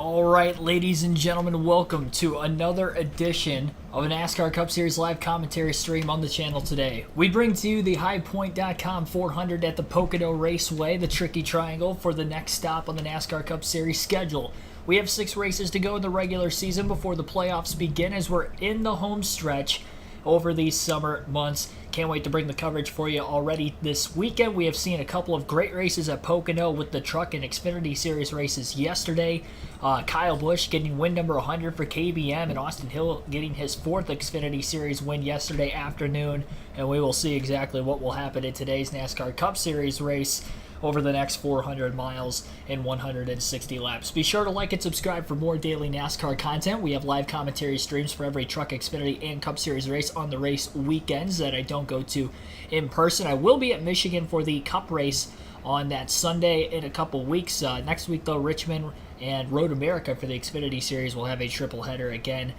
All right, ladies and gentlemen, welcome to another edition of a NASCAR Cup Series live commentary stream on the channel today. We bring to you the highpoint.com 400 at the Pocono Raceway, the tricky triangle for the next stop on the NASCAR Cup Series schedule. We have 6 races to go in the regular season before the playoffs begin as we're in the home stretch over these summer months. Can't wait to bring the coverage for you already this weekend. We have seen a couple of great races at Pocono with the Truck and Xfinity Series races yesterday. Kyle Busch getting win number 100 for KBM and Austin Hill getting his 4th Xfinity Series win yesterday afternoon. And we will see exactly what will happen in today's NASCAR Cup Series race over the next 400 miles and 160 laps. Be sure to like and subscribe for more daily NASCAR content. We have live commentary streams for every Truck, Xfinity, and Cup Series race on the race weekends that I don't go to in person. I will be at Michigan for the Cup race on that Sunday in a couple weeks. Next week, though, Richmond and Road America for the Xfinity Series will have a triple header again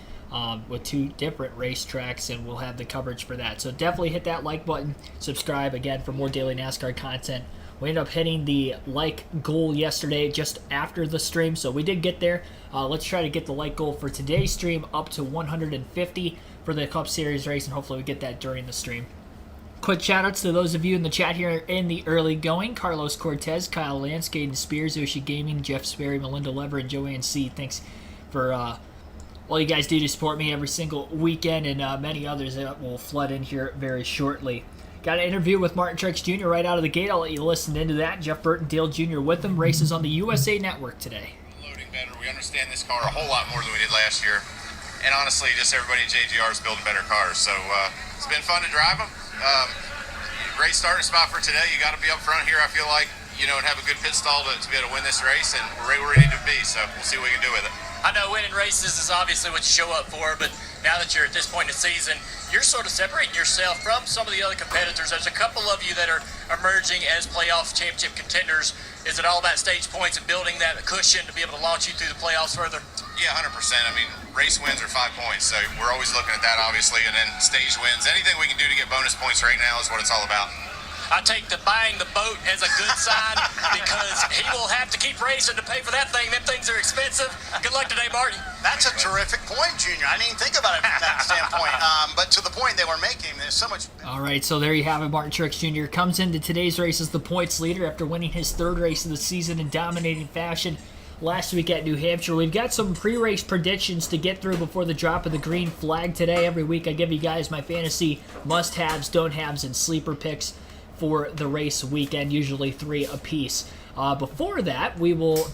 with 2 different racetracks, and we'll have the coverage for that. So definitely hit that like button, subscribe again for more daily NASCAR content. We ended up hitting the like goal yesterday just after the stream, so we did get there. Let's try to get the like goal for today's stream up to 150 for the Cup Series race, and hopefully we get that during the stream. Quick shout-outs to those of you in the chat here in the early going. Carlos Cortez, Kyle Lance, Caden Spears, Oshi Gaming, Jeff Sperry, Melinda Lever, and Joanne C. Thanks for all you guys do to support me every single weekend, and many others that will flood in here very shortly. Got an interview with Martin Truex Jr. right out of the gate. I'll let you listen into that. Jeff Burton, Dale Jr. with them. Races on the USA Network today. Loading better. We understand this car a whole lot more than we did last year. And honestly, just everybody at JGR is building better cars. So it's been fun to drive them. Great starting spot for today. You got to be up front here, I feel like, and have a good pit stall to be able to win this race. And we're right where we need to be. So we'll see what we can do with it. I know winning races is obviously what you show up for, but now that you're at this point in the season, you're sort of separating yourself from some of the other competitors. There's a couple of you that are emerging as playoff championship contenders. Is it all about stage points and building that cushion to be able to launch you through the playoffs further? Yeah, 100%. I mean, race wins are 5 points, so we're always looking at that, obviously, and then stage wins. Anything we can do to get bonus points right now is what it's all about. I take the buying the boat as a good sign because he will have to keep racing to pay for that thing. Them things are expensive. Good luck today, Martin. That's a terrific point, Junior. I didn't even think about it from that standpoint. But to the point they were making, there's so much. All right, so there you have it. Martin Truex Jr. comes into today's race as the points leader after winning his 3rd race of the season in dominating fashion last week at New Hampshire. We've got some pre-race predictions to get through before the drop of the green flag today. Every week I give you guys my fantasy must-haves, don't-haves, and sleeper picks for the race weekend, usually 3 apiece. Before that, we will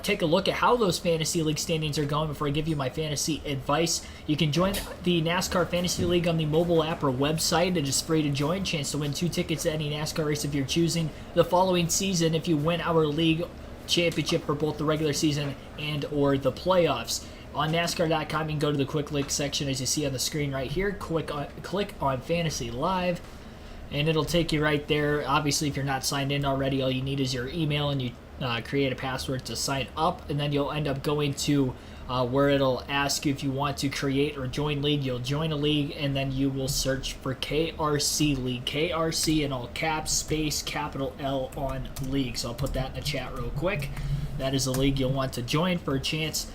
take a look at how those fantasy league standings are going before I give you my fantasy advice. You can join the NASCAR Fantasy League on the mobile app or website. It is free to join. Chance to win 2 tickets to any NASCAR race of your choosing the following season if you win our league championship for both the regular season and or the playoffs. On NASCAR.com, you can go to the quick link section as you see on the screen right here. Click on Fantasy Live, and it'll take you right there. Obviously, if you're not signed in already, all you need is your email, and you create a password to sign up, and then you'll end up going to where it'll ask you if you want to create or join league. You'll join a league, and then you will search for KRC League. KRC in all caps, space, capital L on league. So I'll put that in the chat real quick. That is the league you'll want to join for a chance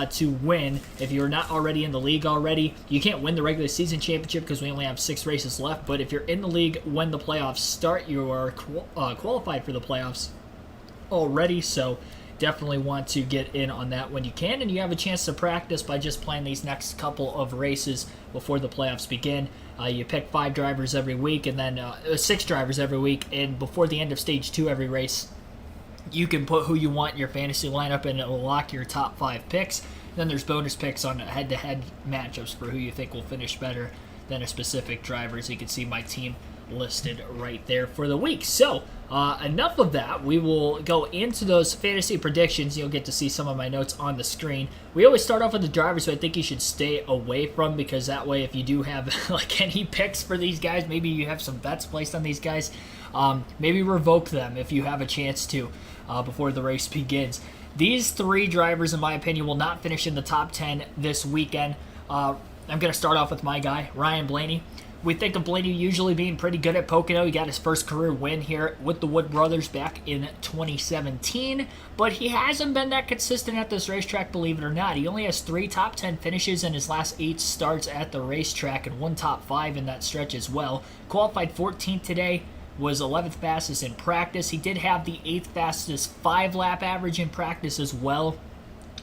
to win. If you're not already in the league already, you can't win the regular season championship because we only have 6 races left, but if you're in the league when the playoffs start, you are qualified for the playoffs already, so definitely want to get in on that when you can, and you have a chance to practice by just playing these next couple of races before the playoffs begin. You pick 5 drivers every week, and then 6 drivers every week, and before the end of stage 2 every race, you can put who you want in your fantasy lineup, and it will lock your top 5 picks. Then there's bonus picks on head-to-head matchups for who you think will finish better than a specific driver. So you can see my team listed right there for the week. So enough of that. We will go into those fantasy predictions. You'll get to see some of my notes on the screen. We always start off with the drivers who I think you should stay away from, because that way if you do have like any picks for these guys, maybe you have some bets placed on these guys, maybe revoke them if you have a chance to before the race begins. These 3 drivers, in my opinion, will not finish in the top 10 this weekend. I'm going to start off with my guy, Ryan Blaney. we think of Blaney usually being pretty good at Pocono. He got his first career win here with the Wood Brothers back in 2017, but he hasn't been that consistent at this racetrack, believe it or not. He only has 3 top 10 finishes in his last 8 starts at the racetrack and 1 top 5 in that stretch as well. Qualified 14th today, was 11th fastest in practice. He did have the 8th fastest 5-lap average in practice as well.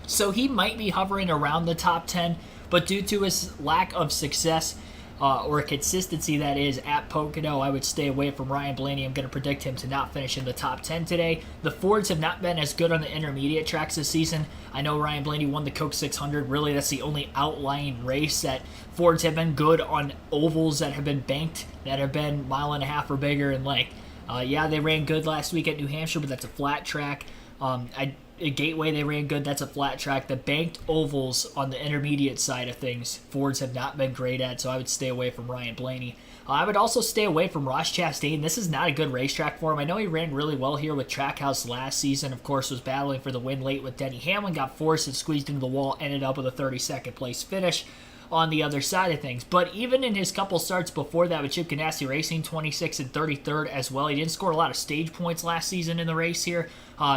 So he might be hovering around the top 10, but due to his lack of success, or consistency that is, at Pocono, I would stay away from Ryan Blaney. I'm going to predict him to not finish in the top 10 today. The Fords have not been as good on the intermediate tracks this season. I know Ryan Blaney won the Coke 600. Really, that's the only outlying race that Fords have been good on ovals that have been banked, that have been 1.5 or bigger in length. Yeah, they ran good last week at New Hampshire, but that's a flat track. At Gateway, they ran good. That's a flat track. The banked ovals on the intermediate side of things, Fords have not been great at, so I would stay away from Ryan Blaney. I would also stay away from Ross Chastain. This is not a good racetrack for him. I know he ran really well here with Trackhouse last season. Of course, was battling for the win late with Denny Hamlin, got forced and squeezed into the wall, ended up with a 32nd place finish on the other side of things. But even in his couple starts before that with Chip Ganassi Racing, 26th and 33rd as well, he didn't score a lot of stage points last season in the race here.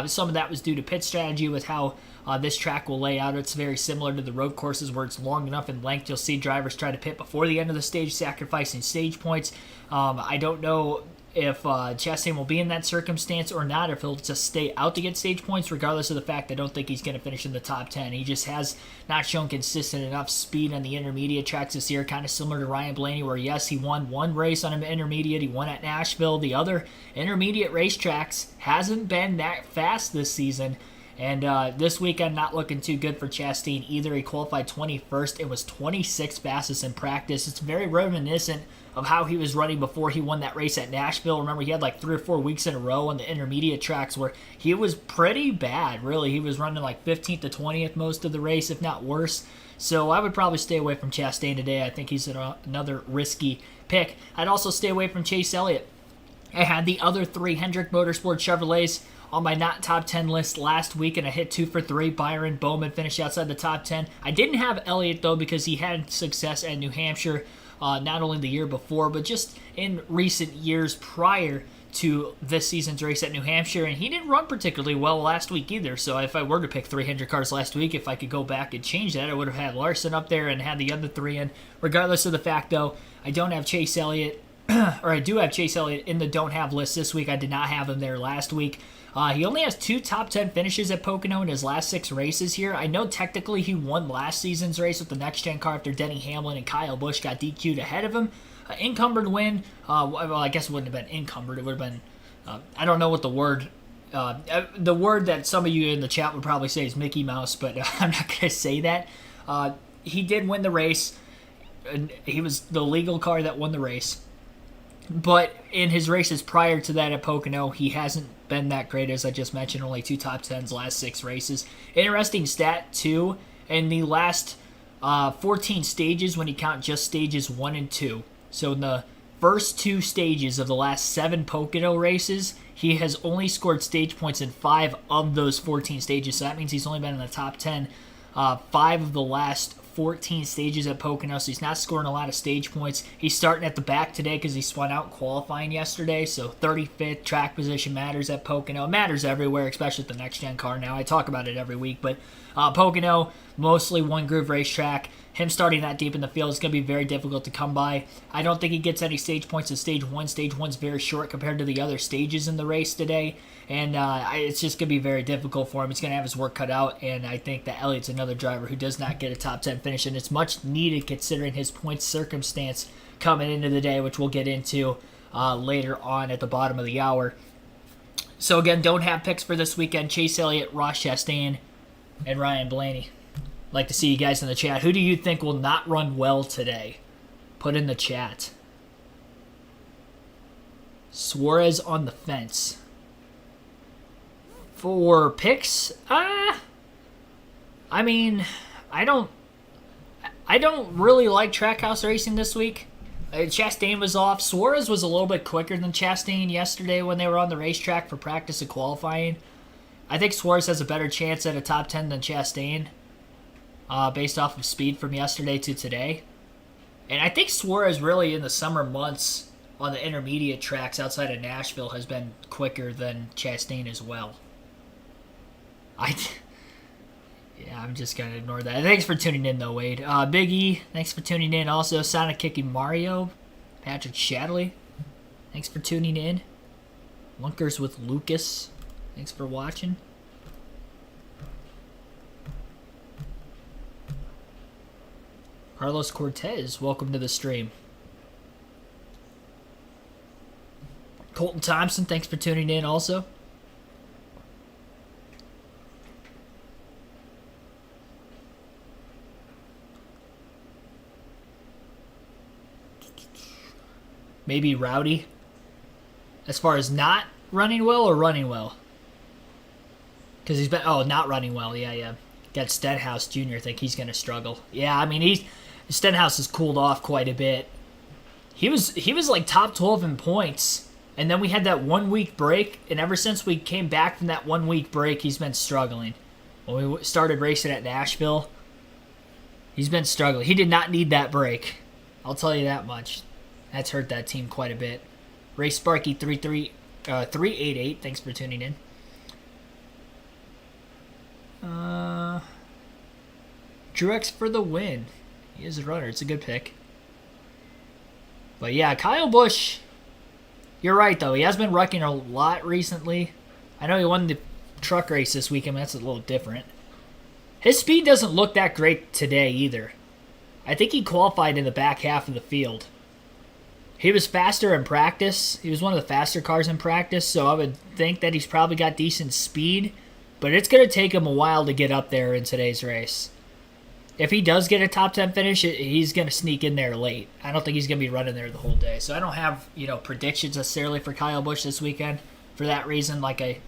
Some of that was due to pit strategy with how this track will lay out. It's very similar to the road courses where it's long enough in length. You'll see drivers try to pit before the end of the stage, sacrificing stage points. I don't know if Chastain will be in that circumstance or not, if he'll just stay out to get stage points, regardless of the fact I don't think he's going to finish in the top 10. He just has not shown consistent enough speed on the intermediate tracks this year, kind of similar to Ryan Blaney, where yes, he won one race on an intermediate, he won at Nashville. The other intermediate racetracks hasn't been that fast this season. And this weekend, not looking too good for Chastain either. He qualified 21st. It was 26th fastest in practice. It's very reminiscent of how he was running before he won that race at Nashville. Remember, he had like 3 or 4 weeks in a row on the intermediate tracks where he was pretty bad, really. He was running like 15th to 20th most of the race, if not worse. So I would probably stay away from Chastain today. I think he's another risky pick. I'd also stay away from Chase Elliott. I had the other 3 Hendrick Motorsport Chevrolets on my not top 10 list last week, and I hit 2 for 3. Byron Bowman finished outside the top 10. I didn't have Elliott, though, because he had success at New Hampshire, not only the year before, but just in recent years prior to this season's race at New Hampshire, and he didn't run particularly well last week either. So if I were to pick 300 cars last week, if I could go back and change that, I would have had Larson up there and had the other 3 in. Regardless of the fact, though, I don't have Chase Elliott, or I do have Chase Elliott in the don't have list this week. I did not have him there last week. He only has 2 top 10 finishes at Pocono in his last 6 races here. I know technically he won last season's race with the next-gen car after Denny Hamlin and Kyle Busch got DQ'd ahead of him. Encumbered win. Well, I guess it wouldn't have been encumbered. It would have been, I don't know what the word that some of you in the chat would probably say is Mickey Mouse, but I'm not going to say that. He did win the race. He was the legal car that won the race. But in his races prior to that at Pocono, he hasn't been that great, as I just mentioned. Only 2 top 10s last 6 races. Interesting stat, too. In the last 14 stages, when you count just stages 1 and 2. So in the first 2 stages of the last 7 Pocono races, he has only scored stage points in 5 of those 14 stages. So that means he's only been in the top 10 5 of the last 14 stages at Pocono, so he's not scoring a lot of stage points. He's starting at the back today because he spun out qualifying yesterday, so 35th track position matters at Pocono. It matters everywhere, especially with the next-gen car now. I talk about it every week, but Pocono, mostly one-groove racetrack. Him starting that deep in the field is going to be very difficult to come by. I don't think he gets any stage points in Stage 1. Stage 1's very short compared to the other stages in the race today, and it's just going to be very difficult for him. He's going to have his work cut out, and I think that Elliott's another driver who does not get a top 10 finish, and it's much needed considering his points circumstance coming into the day, which we'll get into later on at the bottom of the hour. So again, don't have picks for this weekend. Chase Elliott, Ross Chastain, and Ryan Blaney. Like to see you guys in the chat. Who do you think will not run well today? Put in the chat. Suarez on the fence. For picks, I mean, I don't really like Trackhouse Racing this week. Chastain was off. Suarez was a little bit quicker than Chastain yesterday when they were on the racetrack for practice and qualifying. I think Suarez has a better chance at a top 10 than Chastain. Based off of speed from yesterday to today. And I think Suarez really in the summer months on the intermediate tracks outside of Nashville has been quicker than Chastain as well. Yeah, I'm just going to ignore that. Thanks for tuning in, though, Wade. Big E, thanks for tuning in. Also, Sonic Kicking Mario, Patrick Shadley, thanks for tuning in. Lunkers with Lucas, thanks for watching. Carlos Cortez, welcome to the stream. Colton Thompson, thanks for tuning in also. Maybe Rowdy. As far as not running well or running well? Because he's been... Oh, not running well. Yeah. Got Stenhouse Jr. I think he's going to struggle. Yeah, I mean, Stenhouse has cooled off quite a bit. He was like top 12 in points. And then we had that 1 week break. And ever since we came back from that 1 week break, he's been struggling. When we started racing at Nashville, he's been struggling. He did not need that break. I'll tell you that much. That's hurt that team quite a bit. Ray Sparky 388, thanks for tuning in. Truex for the win. He is a runner. It's a good pick. But yeah, Kyle Busch, you're right though. He has been wrecking a lot recently. I know he won the truck race this weekend, but that's a little different. His speed doesn't look that great today either. I think he qualified in the back half of the field. He was faster in practice. He was one of the faster cars in practice, so I would think that he's probably got decent speed. But it's going to take him a while to get up there in today's race. If he does get a top 10 finish, he's going to sneak in there late. I don't think he's going to be running there the whole day. So I don't have, predictions necessarily for Kyle Busch this weekend. For that reason, like I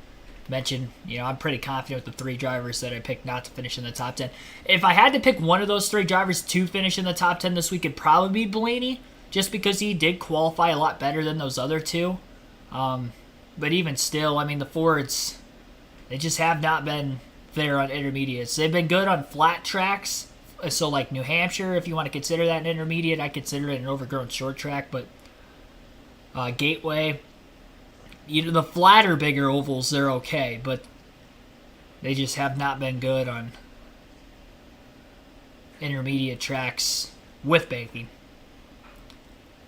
mentioned, I'm pretty confident with the 3 drivers that I picked not to finish in the top 10. If I had to pick one of those 3 drivers to finish in the top 10 this week, it'd probably be Blaney. Just because he did qualify a lot better than those other 2. But even still, I mean, the Fords, they just have not been there on intermediates. They've been good on flat tracks. So like New Hampshire, if you want to consider that an intermediate, I consider it an overgrown short track. But Gateway, the flatter, bigger ovals, they're okay. But they just have not been good on intermediate tracks with banking.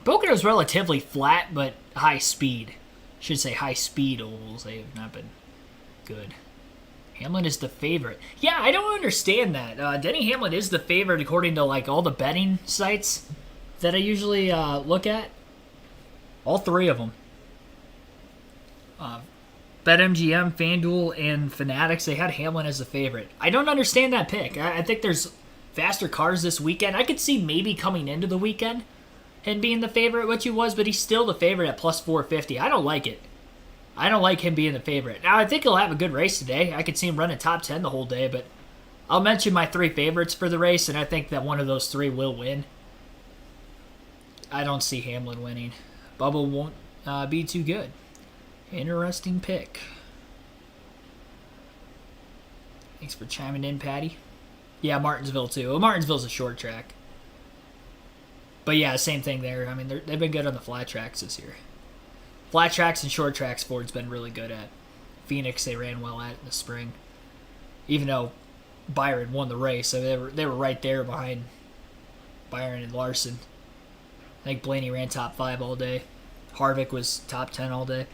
Pocono is relatively flat, but high speed. I should say high speed ovals. They have not been good. Hamlin is the favorite. Yeah, I don't understand that. Denny Hamlin is the favorite according to like all the betting sites that I usually look at. All 3 of them. BetMGM, FanDuel, and Fanatics, they had Hamlin as the favorite. I don't understand that pick. I think there's faster cars this weekend. I could see maybe coming into the weekend him being the favorite, which he was, but he's still the favorite at plus 450. I don't like it. I don't like him being the favorite. Now, I think he'll have a good race today. I could see him running top 10 the whole day, but I'll mention my 3 favorites for the race, and I think that one of those 3 will win. I don't see Hamlin winning. Bubba won't be too good. Interesting pick. Thanks for chiming in, Patty. Yeah, Martinsville, too. Well, Martinsville's a short track. But yeah, same thing there. I mean, they've been good on the flat tracks this year. Flat tracks and short tracks Ford's been really good at. Phoenix, they ran well at in the spring. Even though Byron won the race, so they were right there behind Byron and Larson. I think Blaney ran top 5 all day. Harvick was top 10 all day.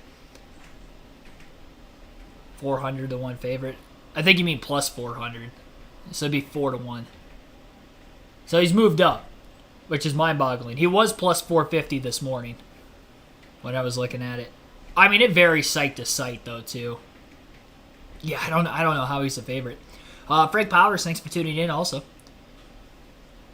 400 to 1 favorite. I think you mean plus 400. So it'd be 4 to 1. So he's moved up, which is mind-boggling. He was plus 450 this morning when I was looking at it. I mean, it varies site to site, though, too. Yeah, I don't know how he's the favorite. Frank Powers, thanks for tuning in also.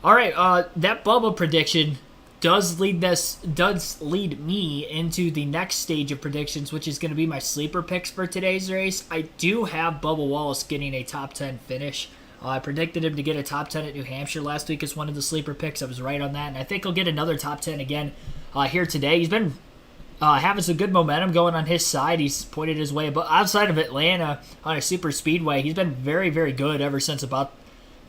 All right, that Bubba prediction does lead me into the next stage of predictions, which is going to be my sleeper picks for today's race. I do have Bubba Wallace getting a top 10 finish. I predicted him to get a top 10 at New Hampshire last week as one of the sleeper picks. I was right on that, and I think he'll get another top 10 again here today. He's been having some good momentum going on his side. He's pointed his way, but outside of Atlanta on a super speedway, he's been very, very good ever since about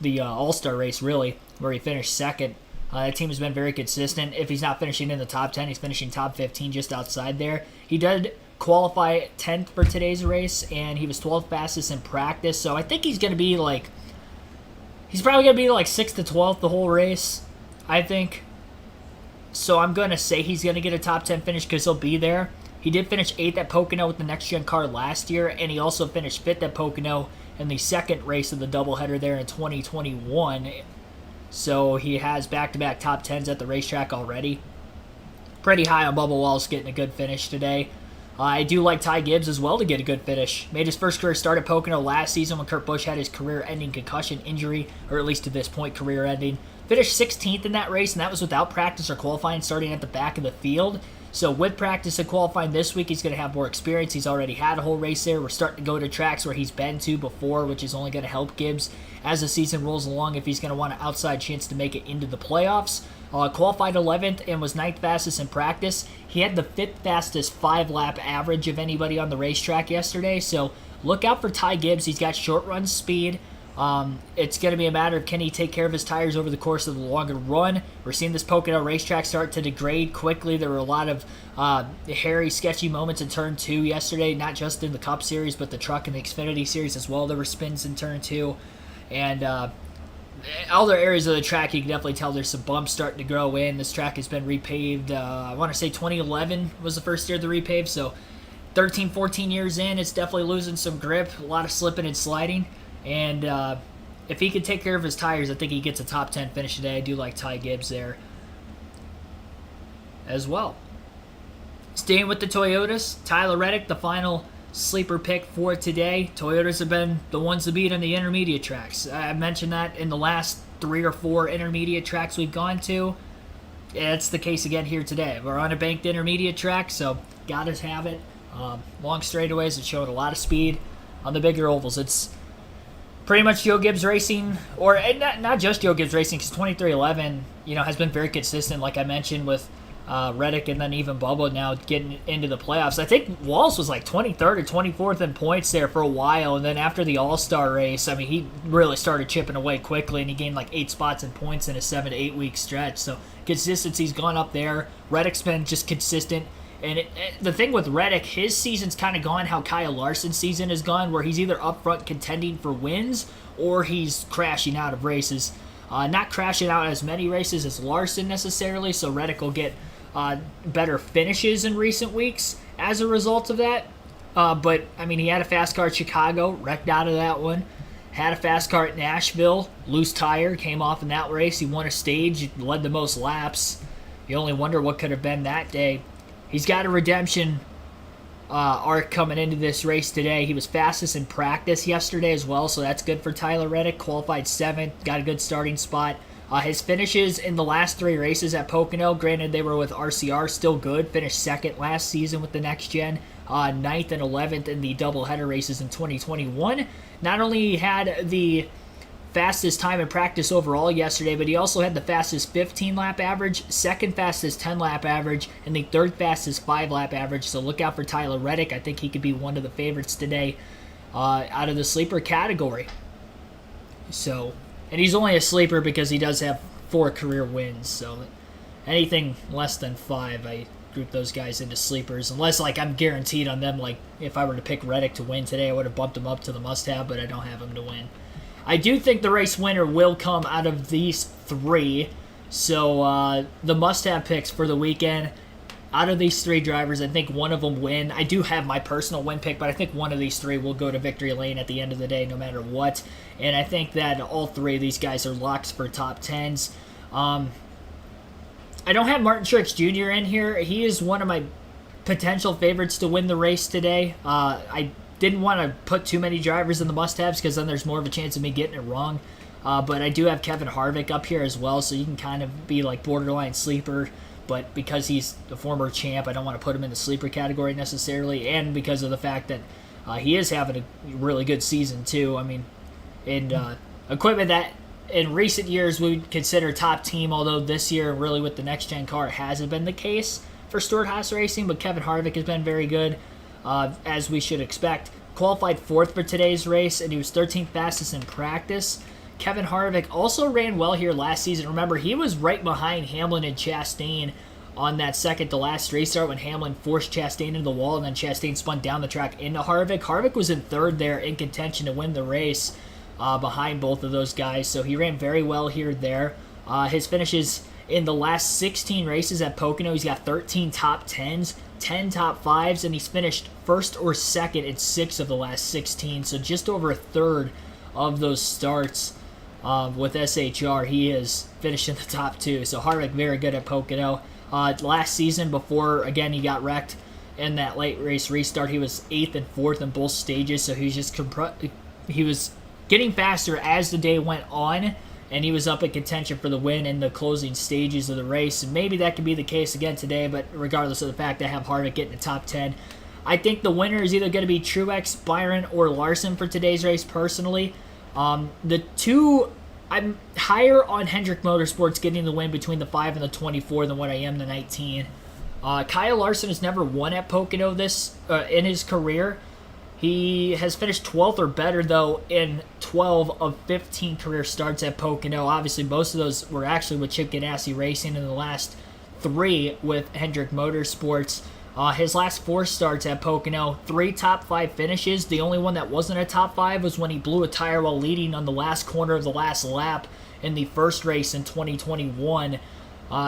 the All-Star race, really, where he finished second. That team has been very consistent. If he's not finishing in the top 10, he's finishing top 15, just outside there. He did qualify 10th for today's race, and he was 12th fastest in practice. So I think he's going to be like, he's probably going to be like 6th to 12th the whole race, I think. So I'm going to say he's going to get a top 10 finish because he'll be there. He did finish 8th at Pocono with the next-gen car last year, and he also finished 5th at Pocono in the second race of the doubleheader there in 2021. So he has back-to-back top 10s at the racetrack already. Pretty high on Bubba Wallace getting a good finish today. I do like Ty Gibbs as well to get a good finish. Made his first career start at Pocono last season when Kurt Busch had his career-ending concussion injury, or at least to this point, career-ending. Finished 16th in that race, and that was without practice or qualifying, starting at the back of the field. So with practice and qualifying this week, he's going to have more experience. He's already had a whole race there. We're starting to go to tracks where he's been to before, which is only going to help Gibbs as the season rolls along if he's going to want an outside chance to make it into the playoffs. Qualified 11th and was 9th fastest in practice. He had the 5th fastest 5-lap average of anybody on the racetrack yesterday. So look out for Ty Gibbs. He's got short run speed. It's going to be a matter of can he take care of his tires over the course of the longer run. We're seeing this Pocono racetrack start to degrade quickly. There were a lot of hairy, sketchy moments in Turn 2 yesterday, not just in the Cup Series, but the Truck and the Xfinity Series as well. There were spins in Turn 2. And other areas of the track, you can definitely tell there's some bumps starting to grow in. This track has been repaved. I want to say 2011 was the first year of the repave, so 13, 14 years in, it's definitely losing some grip, a lot of slipping and sliding. And if he can take care of his tires, I think he gets a top 10 finish today. I do like Ty Gibbs there as well. Staying with the Toyotas, Tyler Reddick, the final sleeper pick for today. Toyotas have been the ones to beat on the intermediate tracks. I mentioned that in the last 3 or 4 intermediate tracks we've gone to. It's the case again here today. We're on a banked intermediate track, so got to have it. Long straightaways, it's showing a lot of speed. On the bigger ovals, it's pretty much Joe Gibbs Racing, or not just Joe Gibbs Racing, because 2311, has been very consistent, like I mentioned, with Reddick and then even Bubba now getting into the playoffs. I think Wallace was like 23rd or 24th in points there for a while, and then after the All-Star race, I mean, he really started chipping away quickly, and he gained like 8 spots in points in a 7 to 8 week stretch. So consistency's gone up there. Reddick's been just consistent. And the thing with Reddick, his season's kind of gone how Kyle Larson's season has gone, where he's either up front contending for wins or he's crashing out of races. Not crashing out as many races as Larson necessarily, so Reddick will get better finishes in recent weeks as a result of that. But, I mean, he had a fast car at Chicago, wrecked out of that one. Had a fast car at Nashville, loose tire, came off in that race. He won a stage, led the most laps. You only wonder what could have been that day. He's got a redemption arc coming into this race today. He was fastest in practice yesterday as well, so that's good for Tyler Reddick. Qualified 7th, got a good starting spot. His finishes in the last 3 races at Pocono, granted they were with RCR, still good. Finished 2nd last season with the next gen, 9th and 11th in the doubleheader races in 2021. Not only had the fastest time in practice overall yesterday, but he also had the fastest 15-lap average, 2nd fastest 10-lap average, and the 3rd fastest 5-lap average. So look out for Tyler Reddick. I think he could be one of the favorites today out of the sleeper category. So, and he's only a sleeper because he does have 4 career wins. So anything less than 5, I group those guys into sleepers. Unless, like, I'm guaranteed on them. Like, if I were to pick Reddick to win today, I would have bumped him up to the must-have, but I don't have him to win. I do think the race winner will come out of these 3. So the must-have picks for the weekend, out of these 3 drivers, I think one of them win. I do have my personal win pick, but I think one of these 3 will go to victory lane at the end of the day no matter what. And I think that all 3 of these guys are locks for top 10s. I don't have Martin Truex Jr. in here. He is one of my potential favorites to win the race today. I didn't want to put too many drivers in the must-haves because then there's more of a chance of me getting it wrong. But I do have Kevin Harvick up here as well, so you can kind of be like borderline sleeper. But because he's a former champ, I don't want to put him in the sleeper category necessarily. And because of the fact that he is having a really good season too. I mean, in equipment that in recent years we would consider top team, although this year really with the next-gen car it hasn't been the case for Stewart-Haas Racing. But Kevin Harvick has been very good. As we should expect. Qualified 4th for today's race, and he was 13th fastest in practice. Kevin Harvick also ran well here last season. Remember, he was right behind Hamlin and Chastain on that second to last restart when Hamlin forced Chastain into the wall and then Chastain spun down the track into Harvick. Harvick was in third there in contention to win the race behind both of those guys, so he ran very well here there. His finishes in the last 16 races at Pocono, he's got 13 top 10s, 10 top 5s, and he's finished first or second in 6 of the last 16, so just over a third of those starts with SHR, he is finished in the top 2. So Harvick very good at Pocono. Last season, before, again, he got wrecked in that late race restart, he was 8th and 4th in both stages, so he was just he was getting faster as the day went on, and he was up in contention for the win in the closing stages of the race. And maybe that could be the case again today, but regardless of the fact, I have Harvick getting the top 10. I think the winner is either going to be Truex, Byron, or Larson for today's race, personally. The two, I'm higher on Hendrick Motorsports getting the win between the 5 and the 24 than what I am the 19. Kyle Larson has never won at Pocono in his career. He has finished 12th or better, though, in 12 of 15 career starts at Pocono. Obviously, most of those were actually with Chip Ganassi Racing, and the last 3 with Hendrick Motorsports. His last 4 starts at Pocono, 3 top 5 finishes. The only one that wasn't a top 5 was when he blew a tire while leading on the last corner of the last lap in the first race in 2021.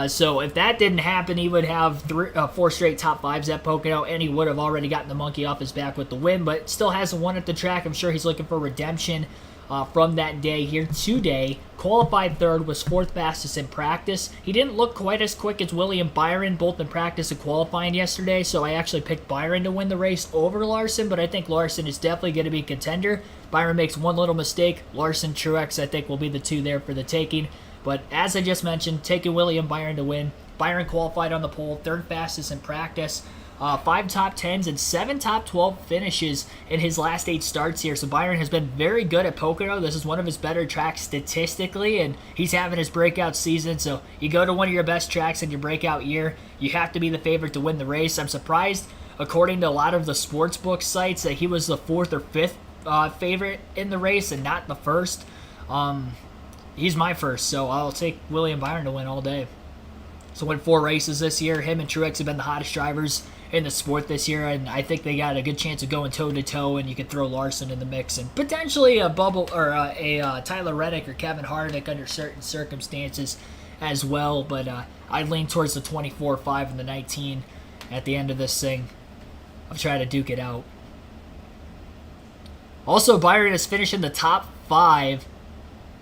So if that didn't happen, he would have 4 straight top 5s at Pocono, and he would have already gotten the monkey off his back with the win, but still hasn't won at the track. I'm sure he's looking for redemption from that day here today. Qualified third, was 4th fastest in practice. He didn't look quite as quick as William Byron, both in practice and qualifying yesterday, so I actually picked Byron to win the race over Larson, but I think Larson is definitely going to be a contender. Byron makes one little mistake. Larson, Truex, I think will be the 2 there for the taking. But as I just mentioned, taking William Byron to win. Byron qualified on the pole, 3rd fastest in practice. 5 top 10s and 7 top 12 finishes in his last 8 starts here. So Byron has been very good at Pocono. This is one of his better tracks statistically, and he's having his breakout season. So you go to one of your best tracks in your breakout year, you have to be the favorite to win the race. I'm surprised, according to a lot of the sportsbook sites, that he was the 4th or 5th favorite in the race and not the 1st. He's my first, so I'll take William Byron to win all day. So win 4 races this year. Him and Truex have been the hottest drivers in the sport this year, and I think they got a good chance of going toe-to-toe, and you could throw Larson in the mix, and potentially a Tyler Reddick or Kevin Harvick under certain circumstances as well, but I'd lean towards the 24, 5, and the 19 at the end of this thing. I'll try to duke it out. Also, Byron has finished in the top 5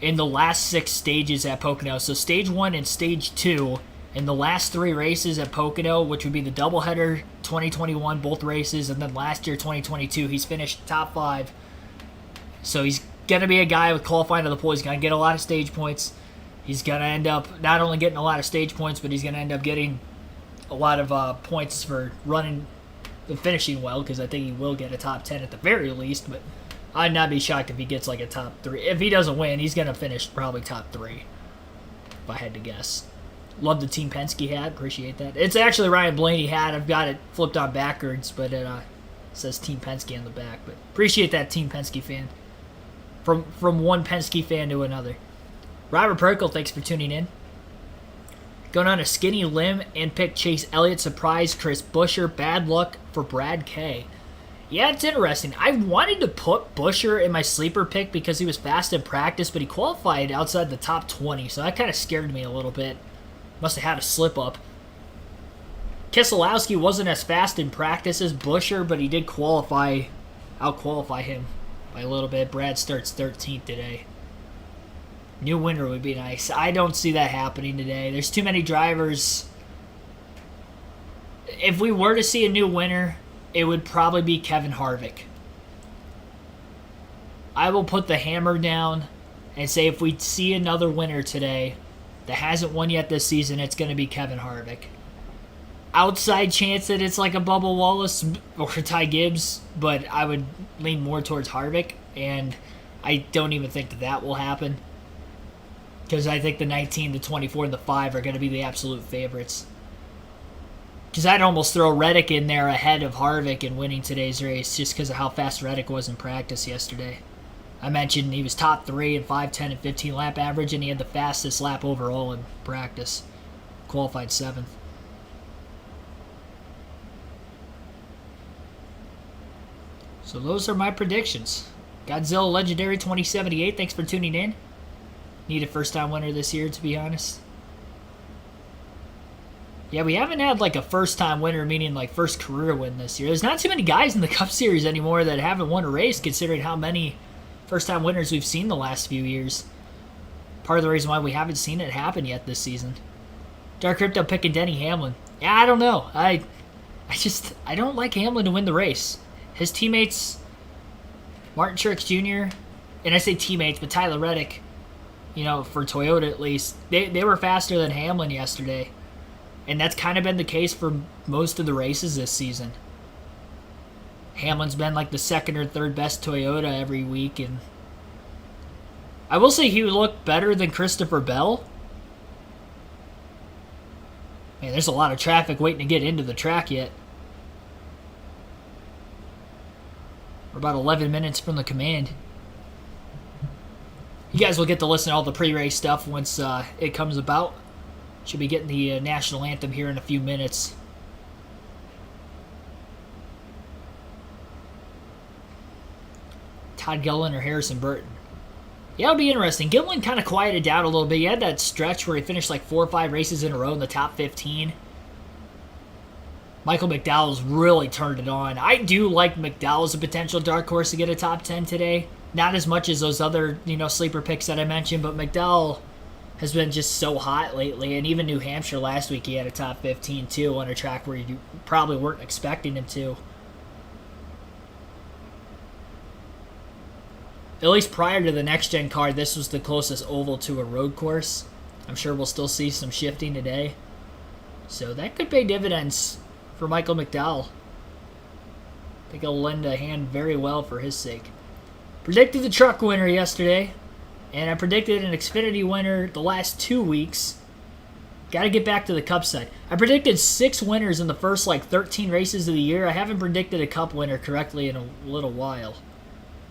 in the last 6 stages at Pocono. So stage 1 and stage 2 in the last 3 races at Pocono, which would be the doubleheader 2021, both races, and then last year 2022, he's finished top 5. So he's going to be a guy with qualifying to the pole. He's going to get a lot of stage points. He's going to end up not only getting a lot of stage points, but he's going to end up getting a lot of points for running and finishing well, because I think he will get a top 10 at the very least, but I'd not be shocked if he gets like a top 3. If he doesn't win, he's going to finish probably top 3, if I had to guess. Love the Team Penske hat. Appreciate that. It's actually Ryan Blaney hat. I've got it flipped on backwards, but it says Team Penske on the back. But appreciate that, Team Penske fan. From one Penske fan to another. Robert Perkle, thanks for tuning in. Going on a skinny limb and pick Chase Elliott. Surprise Chris Buescher. Bad luck for Brad K. Yeah, it's interesting. I wanted to put Buescher in my sleeper pick because he was fast in practice, but he qualified outside the top 20, so that kind of scared me a little bit. Must have had a slip-up. Keselowski wasn't as fast in practice as Buescher, but he did out-qualify him by a little bit. Brad starts 13th today. New winner would be nice. I don't see that happening today. There's too many drivers. If we were to see a new winner, it would probably be Kevin Harvick. I will put the hammer down and say if we see another winner today that hasn't won yet this season, it's going to be Kevin Harvick. Outside chance that it's like a Bubba Wallace or Ty Gibbs, but I would lean more towards Harvick, and I don't even think that will happen, because I think the 19, the 24, and the 5 are going to be the absolute favorites. Because I'd almost throw Reddick in there ahead of Harvick in winning today's race just because of how fast Reddick was in practice yesterday. I mentioned he was top 3 in 5, 10, and 15 lap average, and he had the fastest lap overall in practice. Qualified 7th. So those are my predictions. Godzilla Legendary 2078, thanks for tuning in. Need a first-time winner this year, to be honest. Yeah, we haven't had like a first-time winner, meaning like first career win this year. There's not too many guys in the Cup Series anymore that haven't won a race, considering how many first-time winners we've seen the last few years. Part of the reason why we haven't seen it happen yet this season. Dark Crypto picking Denny Hamlin. Yeah, I don't know. I don't like Hamlin to win the race. His teammates, Martin Truex Jr., and I say teammates, but Tyler Reddick, you know, for Toyota at least, they were faster than Hamlin yesterday. And that's kind of been the case for most of the races this season. Hamlin's been like the second or third best Toyota every week, and I will say he looked better than Christopher Bell. Man, there's a lot of traffic waiting to get into the track yet. We're about 11 minutes from the command. You guys will get to listen to all the pre-race stuff once it comes about. Should be getting the national anthem here in a few minutes. Todd Gilliland or Harrison Burton? Yeah, it'll be interesting. Gilliland kind of quieted down a little bit. He had that stretch where he finished like 4 or 5 races in a row in the top 15. Michael McDowell's really turned it on. I do like McDowell as a potential dark horse to get a top 10 today. Not as much as those other, sleeper picks that I mentioned, but McDowell has been just so hot lately. And even New Hampshire last week, he had a top 15 too on a track where you probably weren't expecting him to. At least prior to the next-gen car, this was the closest oval to a road course. I'm sure we'll still see some shifting today. So that could pay dividends for Michael McDowell. I think it'll lend a hand very well for his sake. Predicted the truck winner yesterday, and I predicted an Xfinity winner the last 2 weeks. Got to get back to the Cup side. I predicted 6 winners in the first 13 races of the year. I haven't predicted a Cup winner correctly in a little while.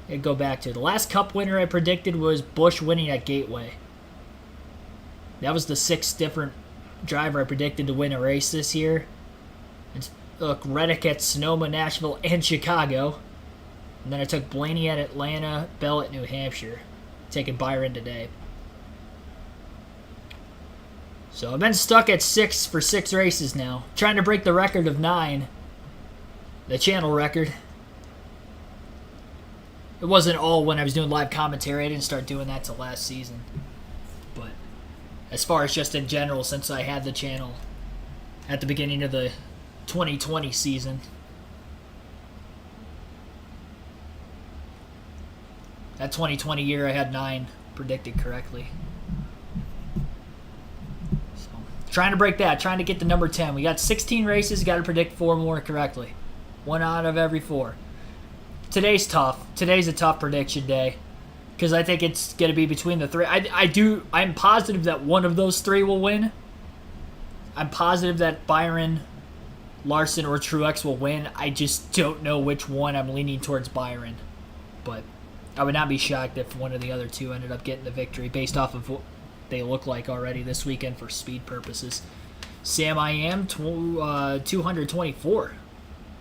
I'd go back to the last Cup winner I predicted was Busch winning at Gateway. That was the 6th different driver I predicted to win a race this year. Look, Reddick at Sonoma, Nashville, and Chicago. And then I took Blaney at Atlanta, Bell at New Hampshire. Taking Byron today. So I've been stuck at 6 for 6 races now. Trying to break the record of 9. The channel record. It wasn't all when I was doing live commentary. I didn't start doing that till last season. But as far as just in general, since I had the channel at the beginning of the 2020 season. That 2020 year, I had 9 predicted correctly. So, trying to break that. Trying to get to number 10. We got 16 races. Got to predict 4 more correctly. 1 out of every 4. Today's tough. Today's a tough prediction day. Because I think it's going to be between the 3. I'm positive that one of those 3 will win. I'm positive that Byron, Larson, or Truex will win. I just don't know which one. I'm leaning towards Byron. But I would not be shocked if one of the other 2 ended up getting the victory based off of what they look like already this weekend for speed purposes. Sam I Am, 224.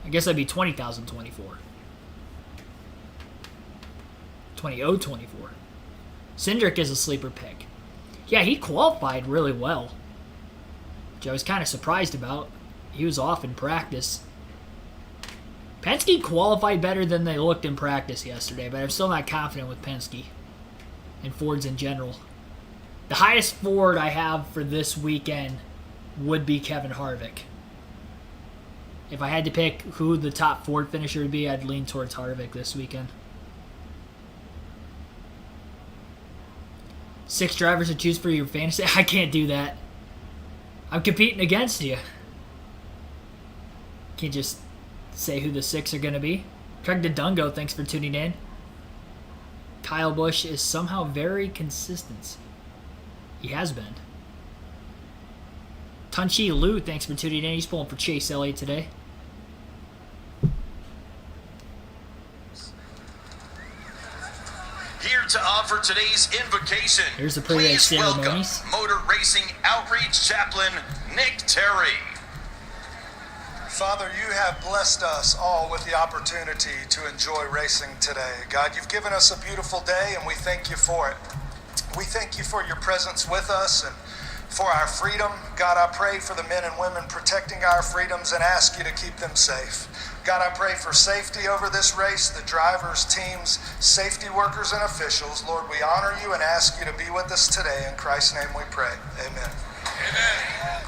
I guess that'd be 20,024. 20,024. Cindric is a sleeper pick. Yeah, he qualified really well, which I was kind of surprised about. He was off in practice. Penske qualified better than they looked in practice yesterday, but I'm still not confident with Penske and Fords in general. The highest Ford I have for this weekend would be Kevin Harvick. If I had to pick who the top Ford finisher would be, I'd lean towards Harvick this weekend. 6 drivers to choose for your fantasy? I can't do that. I'm competing against you. Can't just say who the 6 are going to be. Craig Dungo, thanks for tuning in. Kyle Busch is somehow very consistent. He has been. Tunchi Liu, thanks for tuning in. He's pulling for Chase Elliott today. now for today's invocation. Here's the pre-race Please welcome ceremonies. Motor Racing Outreach Chaplain Nick Terry. Father, you have blessed us all with the opportunity to enjoy racing today. God, you've given us a beautiful day, and we thank you for it. We thank you for your presence with us and for our freedom. God, I pray for the men and women protecting our freedoms and ask you to keep them safe. God, I pray for safety over this race, the drivers, teams, safety workers, and officials. Lord, we honor you and ask you to be with us today. In Christ's name we pray. Amen. Amen.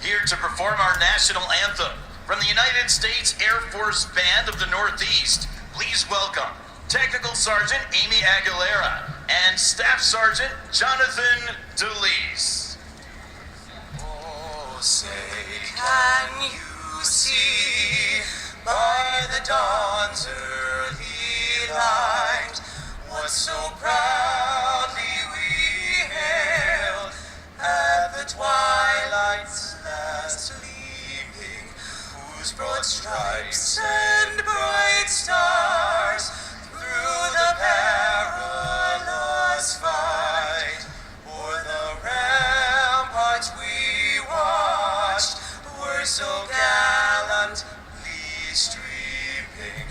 Here to perform our national anthem from the United States Air Force Band of the Northeast, please welcome Technical Sergeant Amy Aguilera and Staff Sergeant Jonathan DeLeese. Oh, say, can you see by the dawn's early light what so proudly we hailed at the twilight's last gleaming, whose broad stripes and bright stars through the perilous fight o'er the ramparts we watched were so gallantly streaming,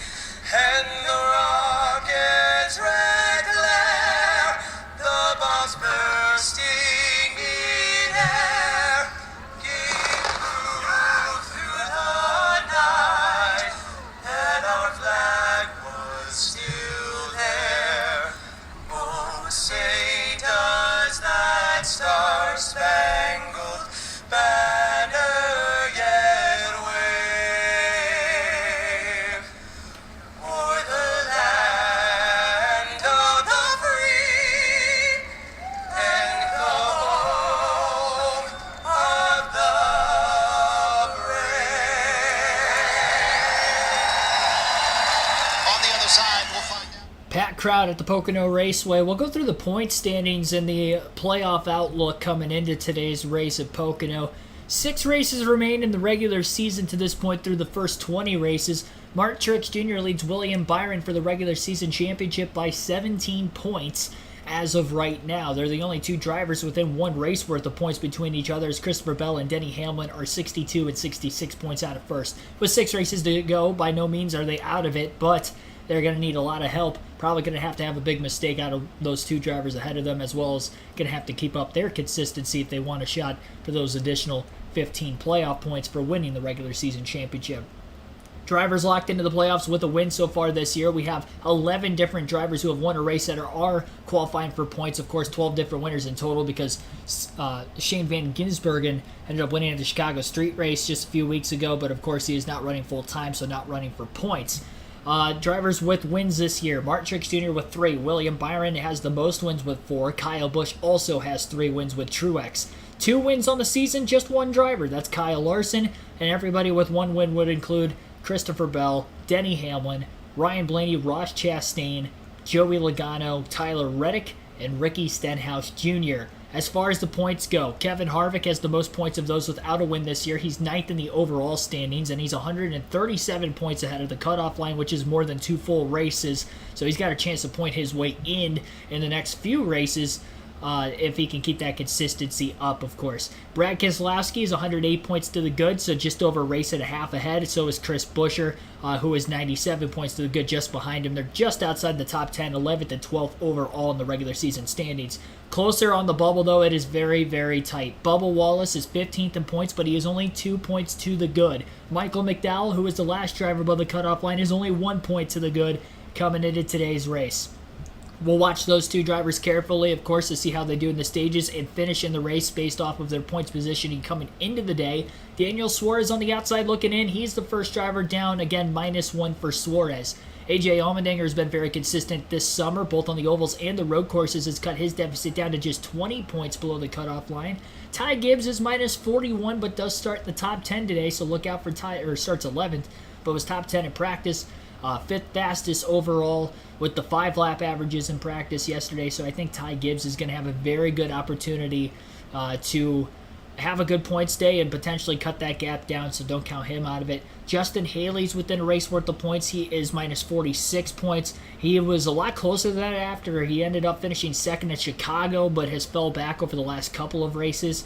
and the rocket's red glare, the bombs bursting in air, gave proof through the night that our flag was still there. Oh, say does that star-spangled banner yet wave o'er the land of the free and the home of the brave? On the other side, we'll find out. Packed crowd at the Pocono Raceway. We'll go through the point standings and the playoff outlook coming into today's race at Pocono. 6 races remain in the regular season to this point through the first 20 races. Mark Truex Jr. leads William Byron for the regular season championship by 17 points as of right now. They're the only 2 drivers within 1 race worth of points between each other, as Christopher Bell and Denny Hamlin are 62 and 66 points out of first. With 6 races to go, by no means are they out of it, but they're going to need a lot of help. Probably going to have a big mistake out of those 2 drivers ahead of them, as well as going to have to keep up their consistency if they want a shot for those additional 15 playoff points for winning the regular season championship. Drivers locked into the playoffs with a win so far this year. We have 11 different drivers who have won a race that are qualifying for points. Of course, 12 different winners in total, because Shane Van Gisbergen ended up winning at the Chicago Street Race just a few weeks ago, but of course he is not running full time, so not running for points. Drivers with wins this year: Mark Truex Jr. with 3. William Byron has the most wins with 4. Kyle Busch also has 3 wins with Truex. 2 wins on the season, just 1 driver. That's Kyle Larson, and everybody with 1 win would include Christopher Bell, Denny Hamlin, Ryan Blaney, Ross Chastain, Joey Logano, Tyler Reddick, and Ricky Stenhouse Jr. As far as the points go, Kevin Harvick has the most points of those without a win this year. He's 9th in the overall standings, and he's 137 points ahead of the cutoff line, which is more than 2 full races. So he's got a chance to point his way in the next few races, if he can keep that consistency up, of course. Brad Keselowski is 108 points to the good, so just over a race and a half ahead. So is Chris Buescher, who is 97 points to the good just behind him. They're just outside the top 10, 11th and 12th overall in the regular season standings. Closer on the bubble, though, it is very, very tight. Bubba Wallace is 15th in points, but he is only 2 points to the good. Michael McDowell, who is the last driver above the cutoff line, is only 1 point to the good coming into today's race. We'll watch those 2 drivers carefully, of course, to see how they do in the stages and finish in the race based off of their points positioning coming into the day. Daniel Suarez on the outside looking in. He's the first driver down, again, -1 for Suarez. AJ Allmendinger has been very consistent this summer, both on the ovals and the road courses, has cut his deficit down to just 20 points below the cutoff line. Ty Gibbs is -41, but does start the top 10 today, so look out for Ty, or starts 11th, but was top 10 in practice. 5th fastest overall with the 5-lap averages in practice yesterday, so I think Ty Gibbs is going to have a very good opportunity to have a good points day and potentially cut that gap down, so don't count him out of it. Justin Haley's within a race worth of points. He is minus 46 points. He was a lot closer to that after he ended up finishing second at Chicago, but has fell back over the last couple of races.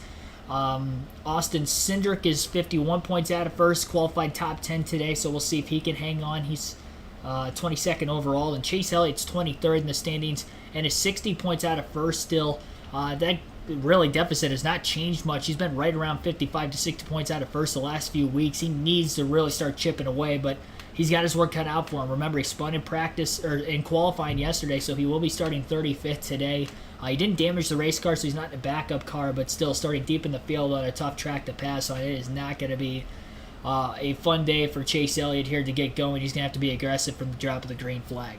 Austin Cindric is 51 points out of first, qualified top 10 today, so we'll see if he can hang on. He's 22nd overall, and Chase Elliott's 23rd in the standings and is 60 points out of first still. That really deficit has not changed much. He's been right around 55 to 60 points out of first the last few weeks. He needs to really start chipping away, but he's got his work cut out for him. Remember, he spun in practice or in qualifying yesterday, so he will be starting 35th today. He didn't damage the race car, so he's not in a backup car, but still starting deep in the field on a tough track to pass on. It is not going to be a fun day for Chase Elliott here to get going. He's going to have to be aggressive from the drop of the green flag.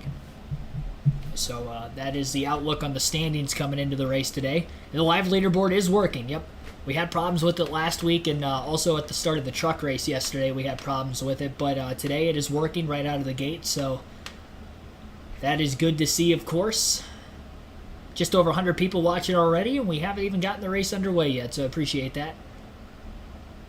So that is the outlook on the standings coming into the race today. The live leaderboard is working. Yep, we had problems with it last week, and also at the start of the truck race yesterday we had problems with it. But today it is working right out of the gate, so that is good to see, of course. Just over 100 people watching already, and we haven't even gotten the race underway yet, so I appreciate that.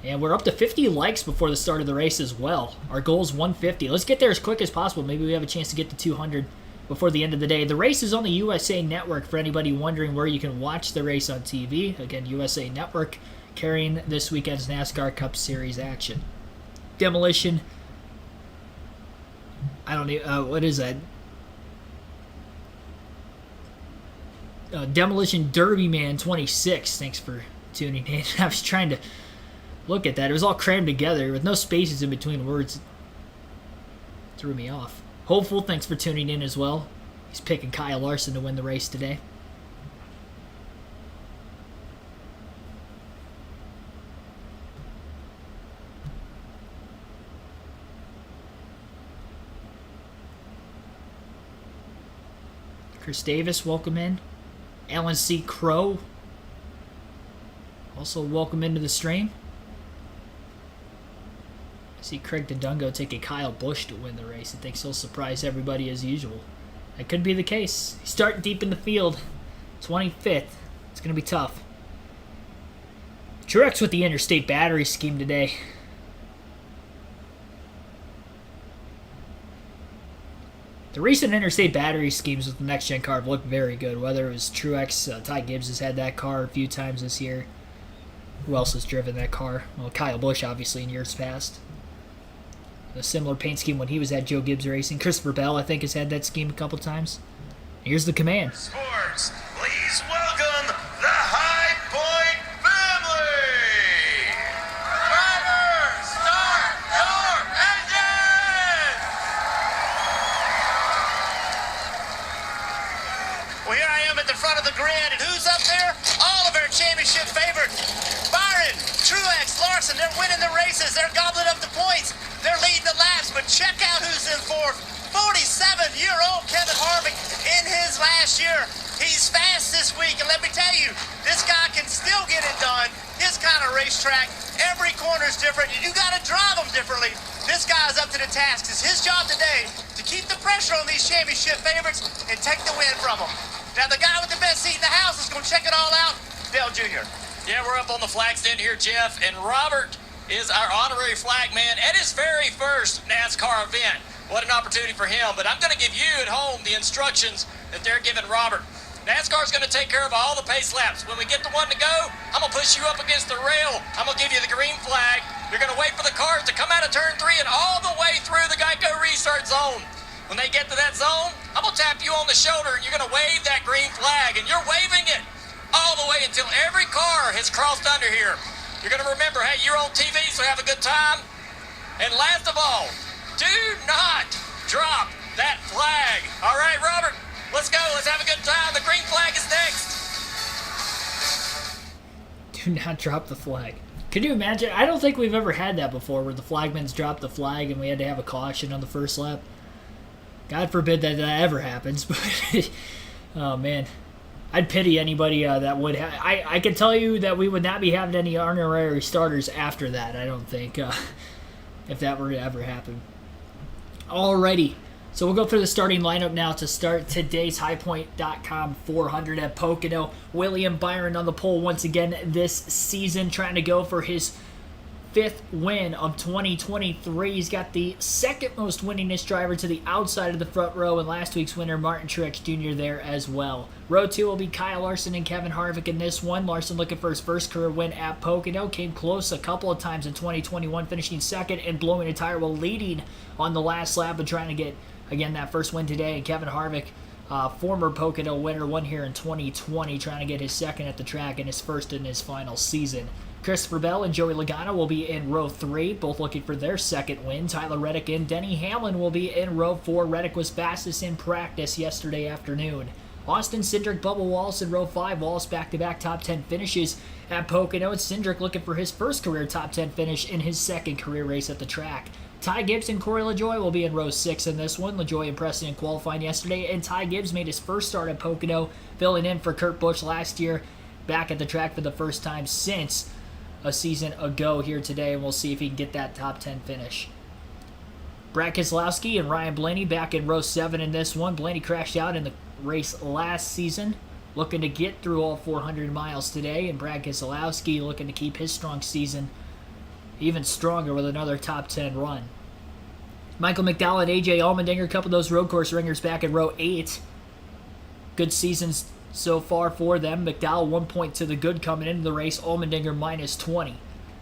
And we're up to 50 likes before the start of the race as well. Our goal is 150. Let's get there as quick as possible. Maybe we have a chance to get to 200 before the end of the day. The race is on the USA Network for anybody wondering where you can watch the race on TV. Again, USA Network carrying this weekend's NASCAR Cup Series action. Demolition. I don't know. What is that? Demolition Derby Man 26. Thanks for tuning in. I was trying to look at that. It was all crammed together with no spaces in between words. It threw me off. Hopeful, thanks for tuning in as well. He's picking Kyle Larson to win the race today. Chris Davis, welcome in. Alan C. Crow, also welcome into the stream. I see Craig Dodungo take a Kyle Busch to win the race. He thinks he'll surprise everybody as usual. That could be the case. He's starting deep in the field. 25th. It's going to be tough. Truex with the interstate battery scheme today. The recent interstate battery schemes with the next-gen car have looked very good. Whether it was Truex, Ty Gibbs has had that car a few times this year. Who else has driven that car? Well, Kyle Busch, obviously, in years past. A similar paint scheme when he was at Joe Gibbs Racing. Christopher Bell, I think, has had that scheme a couple times. Here's the command. Sports, please welcome the High Point family! Drivers, start your engine! Well, here I am at the front of the grid, and who's up there? All of our championship favorites. Byron, Truex, Larson, they're winning the races. They're gobbling up the points. They're leading the laps, but check out who's in fourth. 47-year-old Kevin Harvick in his last year. He's fast this week, and let me tell you, this guy can still get it done. His kind of racetrack, every corner is different, and you got to drive them differently. This guy's up to the task. It's his job today to keep the pressure on these championship favorites and take the win from them. Now, the guy with the best seat in the house is going to check it all out, Dale Jr. Yeah, we're up on the flag stand here, Jeff, and Robert is our honorary flag man at his very first NASCAR event. What an opportunity for him. But I'm going to give you at home the instructions that they're giving Robert. NASCAR's going to take care of all the pace laps. When we get the one to go, I'm going to push you up against the rail. I'm going to give you the green flag. You're going to wait for the cars to come out of turn 3 and all the way through the Geico restart zone. When they get to that zone, I'm going to tap you on the shoulder and you're going to wave that green flag. And you're waving it all the way until every car has crossed under here. You're going to remember, hey, you're on TV, so have a good time. And last of all, do not drop that flag. All right, Robert, let's go. Let's have a good time. The green flag is next. Do not drop the flag. Can you imagine? I don't think we've ever had that before where the flagman's dropped the flag and we had to have a caution on the first lap. God forbid that ever happens, but oh, man. I'd pity anybody that would have. I can tell you that we would not be having any honorary starters after that, I don't think, if that were to ever happen. Alrighty. So we'll go through the starting lineup now to start today's highpoint.com 400 at Pocono. William Byron on the pole once again this season, trying to go for his 5th win of 2023. He's got the second most winningest driver to the outside of the front row, and last week's winner, Martin Truex Jr., there as well. Row 2 will be Kyle Larson and Kevin Harvick in this one. Larson looking for his first career win at Pocono. Came close a couple of times in 2021, finishing second and blowing a tire while leading on the last lap and trying to get, again, that first win today. And Kevin Harvick, former Pocono winner, won here in 2020, trying to get his second at the track and his first in his final season. Christopher Bell and Joey Logano will be in row 3, both looking for their second win. Tyler Reddick and Denny Hamlin will be in row 4. Reddick was fastest in practice yesterday afternoon. Austin Cindric, Bubba Wallace in row 5. Wallace back-to-back top 10 finishes at Pocono. And Cindric looking for his first career top 10 finish in his second career race at the track. Ty Gibbs and Corey LaJoie will be in row 6 in this one. LaJoie impressed in qualifying yesterday, and Ty Gibbs made his first start at Pocono, filling in for Kurt Busch last year, back at the track for the first time since a season ago here today, and we'll see if he can get that top 10 finish. Brad Keselowski and Ryan Blaney back in row 7 in this one. Blaney crashed out in the race last season, looking to get through all 400 miles today, and Brad Keselowski looking to keep his strong season even stronger with another top 10 run. Michael McDowell and AJ Allmendinger, a couple of those road course ringers back in row 8. Good seasons so far for them. McDowell 1 point to the good coming into the race. Allmendinger minus 20.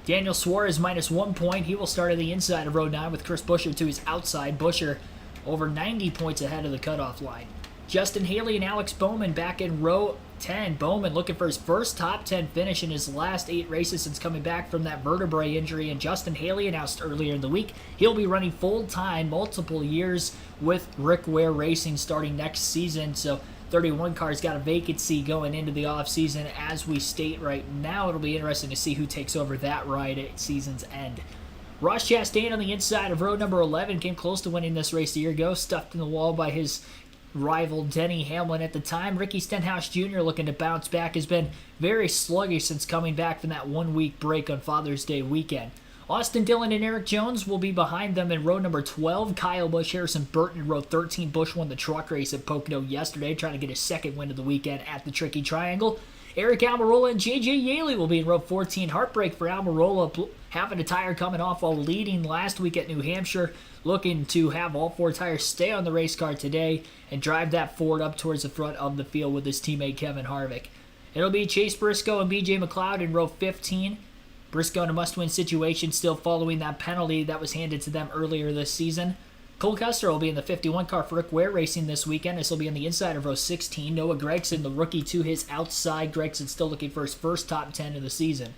Daniel Suarez minus 1 point. He will start on the inside of row 9 with Chris Buescher to his outside. Buescher over 90 points ahead of the cutoff line. Justin Haley and Alex Bowman back in row 10. Bowman looking for his first top 10 finish in his last 8 races since coming back from that vertebrae injury. And Justin Haley announced earlier in the week he'll be running full-time multiple years with Rick Ware Racing starting next season. So 31 car's got a vacancy going into the offseason as we state right now. It'll be interesting to see who takes over that ride at season's end. Ross Chastain on the inside of row number 11 came close to winning this race a year ago, stuffed in the wall by his rival Denny Hamlin at the time. Ricky Stenhouse Jr. looking to bounce back, has been very sluggish since coming back from that 1 week break on Father's Day weekend. Austin Dillon and Eric Jones will be behind them in row number 12. Kyle Busch, Harrison Burton in row 13. Busch won the truck race at Pocono yesterday, trying to get his second win of the weekend at the Tricky Triangle. Eric Almirola and J.J. Yaley will be in row 14. Heartbreak for Almirola, having a tire coming off while leading last week at New Hampshire. Looking to have all 4 tires stay on the race car today and drive that Ford up towards the front of the field with his teammate Kevin Harvick. It'll be Chase Briscoe and B.J. McLeod in row 15. Briscoe in a must-win situation, still following that penalty that was handed to them earlier this season. Cole Custer will be in the 51 car for Rick Ware Racing this weekend. This will be on the inside of row 16. Noah Gragson, the rookie, to his outside. Gregson still looking for his first top 10 of the season.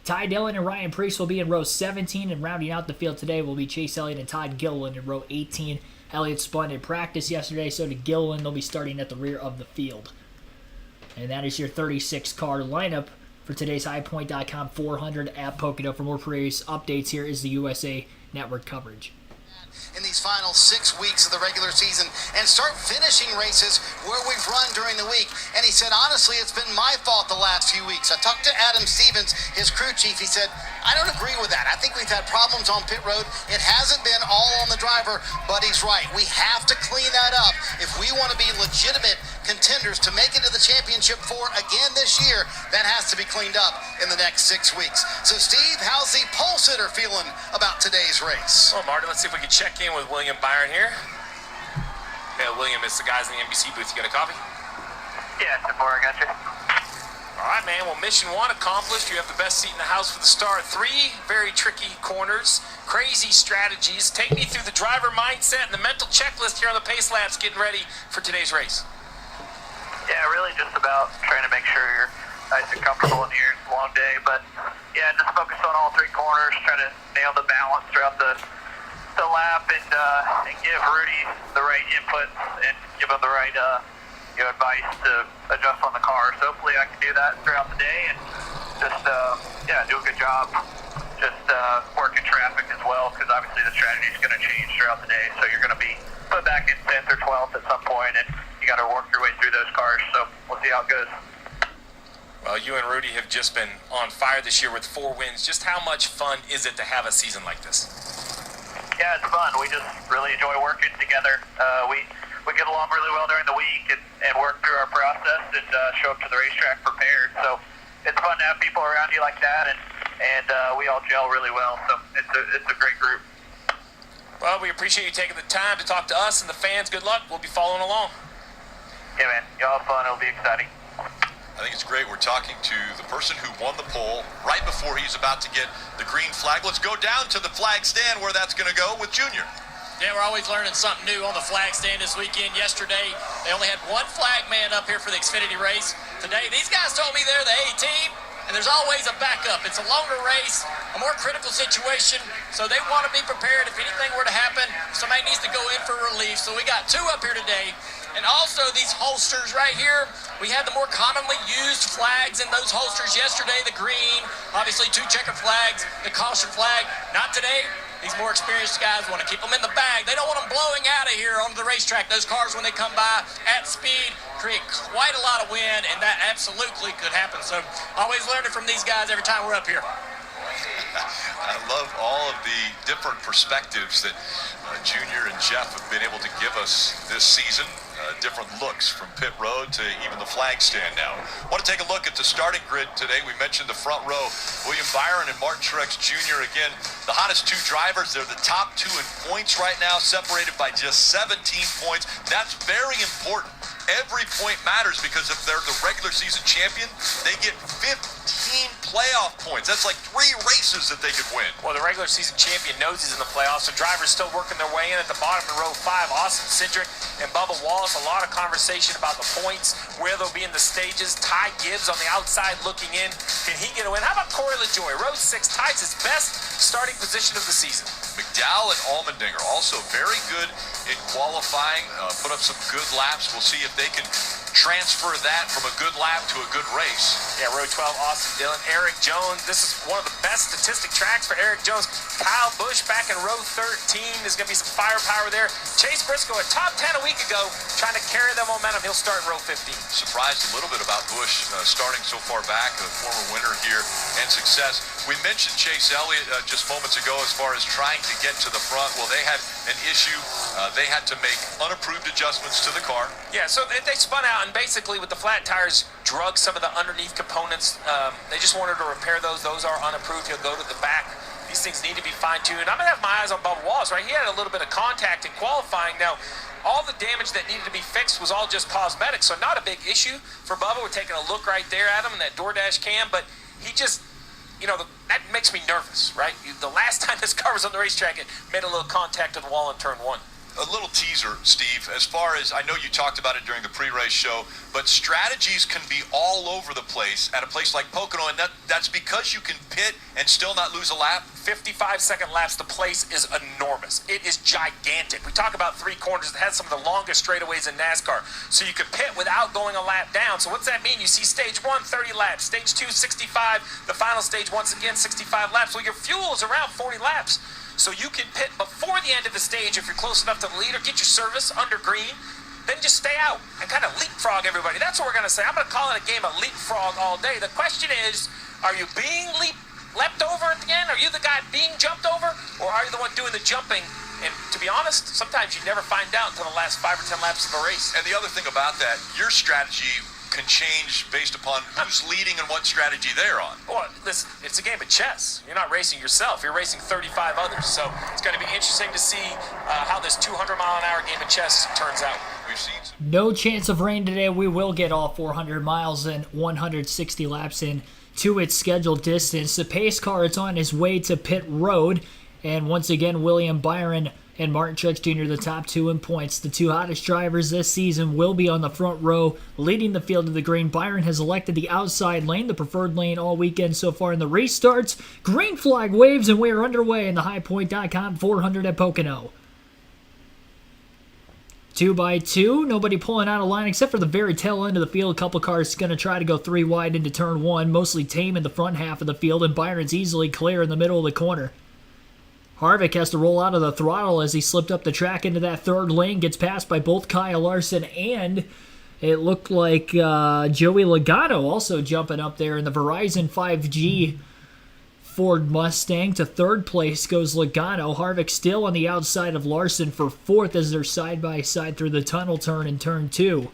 Ty Dillon and Ryan Preece will be in row 17, and rounding out the field today will be Chase Elliott and Todd Gilliland in row 18. Elliott spun in practice yesterday, so did Gilliland. They'll be starting at the rear of the field. And that is your 36-car lineup for today's highpoint.com 400 at Pocono. For more previous updates, here is the USA Network coverage. In these final 6 weeks of the regular season and start finishing races where we've run during the week. And he said, honestly, it's been my fault the last few weeks. I talked to Adam Stevens, his crew chief. He said, I don't agree with that. I think we've had problems on pit road. It hasn't been all on the driver, but he's right. We have to clean that up if we want to be legitimate contenders to make it to the championship 4 again this year. That has to be cleaned up in the next 6 weeks. So, Steve, how's the pole sitter feeling about today's race? Well, Marty, let's see if we can check in with William Byron here. Yeah, William, it's the guys in the NBC booth. You got a copy? Yeah, I got you. All right, man. Well, mission 1 accomplished. You have the best seat in the house for the start. 3 very tricky corners, crazy strategies. Take me through the driver mindset and the mental checklist here on the pace laps getting ready for today's race. Yeah, really just about trying to make sure you're nice and comfortable in here. It's a long day, but yeah, just focus on all 3 corners, try to nail the balance throughout the lap, and give Rudy the right input and give him the right advice to adjust on the car. So hopefully I can do that throughout the day and just do a good job. Just working traffic as well, because obviously the strategy is going to change throughout the day. So you're going to be put back in 10th or 12th at some point, and you got to work your way through those cars. So we'll see how it goes. Well, you and Rudy have just been on fire this year with 4 wins. Just how much fun is it to have a season like this? yeah, it's fun. We just really enjoy working together. We get along really well during the week and work through our process and show up to the racetrack prepared. So it's fun to have people around you like that, and we all gel really well. So it's a great group. Well, we appreciate you taking the time to talk to us and the fans. Good luck. We'll be following along. Yeah, man. Y'all have fun. It'll be exciting. I think it's great. We're talking to the person who won the pole right before he's about to get the green flag. Let's go down to the flag stand where that's going to go with Junior. Yeah, we're always learning something new on the flag stand this weekend. Yesterday, they only had one flag man up here for the Xfinity race. Today, these guys told me they're the A team, and there's always a backup. It's a longer race, a more critical situation, so they want to be prepared if anything were to happen. Somebody needs to go in for relief. So we got 2 up here today. And also these holsters right here, we had the more commonly used flags in those holsters yesterday. The green, obviously 2 checkered flags, the caution flag. Not today. These more experienced guys want to keep them in the bag. They don't want them blowing out of here onto the racetrack. Those cars, when they come by at speed, create quite a lot of wind, and that absolutely could happen. So always learning from these guys every time we're up here. I love all of the different perspectives that Junior and Jeff have been able to give us this season. Different looks from pit road to even the flag stand now. I want to take a look at the starting grid today. We mentioned the front row. William Byron and Martin Truex Jr. again, the hottest 2 drivers. They're the top 2 in points right now, separated by just 17 points. That's very important. Every point matters because if they're the regular season champion, they get 15 playoff points. That's like 3 races that they could win. Well, the regular season champion knows he's in the playoffs, so drivers still working their way in at the bottom of row 5. Austin Cindric and Bubba Wallace, a lot of conversation about the points, where they'll be in the stages. Ty Gibbs on the outside looking in. Can he get a win? How about Corey LaJoie? Row 6 ties his best starting position of the season. McDowell and Allmendinger also very good in qualifying, put up some good laps. We'll see if they can transfer that from a good lap to a good race. Yeah, row 12, Austin Dillon. Eric Jones, this is one of the best statistic tracks for Eric Jones. Kyle Busch back in row 13. There's going to be some firepower there. Chase Briscoe, a top 10 a week ago, trying to carry that momentum. He'll start in row 15. Surprised a little bit about Busch starting so far back, a former winner here and success. We mentioned Chase Elliott just moments ago as far as trying to get to the front. Well, they had an issue. They had to make unapproved adjustments to the car. Yeah, so they spun out, and basically with the flat tires, drug some of the underneath components. They just wanted to repair those. Those are unapproved. He'll go to the back. These things need to be fine-tuned. I'm going to have my eyes on Bubba Wallace, right? He had a little bit of contact in qualifying. Now, all the damage that needed to be fixed was all just cosmetic, so not a big issue for Bubba. We're taking a look right there at him in that DoorDash cam, but he just, that makes me nervous, right? The last time this car was on the racetrack, it made a little contact to the wall in turn 1. A little teaser, Steve, as far as I know you talked about it during the pre-race show, but strategies can be all over the place at a place like Pocono, and that's because you can pit and still not lose a lap. 55-second laps. The place is enormous. It is gigantic. We talk about 3 corners that has some of the longest straightaways in NASCAR. So you could pit without going a lap down. So what's that mean? You see stage 1, 30 laps. Stage 2, 65. The final stage, once again, 65 laps. Well, your fuel is around 40 laps. So you can pit before the end of the stage if you're close enough to the lead, or get your service under green. Then just stay out and kind of leapfrog everybody. That's what we're going to say. I'm going to call it a game of leapfrog all day. The question is, are you being leapt over at the end? Are you the guy being jumped over? Or are you the one doing the jumping? And to be honest, sometimes you never find out until the last 5 or 10 laps of a race. And the other thing about that, your strategy can change based upon who's leading and what strategy they're on. Well, listen, it's a game of chess. You're not racing yourself. You're racing 35 others. So it's going to be interesting to see how this 200-mile-an-hour game of chess turns out. We've seen No chance of rain today. We will get all 400 miles and 160 laps in to its scheduled distance. The pace car is on its way to pit road. And once again, William Byron and Martin Truex Jr., the top 2 in points. The 2 hottest drivers this season will be on the front row, leading the field to the green. Byron has elected the outside lane, the preferred lane all weekend so far. In the race starts, green flag waves, and we are underway in the highpoint.com 400 at Pocono. 2x2, nobody pulling out of line except for the very tail end of the field. A couple cars going to try to go 3 wide into turn 1, mostly tame in the front half of the field, and Byron's easily clear in the middle of the corner. Harvick has to roll out of the throttle as he slipped up the track into that third lane, gets passed by both Kyle Larson and it looked like Joey Logano also jumping up there in the Verizon 5G Ford Mustang. To third place goes Logano. Harvick still on the outside of Larson for fourth as they're side-by-side through the tunnel turn in turn 2.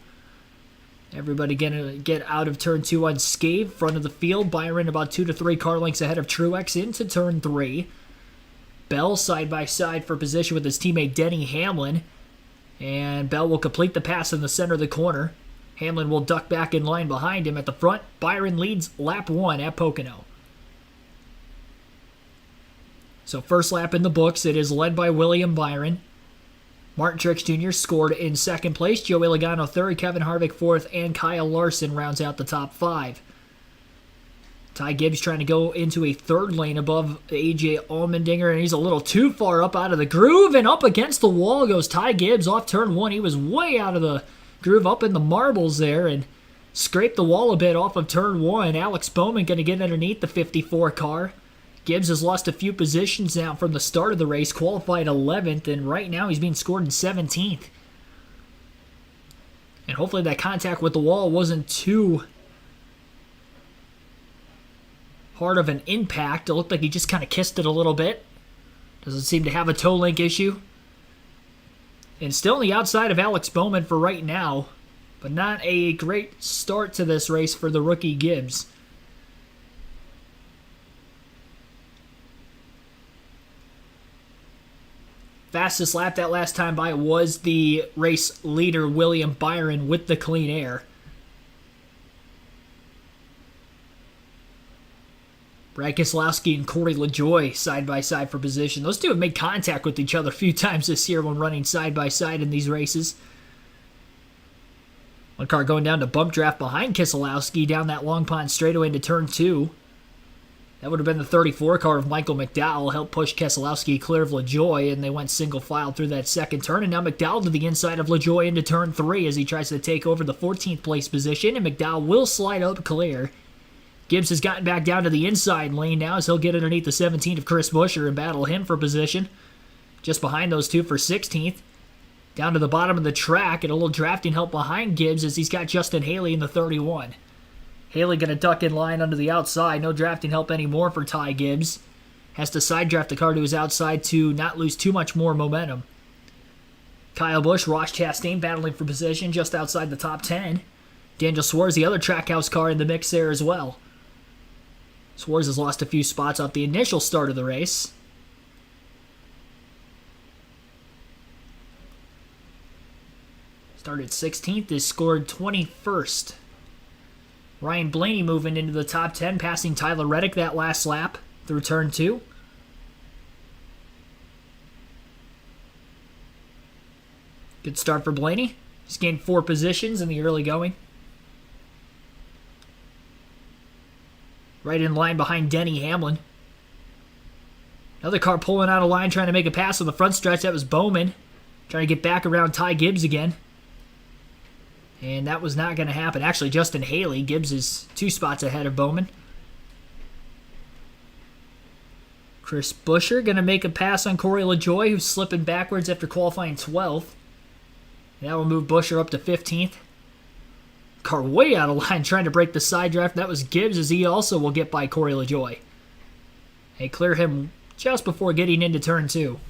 Everybody gonna get out of turn 2 unscathed. Front of the field, Byron about 2 to 3 car lengths ahead of Truex into turn 3. Bell side-by-side for position with his teammate Denny Hamlin. And Bell will complete the pass in the center of the corner. Hamlin will duck back in line behind him at the front. Byron leads lap 1 at Pocono. So first lap in the books, it is led by William Byron. Martin Truex Jr. scored in second place. Joey Logano third, Kevin Harvick fourth, and Kyle Larson rounds out the top 5. Ty Gibbs trying to go into a third lane above A.J. Allmendinger, and he's a little too far up out of the groove, and up against the wall goes Ty Gibbs off turn 1. He was way out of the groove up in the marbles there and scraped the wall a bit off of turn 1. Alex Bowman going to get underneath the 54 car. Gibbs has lost a few positions now from the start of the race, qualified 11th, and right now he's being scored in 17th. And hopefully that contact with the wall wasn't too hard of an impact. It looked like he just kind of kissed it a little bit. Doesn't seem to have a toe link issue. And still on the outside of Alex Bowman for right now, but not a great start to this race for the rookie Gibbs. Fastest lap that last time by was the race leader, William Byron, with the clean air. Brad Keselowski and Corey LaJoie side-by-side for position. Those two have made contact with each other a few times this year when running side-by-side in these races. One car going down to bump draft behind Keselowski down that Long Pond straightaway into turn 2. That would have been the 34 car of Michael McDowell, helped push Keselowski clear of LaJoie, and they went single file through that second turn. And now McDowell to the inside of LaJoie into turn 3 as he tries to take over the 14th place position, and McDowell will slide up clear. Gibbs has gotten back down to the inside lane now as he'll get underneath the 17th of Chris Buescher and battle him for position. Just behind those two for 16th. Down to the bottom of the track and a little drafting help behind Gibbs as he's got Justin Haley in the 31. Haley going to duck in line under the outside. No drafting help anymore for Ty Gibbs. Has to side draft the car to his outside to not lose too much more momentum. Kyle Busch, Ross Chastain battling for position just outside the top 10. Daniel Suarez, the other Trackhouse car in the mix there as well. Suarez has lost a few spots off the initial start of the race. Started 16th, is scored 21st. Ryan Blaney moving into the top 10, passing Tyler Reddick that last lap through turn 2. Good start for Blaney. He's gained 4 positions in the early going. Right in line behind Denny Hamlin. Another car pulling out of line, trying to make a pass on the front stretch. That was Bowman. Trying to get back around Ty Gibbs again. And that was not going to happen. Actually, Justin Haley. Gibbs is 2 spots ahead of Bowman. Chris Buescher going to make a pass on Corey LaJoie, who's slipping backwards after qualifying 12th. That will move Buescher up to 15th. Car way out of line trying to break the side draft. That was Gibbs as he also will get by Corey LaJoie. They clear him just before getting into turn 2.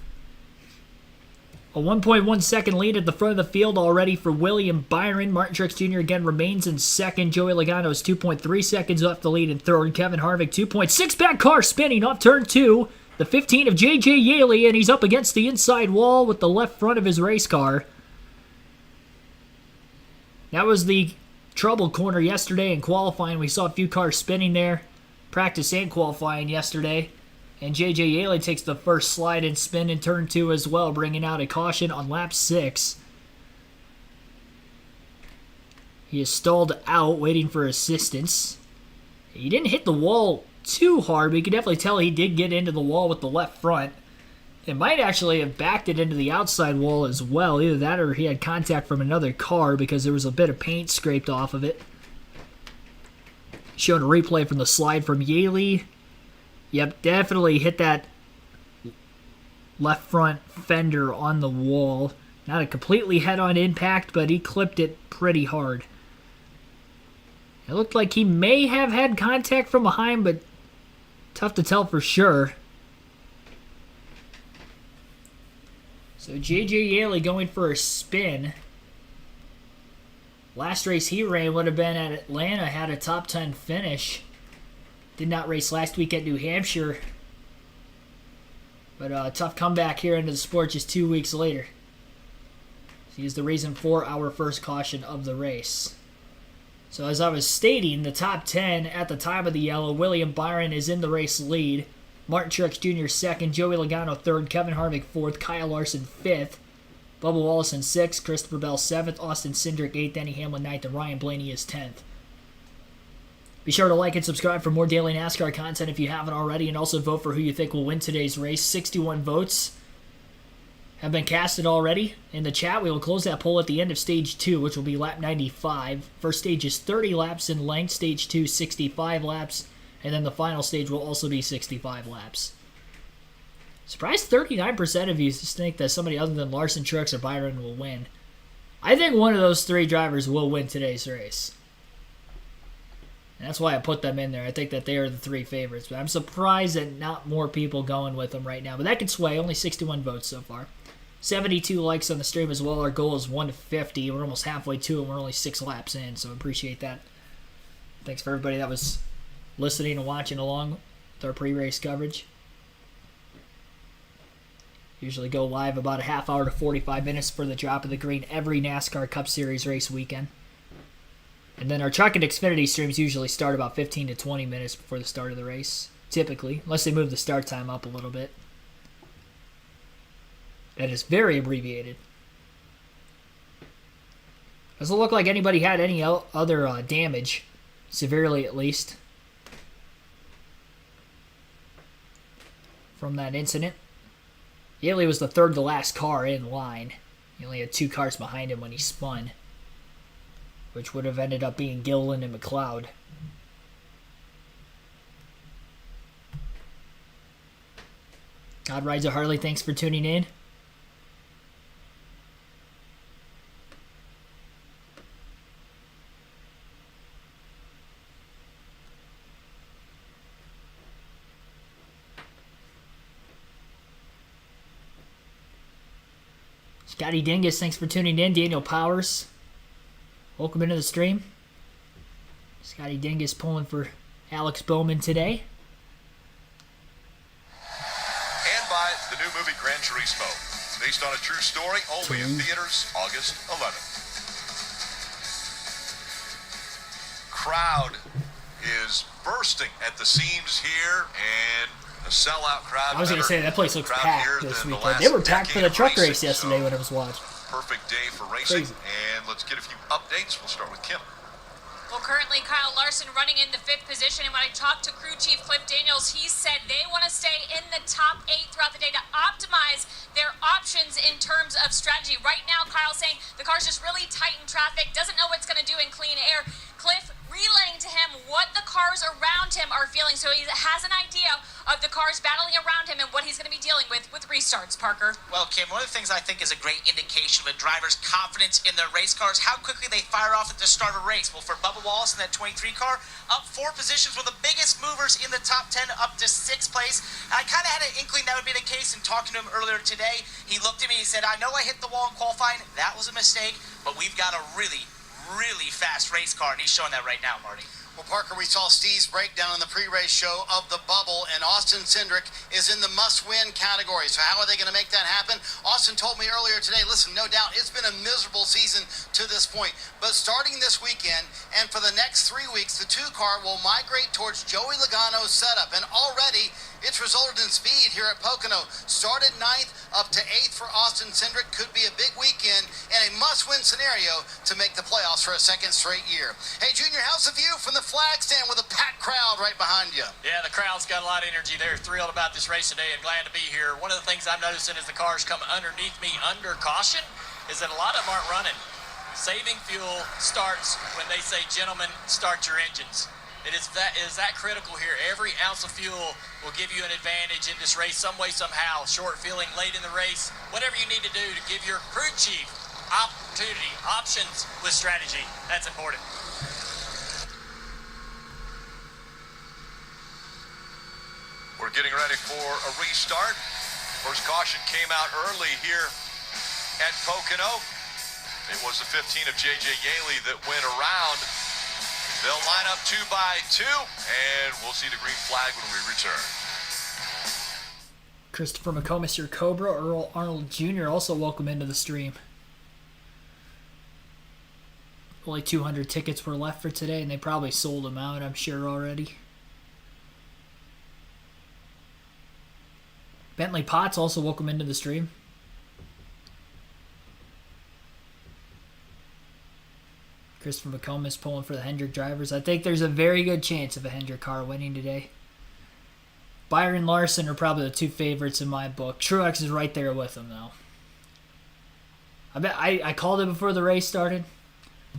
A 1.1 second lead at the front of the field already for William Byron. Martin Truex Jr. again remains in second. Joey Logano is 2.3 seconds off the lead in third. Kevin Harvick 2.6 back car spinning off turn 2. The 15 of J.J. Yaley, and he's up against the inside wall with the left front of his race car. That was the trouble corner yesterday in qualifying. We saw a few cars spinning there. Practice and qualifying yesterday. And J.J. Yaley takes the first slide and spin in turn 2 as well, bringing out a caution on lap 6. He is stalled out, waiting for assistance. He didn't hit the wall too hard, but you can definitely tell he did get into the wall with the left front. It might actually have backed it into the outside wall as well. Either that or he had contact from another car because there was a bit of paint scraped off of it. Showing a replay from the slide from Yaley. Yep, definitely hit that left front fender on the wall. Not a completely head-on impact, but he clipped it pretty hard. It looked like he may have had contact from behind, but Tough to tell for sure. So J.J. Yaley going for a spin. Last race he ran would have been at Atlanta, had a top 10 finish. Did not race last week at New Hampshire. But a tough comeback here into the sport just 2 weeks later. He is the reason for our first caution of the race. So as I was stating, the top 10 at the time of the yellow, William Byron is in the race lead. Martin Truex Jr. second, Joey Logano third, Kevin Harvick fourth, Kyle Larson fifth, Bubba Wallace in sixth, Christopher Bell seventh, Austin Cindric eighth, Denny Hamlin ninth, and Ryan Blaney is 10th. Be sure to like and subscribe for more daily NASCAR content if you haven't already, and also vote for who you think will win today's race. 61 votes have been casted already in the chat. We will close that poll at the end of Stage 2, which will be lap 95. First stage is 30 laps in length, Stage 2 65 laps, and then the final stage will also be 65 laps. Surprised 39% of you think that somebody other than Larson, Truex, or Byron will win. I think one of those three drivers will win today's race. And that's why I put them in there. I think that they are the three favorites. But I'm surprised that not more people going with them right now. But that could sway. Only 61 votes so far. 72 likes on the stream as well. Our goal is 150. We're almost halfway to it. We're only 6 laps in, so I appreciate that. Thanks for everybody that was listening and watching along with our pre-race coverage. Usually go live about a half hour to 45 minutes for the drop of the green every NASCAR Cup Series race weekend. And then our Truck and Xfinity streams usually start about 15 to 20 minutes before the start of the race, typically, unless they move the start time up a little bit. That is very abbreviated. Doesn't look like anybody had any other damage, severely at least, from that incident. Yaley was the third to last car in line. He only had 2 cars behind him when he spun, which would have ended up being Gilliland and McLeod. God Rides a Harley, thanks for tuning in. Scotty Dingus, thanks for tuning in. Daniel Powers, welcome into the stream. Scotty Dingus pulling for Alex Bowman today. And by the new movie Gran Turismo, based on a true story, only in theaters August 11th. Crowd is bursting at the seams here, and a sellout crowd. I was going to say, that place looks packed this weekend. They were packed for the truck race yesterday when it was watched. Perfect day for racing. Crazy. And let's get a few updates. We'll start with Kim. Well, currently Kyle Larson running into 5th position, and when I talked to crew chief Cliff Daniels, he said they want to stay in the top 8 throughout the day to optimize their options in terms of strategy. Right now, Kyle's saying the car's just really tight in traffic, doesn't know what it's going to do in clean air. Cliff relaying to him what the cars around him are feeling, so he has an idea of the cars battling around him and what he's going to be dealing with restarts, Parker. Well, Kim, one of the things I think is a great indication of a driver's confidence in their race cars, how quickly they fire off at the start of a race. Well, for Bubba Wallace in that 23 car, up 4 positions were the biggest movers in the top 10, up to 6th place. And I kind of had an inkling that would be the case in talking to him earlier today. He looked at me and he said, I know I hit the wall in qualifying. That was a mistake, but we've got a really fast race car, and he's showing that right now, Marty. Well, Parker, we saw Steve's breakdown in the pre-race show of the bubble, and Austin Cindric is in the must-win category. So how are they going to make that happen? Austin told me earlier today, listen, no doubt, it's been a miserable season to this point. But starting this weekend, and for the next 3 weeks, the 2-car will migrate towards Joey Logano's setup. And already, it's resulted in speed here at Pocono. Started 9th, up to 8th for Austin Cindric. Could be a big weekend and a must-win scenario to make the playoffs for a second straight year. Hey, Junior, how's the view from the flag stand with a packed crowd right behind you? Yeah, the crowd's got a lot of energy. They're thrilled about this race today and glad to be here. One of the things I'm noticing as the cars come underneath me under caution is that a lot of them aren't running. Saving fuel starts when they say, gentlemen, start your engines. It is that critical here. Every ounce of fuel will give you an advantage in this race some way, somehow. Short feeling late in the race, whatever you need to do to give your crew chief options with strategy. That's important. We're getting ready for a restart. First caution came out early here at Pocono. It was the 15 of J.J. Yaley that went around. They'll line up 2 by 2, and we'll see the green flag when we return. Christopher McComas, your Cobra. Earl Arnold Jr. also welcome into the stream. Only 200 tickets were left for today, and they probably sold them out, I'm sure, already. Bentley Potts also welcome into the stream. Christopher McComas pulling for the Hendrick drivers. I think there's a very good chance of a Hendrick car winning today. Byron Larson are probably the 2 favorites in my book. Truex is right there with them, though. I called it before the race started.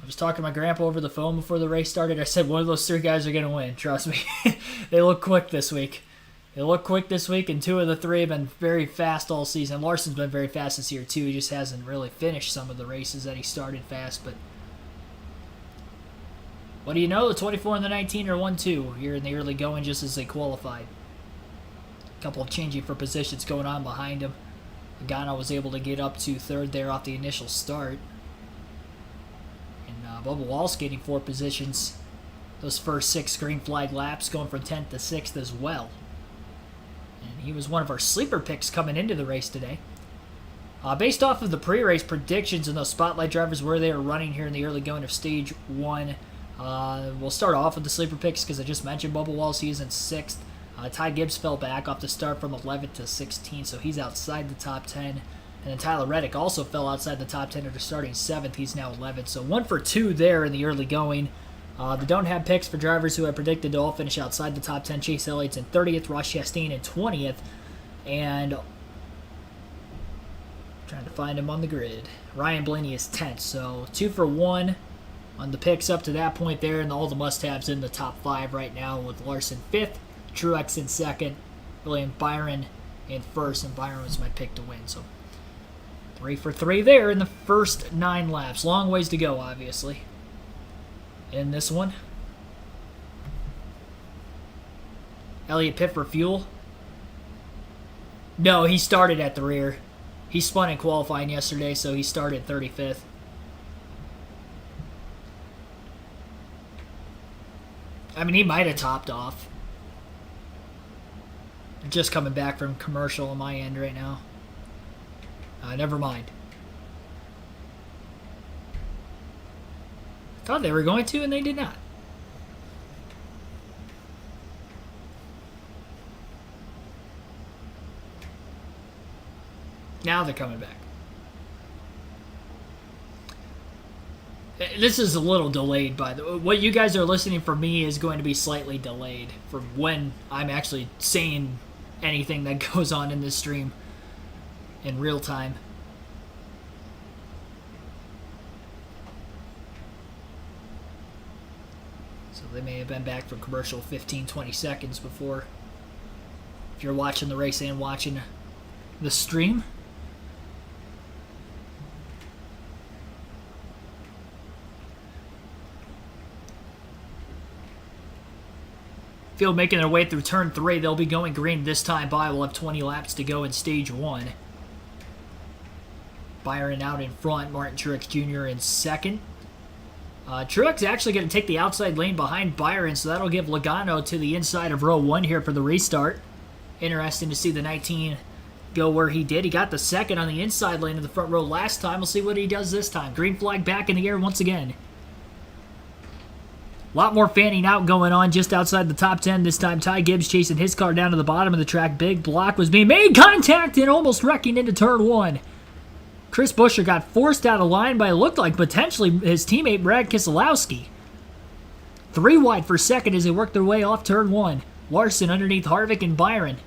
I was talking to my grandpa over the phone before the race started. I said one of those 3 guys are going to win. Trust me. They look quick this week. And 2 of the 3 have been very fast all season. Larson's been very fast this year, too. He just hasn't really finished some of the races that he started fast. But what do you know? The 24 and the 19 are 1-2 here in the early going just as they qualified. A couple of changing for positions going on behind him. Logano was able to get up to 3rd there off the initial start. And Bubba Wallace getting 4 positions. Those first 6 green flag laps going from 10th to 6th as well. And he was one of our sleeper picks coming into the race today. Based off of the pre-race predictions and those spotlight drivers where they are running here in the early going of stage 1, we'll start off with the sleeper picks because I just mentioned Bubba Wallace. He's in 6th. Ty Gibbs fell back off the start from 11th to 16th, so he's outside the top 10. And then Tyler Reddick also fell outside the top 10 after starting 7th. He's now 11th. So 1 for 2 there in the early going. They don't have picks for drivers who I predicted to all finish outside the top 10. Chase Elliott's in 30th, Ross Chastain in 20th, and trying to find him on the grid. Ryan Blaney is 10th, so 2 for 1 on the picks up to that point there, and all the must-haves in the top 5 right now with Larson 5th, Truex in 2nd, William Byron in 1st, and Byron was my pick to win. So 3 for 3 there in the first 9 laps. Long ways to go, obviously, in this one. Elliott pit for fuel. No, he started at the rear. He spun in qualifying yesterday, so he started 35th. I mean, he might have topped off. Just coming back from commercial on my end right now. Never mind. Thought they were going to, and they did not. Now they're coming back. This is a little delayed, by the way. What you guys are listening from me is going to be slightly delayed from when I'm actually saying anything that goes on in this stream in real time. So they may have been back from commercial 15, 20 seconds before. If you're watching the race and watching the stream. Field making their way through turn 3. They'll be going green this time by. We'll have 20 laps to go in stage 1. Byron out in front. Martin Truex Jr. in 2nd. Truex actually going to take the outside lane behind Byron, so that'll give Logano to the inside of row 1 here for the restart. Interesting to see the 19 go where he did. He got the 2nd on the inside lane of the front row last time. We'll see what he does this time. Green flag back in the air once again. A lot more fanning out going on just outside the top 10 this time. Ty Gibbs chasing his car down to the bottom of the track. Big block was being made. Contact and almost wrecking into turn 1. Chris Buescher got forced out of line by, it looked like, potentially his teammate Brad Keselowski. 3 wide for 2nd as they work their way off turn 1. Larson underneath Harvick and Byron.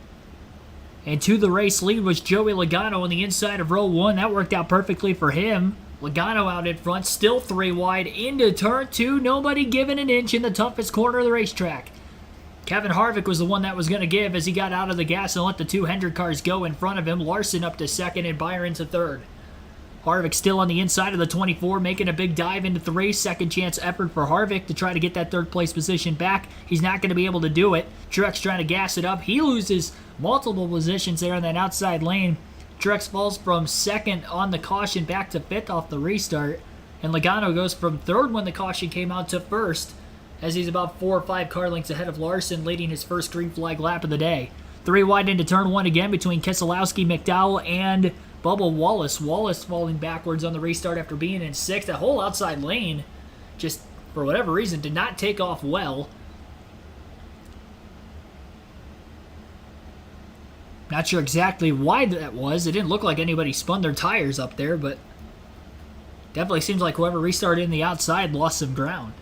And to the race lead was Joey Logano on the inside of row 1. That worked out perfectly for him. Logano out in front, still 3 wide into turn 2. Nobody giving an inch in the toughest corner of the racetrack. Kevin Harvick was the one that was going to give as he got out of the gas and let the 2 Hendrick cars go in front of him. Larson up to 2nd and Byron to 3rd. Harvick still on the inside of the 24, making a big dive into 3. Second chance effort for Harvick to try to get that third place position back. He's not going to be able to do it. Truex trying to gas it up. He loses multiple positions there in that outside lane. Truex falls from second on the caution back to 5th off the restart. And Logano goes from 3rd when the caution came out to 1st, as he's about 4 or 5 car lengths ahead of Larson, leading his first green flag lap of the day. 3 wide into turn 1 again between Keselowski, McDowell, and Bubba Wallace. Wallace falling backwards on the restart after being in 6th. That whole outside lane, just for whatever reason, did not take off well. Not sure exactly why that was. It didn't look like anybody spun their tires up there, but definitely seems like whoever restarted in the outside lost some ground.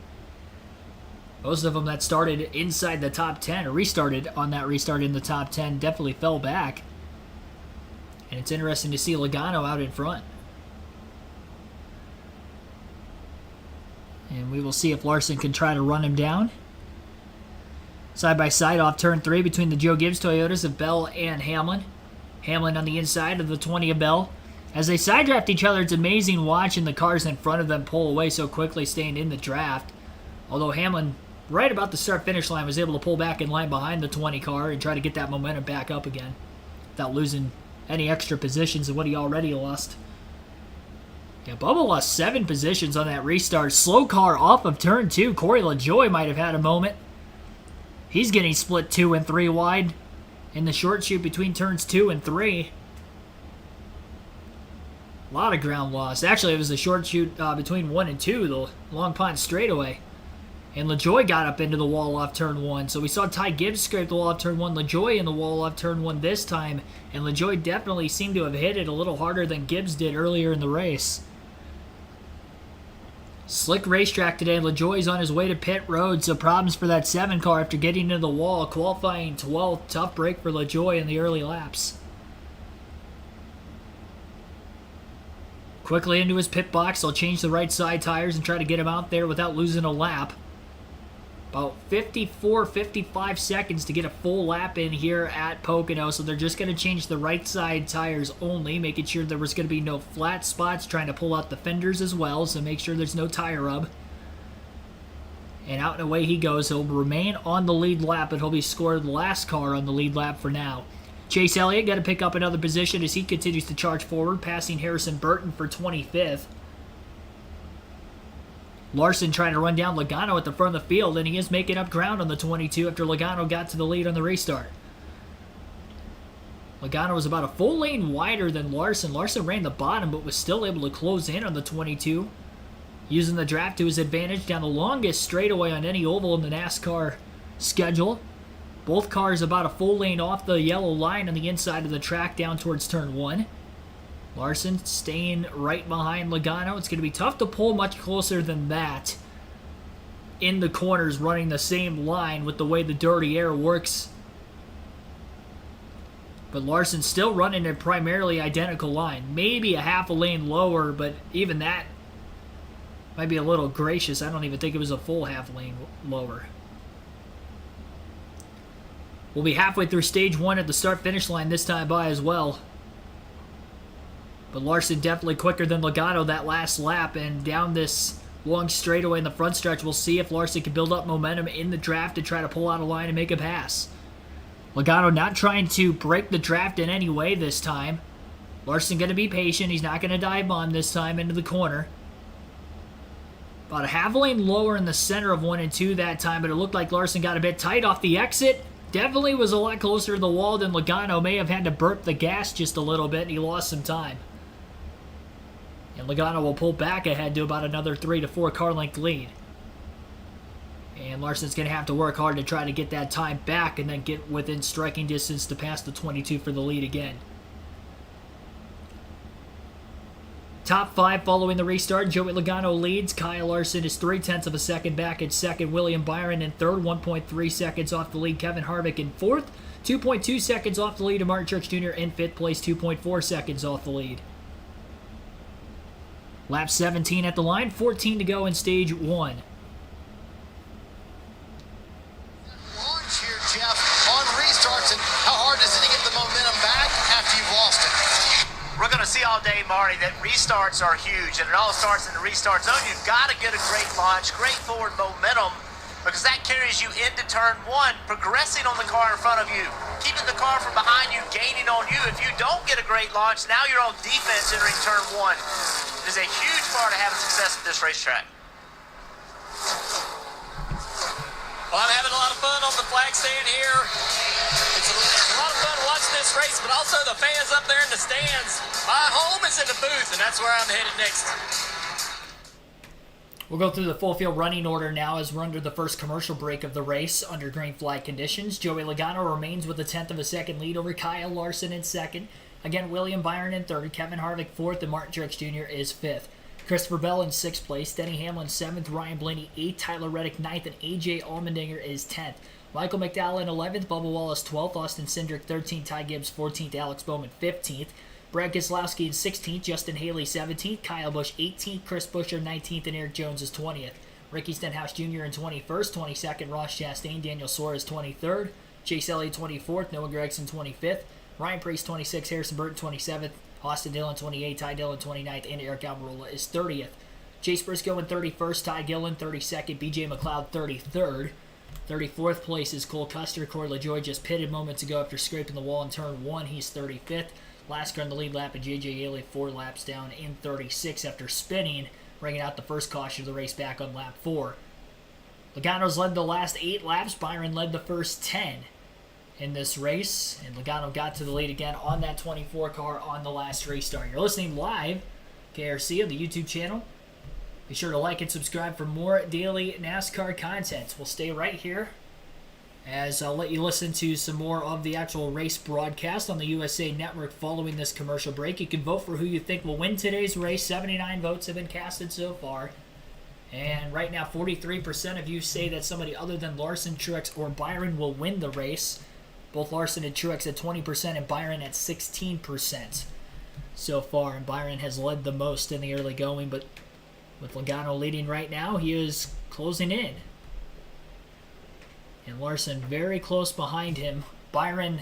Most of them that started inside the top 10 or restarted on that restart in the top 10 definitely fell back. And it's interesting to see Logano out in front. And we will see if Larson can try to run him down. Side by side off turn 3 between the Joe Gibbs Toyotas of Bell and Hamlin. Hamlin on the inside of the 20 of Bell. As they side draft each other, it's amazing watching the cars in front of them pull away so quickly, staying in the draft. Although Hamlin, right about the start-finish line, was able to pull back in line behind the 20 car and try to get that momentum back up again without losing any extra positions of what he already lost. Yeah, Bubba lost 7 positions on that restart. Slow car off of turn 2. Corey LaJoie might have had a moment. He's getting split 2 and 3 wide in the short chute between turns 2 and 3. A lot of ground loss. Actually, it was the short chute between 1 and 2, the Long Pond straightaway. And LaJoie got up into the wall off turn 1. So we saw Ty Gibbs scrape the wall off turn 1. LaJoie in the wall off turn 1 this time. And LaJoie definitely seemed to have hit it a little harder than Gibbs did earlier in the race. Slick racetrack today. LaJoie's on his way to pit road. So problems for that 7 car after getting into the wall. Qualifying 12th. Tough break for LaJoie in the early laps. Quickly into his pit box. They'll change the right side tires and try to get him out there without losing a lap. About 54, 55 seconds to get a full lap in here at Pocono, so they're just going to change the right side tires only, making sure there was going to be no flat spots, trying to pull out the fenders as well, so make sure there's no tire rub. And out and away he goes. He'll remain on the lead lap, but he'll be scored the last car on the lead lap for now. Chase Elliott got to pick up another position as he continues to charge forward, passing Harrison Burton for 25th. Larson trying to run down Logano at the front of the field, and he is making up ground on the 22 after Logano got to the lead on the restart. Logano was about a full lane wider than Larson. Larson ran the bottom, but was still able to close in on the 22, using the draft to his advantage down the longest straightaway on any oval in the NASCAR schedule. Both cars about a full lane off the yellow line on the inside of the track down towards turn 1. Larson staying right behind Logano. It's going to be tough to pull much closer than that in the corners running the same line with the way the dirty air works. But Larson still running a primarily identical line. Maybe a half a lane lower, but even that might be a little gracious. I don't even think it was a full half lane lower. We'll be halfway through stage 1 at the start-finish line this time by as well. But Larson definitely quicker than Logano that last lap, and down this long straightaway in the front stretch, we'll see if Larson can build up momentum in the draft to try to pull out a line and make a pass. Logano not trying to break the draft in any way this time. Larson going to be patient. He's not going to dive bomb this time into the corner. About a half lane lower in the center of 1 and 2 that time, but it looked like Larson got a bit tight off the exit. Definitely was a lot closer to the wall than Logano. May have had to burp the gas just a little bit, and he lost some time. And Logano will pull back ahead to about another 3 to 4 car length lead. And Larson's going to have to work hard to try to get that time back and then get within striking distance to pass the 22 for the lead again. Top 5 following the restart. Joey Logano leads. Kyle Larson is 0.3 of a second back in second. William Byron in third, 1.3 seconds off the lead. Kevin Harvick in fourth, 2.2 seconds off the lead. And Martin Truex Jr. in fifth place, 2.4 seconds off the lead. Lap 17 at the line, 14 to go in stage 1. Launch here, Jeff, on restarts, and how hard is it to get the momentum back after you've lost it? We're going to see all day, Marty, that restarts are huge, and it all starts in the restart zone. You've got to get a great launch, great forward momentum, because that carries you into turn one, progressing on the car in front of you, keeping the car from behind you, gaining on you. If you don't get a great launch, now you're on defense entering turn one. It is a huge part of having success at this racetrack. Well, I'm having a lot of fun on the flag stand here. It's a lot of fun watching this race, but also the fans up there in the stands. My home is in the booth, and that's where I'm headed next. We'll go through the full field running order now as we're under the first commercial break of the race under green flag conditions. Joey Logano remains with a 1/10 of a second lead over Kyle Larson in second. Again, William Byron in third, Kevin Harvick fourth, and Martin Truex Jr. is fifth. Christopher Bell in sixth place, Denny Hamlin seventh, Ryan Blaney eighth, Tyler Reddick ninth, and AJ Allmendinger is 10th. Michael McDowell in 11th, Bubba Wallace 12th, Austin Cindric 13th, Ty Gibbs 14th, Alex Bowman 15th. Brad Keselowski in 16th, Justin Haley 17th, Kyle Busch 18th, Chris Buescher 19th, and Eric Jones is 20th. Ricky Stenhouse Jr. in 21st, 22nd, Ross Chastain, Daniel Suarez 23rd, Chase Elliott 24th, Noah Gragson 25th, Ryan Preece 26th, Harrison Burton 27th, Austin Dillon 28th, Ty Dillon 29th, and Eric Almirola is 30th. Chase Briscoe in 31st, Ty Gillen 32nd, BJ McLeod 33rd. 34th place is Cole Custer. Corey LaJoie just pitted moments ago after scraping the wall in turn 1. He's 35th. Last car in the lead lap, and J.J. Haley 4 laps down in 36 after spinning, bringing out the first caution of the race back on lap 4. Logano's led the last 8 laps. Byron led the first 10 in this race, and Logano got to the lead again on that 24 car on the last restart. You're listening live, KRC, on the YouTube channel. Be sure to like and subscribe for more daily NASCAR content. We'll stay right here as I'll let you listen to some more of the actual race broadcast on the USA Network following this commercial break. You can vote for who you think will win today's race. 79 votes have been casted so far. And right now, 43% of you say that somebody other than Larson, Truex, or Byron will win the race. Both Larson and Truex at 20% and Byron at 16% so far. And Byron has led the most in the early going, but with Logano leading right now, he is closing in. And Larson very close behind him. Byron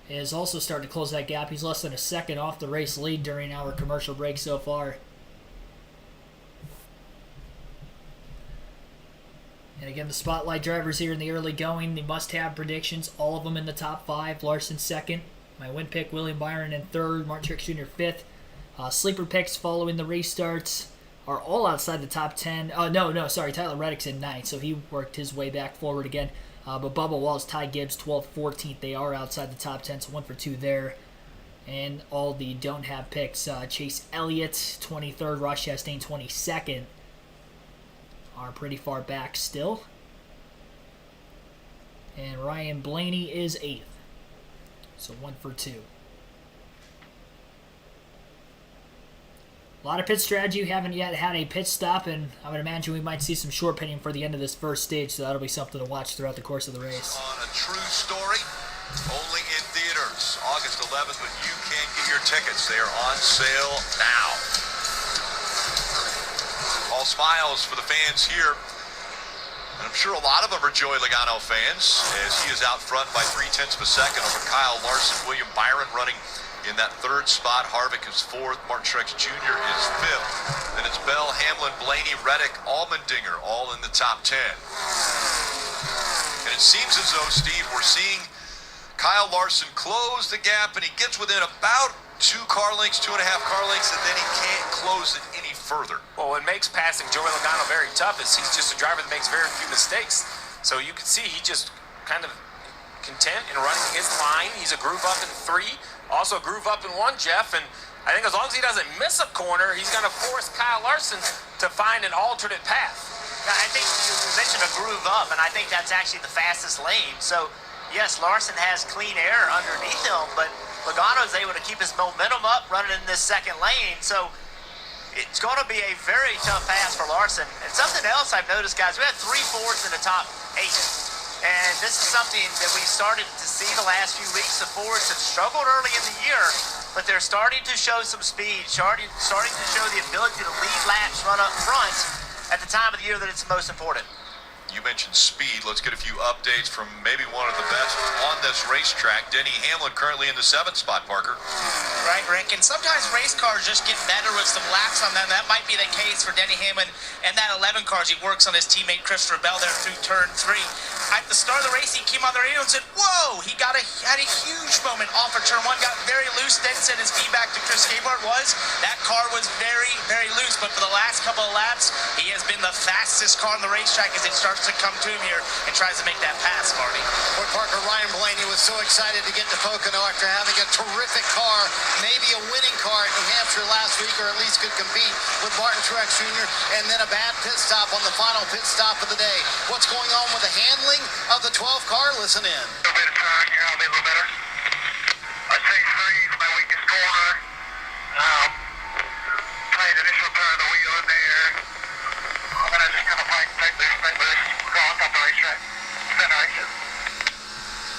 is also starting to close that gap. He's less than a second off the race lead during our commercial break so far. And again, the spotlight drivers here in the early going, the must-have predictions, all of them in the top 5. Larson second. My win pick, William Byron in third. Martin Truex Jr. 5th. Sleeper picks following the restarts are all outside the top 10. Tyler Reddick's in 9th, so he worked his way back forward again. But Bubba Wallace, Ty Gibbs, 12th, 14th. They are outside the top 10, so 1 for 2 there. And all the don't have picks, Chase Elliott, 23rd, Ross Chastain, 22nd, are pretty far back still. And Ryan Blaney is 8th, so 1 for 2. A lot of pit strategy. We haven't yet had a pit stop, and I would imagine we might see some short pitting for the end of this first stage, so that'll be something to watch throughout the course of the race. On a true story, only in theaters, August 11th, but you can get your tickets. They are on sale now. All smiles for the fans here. And I'm sure a lot of them are Joey Logano fans, as he is out front by 0.3 of a second over Kyle Larson. William Byron running in that third spot. Harvick is 4th. Martin Truex Jr. is 5th. Then it's Bell, Hamlin, Blaney, Reddick, Allmendinger, all in the top 10. And it seems as though, Steve, we're seeing Kyle Larson close the gap, and he gets within about 2 car lengths, 2.5 car lengths, and then he can't close it any further. Well, what makes passing Joey Logano very tough is he's just a driver that makes very few mistakes. So you can see he just kind of content in running his line. He's a groove up in 3. Also groove up in 1, Jeff, and I think as long as he doesn't miss a corner, he's going to force Kyle Larson to find an alternate path. Now, I think you mentioned a groove up, and I think that's actually the fastest lane. So, yes, Larson has clean air underneath him, but Logano's able to keep his momentum up running in this second lane. So, it's going to be a very tough pass for Larson. And something else I've noticed, guys, we had 3 Fords in the top 8. And this is something that we started to see the last few weeks. The Fords have struggled early in the year, but they're starting to show some speed, starting to show the ability to lead laps, run up front at the time of the year that it's most important. You mentioned speed. Let's get a few updates from maybe one of the best on this racetrack, Denny Hamlin, currently in the 7th spot, Parker. Right, Rick, and sometimes race cars just get better with some laps on them. That might be the case for Denny Hamlin and that 11 car as he works on his teammate Christopher Bell there through turn 3. At the start of the race, he came on the radio and said, whoa, he had a huge moment off of turn 1, got very loose. Then said his feedback to Chris Gabehart was that car was very, very loose. But for the last couple of laps, he has been the fastest car on the racetrack as it starts to come to him here and tries to make that pass, Marty. Ford Parker, Ryan Blaney was so excited to get to Pocono after having a terrific car, maybe a winning car at New Hampshire last week, or at least could compete with Martin Truex Jr., and then a bad pit stop on the final pit stop of the day. What's going on with the handling of the 12 car? Listen in. A little bit of turn here, I'll be a little better. I say 3 is my weakest corner. Tight initial turn of the wheel in there. I'm going to just kind of fight loose, go on top of the racetrack. Center exit.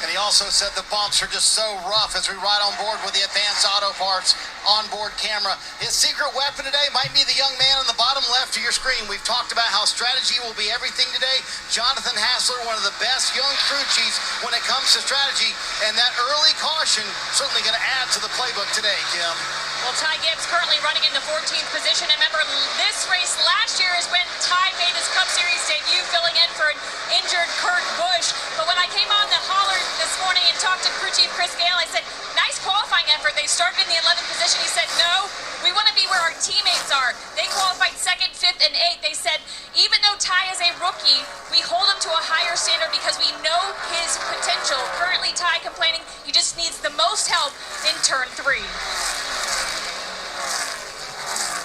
And he also said the bumps are just so rough as we ride on board with the Advanced Auto Parts onboard camera. His secret weapon today might be the young man on the bottom left of your screen. We've talked about how strategy will be everything today. Jonathan Hassler, one of the best young crew chiefs when it comes to strategy, and that early caution certainly going to add to the playbook today, Kim. Well, Ty Gibbs currently running in the 14th position. And remember, this race last year is when Ty made his Cup Series debut, filling in for an injured Kurt Busch. But when I came on the holler this morning and talked to crew chief Chris Gale, I said, nice qualifying effort. They started in the 11th position. He said, no, we want to be where our teammates are. They qualified 2nd, 5th, and 8th. They said, even though Ty is a rookie, we hold him to a higher standard because we know his potential. Currently, Ty complaining he just needs the most help in turn 3.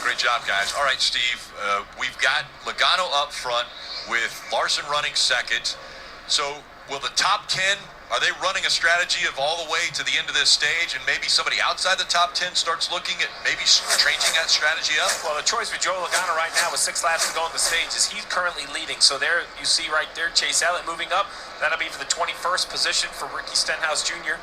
Great job, guys. All right, Steve, we've got Logano up front with Larson running 2nd. So will the top 10, are they running a strategy of all the way to the end of this stage, and maybe somebody outside the top 10 starts looking at maybe changing that strategy up? Well, the choice for Joe Logano right now with 6 laps to go on the stage is he's currently leading. So there you see right there Chase Elliott moving up. That'll be for the 21st position for Ricky Stenhouse Jr.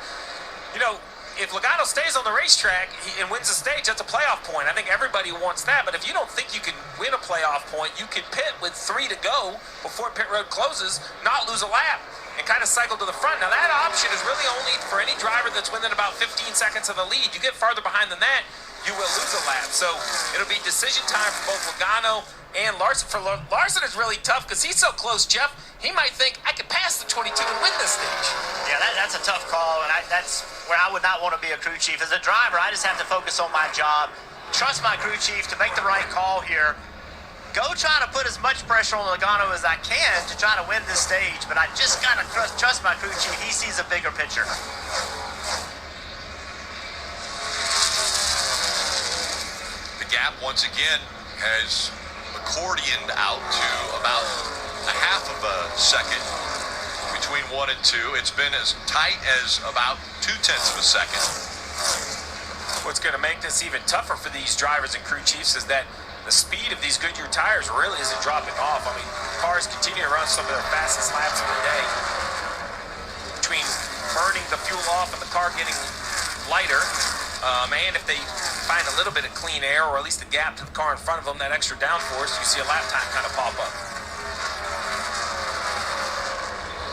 You know, if Logano stays on the racetrack and wins the stage, that's a playoff point. I think everybody wants that. But if you don't think you can win a playoff point, you can pit with 3 to go before pit road closes, not lose a lap, and kind of cycle to the front. Now, that option is really only for any driver that's within about 15 seconds of the lead. You get farther behind than that, you will lose a lap. So it'll be decision time for both Logano and Larson. For Larson is really tough because he's so close, Jeff. He might think, I could pass the 22 and win this stage. Yeah, that's a tough call, and that's where I would not want to be a crew chief. As a driver, I just have to focus on my job, trust my crew chief to make the right call here. Go try to put as much pressure on Logano as I can to try to win this stage, but I just got to trust my crew chief. He sees a bigger picture. The gap, once again, has accordioned out to about a half of a second between 1 and 2. It's been as tight as about 0.2 of a second. What's going to make this even tougher for these drivers and crew chiefs is that the speed of these Goodyear tires really isn't dropping off. I mean, cars continue to run some of their fastest laps of the day. Between burning the fuel off and the car getting lighter, and if they find a little bit of clean air, or at least a gap to the car in front of them, that extra downforce, you see a lap time kind of pop up.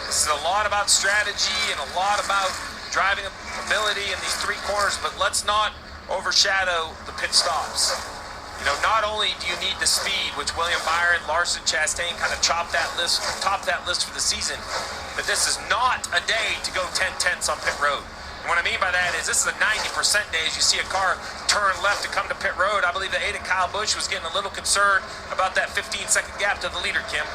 This is a lot about strategy and a lot about driving ability in these 3 corners, but let's not overshadow the pit stops. You know, not only do you need the speed, which William Byron, Larson, Chastain kind of top that list for the season, but this is not a day to go 10/10ths on pit road. And what I mean by that is this is a 90% day as you see a car turn left to come to pit road. I believe the 8 of Kyle Busch was getting a little concerned about that 15-second gap to the leader, Kim.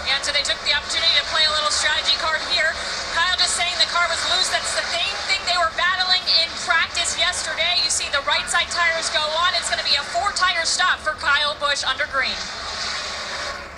Yeah, so they took the opportunity to play a little strategy card here. Kyle just saying the car was loose. That's the same thing they were battling in practice yesterday. You see the right side tires go on. It's going to be a 4-tire stop for Kyle Busch under green.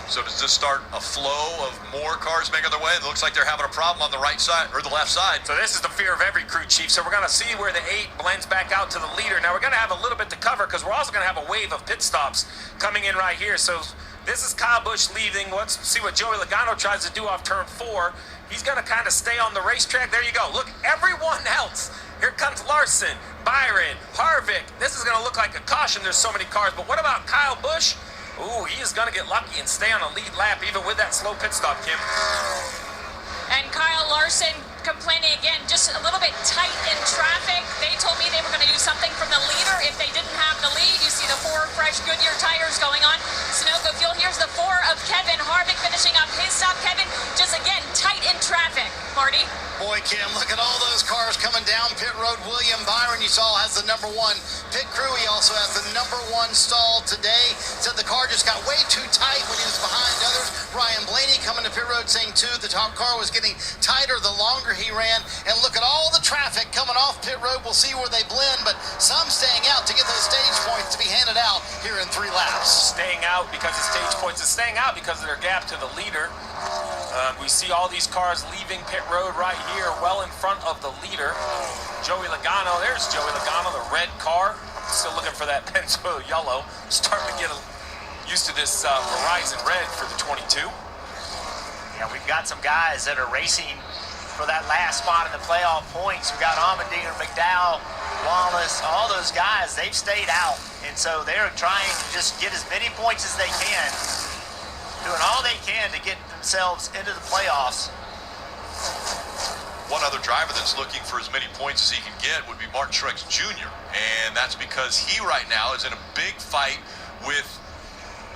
So does this start a flow of more cars making their way? It looks like they're having a problem on the right side or the left side. So this is the fear of every crew chief. So we're going to see where the 8 blends back out to the leader. Now we're going to have a little bit to cover because we're also going to have a wave of pit stops coming in right here. So this is Kyle Busch leaving. Let's see what Joey Logano tries to do off turn 4. He's going to kind of stay on the racetrack. There you go. Look, everyone else. Here comes Larson, Byron, Harvick. This is going to look like a caution. There's so many cars. But what about Kyle Busch? Ooh, he is going to get lucky and stay on a lead lap even with that slow pit stop, Kim. And Kyle Larson complaining again, just a little bit tight in traffic. They told me they were going to do something from the leader if they didn't have the lead. You see the 4 fresh Goodyear tires going on. Sunoco Fuel, here's the 4 of Kevin Harvick finishing up his stop. Kevin, just again, tight in traffic. Marty? Boy, Kim, look at all those cars coming down pit road. William Byron, you saw, has the number 1 pit crew. He also has the number 1 stall today. Said the car just got way too tight when he was behind others. Ryan Blaney coming to pit road saying, too, the top car was getting tighter the longer he ran. And look at all the traffic coming off pit road. We'll see where they blend, but some staying out to get those stage points to be handed out here in 3 laps. Staying out because of stage points is staying out because of their gap to the leader. We see all these cars leaving pit road right here, well in front of the leader. Joey Logano, there's Joey Logano, the red car. Still looking for that benzo yellow. Starting to get used to this Horizon red for the 22. Yeah, we've got some guys that are racing for that last spot in the playoff points. We've got Allmendinger, McDowell, Wallace, all those guys, they've stayed out. And so they're trying to just get as many points as they can, doing all they can to get themselves into the playoffs. One other driver that's looking for as many points as he can get would be Martin Truex Jr. And that's because he right now is in a big fight with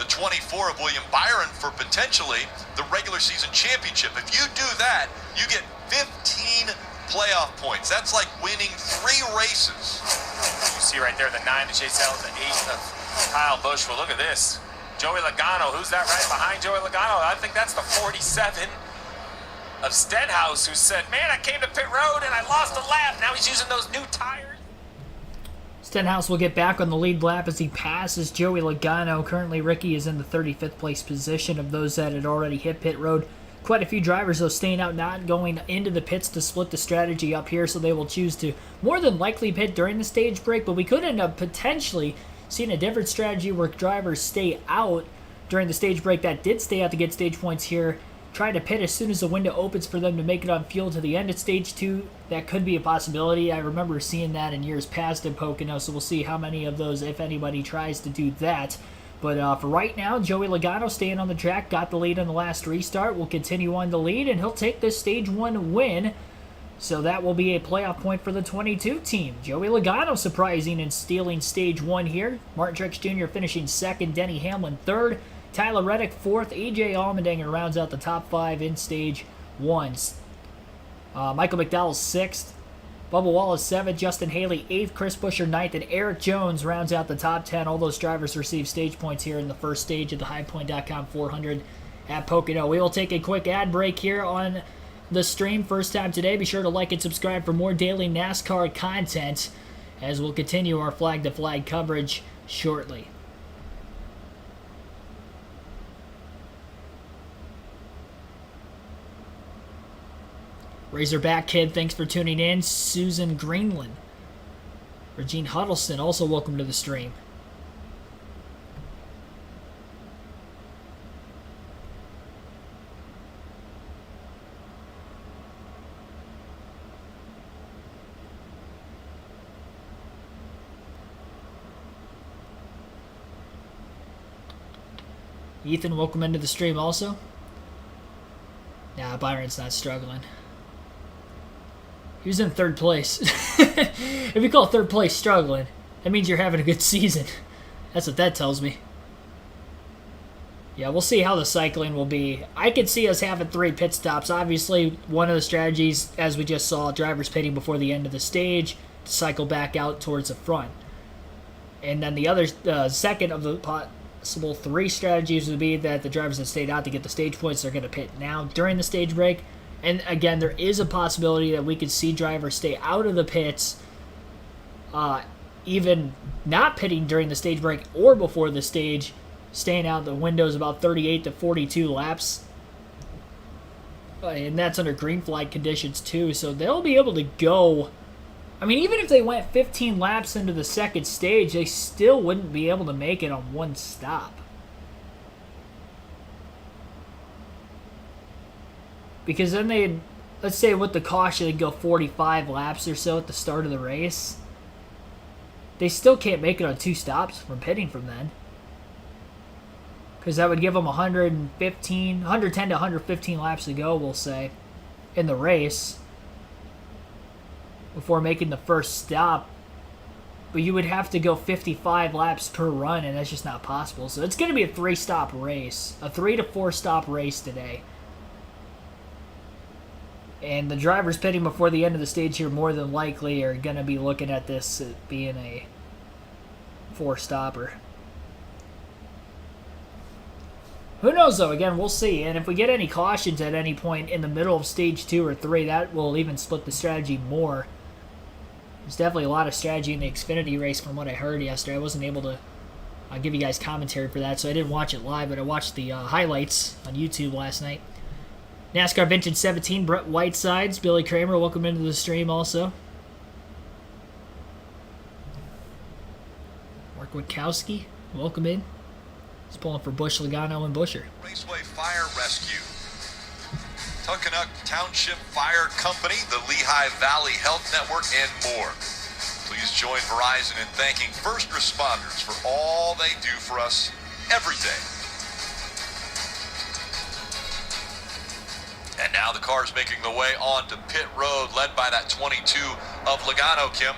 the 24 of William Byron for potentially the regular season championship. If you do that, you get 15 playoff points. That's like winning 3 races. You see right there the 9 to chase out the 8 of Kyle Busch. Well, look at this. Joey Logano, who's that right behind Joey Logano? I think that's the 47 of Stenhouse, who said, man, I came to pit road and I lost a lap. Now he's using those new tires. Stenhouse will get back on the lead lap as he passes Joey Logano. Currently, Ricky is in the 35th place position of those that had already hit pit road. Quite a few drivers, though, staying out, not going into the pits to split the strategy up here, so they will choose to more than likely pit during the stage break, but we could end up potentially seeing a different strategy where drivers stay out during the stage break that did stay out to get stage points here. Try to pit as soon as the window opens for them to make it on fuel to the end at stage 2. That could be a possibility. I remember seeing that in years past in Pocono, so we'll see how many of those, if anybody, tries to do that. But for right now, Joey Logano staying on the track, got the lead on the last restart, will continue on the lead, and he'll take this stage 1 win. So that will be a playoff point for the 22 team. Joey Logano surprising and stealing stage 1 here. Martin Truex Jr. finishing 2nd, Denny Hamlin 3rd, Tyler Reddick 4th, AJ Allmendinger rounds out the top 5 in stage 1. Michael McDowell 6th, Bubba Wallace 7th, Justin Haley 8th, Chris Buescher 9th, and Eric Jones rounds out the top 10. All those drivers receive stage points here in the first stage of the HighPoint.com 400 at Pocono. We will take a quick ad break here on the stream. First time today. Be sure to like and subscribe for more daily NASCAR content as we'll continue our flag-to-flag coverage shortly. Razorback Kid, thanks for tuning in. Susan Greenland. Regine Huddleston, also welcome to the stream. Ethan, welcome into the stream also. Nah, Byron's not struggling. He was in 3rd place. If you call 3rd place struggling, that means you're having a good season. That's what that tells me. Yeah, we'll see how the cycling will be. I could see us having 3 pit stops. Obviously, one of the strategies, as we just saw, drivers pitting before the end of the stage to cycle back out towards the front. And then the other, second of the possible 3 strategies would be that the drivers that stayed out to get the stage points are going to pit now during the stage break. And again, there is a possibility that we could see drivers stay out of the pits, even not pitting during the stage break or before the stage, staying out the windows about 38 to 42 laps. And that's under green flag conditions too, so they'll be able to go. I mean, even if they went 15 laps into the 2nd stage, they still wouldn't be able to make it on 1 stop. Because then they'd, let's say with the caution, they'd go 45 laps or so at the start of the race. They still can't make it on 2 stops from pitting from then. because that would give them 110 to 115 laps to go, we'll say, in the race before making the first stop. But you would have to go 55 laps per run, and that's just not possible. So it's going to be a 3-stop race, a 3 to 4 stop race today. And the drivers pitting before the end of the stage here more than likely are going to be looking at this as being a 4-stopper. Who knows, though? Again, we'll see. And if we get any cautions at any point in the middle of stage 2 or 3, that will even split the strategy more. There's definitely a lot of strategy in the Xfinity race from what I heard yesterday. I wasn't able to give you guys commentary for that, so I didn't watch it live, but I watched the highlights on YouTube last night. NASCAR Vintage 17, Brett Whitesides, Billy Kramer, welcome into the stream also. Mark Witkowski, welcome in. He's pulling for Bush, Logano, and Busher. Raceway Fire Rescue, Tuckanuck Township Fire Company, the Lehigh Valley Health Network, and more. Please join Verizon in thanking first responders for all they do for us every day. And now the car's making the way onto pit road, led by that 22 of Logano, Kim.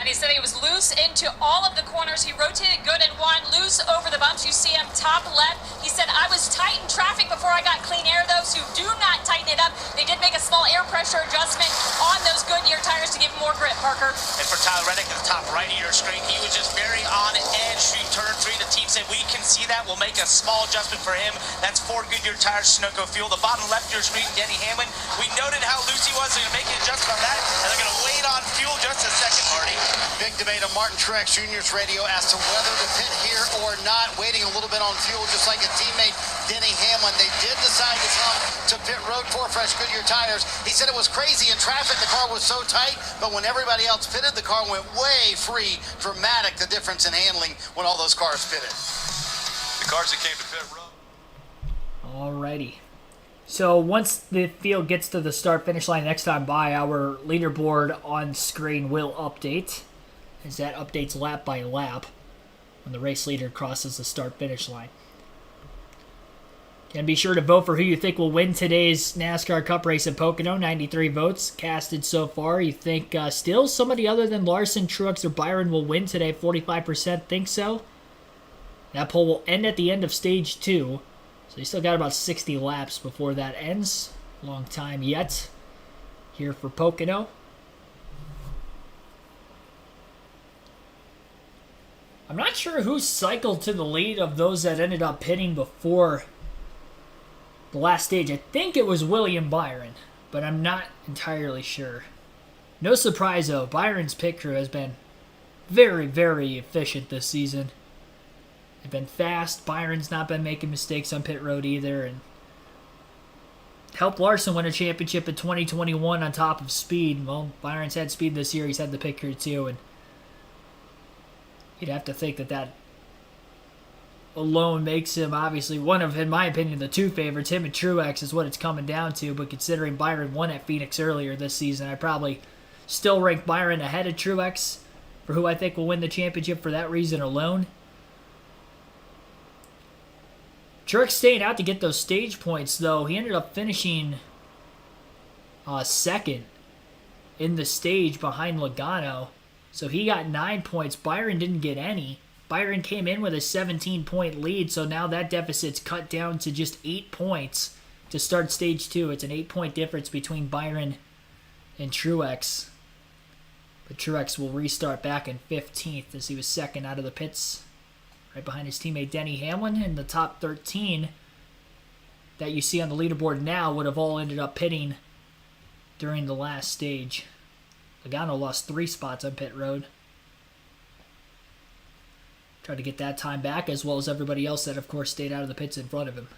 And he said he was loose into all of the corners. He rotated good and won, loose over the bumps. You see him top left. He said, I was tight in traffic before I got clean air, though, so do not tighten it up. They did make a small air pressure adjustment on those Goodyear tires to give him more grip, Parker. And for Tyler Reddick at the top right of your screen, he was just very on edge through turn 3. The team said, we can see that. We'll make a small adjustment for him. That's 4 Goodyear tires, Sunoco fuel. The bottom left of your screen, Denny Hamlin. We noted how loose he was. They're going to make an adjustment on that, and they're going to wait on fuel just a second, Marty. Big debate on Martin Truex Jr.'s radio as to whether to pit here or not, waiting a little bit on fuel, just like a teammate, Denny Hamlin. They did decide to come to pit road for fresh Goodyear tires. He said it was crazy in traffic. The car was so tight, but when everybody else pitted, the car went way free. Dramatic, the difference in handling when all those cars pitted. The cars that came to pit road. Alrighty. So once the field gets to the start-finish line next time by, our leaderboard on screen will update, as that updates lap by lap when the race leader crosses the start-finish line. And be sure to vote for who you think will win today's NASCAR Cup race at Pocono. 93 votes casted so far. You think still somebody other than Larson, Truex, or Byron will win today? 45% think so. That poll will end at the end of stage 2. So you still got about 60 laps before that ends. Long time yet here for Pocono. I'm not sure who cycled to the lead of those that ended up pitting before the last stage. I think it was William Byron, but I'm not entirely sure. No surprise though, Byron's pit crew has been very, very efficient this season. They've been fast. Byron's not been making mistakes on pit road either, and helped Larson win a championship in 2021 on top of speed. Well, Byron's had speed this year. He's had the pit crew too, and you'd have to think that that alone makes him obviously one of, in my opinion, the two favorites. Him and Truex is what it's coming down to, but considering Byron won at Phoenix earlier this season, I probably still rank Byron ahead of Truex for who I think will win the championship for that reason alone. Truex staying out to get those stage points, though. He ended up finishing second in the stage behind Logano. So he got 9 points. Byron didn't get any. Byron came in with a 17-point lead, so now that deficit's cut down to just 8 points to start stage 2. It's an 8-point difference between Byron and Truex. But Truex will restart back in 15th as he was second out of the pits, right behind his teammate Denny Hamlin. And the top 13 that you see on the leaderboard now would have all ended up pitting during the last stage. Logano lost 3 spots on pit road. Tried to get that time back, as well as everybody else that, of course, stayed out of the pits in front of him.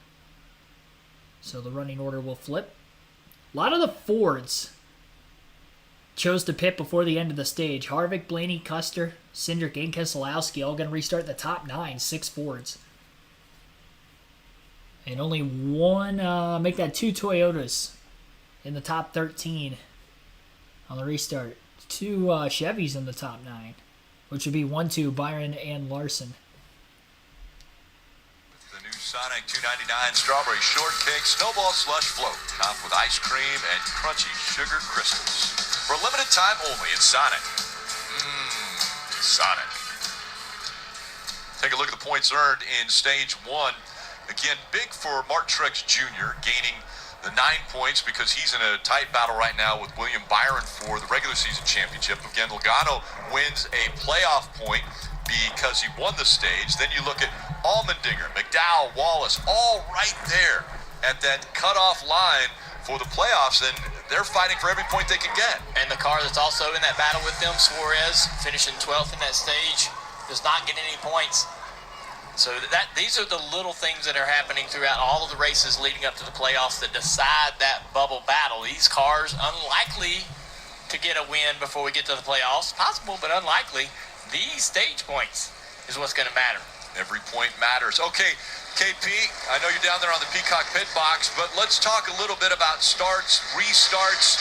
So the running order will flip. A lot of the Fords chose to pit before the end of the stage. Harvick, Blaney, Custer, Cindric, and Keselowski all going to restart the top 9, 6 Fords. And only one, make that 2 Toyotas in the top 13 on the restart. 2 Chevys in the top 9, which would be 1, 2, Byron and Larson. With the new Sonic 299 Strawberry Shortcake Snowball Slush Float, topped with ice cream and crunchy sugar crystals. For a limited time only at Sonic. Sonic. Take a look at the points earned in Stage 1. Again, big for Martin Truex Jr., gaining the 9 points because he's in a tight battle right now with William Byron for the regular season championship. Again, Logano wins a playoff point because he won the stage. Then you look at Allmendinger, McDowell, Wallace, all right there at that cutoff line for the playoffs, and they're fighting for every point they can get. And the car that's also in that battle with them, Suarez, finishing 12th in that stage, does not get any points. So these are the little things that are happening throughout all of the races leading up to the playoffs that decide that bubble battle. These cars unlikely to get a win before we get to the playoffs. Possible, but unlikely. These stage points is what's going to matter. Every point matters. Okay, KP, I know you're down there on the Peacock pit box, but let's talk a little bit about starts, restarts.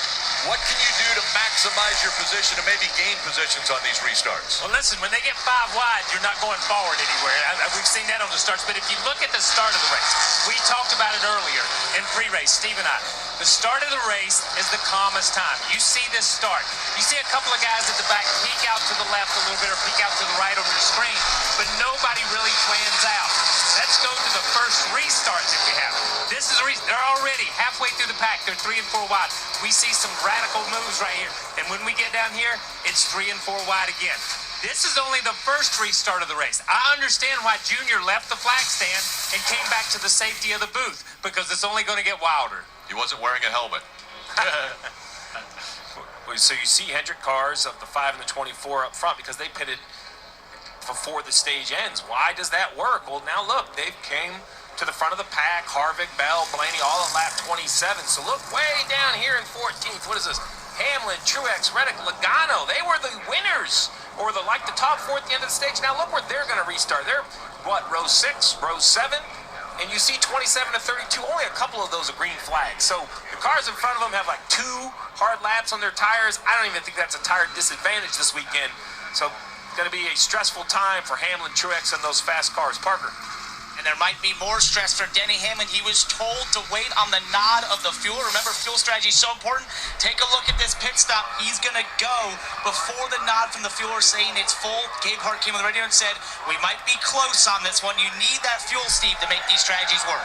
What can you do to maximize your position and maybe gain positions on these restarts? Well, listen, when they get 5 wide, you're not going forward anywhere. We've seen that on the starts. But if you look at the start of the race, we talked about it earlier in pre-race, Steve and I. The start of the race is the calmest time. You see this start. You see a couple of guys at the back peek out to the left a little bit or peek out to the right over the screen, but nobody really plans out. Let's go to the first restarts if we have. This is they're already halfway through the pack. They're 3 and 4 wide. We see some radical moves right here. And when we get down here, it's 3 and 4 wide again. This is only the first restart of the race. I understand why Junior left the flag stand and came back to the safety of the booth, because it's only going to get wilder. He wasn't wearing a helmet. So you see Hendrick cars of the 5 and the 24 up front because they pitted before the stage ends. Why does that work? Well, now look, they came to the front of the pack. Harvick, Bell, Blaney, all at lap 27. So look way down here in 14th. What is this? Hamlin, Truex, Reddick, Logano. They were the winners, or the top 4 at the end of the stage. Now look where they're going to restart. They're, row 6, row 7? And you see 27 to 32, only a couple of those are green flags. So the cars in front of them have 2 hard laps on their tires. I don't even think that's a tire disadvantage this weekend. So it's going to be a stressful time for Hamlin, Truex, and those fast cars. Parker. And there might be more stress for Denny Hamlin. He was told to wait on the nod of the fuel. Remember, fuel strategy is so important. Take a look at this pit stop. He's going to go before the nod from the fueler saying it's full. Gabe Hart came on the radio and said, we might be close on this one. You need that fuel, Steve, to make these strategies work.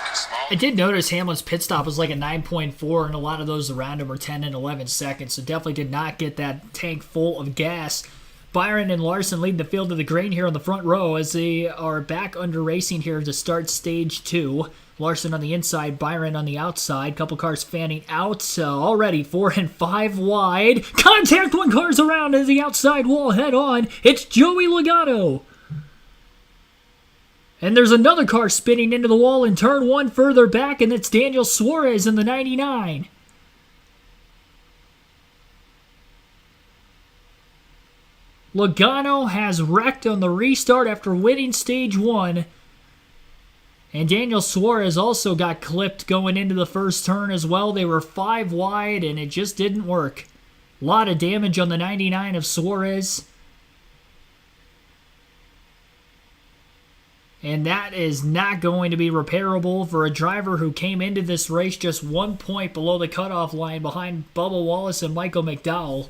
I did notice Hamlin's pit stop was like a 9.4, and a lot of those around him were 10 and 11 seconds, so definitely did not get that tank full of gas. Byron and Larson lead the field to the green here on the front row as they are back under racing here to start stage 2. Larson on the inside, Byron on the outside. Couple cars fanning out. Already 4 and 5 wide. Contact, one car's around as the outside wall head on. It's Joey Logano. And there's another car spinning into the wall in turn 1 further back, and it's Daniel Suarez in the 99. Logano has wrecked on the restart after winning stage 1. And Daniel Suarez also got clipped going into the first turn as well. They were 5 wide and it just didn't work. A lot of damage on the 99 of Suarez. And that is not going to be repairable for a driver who came into this race just 1 point below the cutoff line behind Bubba Wallace and Michael McDowell,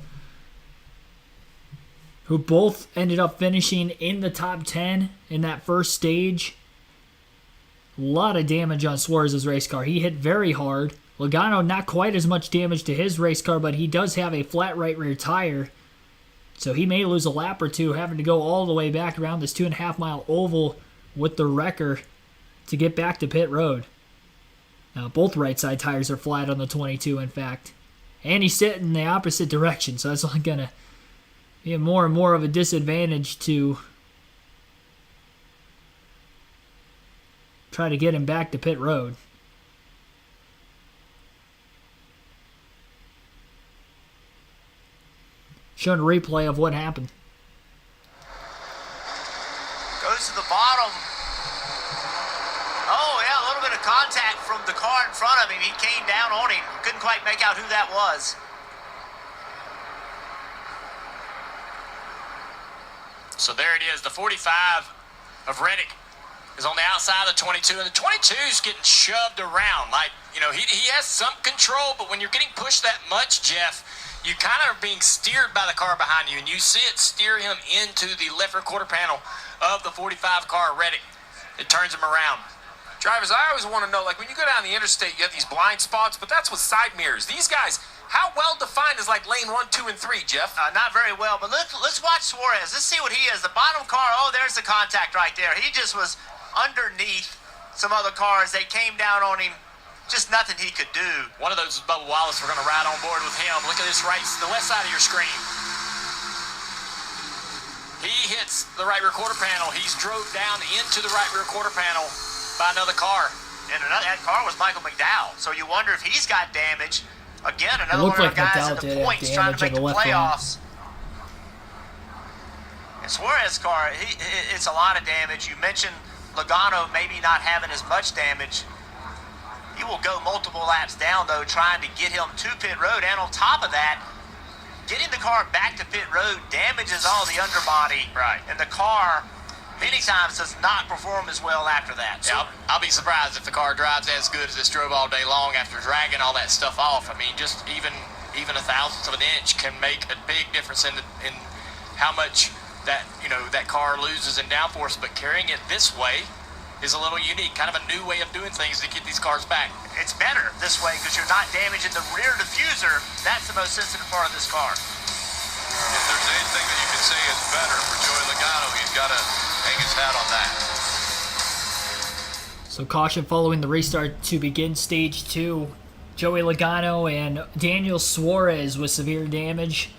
who both ended up finishing in the top 10 in that first stage. A lot of damage on Suarez's race car. He hit very hard. Logano, not quite as much damage to his race car, but he does have a flat right rear tire. So he may lose a lap or two, having to go all the way back around this 2.5 mile oval with the wrecker to get back to pit road. Now, both right side tires are flat on the 22, in fact. And he's sitting in the opposite direction, so that's only going to be more and more of a disadvantage to try to get him back to pit road. Showing a replay of what happened. Goes to the bottom. Oh, yeah, a little bit of contact from the car in front of him. He came down on him. Couldn't quite make out who that was. So there it is, the 45 of Reddick is on the outside of the 22, and the 22 is getting shoved around. Like, you know, he has some control, but when you're getting pushed that much, Jeff, you kind of are being steered by the car behind you, and you see it steer him into the left rear quarter panel of the 45 car Reddick. It turns him around. Drivers, I always want to know, like when you go down the interstate, you have these blind spots, but that's with side mirrors. These guys, how well defined is like lane 1, 2, and 3, Jeff? Not very well, but let's watch Suarez. Let's see what he is. The bottom car, oh, there's the contact right there. He just was underneath some other cars. They came down on him. Just nothing he could do. One of those is Bubba Wallace. We're going to ride on board with him. Look at this race, the left side of your screen. He hits the right rear quarter panel. He's drove down into the right rear quarter panel by another car. And that car was Michael McDowell. So you wonder if he's got damage. Again, another one of the guys at the points trying to make the playoffs. And Suarez's car, it's a lot of damage. You mentioned Logano maybe not having as much damage. He will go multiple laps down, though, trying to get him to pit road. And on top of that, getting the car back to pit road damages all the underbody. Right. And the car, many times, does not perform as well after that. So, yeah, I'll be surprised if the car drives as good as it's drove all day long after dragging all that stuff off. I mean, just even a thousandth of an inch can make a big difference in how much that car loses in downforce. But carrying it this way is a little unique, kind of a new way of doing things to get these cars back. It's better this way because you're not damaging the rear diffuser. That's the most sensitive part of this car. If there's anything that you can say is better for Joey Logano, he's got to hang his hat on that. So caution following the restart to begin stage 2. Joey Logano and Daniel Suarez with severe damage.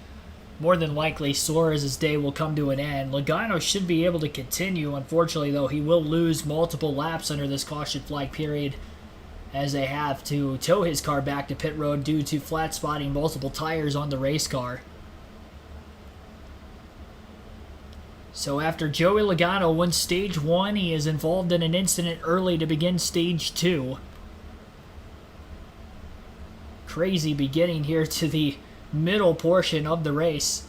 More than likely, Suarez's day will come to an end. Logano should be able to continue. Unfortunately, though, he will lose multiple laps under this caution flag period as they have to tow his car back to pit road due to flat spotting multiple tires on the race car. So after Joey Logano wins stage 1, he is involved in an incident early to begin stage 2. Crazy beginning here to the middle portion of the race.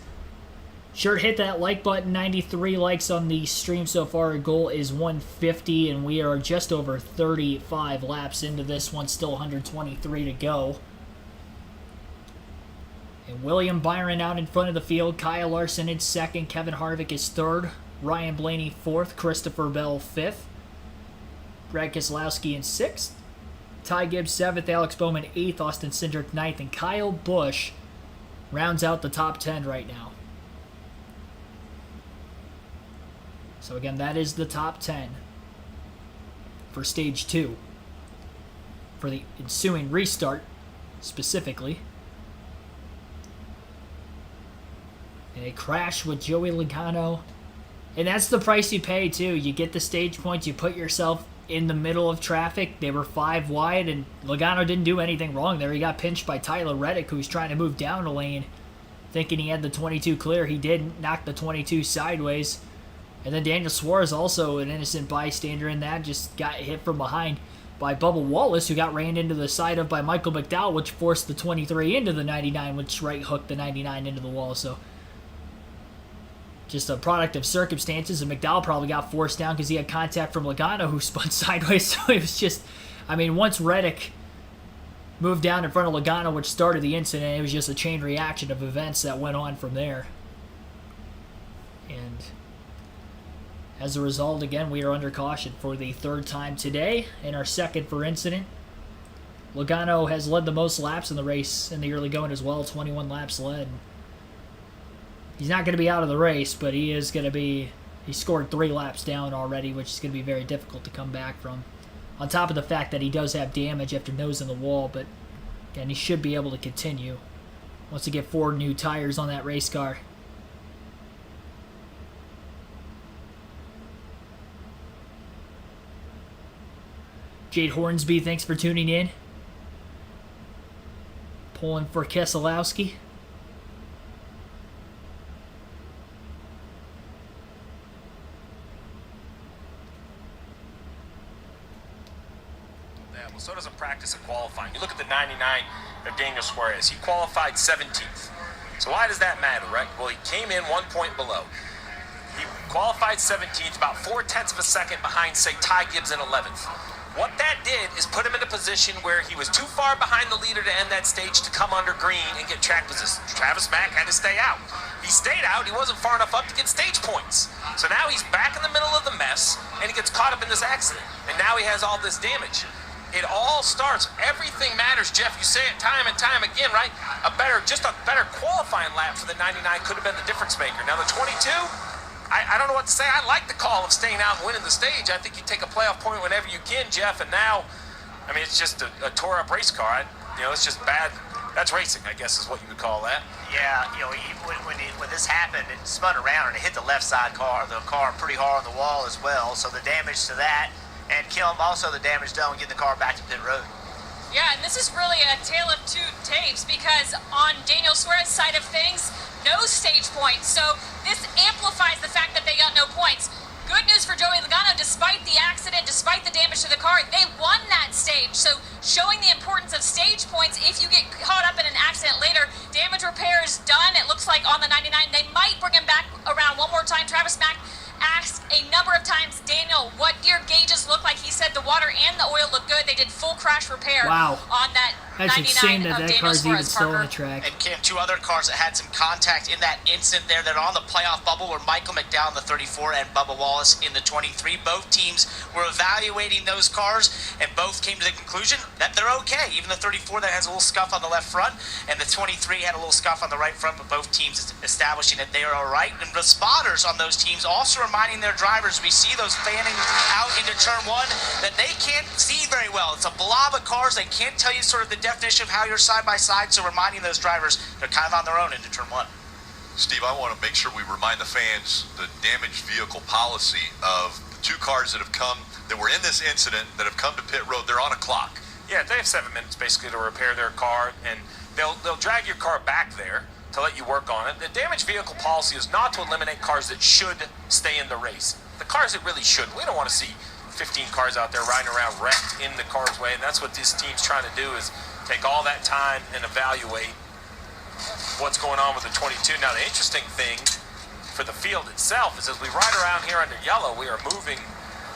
Sure to hit that like button. 93 likes on the stream so far. Our goal is 150, and we are just over 35 laps into this one. Still 123 to go. And William Byron out in front of the field. Kyle Larson in second. Kevin Harvick is third. Ryan Blaney fourth. Christopher Bell fifth. Brad Keselowski in sixth. Ty Gibbs seventh. Alex Bowman eighth. Austin Cindric ninth. And Kyle Busch rounds out the top 10 right now. So again, that is the top 10 for stage 2. For the ensuing restart, specifically. And a crash with Joey Logano. And that's the price you pay, too. You get the stage points, you put yourself in the middle of traffic. They were 5 wide, and Logano didn't do anything wrong there. He got pinched by Tyler Reddick, who was trying to move down a lane, thinking he had the 22 clear. He didn't, knock the 22 sideways. And then Daniel Suarez, also an innocent bystander in that, just got hit from behind by Bubba Wallace, who got ran into the side of by Michael McDowell, which forced the 23 into the 99, which right hooked the 99 into the wall. So just a product of circumstances, and McDowell probably got forced down because he had contact from Logano, who spun sideways. So it was just, I mean, once Reddick moved down in front of Logano, which started the incident, it was just a chain reaction of events that went on from there. And as a result, again, we are under caution for the 3rd time today, and our 2nd for incident. Logano has led the most laps in the race in the early going as well, 21 laps led. He's not going to be out of the race, but he is going to be... He scored 3 laps down already, which is going to be very difficult to come back from. On top of the fact that he does have damage after nosing the wall, but again, he should be able to continue once he get 4 new tires on that race car. Jade Hornsby, thanks for tuning in. Pulling for Keselowski. So doesn't practice in qualifying. You look at the 99 of Daniel Suarez. He qualified 17th. So why does that matter, right? Well, he came in 1 point below. He qualified 17th, about 0.4 of a second behind, say, Ty Gibbs in 11th. What that did is put him in a position where he was too far behind the leader to end that stage to come under green and get track position. Travis Mack had to stay out. He stayed out. He wasn't far enough up to get stage points. So now he's back in the middle of the mess, and he gets caught up in this accident. And now he has all this damage. It all starts. Everything matters, Jeff. You say it time and time again, right? Just a better qualifying lap for the 99 could have been the difference maker. Now the 22, I don't know what to say. I like the call of staying out and winning the stage. I think you take a playoff point whenever you can, Jeff. And now, I mean, it's just a tore-up race car. It's just bad. That's racing, I guess, is what you would call that. Yeah, when this happened, it spun around and it hit the left side the car pretty hard on the wall as well. So the damage to that, and Kim also the damage done getting the car back to pit road. Yeah, and this is really a tale of two tapes because on Daniel Suarez's side of things, no stage points. So this amplifies the fact that they got no points. Good news for Joey Logano, despite the accident, despite the damage to the car, they won that stage. So showing the importance of stage points if you get caught up in an accident later. Damage repair is done, it looks like, on the 99. They might bring him back around one more time. Travis Mack asked a number of times, Daniel, what do your gauges look like? He said the water and the oil look good. They did full crash repair on that That's 99 insane that of that Daniel car's even Suarez, still on Parker. the track. And Kim, two other cars that had some contact in that incident there that are on the playoff bubble were Michael McDowell in the 34 and Bubba Wallace in the 23. Both teams were evaluating those cars, and both came to the conclusion that they're okay. Even the 34 that has a little scuff on the left front, and the 23 had a little scuff on the right front, but both teams establishing that they are all right. And the spotters on those teams also reminding their drivers, we see those fanning out into turn one, that they can't see very well. It's a blob of cars. They can't tell you sort of the definition of how you're side by side, so reminding those drivers they're kind of on their own into turn one. Steve, I want to make sure we remind the fans the damaged vehicle policy of the two cars that were in this incident that have come to pit road. They're on a clock. Yeah, they have 7 minutes basically to repair their car, and they'll drag your car back there to let you work on it. The damaged vehicle policy is not to eliminate cars that should stay in the race. The cars that really should. We don't want to see 15 cars out there riding around wrecked in the car's way, and that's what this team's trying to do, is take all that time and evaluate what's going on with the 22. Now, the interesting thing for the field itself is as we ride around here under yellow, we are moving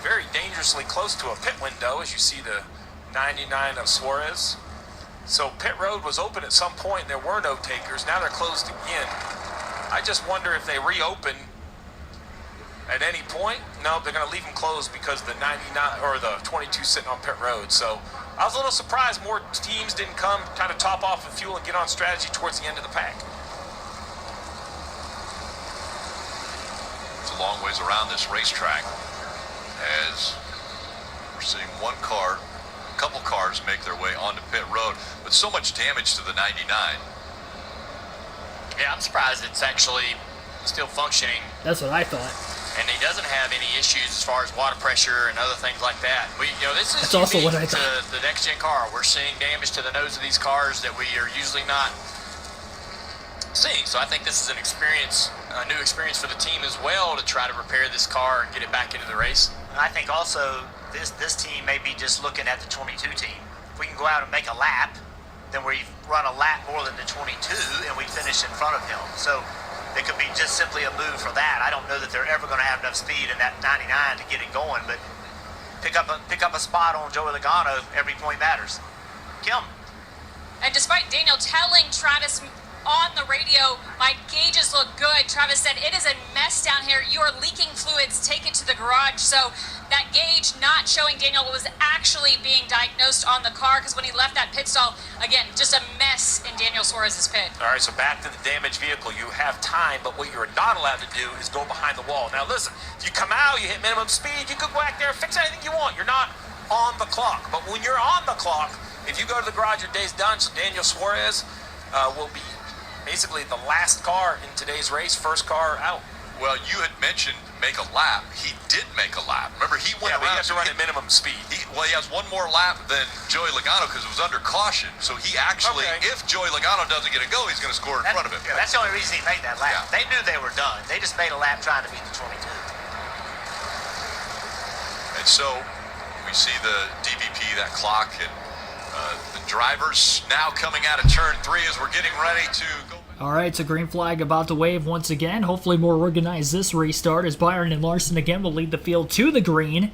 very dangerously close to a pit window, as you see the 99 of Suarez. So pit road was open at some point, and there were no takers. Now they're closed again. I just wonder if they reopen at any point. No, they're going to leave them closed because the 99 or the 22 sitting on pit road. So I was a little surprised more teams didn't come, kind of top off the fuel and get on strategy towards the end of the pack. It's a long ways around this racetrack as we're seeing one car, a couple cars make their way onto pit road, but so much damage to the 99. Yeah, I'm surprised it's actually still functioning. That's what I thought. And he doesn't have any issues as far as water pressure and other things like that. This is That's also unique what I to thought. the next-gen car. We're seeing damage to the nose of these cars that we are usually not seeing. So I think this is a new experience for the team as well, to try to repair this car and get it back into the race. And I think also this team may be just looking at the 22 team. If we can go out and make a lap, then we run a lap more than the 22 and we finish in front of him. So it could be just simply a move for that. I don't know that they're ever going to have enough speed in that 99 to get it going, but pick up a spot on Joey Logano. Every point matters. Kim. And despite Daniel telling Travis on the radio, my gauges look good, Travis said, it is a mess down here. You are leaking fluids. Take it to the garage. So that gauge not showing Daniel what was actually being diagnosed on the car, because when he left that pit stall, again, just a mess in Daniel Suarez's pit. All right, so back to the damaged vehicle. You have time, but what you're not allowed to do is go behind the wall. Now listen, if you come out, you hit minimum speed, you could go back there and fix anything you want. You're not on the clock. But when you're on the clock, if you go to the garage, your day's done. So Daniel Suarez will be basically the last car in today's race, first car out. Well, you had mentioned make a lap. He did make a lap. Remember, he went around. He has to run at minimum speed. He has one more lap than Joey Logano because it was under caution. So he actually, if Joey Logano doesn't get a go, he's going to score in front of him. Yeah, that's the only reason he made that lap. Yeah. They knew they were done. They just made a lap trying to beat the 22. And so we see the DVP, that clock, and the drivers now coming out of turn 3 as we're getting ready to go back. All right, it's a green flag about to wave once again. Hopefully more organized this restart as Byron and Larson again will lead the field to the green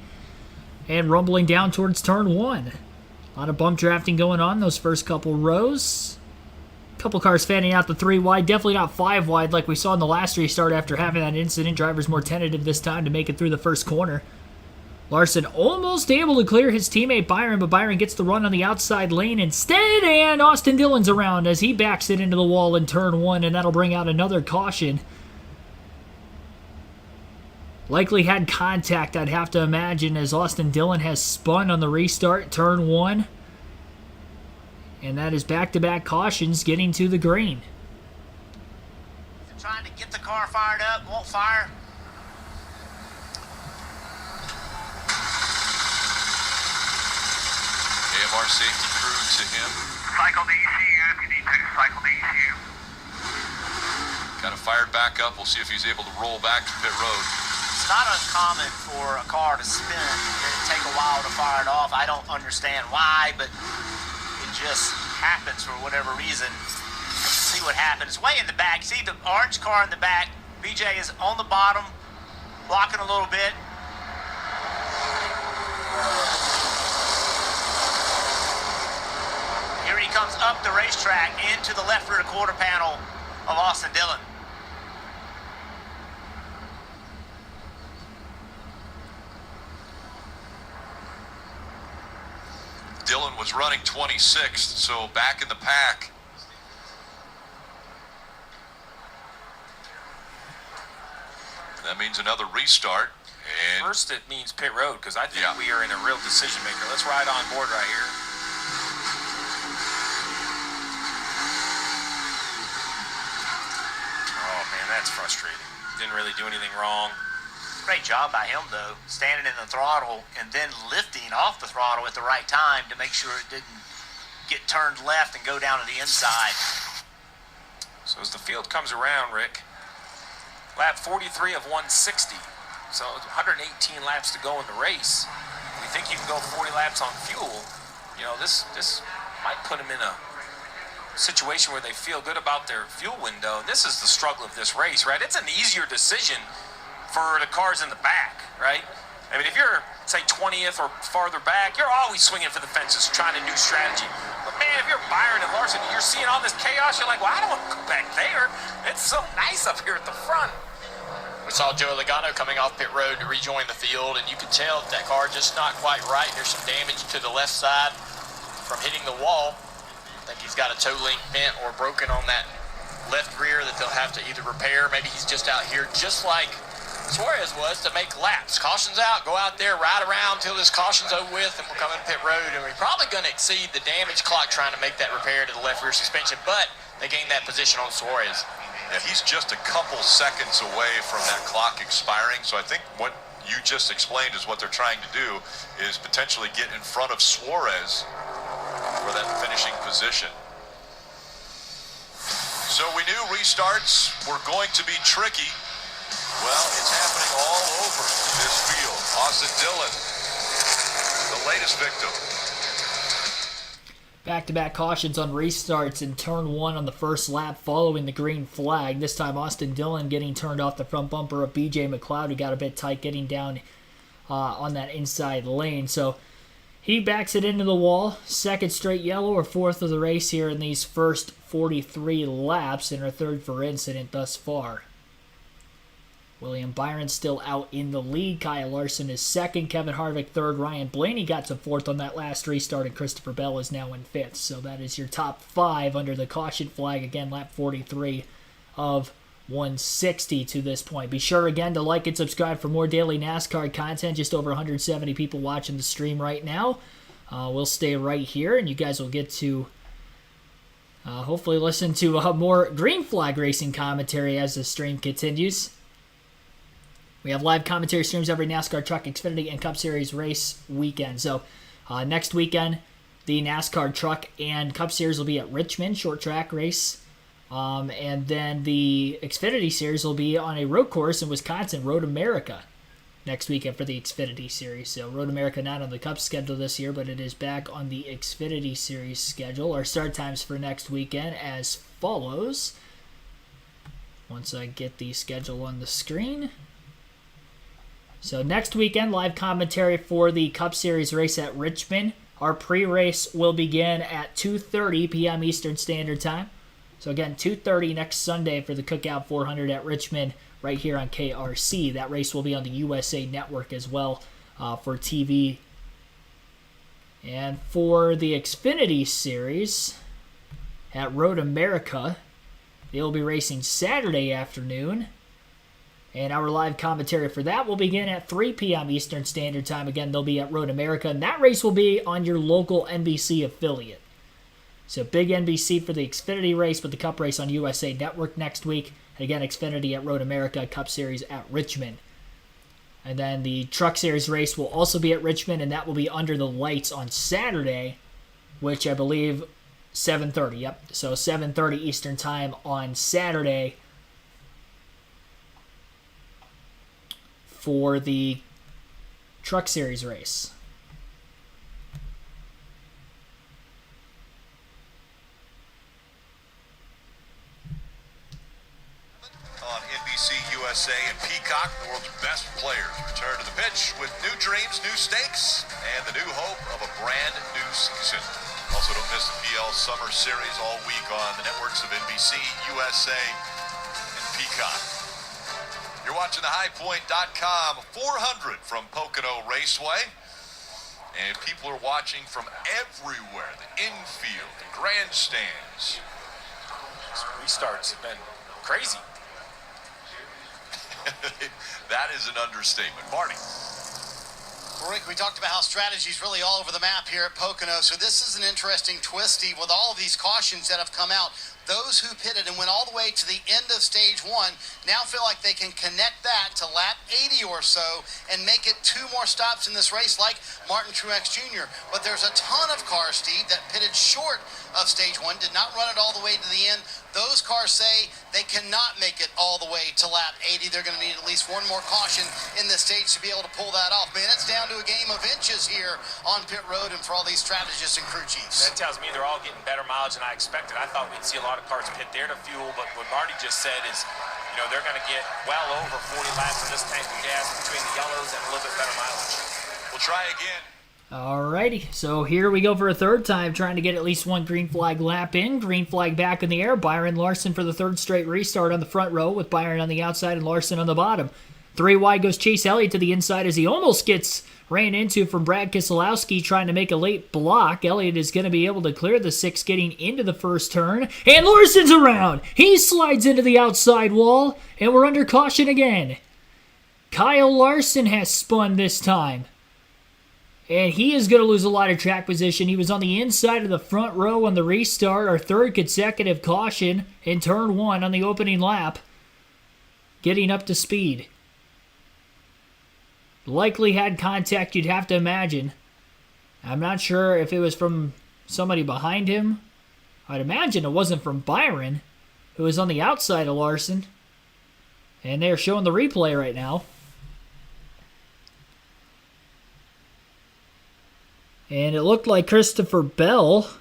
and rumbling down towards turn 1. A lot of bump drafting going on those first couple rows. Couple cars fanning out the 3 wide, definitely not 5 wide like we saw in the last restart after having that incident. Drivers more tentative this time to make it through the first corner. Larson almost able to clear his teammate Byron, but Byron gets the run on the outside lane instead, and Austin Dillon's around as he backs it into the wall in turn 1, and that'll bring out another caution. Likely had contact, I'd have to imagine, as Austin Dillon has spun on the restart, turn 1. And that is back-to-back cautions getting to the green. Trying to get the car fired up, won't fire. AMR safety crew to him. Cycle to ECU if you need to. Cycle to ECU. Got it fired back up. We'll see if he's able to roll back to pit road. It's not uncommon for a car to spin and take a while to fire it off. I don't understand why, but it just happens for whatever reason. Let's see what happens. Way in the back. See the orange car in the back. BJ is on the bottom, blocking a little bit. Here he comes up the racetrack into the left rear quarter panel of Austin Dillon. Dillon was running 26th, so back in the pack. That means another restart. And First, it means pit road, because I think we are in a real decision maker. Let's ride on board right here. Oh, man, that's frustrating. Didn't really do anything wrong. Great job by him, though, standing in the throttle and then lifting off the throttle at the right time to make sure it didn't get turned left and go down to the inside. So as the field comes around, Rick, lap 43 of 160. So 118 laps to go in the race. We think you can go 40 laps on fuel. You know, this might put them in a situation where they feel good about their fuel window. This is the struggle of this race, right? It's an easier decision for the cars in the back, right? I mean, if you're, say, 20th or farther back, you're always swinging for the fences, trying a new strategy. But, man, if you're Byron and Larson, you're seeing all this chaos, you're like, well, I don't want to go back there. It's so nice up here at the front. We saw Joe Logano coming off pit road to rejoin the field, and you can tell that car just not quite right. There's some damage to the left side from hitting the wall. I think he's got a toe link bent or broken on that left rear that they'll have to either repair. Maybe he's just out here just like Suarez was to make laps. Caution's out, go out there, ride around till this caution's over with, and we're coming to pit road, and we're probably going to exceed the damage clock trying to make that repair to the left rear suspension, but they gained that position on Suarez. yeah, he's just a couple seconds away from that clock expiring. So I think what you just explained is what they're trying to do is potentially get in front of Suarez for that finishing position. So we knew restarts were going to be tricky. Well, it's happening all over this field. Austin Dillon, the latest victim. Back-to-back cautions on restarts in turn 1 on the first lap following the green flag. This time Austin Dillon getting turned off the front bumper of BJ McLeod, who got a bit tight getting down on that inside lane. So he backs it into the wall. Second straight yellow, or fourth of the race here in these first 43 laps, and our third for incident thus far. William Byron still out in the lead. Kyle Larson is second. Kevin Harvick third. Ryan Blaney got to fourth on that last restart, and Christopher Bell is now in fifth. So that is your top 5 under the caution flag. Again, lap 43 of 160 to this point. Be sure again to like and subscribe for more daily NASCAR content. Just over 170 people watching the stream right now. We'll stay right here, and you guys will get to hopefully listen to more green flag racing commentary as the stream continues. We have live commentary streams every NASCAR Truck, Xfinity, and Cup Series race weekend. So next weekend, the NASCAR Truck and Cup Series will be at Richmond, short track race. And then the Xfinity Series will be on a road course in Wisconsin, Road America, next weekend for the Xfinity Series. So Road America not on the Cup schedule this year, but it is back on the Xfinity Series schedule. Our start times for next weekend as follows. once I get the schedule on the screen. So next weekend, live commentary for the Cup Series race at Richmond. Our pre-race will begin at 2:30 p.m. Eastern Standard Time. So again, 2:30 next Sunday for the Cookout 400 at Richmond, right here on KRC. That race will be on the USA Network as well for TV. And for the Xfinity Series at Road America, they'll be racing Saturday afternoon. And our live commentary for that will begin at 3 p.m. Eastern Standard Time. Again, they'll be at Road America, and that race will be on your local NBC affiliate. So big NBC for the Xfinity race, with the Cup race on USA Network next week. And again, Xfinity at Road America, Cup Series at Richmond. And then the Truck Series race will also be at Richmond, and that will be under the lights on Saturday, which I believe 7:30. Yep, so 7:30 Eastern Time on Saturday for the Truck Series race. On NBC USA and Peacock, the world's best players return to the pitch with new dreams, new stakes, and the new hope of a brand new season. Also, don't miss the PL Summer Series all week on the networks of NBC, USA, and Peacock. You're watching the highpoint.com 400 from Pocono Raceway. And people are watching from everywhere. The infield, the grandstands. These restarts have been crazy. That is an understatement. Marty. Rick, we talked about how strategy's really all over the map here at Pocono, so this is an interesting twist, Steve, with all of these cautions that have come out. Those who pitted and went all the way to the end of stage one now feel like they can connect that to lap 80 or so and make it 2 more stops in this race like Martin Truex Jr. But there's a ton of cars, Steve, that pitted short of stage one, did not run it all the way to the end. Those cars say they cannot make it all the way to lap 80. They're going to need at least 1 more caution in this stage to be able to pull that off. Man, it's down to a game of inches here on pit road and for all these strategists and crew chiefs. That tells me they're all getting better mileage than I expected. I thought we'd see a lot of cars pit there to fuel, but what Marty just said is, you know, they're going to get well over 40 laps of this tank of gas between the yellows and a little bit better mileage. We'll try again. Alrighty, so here we go for a third time, trying to get at least 1 green flag lap in. Green flag back in the air. Byron Larson for the 3rd straight restart on the front row, with Byron on the outside and Larson on the bottom. 3 wide goes Chase Elliott to the inside as he almost gets ran into from Brad Keselowski trying to make a late block. Elliott is going to be able to clear the 6 getting into the first turn. And Larson's around. He slides into the outside wall, and we're under caution again. Kyle Larson has spun this time. And he is going to lose a lot of track position. He was on the inside of the front row on the restart, our 3rd consecutive caution in turn 1 on the opening lap. Getting up to speed. Likely had contact, you'd have to imagine. I'm not sure if it was from somebody behind him. I'd imagine it wasn't from Byron, who was on the outside of Larson. And they're showing the replay right now. And it looked like Christopher Bell.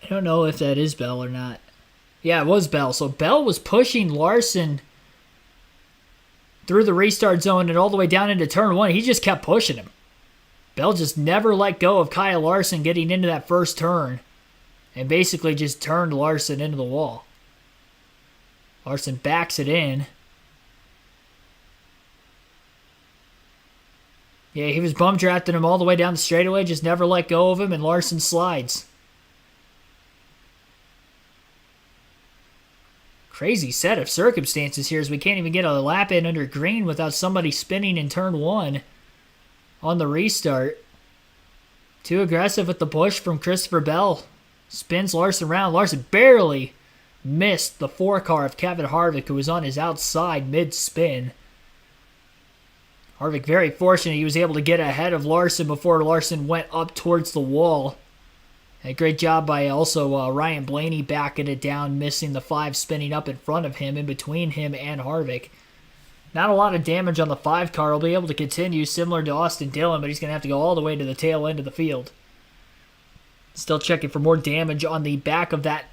I don't know if that is Bell or not. Yeah, it was Bell. So Bell was pushing Larson through the restart zone and all the way down into turn 1. He just kept pushing him. Bell just never let go of Kyle Larson getting into that first turn and basically just turned Larson into the wall. Larson backs it in. Yeah, he was bum drafting him all the way down the straightaway, just never let go of him, and Larson slides. Crazy set of circumstances here as we can't even get a lap in under green without somebody spinning in turn 1 on the restart. Too aggressive with the push from Christopher Bell. Spins Larson around. Larson barely missed the 4 car of Kevin Harvick, who was on his outside mid-spin. Harvick very fortunate he was able to get ahead of Larson before Larson went up towards the wall. A great job by also Ryan Blaney backing it down, missing the 5 spinning up in front of him, in between him and Harvick. Not a lot of damage on the 5 car. He'll be able to continue similar to Austin Dillon, but he's going to have to go all the way to the tail end of the field. Still checking for more damage on the back of that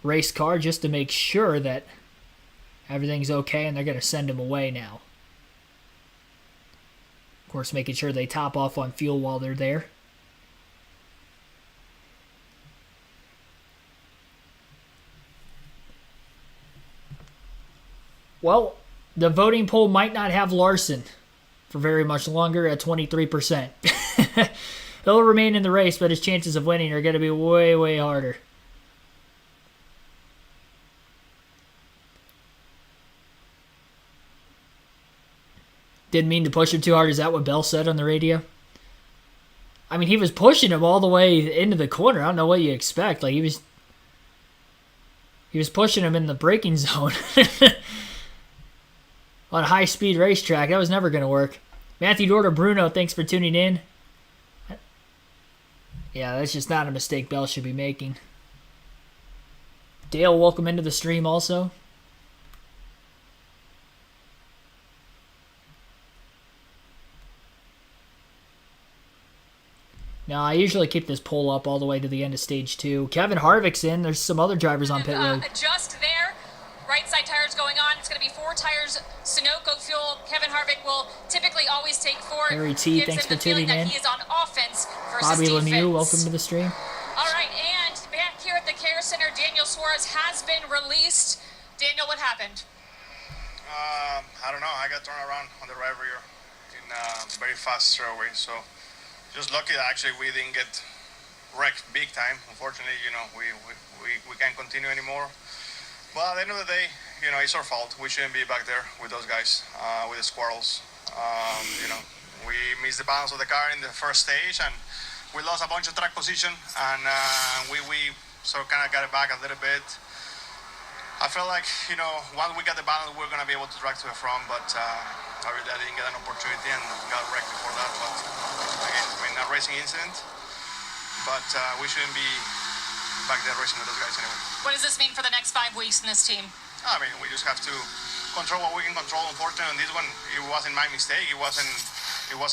race car just to make sure that everything's okay, and they're going to send him away now. Of course, making sure they top off on fuel while they're there. Well, the voting poll might not have Larson for very much longer at 23%. He'll remain in the race, but his chances of winning are going to be way, way harder. Didn't mean to push him too hard. Is that what Bell said on the radio? I mean, he was pushing him all the way into the corner. I don't know what you expect. Like, he was pushing him in the braking zone. On a high-speed racetrack. That was never going to work. Matthew Dorter Bruno, thanks for tuning in. Yeah, that's just not a mistake Bell should be making. Dale, welcome into the stream also. Now, I usually keep this poll up all the way to the end of stage 2. Kevin Harvick's in. There's some other drivers on pit road. Just there. Right side tires going on. It's going to be 4 tires, Sunoco fuel. Kevin Harvick will typically always take 4. Harry T, thanks for tuning in. He is on offense versus Bobby defense. Lemieux, welcome to the stream. All right, and back here at the Care Center, Daniel Suarez has been released. Daniel, what happened? I don't know. I got turned around on the right rear in a very fast straightaway. So just lucky that actually we didn't get wrecked big time. Unfortunately, we can't continue anymore. Well, at the end of the day, it's our fault. We shouldn't be back there with those guys, with the squirrels. We missed the balance of the car in the first stage, and we lost a bunch of track position, and we sort of kind of got it back a little bit. I felt like, once we got the balance, we were going to be able to drag to the front, but I didn't get an opportunity and got wrecked before that. But again, a racing incident, but we shouldn't be back there racing with those guys anyway. What does this mean for the next 5 weeks in this team? I mean, we just have to control what we can control. Unfortunately, on this one, it wasn't my mistake. It was a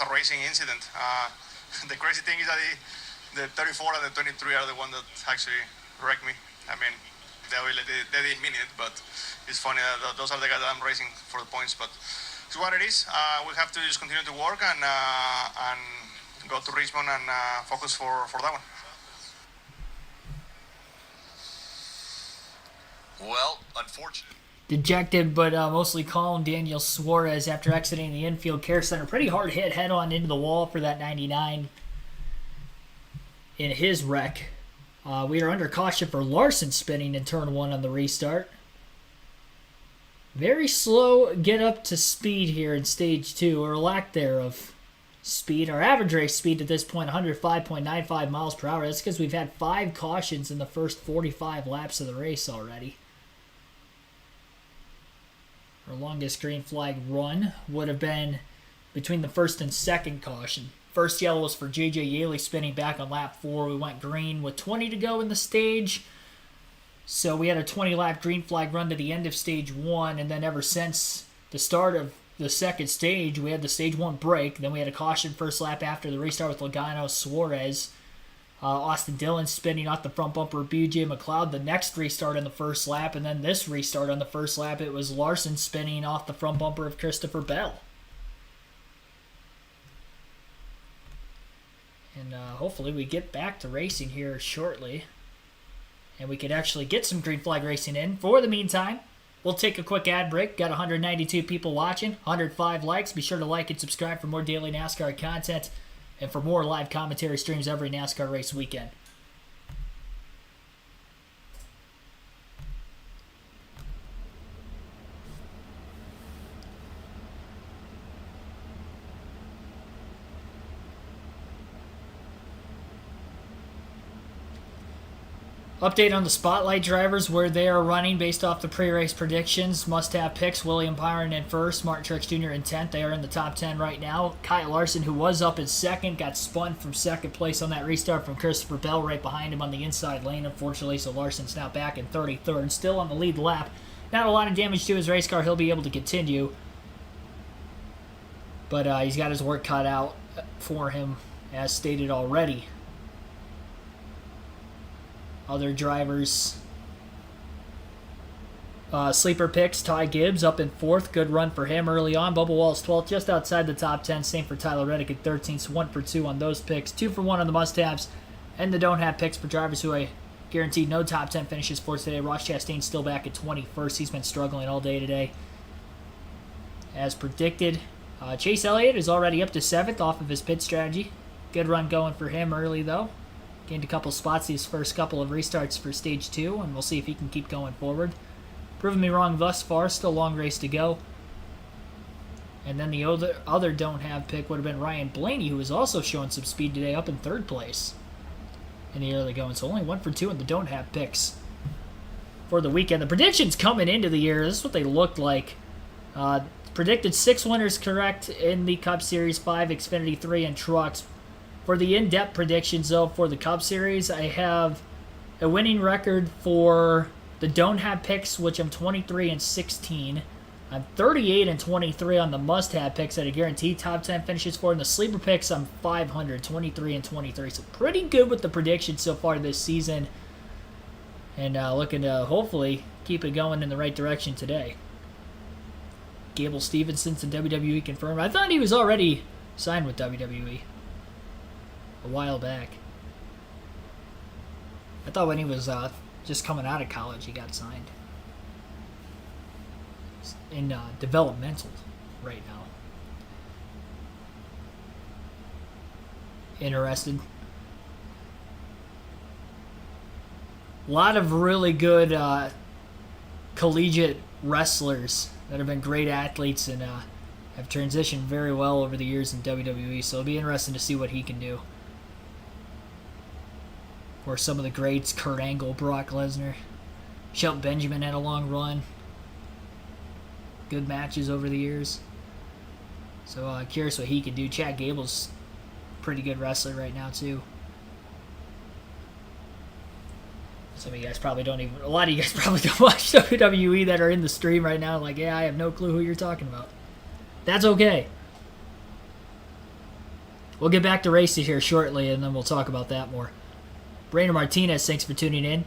racing incident. The crazy thing is that the 34 and the 23 are the one that actually wrecked me. I mean, they didn't mean it, but it's funny that those are the guys that I'm racing for the points. But it's what it is. We have to just continue to work and go to Richmond and focus for that one. Well, unfortunately. Dejected but mostly calm Daniel Suarez after exiting the infield care center. Pretty hard hit head-on into the wall for that 99 in his wreck. We are under caution for Larson spinning in turn 1 on the restart. Very slow get up to speed here in stage 2, or lack thereof speed. Our average race speed at this point, 105.95 miles per hour. That's because we've had 5 cautions in the first 45 laps of the race already. Our longest green flag run would have been between the first and second caution. First yellow was for J.J. Yaley spinning back on lap 4. We went green with 20 to go in the stage. So we had a 20-lap green flag run to the end of stage 1, and then ever since the start of the second stage, we had the stage 1 break. Then we had a caution first lap after the restart with Logano, Suarez. Austin Dillon spinning off the front bumper of B.J. McLeod. The next restart on the first lap, and then this restart on the first lap, it was Larson spinning off the front bumper of Christopher Bell. And hopefully we get back to racing here shortly, and we could actually get some green flag racing in. For the meantime, we'll take a quick ad break. Got 192 people watching, 105 likes. Be sure to like and subscribe for more daily NASCAR content and for more live commentary streams every NASCAR race weekend. Update on the Spotlight drivers, where they are running based off the pre-race predictions. Must-have picks, William Byron in first, Martin Truex Jr. in 10th. They are in the top 10 right now. Kyle Larson, who was up in second, got spun from second place on that restart from Christopher Bell right behind him on the inside lane, unfortunately, so Larson's now back in 33rd, still on the lead lap. Not a lot of damage to his race car. He'll be able to continue, but he's got his work cut out for him, as stated already. Other drivers Sleeper picks, Ty Gibbs up in 4th. Good run for him early on. Bubba Wallace 12th, just outside the top 10. Same for Tyler Reddick at 13th. So 1 for 2 on those picks. 2 for 1 on the must-haves. And the don't-have picks for drivers who I guaranteed no top 10 finishes for today. Ross Chastain's still back at 21st. He's been struggling all day today. As predicted, Chase Elliott is already up to 7th off of his pit strategy. Good run going for him early, though. Gained a couple spots these first couple of restarts for Stage 2, and we'll see if he can keep going forward. Proven me wrong thus far. Still a long race to go. And then the other don't-have pick would have been Ryan Blaney, who is also showing some speed today, up in 3rd place in the early going. So only 1 for 2 in the don't-have picks for the weekend. The predictions coming into the year, this is what they looked like. Predicted 6 winners correct in the Cup Series, 5 Xfinity, 3 in trucks. For the in-depth predictions, though, for the Cup Series, I have a winning record for the don't-have picks, which I'm 23-16. I'm 38-23 on the must-have picks that I guarantee top 10 finishes for. And the sleeper picks, I'm 500, 23-23. So pretty good with the predictions so far this season. And looking to hopefully keep it going in the right direction today. Gable Stevenson to WWE confirmed. I thought he was already signed with WWE a while back. I thought when he was just coming out of college he got signed. He's in developmental right now. Interested. A lot of really good collegiate wrestlers that have been great athletes and have transitioned very well over the years in WWE, so it'll be interesting to see what he can do. Of course, some of the greats, Kurt Angle, Brock Lesnar, Shelton Benjamin had a long run. Good matches over the years. So curious what he can do. Chad Gable's a pretty good wrestler right now, too. Some of you guys probably don't even... A lot of you guys probably don't watch WWE that are in the stream right now. Like, yeah, I have no clue who you're talking about. That's okay. We'll get back to races here shortly, and then we'll talk about that more. Brainer Martinez, thanks for tuning in.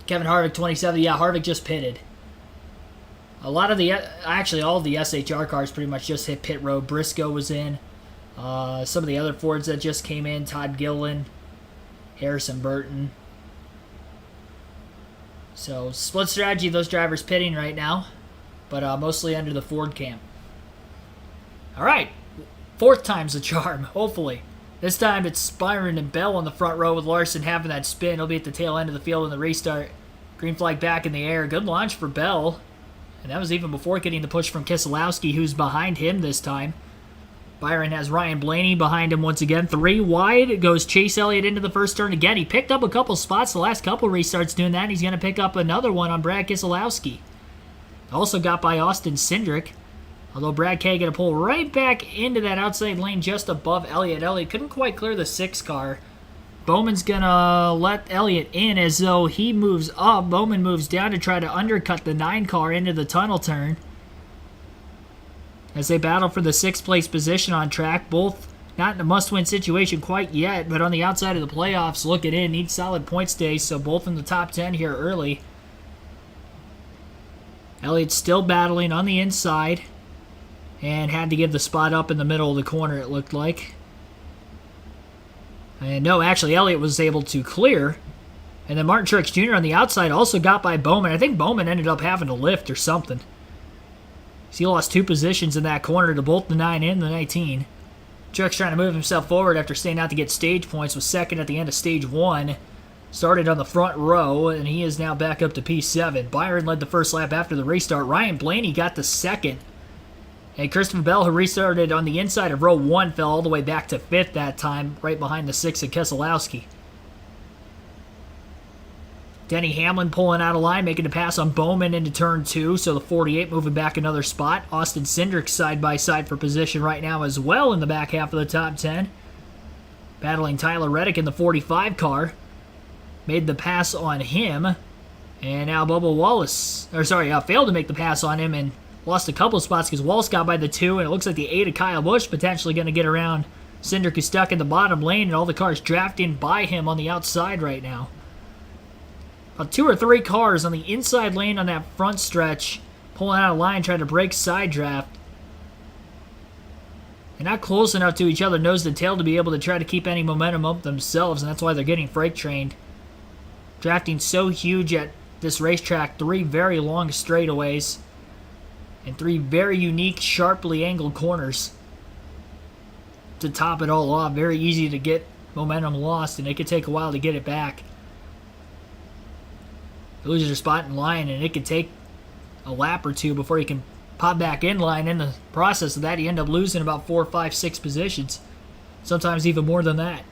Kevin Harvick, 27. Yeah, Harvick just pitted. A lot of the... Actually, all of the SHR cars pretty much just hit pit road. Briscoe was in. Some of the other Fords that just came in. Todd Gilliland. Harrison Burton. So, split strategy, those drivers pitting right now. But mostly under the Ford camp. Alright. 4th time's the charm, hopefully. This time it's Byron and Bell on the front row with Larson having that spin. He'll be at the tail end of the field in the restart. Green flag back in the air. Good launch for Bell. And that was even before getting the push from Keselowski, who's behind him this time. Byron has Ryan Blaney behind him once again. 3 wide. It goes Chase Elliott into the first turn again. He picked up a couple spots the last couple restarts doing that. And he's going to pick up another one on Brad Keselowski. Also got by Austin Cindric. Although Brad K going to pull right back into that outside lane just above Elliott. Elliott couldn't quite clear the 6 car. Bowman's going to let Elliott in as though he moves up. Bowman moves down to try to undercut the 9 car into the tunnel turn. As they battle for the 6th place position on track. Both not in a must-win situation quite yet, but on the outside of the playoffs looking in. Need solid points today, so both in the top 10 here early. Elliott's still battling on the inside. And had to give the spot up in the middle of the corner, it looked like. And no, actually, Elliott was able to clear. And then Martin Truex Jr. on the outside also got by Bowman. I think Bowman ended up having to lift or something. So he lost 2 positions in that corner to both the 9 and the 19. Truex trying to move himself forward after staying out to get stage points. Was second at the end of stage 1. Started on the front row, and he is now back up to P7. Byron led the first lap after the restart. Ryan Blaney got the second. And Christopher Bell, who restarted on the inside of row 1, fell all the way back to 5th that time, right behind the 6 of Keselowski. Denny Hamlin pulling out of line, making a pass on Bowman into turn 2, so the 48 moving back another spot. Austin Cindric side by side for position right now as well in the back half of the top 10. Battling Tyler Reddick in the 45 car. Made the pass on him. And now Bubba Wallace, failed to make the pass on him and lost a couple of spots because Wallace got by the 2, and it looks like the 8 of Kyle Busch potentially going to get around. Cindric is stuck in the bottom lane, and all the cars drafting by him on the outside right now. about 2 or 3 cars on the inside lane on that front stretch, pulling out of line, trying to break side draft. They're not close enough to each other nose to tail to be able to try to keep any momentum up themselves, and that's why they're getting freight trained. Drafting so huge at this racetrack, 3 very long straightaways and 3 very unique, sharply angled corners. To top it all off, very easy to get momentum lost, and it could take a while to get it back. You lose your spot in line, and it could take a lap or 2 before you can pop back in line. In the process of that, you end up losing about 4, 5, 6 positions. Sometimes even more than that.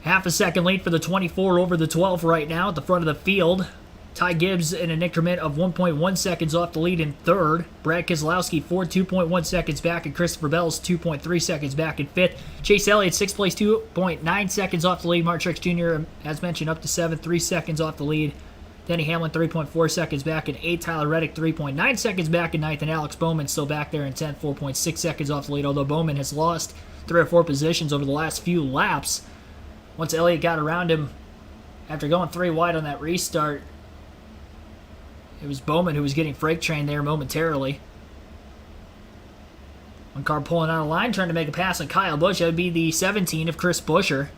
Half a second lead for the 24 over the 12 right now at the front of the field. Ty Gibbs in an increment of 1.1 seconds off the lead in third. Brad Keselowski fourth, 2.1 seconds back, and Christopher Bell's 2.3 seconds back in fifth. Chase Elliott, 6th place, 2.9 seconds off the lead. Mark Truex Jr., as mentioned, up to 7th, 3 seconds off the lead. Denny Hamlin, 3.4 seconds back in 8th. Tyler Reddick, 3.9 seconds back in 9th. And Alex Bowman still back there in 10th, 4.6 seconds off the lead, although Bowman has lost 3 or 4 positions over the last few laps. Once Elliott got around him after going 3 wide on that restart, it was Bowman who was getting freight trained there momentarily. One car pulling out of line, trying to make a pass on Kyle Busch. That would be the 17 of Chris Buescher.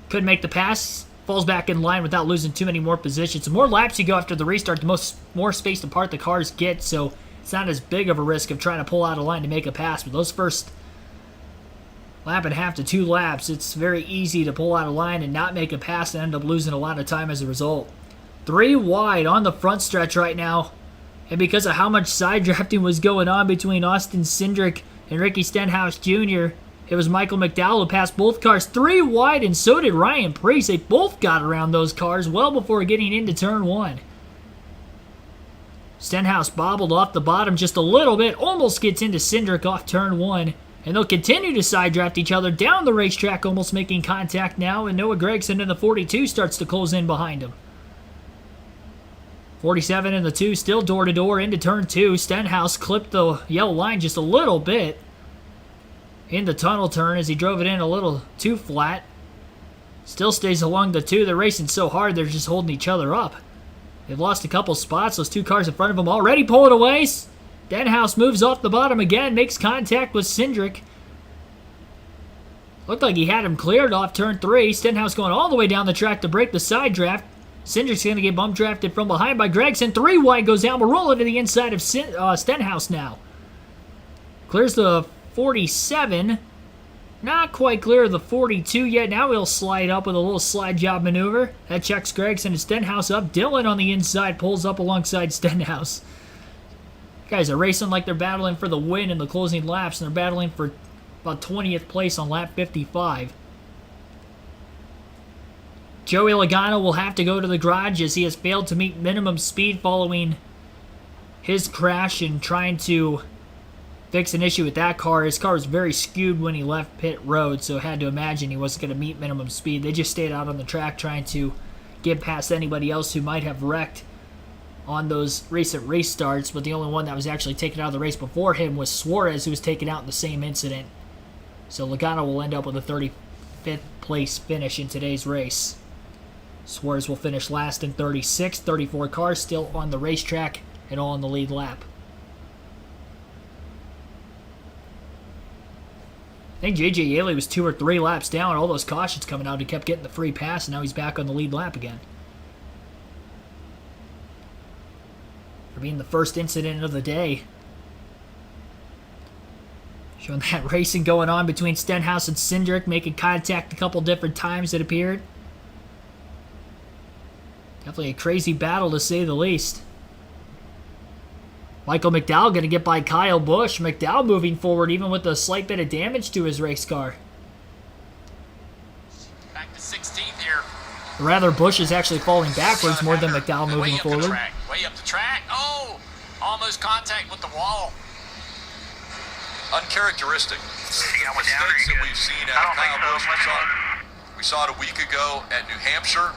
Couldn't make the pass. Falls back in line without losing too many more positions. The more laps you go after the restart, the more spaced apart the cars get, so it's not as big of a risk of trying to pull out a line to make a pass. But those first lap and a half to 2 laps, it's very easy to pull out a line and not make a pass and end up losing a lot of time as a result. 3 wide on the front stretch right now. And because of how much side drafting was going on between Austin Cindric and Ricky Stenhouse Jr., it was Michael McDowell who passed both cars 3 wide, and so did Ryan Preece. They both got around those cars well before getting into turn 1. Stenhouse bobbled off the bottom just a little bit, almost gets into Cindric off turn 1. And they'll continue to side draft each other down the racetrack, almost making contact now, and Noah Gragson in the 42 starts to close in behind him. 47 in the 2, still door-to-door into turn 2. Stenhouse clipped the yellow line just a little bit in the tunnel turn as he drove it in a little too flat. Still stays along the 2. They're racing so hard, they're just holding each other up. They've lost a couple spots. Those 2 cars in front of them already pulling away. Stenhouse moves off the bottom again, makes contact with Cindric. Looked like he had him cleared off turn 3. Stenhouse going all the way down the track to break the side draft. Cindric's going to get bump drafted from behind by Gragson. 3 wide goes Almirola to the inside of Stenhouse now. Clears the 47. Not quite clear of the 42 yet. Now he'll slide up with a little slide job maneuver. That checks Gragson and Stenhouse up. Dillon on the inside pulls up alongside Stenhouse. Guys are racing like they're battling for the win in the closing laps, and they're battling for about 20th place on lap 55. Joey Logano will have to go to the garage as he has failed to meet minimum speed following his crash and trying to fix an issue with that car. His car was very skewed when he left pit road, so had to imagine he wasn't going to meet minimum speed. They just stayed out on the track trying to get past anybody else who might have wrecked on those recent restarts, but the only one that was actually taken out of the race before him was Suarez, who was taken out in the same incident. So Logano will end up with a 35th place finish in today's race. Suarez will finish last in 36th, 34 cars still on the racetrack and all in the lead lap. I think J.J. Yeley was 2 or 3 laps down. All those cautions coming out, he kept getting the free pass, and now he's back on the lead lap again. For being the first incident of the day. Showing that racing going on between Stenhouse and Cindric, making contact a couple different times, it appeared. Definitely a crazy battle to say the least. Michael McDowell going to get by Kyle Busch. McDowell moving forward even with a slight bit of damage to his race car. Back to 16th here. Rather, Busch is actually falling backwards more than McDowell moving forward. Way up the track. Oh! Almost contact with the wall. Uncharacteristic. Mistakes that we've seen out of Kyle Busch. We saw it a week ago at New Hampshire.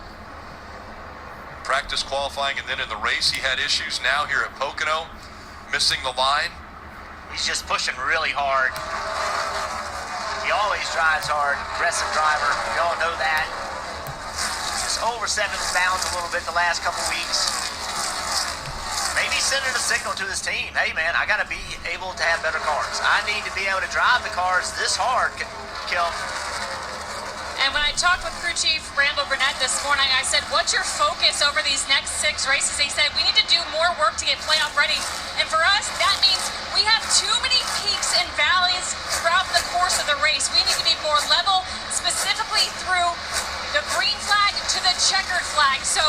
Practice qualifying, and then in the race he had issues. Now here at Pocono, missing the line. He's just pushing really hard. He always drives hard. Aggressive driver. We all know that. Just overstepping his bounds a little bit the last couple weeks. Maybe sending a signal to his team. Hey, man, I got to be able to have better cars. I need to be able to drive the cars this hard, Kel. And when I talked with crew chief Randall Burnett this morning, I said, what's your focus over these next 6 races? He said, we need to do more work to get playoff ready. And for us, that means we have too many peaks and valleys throughout the course of the race. We need to be more level, specifically through the green flag to the checkered flag. So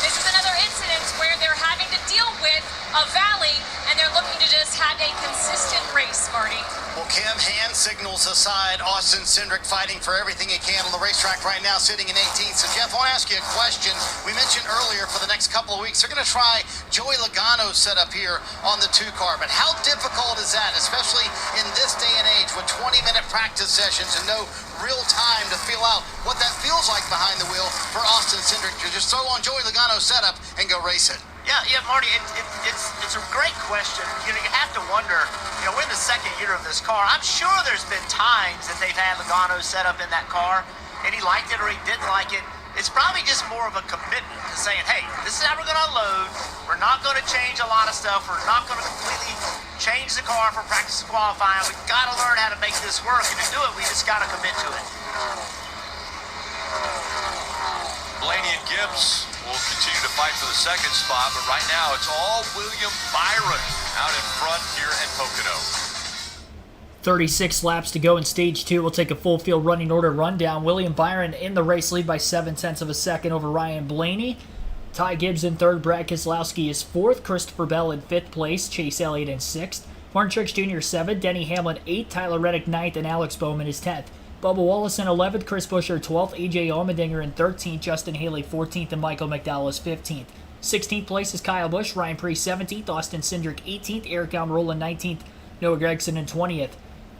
this is another incident where they're having to deal with a valley, and they're looking to just have a consistent race, Marty. Well, Kim, hand signals aside, Austin Cindric fighting for everything he can on the racetrack right now, sitting in 18th. So, Jeff, I want to ask you a question. We mentioned earlier for the next couple of weeks, they're going to try Joey Logano's setup here on the 2-car. But how difficult is that, especially in this day and age with 20-minute practice sessions and no real time to feel out what that feels like behind the wheel for Austin Cindric to just throw on Joey Logano's setup and go race it? Yeah, Marty, it's a great question. You have to wonder, we're in the second year of this car. I'm sure there's been times that they've had Logano set up in that car, and he liked it or he didn't like it. It's probably just more of a commitment to saying, hey, this is how we're going to unload. We're not going to change a lot of stuff. We're not going to completely change the car for practice and qualifying. We've got to learn how to make this work, and to do it, we just got to commit to it. Blaney and Gibbs will continue to fight for the second spot, but right now it's all William Byron out in front here at Pocono. 36 laps to go in Stage 2. We'll take a full field running order rundown. William Byron in the race lead by 0.7 of a second over Ryan Blaney. Ty Gibbs in third. Brad Keselowski is fourth. Christopher Bell in fifth place. Chase Elliott in sixth. Martin Truex Jr. 7th. Denny Hamlin 8th. Tyler Reddick 9th. And Alex Bowman is 10th. Bubba Wallace in 11th. Chris Buescher 12th. AJ Allmendinger in 13th. Justin Haley 14th. And Michael McDowell is 15th. 16th place is Kyle Busch. Ryan Preece 17th. Austin Cindric 18th. Eric Almirola 19th. Noah Gragson in 20th.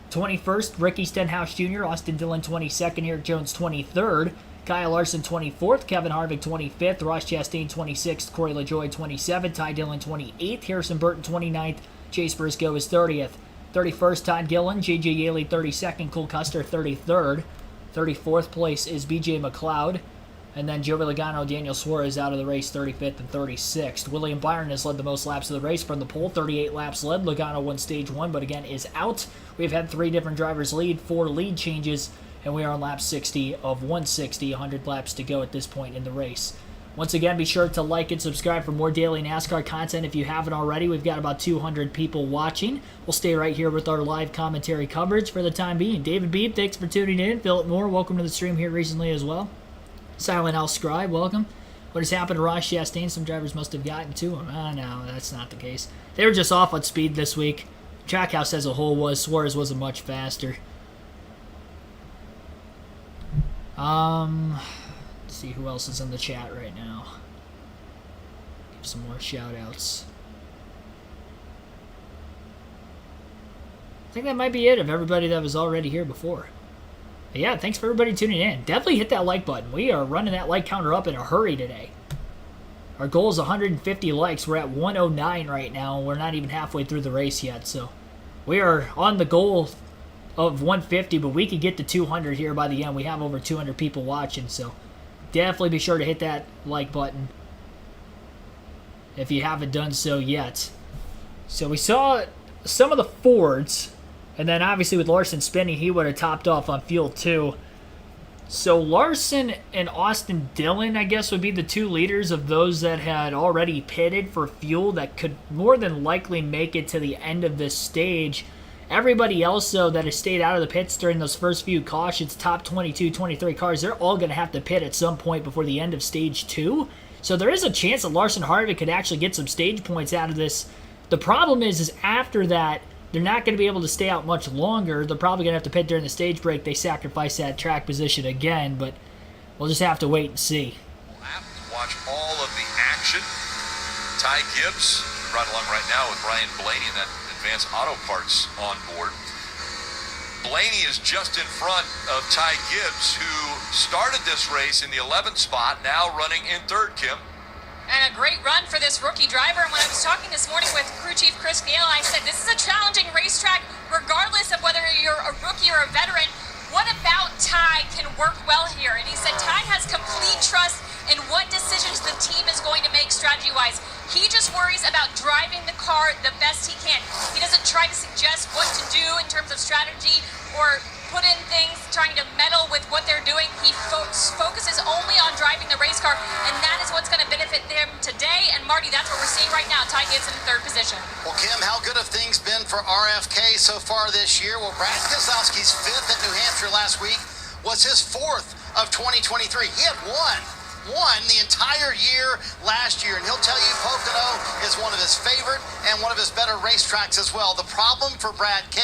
21st, Ricky Stenhouse Jr., Austin Dillon 22nd, Eric Jones 23rd, Kyle Larson 24th, Kevin Harvick 25th, Ross Chastain 26th, Corey LaJoie 27th, Ty Dillon 28th, Harrison Burton 29th, Chase Briscoe is 30th. 31st, Todd Gillen, J.J. Yaley 32nd, Cole Custer 33rd. 34th place is B.J. McLeod. And then Joey Logano, Daniel Suarez out of the race, 35th and 36th. William Byron has led the most laps of the race from the pole, 38 laps led. Logano won Stage 1, but again is out. We've had 3 different drivers lead, 4 lead changes, and we are on lap 60 of 160, 100 laps to go at this point in the race. Once again, be sure to like and subscribe for more daily NASCAR content if you haven't already. We've got about 200 people watching. We'll stay right here with our live commentary coverage for the time being. David Beebe, thanks for tuning in. Philip Moore, welcome to the stream here recently as well. Silent House Scribe, welcome. What has happened to Ross Chastain? Some drivers must have gotten to him. No, that's not the case. They were just off on speed this week. Trackhouse as a whole was. Suarez wasn't much faster. Let's see who else is in the chat right now. Give some more shout-outs. I think that might be it of everybody that was already here before. But yeah, thanks for everybody tuning in. Definitely hit that like button. We are running that like counter up in a hurry today. Our goal is 150 likes. We're at 109 right now. We're not even halfway through the race yet. So we are on the goal of 150, but we could get to 200 here by the end. We have over 200 people watching, so definitely be sure to hit that like button if you haven't done so yet. So we saw some of the Fords. And then obviously with Larson spinning, he would have topped off on fuel too. So Larson and Austin Dillon, I guess, would be the 2 leaders of those that had already pitted for fuel that could more than likely make it to the end of this stage. Everybody else, though, that has stayed out of the pits during those first few cautions, top 22, 23 cars, they're all going to have to pit at some point before the end of Stage 2. So there is a chance that Larson Harvick could actually get some stage points out of this. The problem is after that, they're not going to be able to stay out much longer. They're probably going to have to pit during the stage break. They sacrifice that track position again, but we'll just have to wait and see. Watch all of the action. Ty Gibbs right along right now with Ryan Blaney in that Advanced Auto Parts on board. Blaney is just in front of Ty Gibbs, who started this race in the 11th spot, now running in third, Kim. And a great run for this rookie driver. And when I was talking this morning with crew chief Chris Gale, I said this is a challenging racetrack regardless of whether you're a rookie or a veteran. What about Ty can work well here? And he said Ty has complete trust and what decisions the team is going to make strategy-wise. He just worries about driving the car the best he can. He doesn't try to suggest what to do in terms of strategy or put in things trying to meddle with what they're doing. He focuses only on driving the race car, and that is what's going to benefit them today. And Marty, that's what we're seeing right now. Ty Gibbs in third position. Well, Kim, how good have things been for RFK so far this year? Well, Brad Keselowski's 5th at New Hampshire last week was his 4th of 2023. He had won the entire year last year, and he'll tell you Pocono is one of his favorite and one of his better racetracks as well. The problem for Brad K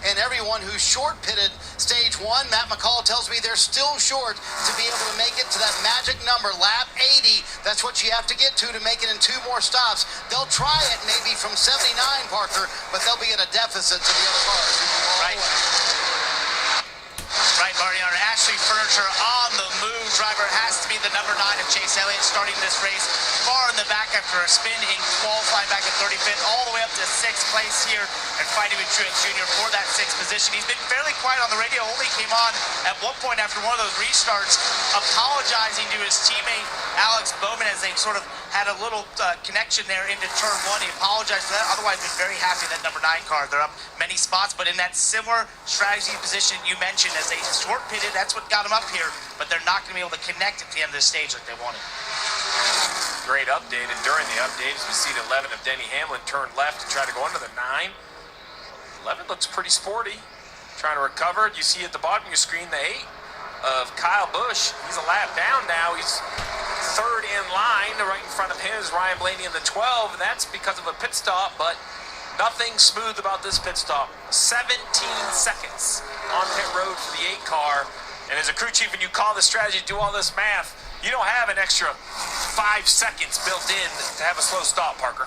and everyone who short-pitted stage 1, Matt McCall tells me they're still short to be able to make it to that magic number, lap 80. That's what you have to get to make it in 2 more stops. They'll try it maybe from 79, Parker, but they'll be at a deficit to the other cars. Right, Marty. Our Ashley Furniture on the move. Driver has to be the number 9 of Chase Elliott, starting this race far in the back after a spin in qualifying back at 35th, all the way up to 6th place here and fighting with Truex Jr. for that 6th position. He's been fairly quiet on the radio, only came on at one point after one of those restarts, apologizing to his teammate Alex Bowman as they sort of had a little connection there into turn 1. He apologized for that. Otherwise, been very happy with that number 9 car. They're up many spots, but in that similar strategy position you mentioned, as they short pitted, that's what got them up here, but they're not going to be able to connect at the end of the stage like they wanted. Great update, and during the update, as we see the 11 of Denny Hamlin turn left to try to go under the 9. 11 looks pretty sporty, trying to recover. You see at the bottom of your screen the 8 of Kyle Busch. He's a lap down now. He's 3rd in line. Right in front of him is Ryan Blaney in the 12, and that's because of a pit stop, but nothing smooth about this pit stop. 17 seconds on pit road for the 8 car. And as a crew chief, when you call the strategy, do all this math, you don't have an extra 5 seconds built in to have a slow stop, Parker.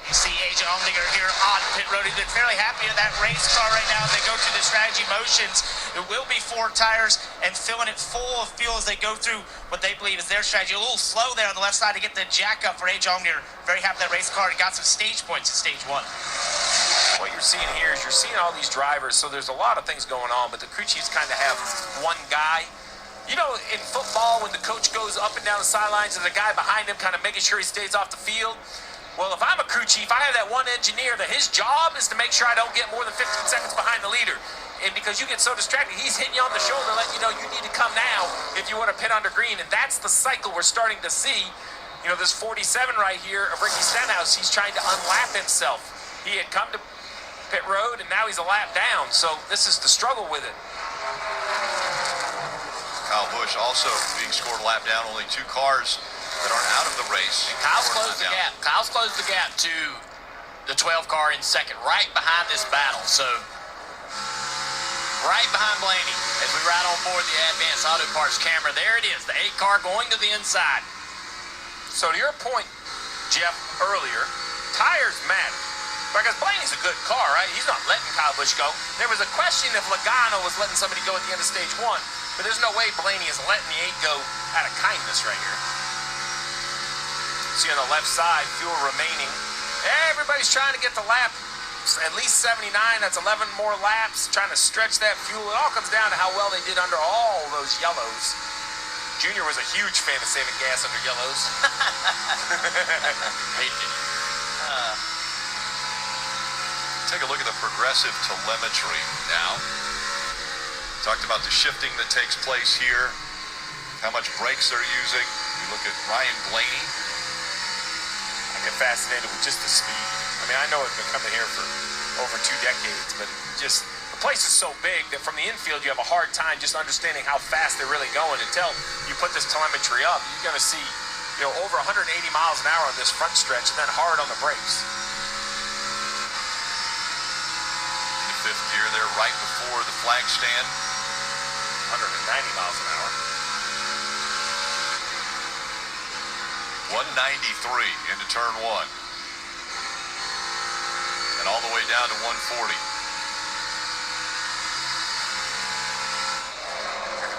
You see AJ Allmendinger here on pit road. He's been fairly happy with that race car right now as they go through the strategy motions. There will be 4 tires and filling it full of fuel as they go through what they believe is their strategy. A little slow there on the left side to get the jack up for AJ Allmendinger. Very happy with that race car and got some stage points in stage 1. What you're seeing here is you're seeing all these drivers, so there's a lot of things going on, but the crew chiefs kind of have one guy. You know, in football, when the coach goes up and down the sidelines, there's a guy behind him kind of making sure he stays off the field. Well, if I'm a crew chief, I have that one engineer that his job is to make sure I don't get more than 15 seconds behind the leader. And because you get so distracted, he's hitting you on the shoulder, letting you know you need to come now if you want to pit under green. And that's the cycle we're starting to see. You know, this 47 right here of Ricky Stenhouse, he's trying to unlap himself. He had come to pit road, and now he's a lap down. So this is the struggle with it. Kyle Busch also being scored a lap down, only 2 cars that aren't out of the race. And Kyle's closed the gap. Kyle's closed the gap to the 12 car in second, right behind this battle. So right behind Blaney as we ride on board the Advanced Auto Parts camera. There it is, the 8 car going to the inside. So to your point, Jeff, earlier, tires matter. Because Blaney's a good car, right? He's not letting Kyle Busch go. There was a question if Logano was letting somebody go at the end of stage 1, but there's no way Blaney is letting the 8 go out of kindness right here. See on the left side, fuel remaining. Everybody's trying to get the lap at least 79. That's 11 more laps, trying to stretch that fuel. It all comes down to how well they did under all those yellows. Junior was a huge fan of saving gas under yellows. Hated it. Take a look at the progressive telemetry now. Talked about the shifting that takes place here, how much brakes they're using. We look at Ryan Blaney. I get fascinated with just the speed. I mean, I know I've been coming here for over 2 decades, but just the place is so big that from the infield you have a hard time just understanding how fast they're really going until you put this telemetry up. You're going to see, you know, over 180 miles an hour on this front stretch and then hard on the brakes. In the 5th gear there, right before the flag stand. 190 miles an hour. 193 into turn 1. And all the way down to 140.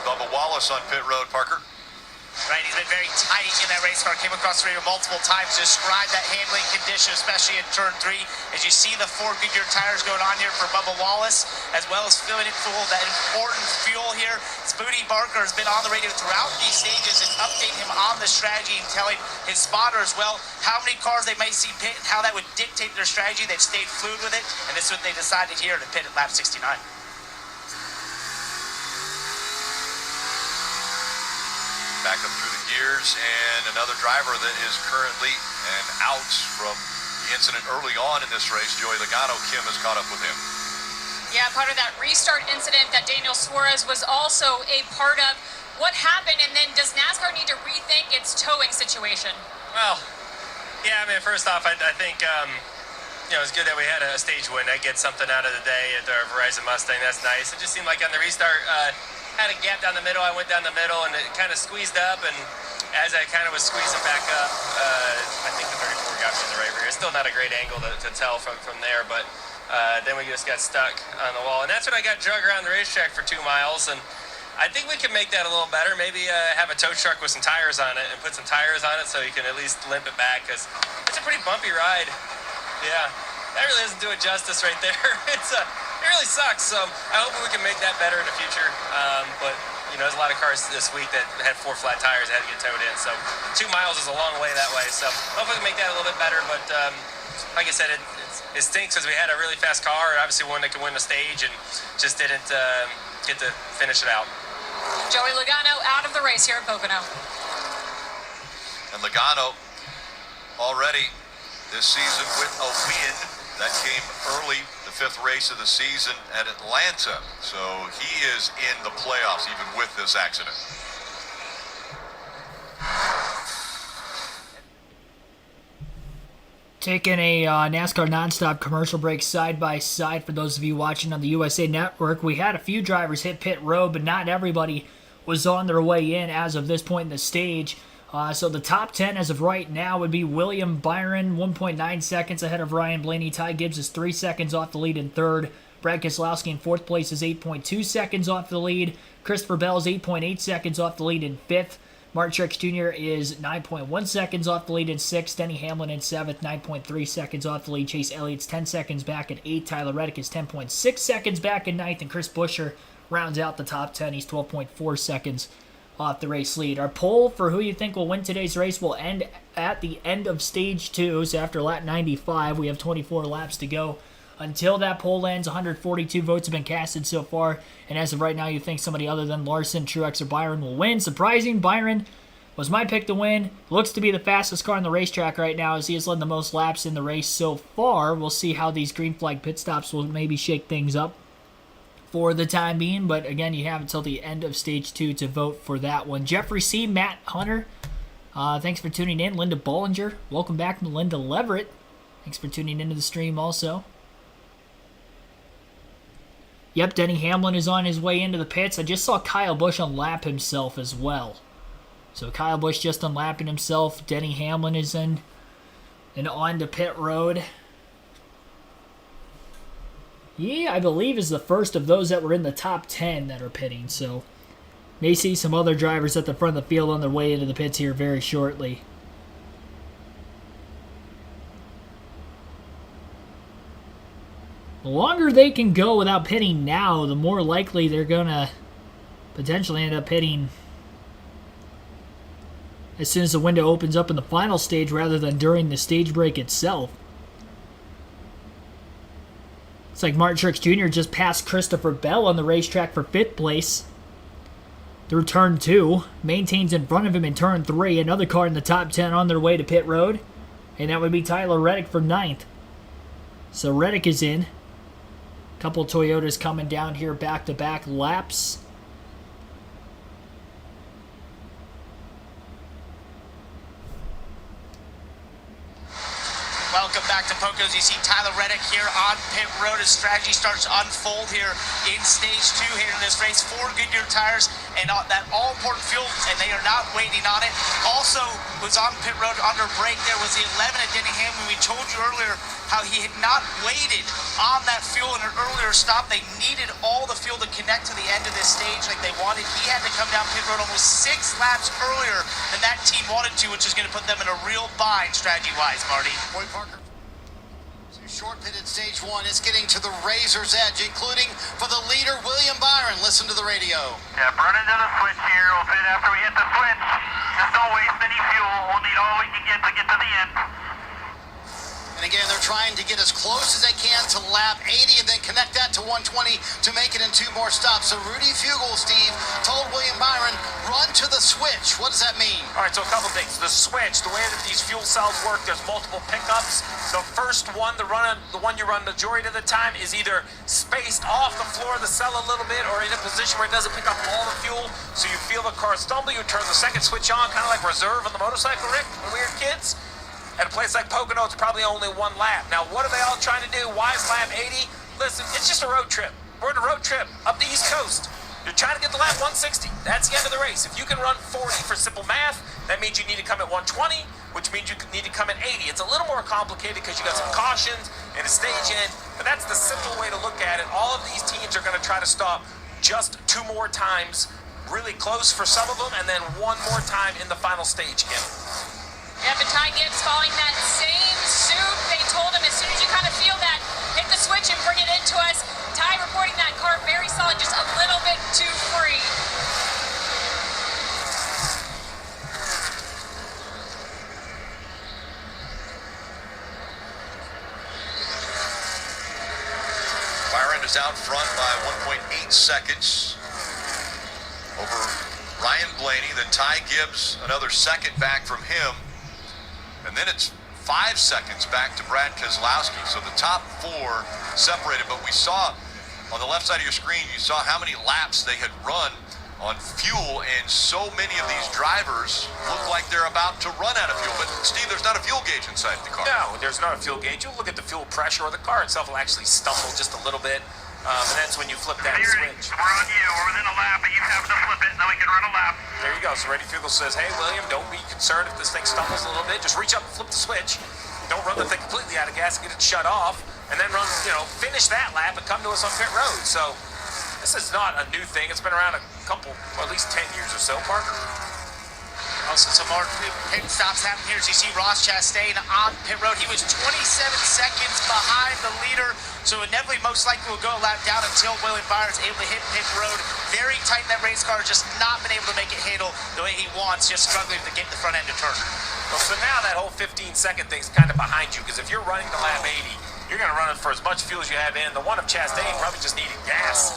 Bubba Wallace on pit road, Parker. Right, he's been very tight in that race car. Came across the radio multiple times, described that handling condition, especially in turn 3. As you see the 4 Goodyear tires going on here for Bubba Wallace, as well as filling it full of that important fuel here. Spoody Barker has been on the radio throughout these stages and updating him on the strategy and telling his spotter as well how many cars they may see pit and how that would dictate their strategy. They've stayed fluid with it, and this is what they decided here to pit at lap 69. Back up through the gears, and another driver that is currently an out from the incident early on in this race. Joey Logano, Kim has caught up with him. Yeah, part of that restart incident that Daniel Suarez was also a part of. What happened, and then does NASCAR need to rethink its towing situation? Well, yeah, I mean, first off, I think, it's good that we had a stage win. That gets something out of the day at the Verizon Mustang. That's nice. It just seemed like on the restart, had a gap down the middle. I went down the middle, and it kind of squeezed up, and as I kind of was squeezing back up, I think the 34 got me in the right rear. It's still not a great angle to tell from there, but then we just got stuck on the wall, and that's when I got drug around the racetrack for 2 miles, and I think we can make that a little better. Maybe have a tow truck with some tires on it and put some tires on it so you can at least limp it back, because it's a pretty bumpy ride. Yeah, that really doesn't do it justice right there. It really sucks, so I hope we can make that better in the future. But, there's a lot of cars this week that had 4 flat tires that had to get towed in, so 2 miles is a long way that way. So hopefully we can make that a little bit better, but like I said, it stinks because we had a really fast car and obviously one that could win the stage and just didn't get to finish it out. Joey Logano out of the race here at Pocono. And Logano already this season with a win that came early, the 5th race of the season at Atlanta. So he is in the playoffs even with this accident. Taking a NASCAR nonstop commercial break side by side for those of you watching on the USA Network. We had a few drivers hit pit road, but not everybody was on their way in as of this point in the stage. So the top 10 as of right now would be William Byron, 1.9 seconds ahead of Ryan Blaney. Ty Gibbs is 3 seconds off the lead in third. Brad Keselowski in fourth place is 8.2 seconds off the lead. Christopher Bell is 8.8 seconds off the lead in fifth. Martin Truex Jr. is 9.1 seconds off the lead in sixth. Denny Hamlin in seventh, 9.3 seconds off the lead. Chase Elliott's 10 seconds back in eighth. Tyler Reddick is 10.6 seconds back in ninth. And Chris Buescher rounds out the top 10. He's 12.4 seconds off the race lead. Our poll for who you think will win today's race will end at the end of stage 2. So after lap 95, we have 24 laps to go. Until that poll ends, 142 votes have been casted so far. And as of right now, you think somebody other than Larson, Truex, or Byron will win. Surprising, Byron was my pick to win. Looks to be the fastest car on the racetrack right now as he has led the most laps in the race so far. We'll see how these green flag pit stops will maybe shake things up for the time being, but again, you have until the end of stage 2 to vote for that one. Jeffrey C., Matt Hunter, thanks for tuning in. Linda Bollinger, welcome back. Melinda Leverett, thanks for tuning into the stream also. Yep, Denny Hamlin is on his way into the pits. I just saw Kyle Busch unlap himself as well. So Kyle Busch just unlapping himself. Denny Hamlin is in and on to pit road. Yeah, I believe is the first of those that were in the top 10 that are pitting. So may see some other drivers at the front of the field on their way into the pits here very shortly. The longer they can go without pitting now, the more likely they're going to potentially end up pitting as soon as the window opens up in the final stage rather than during the stage break itself. It's like Martin Truex Jr. just passed Christopher Bell on the racetrack for 5th place through turn 2. Maintains in front of him in turn 3. Another car in the top 10 on their way to pit road. And that would be Tyler Reddick for 9th. So Reddick is in. A couple of Toyotas coming down here back-to-back laps. Welcome back to Pocono. You see Tyler Reddick here on pit road. His strategy starts to unfold here in stage 2 here in this race. 4 Goodyear tires and that all-important fuel, and they are not waiting on it. Also, was on pit road under break. There was the 11 at Denningham, when we told you earlier how he had not waited on that fuel in an earlier stop. They needed all the fuel to connect to the end of this stage like they wanted. He had to come down pit road almost 6 laps earlier than that team wanted to, which is going to put them in a real bind strategy-wise, Marty. Boy Parker. Short pitted stage 1 is getting to the razor's edge, including for the leader, William Byron. Listen to the radio. Yeah, burn into the switch here. We'll pit after we hit the switch. Just don't waste any fuel. We'll need all we can get to the end. And again, they're trying to get as close as they can to lap 80 and then connect that to 120 to make it in 2 more stops. So Rudy Fugle, Steve, told William Byron, run to the switch. What does that mean? All right, so a couple things. The switch, the way that these fuel cells work, there's multiple pickups. The first one, the one you run majority of the time, is either spaced off the floor of the cell a little bit or in a position where it doesn't pick up all the fuel. So you feel the car stumble, you turn the second switch on, kind of like reserve on the motorcycle, Rick, when we were kids. At a place like Pocono, it's probably only 1 lap. Now, what are they all trying to do? Why is lap 80? Listen, it's just a road trip. We're on a road trip up the East Coast. You're trying to get to lap 160. That's the end of the race. If you can run 40 for simple math, that means you need to come at 120, which means you need to come at 80. It's a little more complicated because you got some cautions and a stage in, but that's the simple way to look at it. All of these teams are going to try to stop just 2 more times, really close for some of them, and then 1 more time in the final stage, Kim. Yeah, but Ty Gibbs following that same suit. They told him as soon as you kind of feel that, hit the switch and bring it into us. Ty reporting that car very solid, just a little bit too free. Byron is out front by 1.8 seconds over Ryan Blaney. Then Ty Gibbs, another second back from him. And then it's 5 seconds back to Brad Keselowski. So the top 4 separated, but we saw on the left side of your screen, you saw how many laps they had run on fuel, and so many of these drivers look like they're about to run out of fuel. But Steve, there's not a fuel gauge inside the car. No, there's not a fuel gauge. You look at the fuel pressure, or the car itself will actually stumble just a little bit. And that's when you flip that switch. We're on you. We're within a lap, but you have to flip it, then we can run a lap. There you go. So Reddy Fugle says, hey, William, don't be concerned if this thing stumbles a little bit. Just reach up and flip the switch. Don't run the thing completely out of gas and get it shut off. And then run, finish that lap and come to us on pit road. So this is not a new thing. It's been around a couple, or at least 10 years or so, Parker. Also, some more pit stops happening here. As you see Ross Chastain on pit road. He was 27 seconds behind the leader. So inevitably, most likely, will go a lap down until William Byron's able to hit pit road. Very tight in that race car. Just not been able to make it handle the way he wants. Just struggling to get the front end to turn. Well, so now that whole 15-second thing's kind of behind you. Because if you're running to lap 80, you're going to run it for as much fuel as you have in. The one of Chastain probably just needed gas.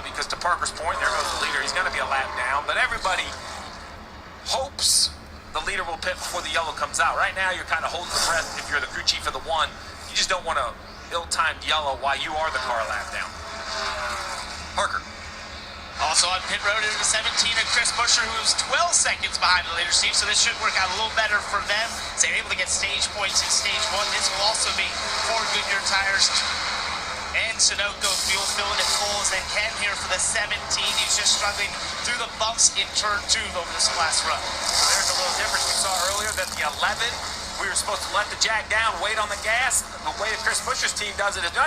Because to Parker's point, there goes the leader. He's going to be a lap down. But everybody hopes the leader will pit before the yellow comes out. Right now, you're kind of holding the breath if you're the crew chief of the 1. You just don't want to ill-timed yellow while you are the car lap down. Parker. Also on pit road is the 17 of Chris Buescher, who was 12 seconds behind the leader, Steve, so this should work out a little better for them. So they're able to get stage points in stage 1. This will also be 4 Goodyear tires. And Sunoco fuel filling it full as they can here for the 17. He's just struggling through the bumps in turn 2 over this last run. So there's a little difference. We saw earlier that the 11, we were supposed to let the jack down, wait on the gas. The way that Chris Buescher's team does it is, no.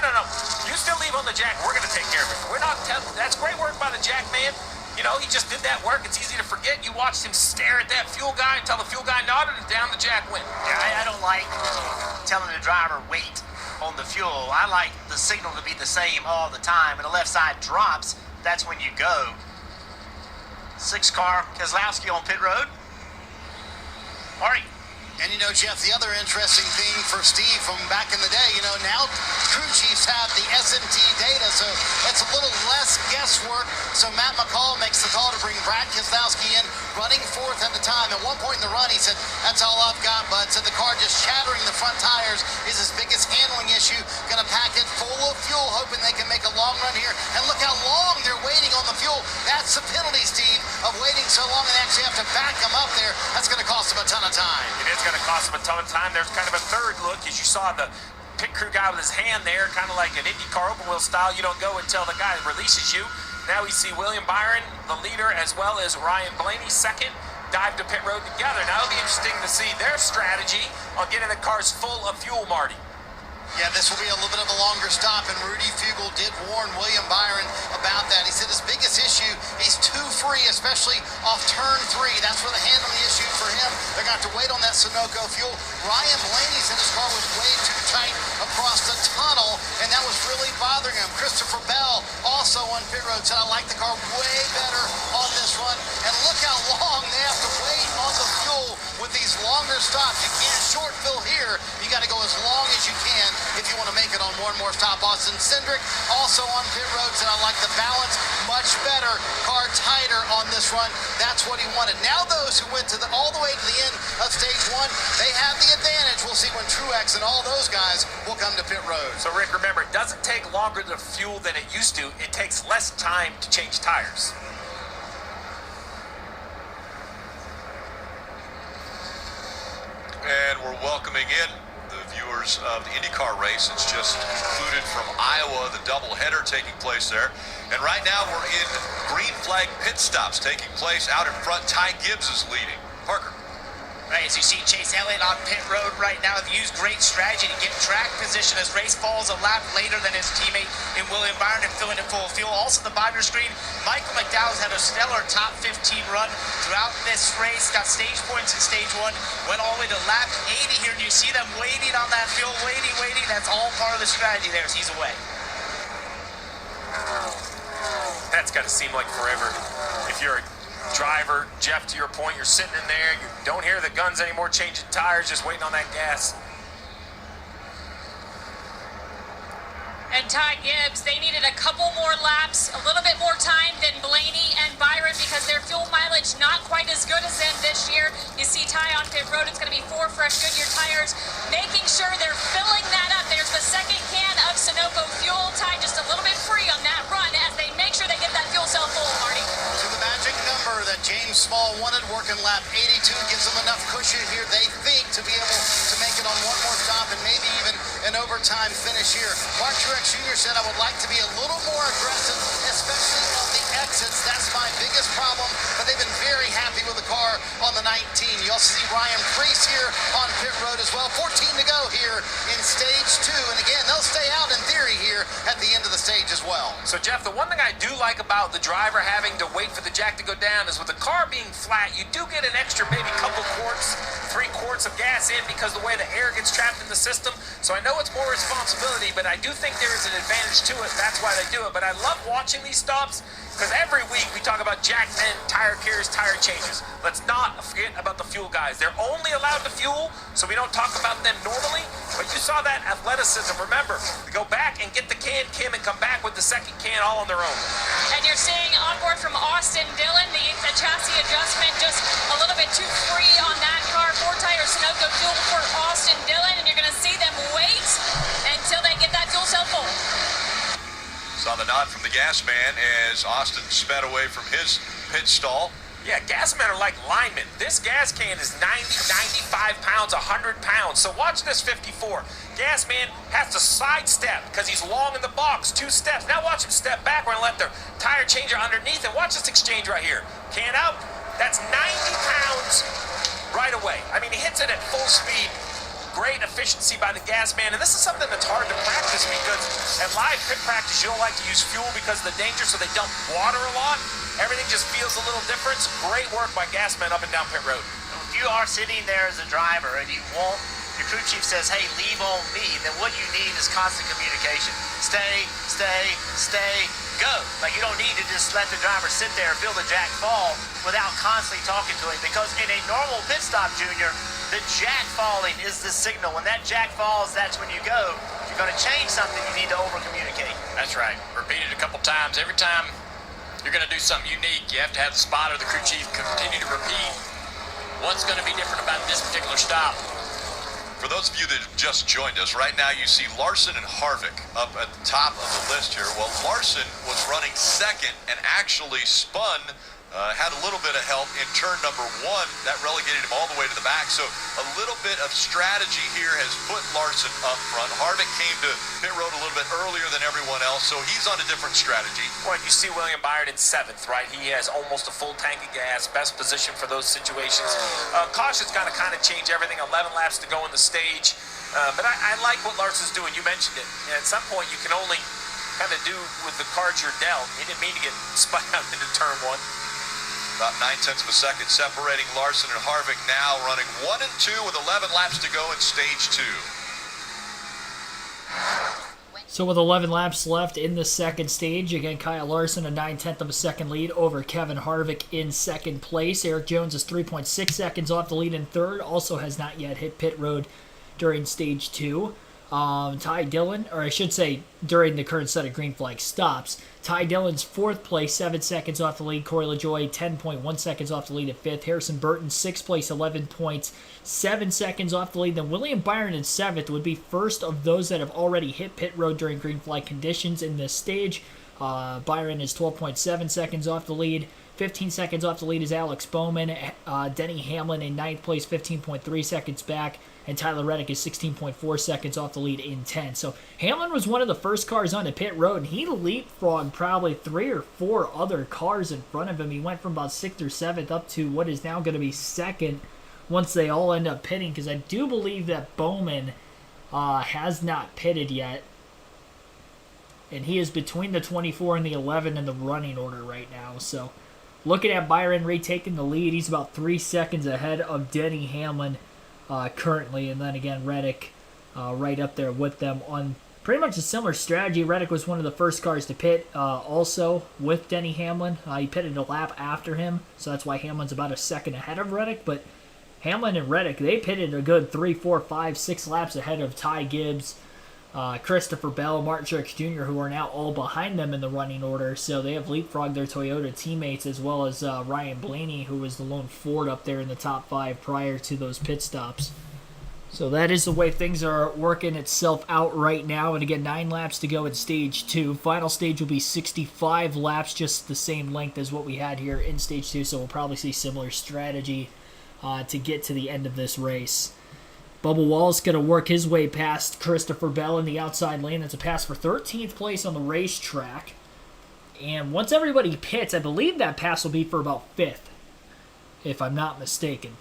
You still leave on the jack. We're going to take care of it. We're not telling. That's great work by the jack man. He just did that work. It's easy to forget. You watched him stare at that fuel guy until the fuel guy nodded and down the jack went. Yeah, I don't like telling the driver wait on the fuel. I like the signal to be the same all the time. When the left side drops, that's when you go. 6 car, Keselowski on pit road. All right. And Jeff, the other interesting thing for Steve from back in the day, now crew chiefs have the SMT data, so it's a little less guesswork. So Matt McCall makes the call to bring Brad Keselowski in, running 4th at the time. At one point in the run, he said, that's all I've got, bud. Said the car just shattering the front tires is his biggest handling issue. Going to pack it full of fuel, hoping they can make a long run here. And look how long they're waiting on the fuel. That's the penalty, Steve, of waiting so long and actually have to back them up there. That's going to cost them a ton of time. It is going to cost them a ton of time. There's kind of a third look, as you saw the pit crew guy with his hand there, kind of like an IndyCar open wheel style. You don't go until the guy releases you. Now we see William Byron, the leader, as well as Ryan Blaney, second, dive to pit road together. Now it'll be interesting to see their strategy on getting the cars full of fuel, Marty. Yeah, this will be a little bit of a longer stop, and Rudy Fugle did warn William Byron about that. He said his biggest issue, he's too free, especially off turn 3. That's where the handling issue for him. They're going to have to wait on that Sunoco fuel. Ryan Blaney said his car was way too tight across the tunnel, and that was really bothering him. Christopher Bell, also on pit road, said, I like the car way better on this run. And look how long they have to wait on the fuel with these longer stops. You can't short fill here. You got to go as long as you can if you want to make it on one more stop. Austin Cindric, also on pit road, said, I like the balance much better. Car tighter on this run. That's what he wanted. Now those who went to all the way to the end of stage 1, they have the advantage. We'll see when Truex and all those guys will come to pit road. So Rick, remember, it doesn't take longer to fuel than it used to. It takes less time to change tires. And we're welcoming in the viewers of the IndyCar race. It's just concluded from Iowa, the doubleheader taking place there. And right now we're in green flag pit stops taking place out in front. Ty Gibbs is leading. Parker. Right, as you see Chase Elliott on pit road right now, they've used great strategy to get track position as race falls a lap later than his teammate in William Byron and filling it full of fuel. Also the binder screen, Michael McDowell's had a stellar top 15 run throughout this race, got stage points in stage 1, went all the way to lap 80 here, and you see them waiting on that fuel, waiting, that's all part of the strategy there as he's away. That's got to seem like forever. If you're a driver, Jeff, to your point, you're sitting in there, you don't hear the guns anymore, changing tires, just waiting on that gas. And Ty Gibbs, they needed a couple more laps, a little bit more time than Blaney and Byron because their fuel mileage not quite as good as them this year. You see Ty on pit road, it's going to be 4 fresh Goodyear tires, making sure they're filling that up. There's the second can of Sunoco fuel. Ty just a little bit free on that run as they make sure they get that fuel cell full, Marty. To the magic number that James Small wanted, working lap 82, gives them enough cushion here, they think, to be able to make it on one more stop and maybe even an overtime finish here. Mark Truex Jr. said, I would like to be a little more aggressive, especially on the exits. That's my biggest problem, but they've been very happy with the car on the 19. You also see Ryan Preece here on pit road as well. 14 to go here in stage 2, and again, they'll stay out in theory here at the end of the stage as well. So Jeff, the one thing I do like about the driver having to wait for the jack to go down is with the car being flat, you do get an extra maybe couple quarts, 3 quarts of gas in because the way the air gets trapped in the system. So I know it's more responsibility, but I do think there is an advantage to it. That's why they do it. But I love watching these stops because every week we talk about jack men, tire carriers, tire changes. Let's not forget about the fuel guys. They're only allowed to fuel, so we don't talk about them normally. But you saw that athleticism. Remember, they go back and get the can, Kim, and come back with the second can all on their own. And you're seeing on board from Austin Dillon, the chassis adjustment just a little bit too free on that car. 4-tire Sunoco fuel for Austin Dillon, and you're going to see them wait until they get that fuel cell full. Saw the nod from the gas man as Austin sped away from his pit stall. Yeah, gas men are like linemen. This gas can is 90, 95 pounds, 100 pounds. So watch this 54. Gas man has to sidestep because he's long in the box, 2 steps. Now watch him step backward and let the tire changer underneath and watch this exchange right here. Can out, that's 90 pounds right away. I mean, he hits it at full speed. Great efficiency by the gas man, and this is something that's hard to practice because at live pit practice you don't like to use fuel because of the danger, so they dump water a lot. Everything just feels a little different. Great work by gas men up and down pit road. If you are sitting there as a driver and you want, your crew chief says, hey, leave on me, then what you need is constant communication. Stay, go. Like, you don't need to just let the driver sit there and feel the jack fall without constantly talking to him, because in a normal pit stop, Junior, the jack falling is the signal. When that jack falls, that's when you go. If you're going to change something, you need to over-communicate. That's right. Repeat it a couple times. Every time you're going to do something unique, you have to have the spotter, the crew chief, continue to repeat what's going to be different about this particular stop. For those of you that have just joined us, right now you see Larson and Harvick up at the top of the list here. Well, Larson was running second and actually spun had a little bit of help in turn number 1. That relegated him all the way to the back. So a little bit of strategy here has put Larson up front. Harvick came to pit road a little bit earlier than everyone else, so he's on a different strategy. Well, you see William Byron in 7th, right? He has almost a full tank of gas, best position for those situations. Caution's going to kind of change everything. 11 laps to go in the stage. But I like what Larson's doing. You mentioned it. And at some point, you can only kind of do with the cards you're dealt. He didn't mean to get spun out into turn 1. About 9/10 of a second separating Larson and Harvick now, running 1 and 2 with 11 laps to go in stage 2. So with 11 laps left in the second stage, again, Kyle Larson a 9/10 of a second lead over Kevin Harvick in second place. Eric Jones is 3.6 seconds off the lead in third, also has not yet hit pit road during stage 2. Ty Dillon, or I should say during the current set of green flag stops. Ty Dillon's 4th place, 7 seconds off the lead. Corey LaJoie, 10.1 seconds off the lead at 5th. Harrison Burton, 6th place, 11 points, 7 seconds off the lead. Then William Byron in 7th would be first of those that have already hit pit road during green flag conditions in this stage. Byron is 12.7 seconds off the lead. 15 seconds off the lead is Alex Bowman. Denny Hamlin in 9th place, 15.3 seconds back. And Tyler Reddick is 16.4 seconds off the lead in 10th. So Hamlin was one of the first cars on the pit road, and he leapfrogged probably 3 or 4 other cars in front of him. He went from about 6th or 7th up to what is now going to be 2nd once they all end up pitting, because I do believe that Bowman has not pitted yet. And he is between the 24 and the 11 in the running order right now. So looking at Byron retaking the lead, he's about 3 seconds ahead of Denny Hamlin currently, and then again Reddick right up there with them on pretty much a similar strategy. Reddick was one of the first cars to pit also with Denny Hamlin. He pitted a lap after him, so that's why Hamlin's about a second ahead of Reddick. But Hamlin and Reddick, they pitted a good 3, 4, 5, 6 laps ahead of Ty Gibbs, Christopher Bell, Martin Truex Jr., who are now all behind them in the running order. So they have leapfrogged their Toyota teammates, as well as Ryan Blaney, who was the lone Ford up there in the top 5 prior to those pit stops. So that is the way things are working itself out right now. And again, 9 laps to go in stage 2. Final stage will be 65 laps, just the same length as what we had here in stage 2. So we'll probably see similar strategy to get to the end of this race. Bubba Wallace going to work his way past Christopher Bell in the outside lane. That's a pass for 13th place on the racetrack. And once everybody pits, I believe that pass will be for about 5th, if I'm not mistaken.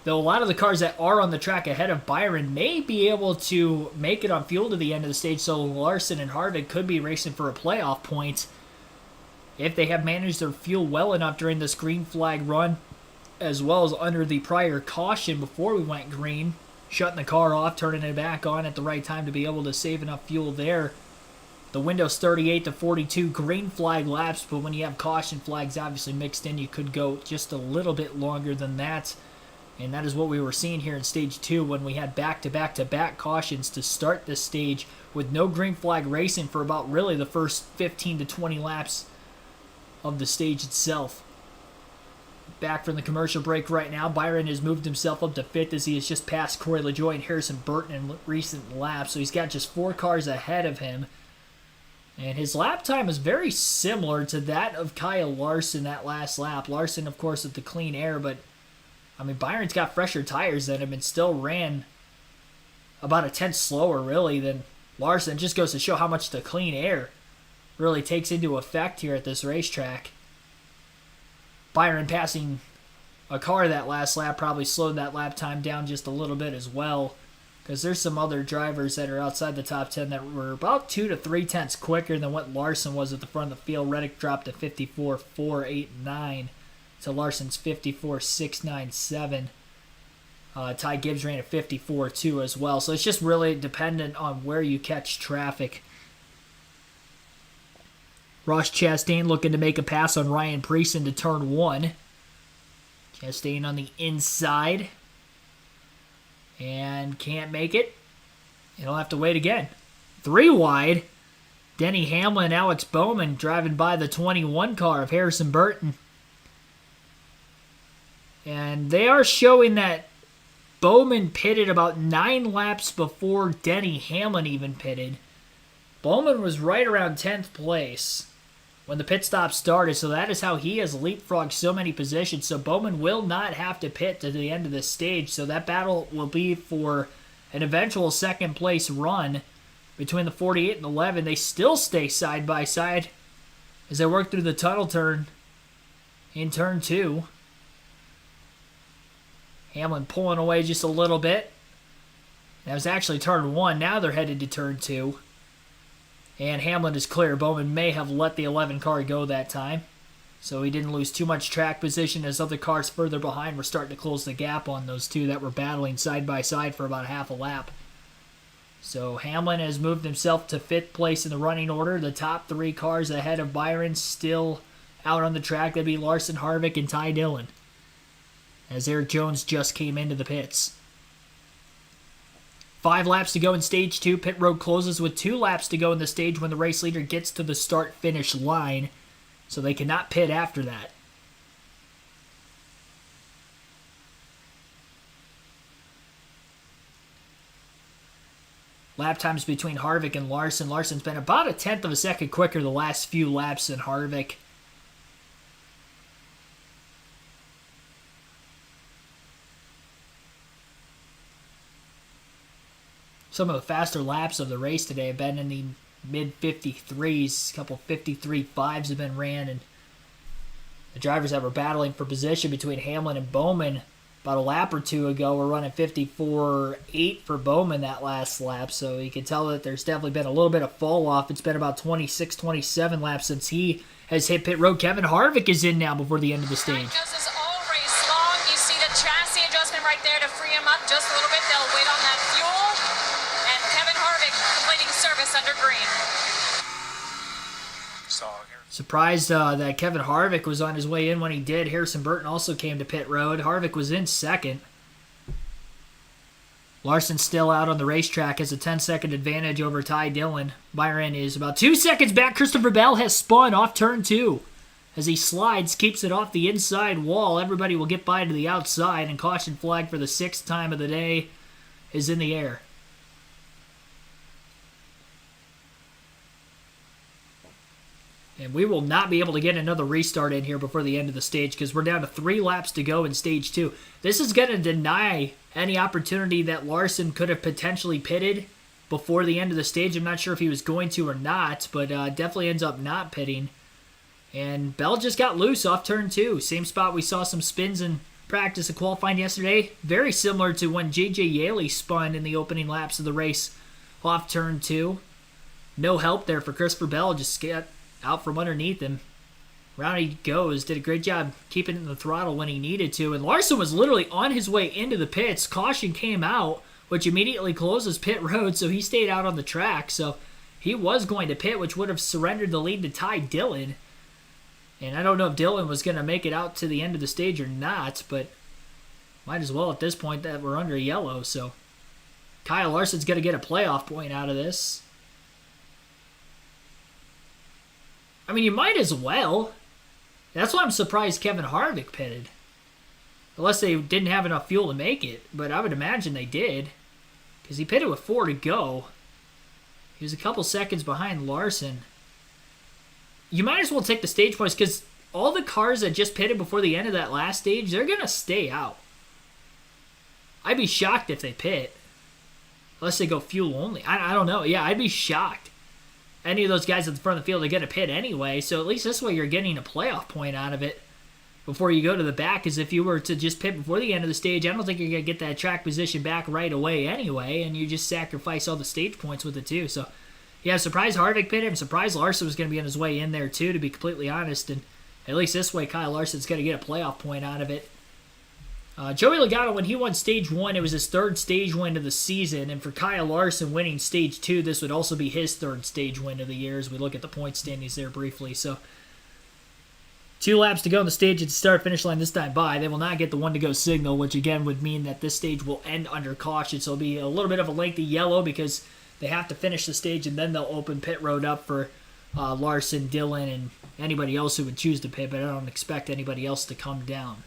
Though a lot of the cars that are on the track ahead of Byron may be able to make it on fuel to the end of the stage, so Larson and Harvick could be racing for a playoff point if they have managed their fuel well enough during this green flag run, as well as under the prior caution before we went green, shutting the car off, turning it back on at the right time to be able to save enough fuel there. The window's 38 to 42 green flag laps, but when you have caution flags obviously mixed in, you could go just a little bit longer than that. And that is what we were seeing here in stage 2 when we had back-to-back-to-back cautions to start this stage with no green flag racing for about really the first 15 to 20 laps of the stage itself. Back from the commercial break right now. Byron has moved himself up to 5th as he has just passed Corey LaJoie and Harrison Burton in recent laps. So he's got just 4 cars ahead of him. And his lap time is very similar to that of Kyle Larson that last lap. Larson, of course, with the clean air, but I mean, Byron's got fresher tires than him and still ran about a tenth slower, really, than Larson. It just goes to show how much the clean air really takes into effect here at this racetrack. Byron passing a car that last lap probably slowed that lap time down just a little bit as well, because there's some other drivers that are outside the top 10 that were about 2 to 3 tenths quicker than what Larson was at the front of the field. Reddick dropped to 54.489 to Larson's 54.697. Ty Gibbs ran at 54.2 as well. So it's just really dependent on where you catch traffic. Ross Chastain looking to make a pass on Ryan Preece into turn 1. Chastain on the inside. And can't make it. He'll have to wait again. 3 wide. Denny Hamlin and Alex Bowman driving by the 21 car of Harrison Burton. And they are showing that Bowman pitted about 9 laps before Denny Hamlin even pitted. Bowman was right around 10th place. when the pit stop started. So that is how he has leapfrogged so many positions. So Bowman will not have to pit to the end of this stage. So that battle will be for an eventual second place run between the 48 and 11. They still stay side by side as they work through the tunnel turn in turn 2. Hamlin pulling away just a little bit. That was actually turn 1. Now they're headed to turn 2. And Hamlin is clear. Bowman may have let the 11 car go that time, so he didn't lose too much track position as other cars further behind were starting to close the gap on those two that were battling side by side for about half a lap. So Hamlin has moved himself to 5th place in the running order. The top 3 cars ahead of Byron still out on the track. That'd be Larson, Harvick, and Ty Dillon, as Eric Jones just came into the pits. 5 laps to go in stage 2. Pit road closes with 2 laps to go in the stage when the race leader gets to the start-finish line, so they cannot pit after that. Lap times between Harvick and Larson. Larson's been about a 1/10 of a second quicker the last few laps than Harvick. Some of the faster laps of the race today have been in the mid-53s. A couple 53.5s have been ran, and the drivers that were battling for position between Hamlin and Bowman about a lap or two ago were running 54.8 for Bowman that last lap, so you can tell that there's definitely been a little bit of fall off. It's been about 26, 27 laps since he has hit pit road. Kevin Harvick is in now before the end of the stage. That goes all race long. You see the chassis adjustment right there to free him up just a little bit. They'll wait on that fuel. And Kevin Harvick completing service under green. Surprised that Kevin Harvick was on his way in when he did. Harrison Burton also came to pit road. Harvick was in 2nd. Larson still out on the racetrack, has a 10-second advantage over Ty Dillon. Byron is about 2 seconds back. Christopher Bell has spun off turn 2. As he slides, keeps it off the inside wall. Everybody will get by to the outside, and caution flag for the 6th time of the day is in the air. And we will not be able to get another restart in here before the end of the stage because we're down to 3 laps to go in stage 2. This is going to deny any opportunity that Larson could have potentially pitted before the end of the stage. I'm not sure if he was going to or not, but definitely ends up not pitting. And Bell just got loose off turn 2. Same spot we saw some spins in practice and qualifying yesterday. Very similar to when J.J. Yaley spun in the opening laps of the race off turn 2. No help there for Christopher Bell. Just got out from underneath him. Round he goes. Did a great job keeping it in the throttle when he needed to. And Larson was literally on his way into the pits. Caution came out, which immediately closes pit road, so he stayed out on the track. So he was going to pit, which would have surrendered the lead to Ty Dillon. And I don't know if Dillon was going to make it out to the end of the stage or not, but might as well at this point that we're under yellow. So Kyle Larson's going to get a playoff point out of this. I mean, you might as well. That's why I'm surprised Kevin Harvick pitted. Unless they didn't have enough fuel to make it. But I would imagine they did. Because he pitted with 4 to go. He was a couple seconds behind Larson. You might as well take the stage points because all the cars that just pitted before the end of that last stage, they're going to stay out. I'd be shocked if they pit. Unless they go fuel only. I don't know. Yeah, I'd be shocked. Any of those guys at the front of the field are going to pit anyway, so at least this way you're getting a playoff point out of it before you go to the back, because if you were to just pit before the end of the stage, I don't think you're going to get that track position back right away anyway, and you just sacrifice all the stage points with it too. So, yeah, I'm surprised Harvick pitted. I'm surprised Larson was going to be on his way in there too, to be completely honest, and at least this way Kyle Larson's going to get a playoff point out of it. Joey Logano, when he won Stage 1, it was his 3rd stage win of the season, and for Kyle Larson winning Stage 2, this would also be his 3rd stage win of the year as we look at the point standings there briefly. So, 2 laps to go on the stage at the start-finish line this time by. They will not get the 1-to-go signal, which again would mean that this stage will end under caution, so it'll be a little bit of a lengthy yellow because they have to finish the stage and then they'll open pit road up for Larson, Dillon, and anybody else who would choose to pit, but I don't expect anybody else to come down.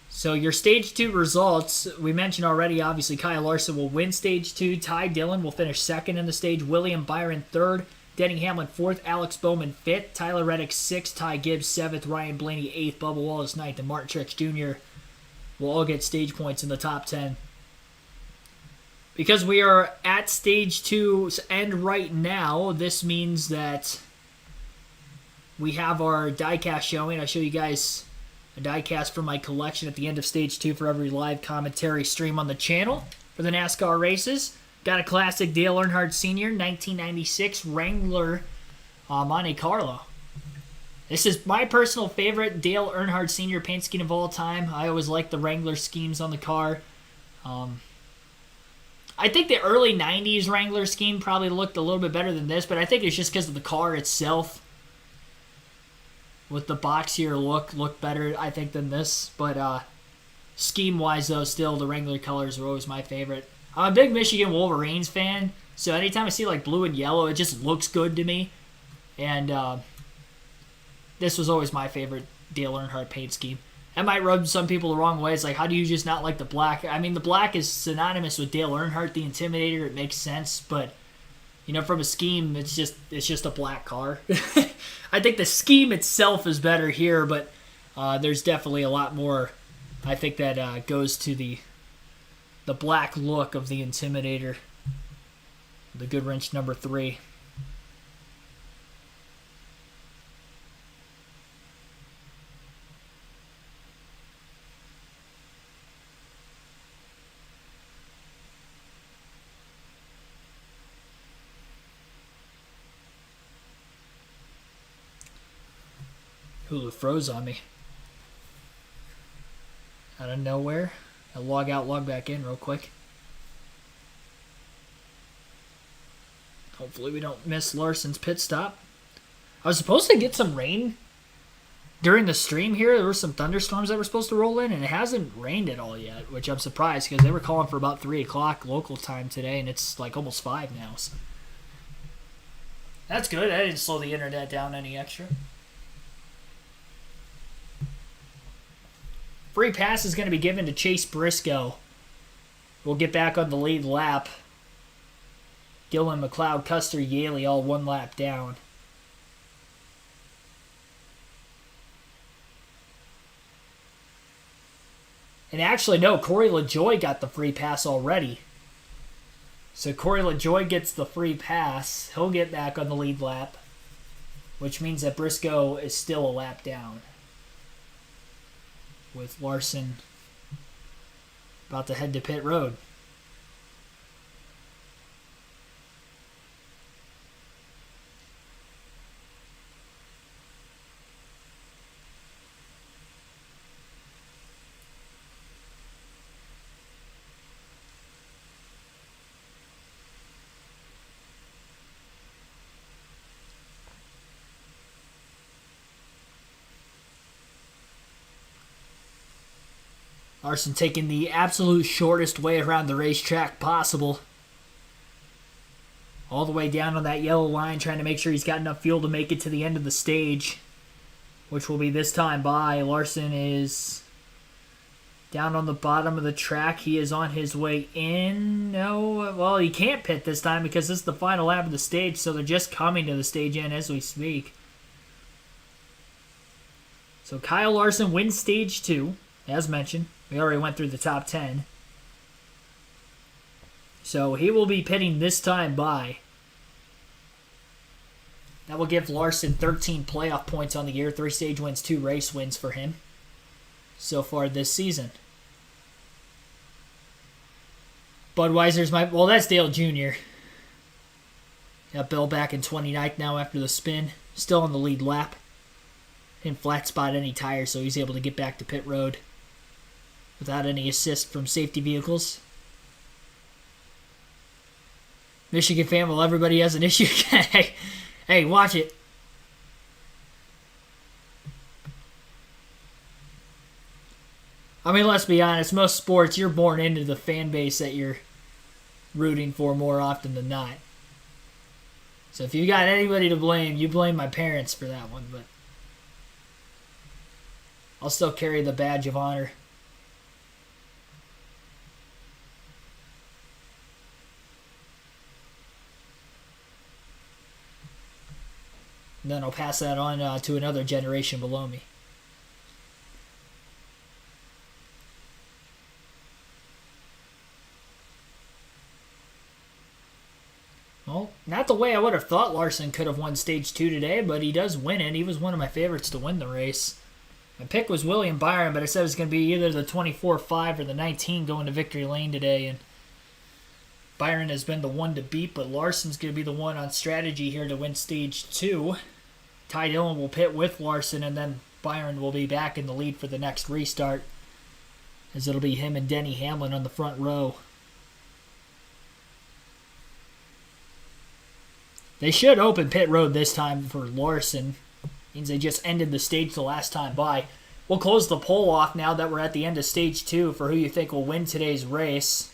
So your Stage 2 results, we mentioned already, obviously Kyle Larson will win Stage 2. Ty Dillon will finish 2nd in the stage. William Byron 3rd. Denny Hamlin 4th, Alex Bowman 5th, Tyler Reddick 6th, Ty Gibbs 7th, Ryan Blaney 8th, Bubba Wallace 9th, and Martin Truex Jr. will all get stage points in the top 10. Because we are at stage 2's end right now, this means that we have our diecast showing. I show you guys a diecast from my collection at the end of stage 2 for every live commentary stream on the channel for the NASCAR races. Got a classic Dale Earnhardt Sr. 1996 Wrangler Monte Carlo. This is my personal favorite Dale Earnhardt Sr. paint scheme of all time. I always liked the Wrangler schemes on the car. I think the early 90s Wrangler scheme probably looked a little bit better than this, but I think it's just because of the car itself. With the boxier look better, I think, than this. But scheme-wise, though, still, the Wrangler colors are always my favorite. I'm a big Michigan Wolverines fan, so anytime I see like blue and yellow, it just looks good to me. And this was always my favorite Dale Earnhardt paint scheme. That might rub some people the wrong way. It's like, how do you just not like the black? I mean, the black is synonymous with Dale Earnhardt, the Intimidator. It makes sense, but you know, from a scheme, it's just a black car. I think the scheme itself is better here, but there's definitely a lot more. I think that goes to the black look of the Intimidator, the Goodwrench number 3. Hulu froze on me out of nowhere. I'll log out, log back in real quick. Hopefully we don't miss Larson's pit stop. I was supposed to get some rain during the stream here. There were some thunderstorms that were supposed to roll in, and it hasn't rained at all yet, which I'm surprised because they were calling for about 3 o'clock local time today, and it's like almost 5 now. So that's good. I didn't slow the internet down any extra. Free pass is going to be given to Chase Briscoe. We'll get back on the lead lap. Gillen, McLeod, Custer, Yaley all 1 lap down. And actually, no, Corey LaJoie got the free pass already. So Corey LaJoie gets the free pass. He'll get back on the lead lap, which means that Briscoe is still a lap down, with Larson about to head to pit road. Larson taking the absolute shortest way around the racetrack possible. All the way down on that yellow line, trying to make sure he's got enough fuel to make it to the end of the stage, which will be this time by. Larson is down on the bottom of the track. He is on his way in. No, well, he can't pit this time because this is the final lap of the stage, so they're just coming to the stage end as we speak. So Kyle Larson wins stage 2, as mentioned. We already went through the top 10. So he will be pitting this time by. That will give Larson 13 playoff points on the year. 3 stage wins, 2 race wins for him so far this season. Budweiser's well, that's Dale Jr. Got Bill back in 29th now after the spin. Still on the lead lap. Didn't flat spot any tires, so he's able to get back to pit road without any assist from safety vehicles. Michigan fan, well, everybody has an issue. Hey, watch it. I mean, let's be honest. Most sports, you're born into the fan base that you're rooting for more often than not. So if you got anybody to blame, you blame my parents for that one. But I'll still carry the badge of honor. And then I'll pass that on to another generation below me. Well, not the way I would have thought Larson could have won Stage 2 today, but he does win it. He was one of my favorites to win the race. My pick was William Byron, but I said it was going to be either the 24-5 or the 19 going to victory lane today, and Byron has been the one to beat, but Larson's going to be the one on strategy here to win Stage 2. Ty Dillon will pit with Larson, and then Byron will be back in the lead for the next restart, as it'll be him and Denny Hamlin on the front row. They should open pit road this time for Larson. Means they just ended the stage the last time by. We'll close the poll off now that we're at the end of Stage 2 for who you think will win today's race.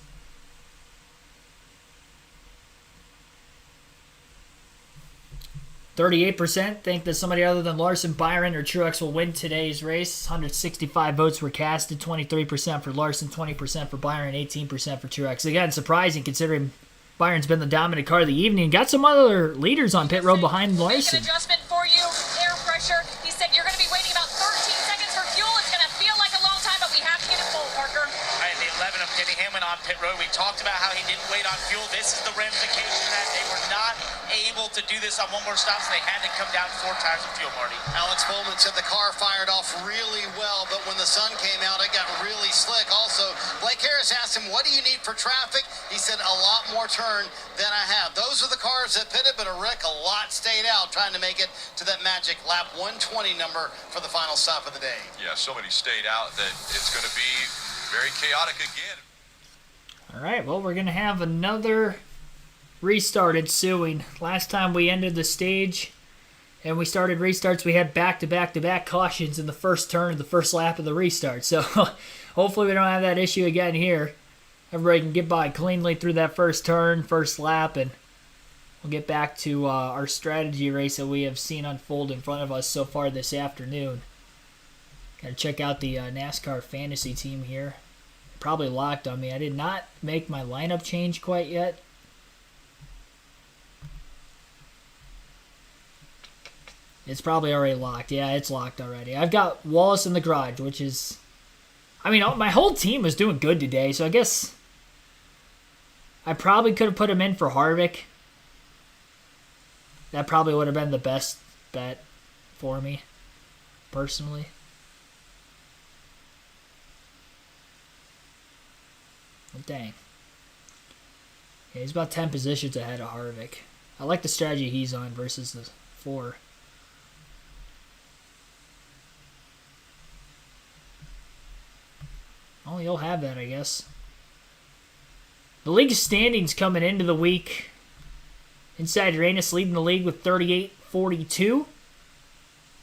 38% think that somebody other than Larson, Byron, or Truex will win today's race. 165 votes were casted. 23% for Larson, 20% for Byron, 18% for Truex. Again, surprising considering Byron's been the dominant car of the evening. Got some other leaders on pit road behind Larson. Make an adjustment for you. Air pressure. He said you're going to be waiting about 13 seconds for fuel. It's going to feel like a long time, but we have to get it full, Parker. All right, the 11 of Denny Hamlin on pit road. We talked about how he didn't wait on fuel. This is the ramification that they were not able to do this on one more stop, so they had to come down 4 times of fuel, Marty. Alex Bowman said the car fired off really well, but when the sun came out, it got really slick. Also, Blake Harris asked him, what do you need for traffic? He said, a lot more turn than I have. Those are the cars that pitted, but Rick, a lot stayed out trying to make it to that magic lap 120 number for the final stop of the day. Yeah, so many stayed out that it's going to be very chaotic again. All right, well, we're going to have another restart ensuing. Last time we ended the stage and we started restarts, we had back-to-back-to-back cautions in the first turn of the first lap of the restart. So hopefully we don't have that issue again here. Everybody can get by cleanly through that first turn, first lap, and we'll get back to our strategy race that we have seen unfold in front of us so far this afternoon. Got to check out the NASCAR fantasy team here. Probably locked on me. I did not make my lineup change quite yet. It's probably already locked. Yeah, it's locked already. I've got Wallace in the garage, which is... I mean, my whole team was doing good today, so I guess I probably could have put him in for Harvick. That probably would have been the best bet for me, personally. Well, dang. Yeah, he's about 10 positions ahead of Harvick. I like the strategy he's on versus the 4. Oh, you'll have that, I guess. The league standings coming into the week. Inside Uranus leading the league with 38-42.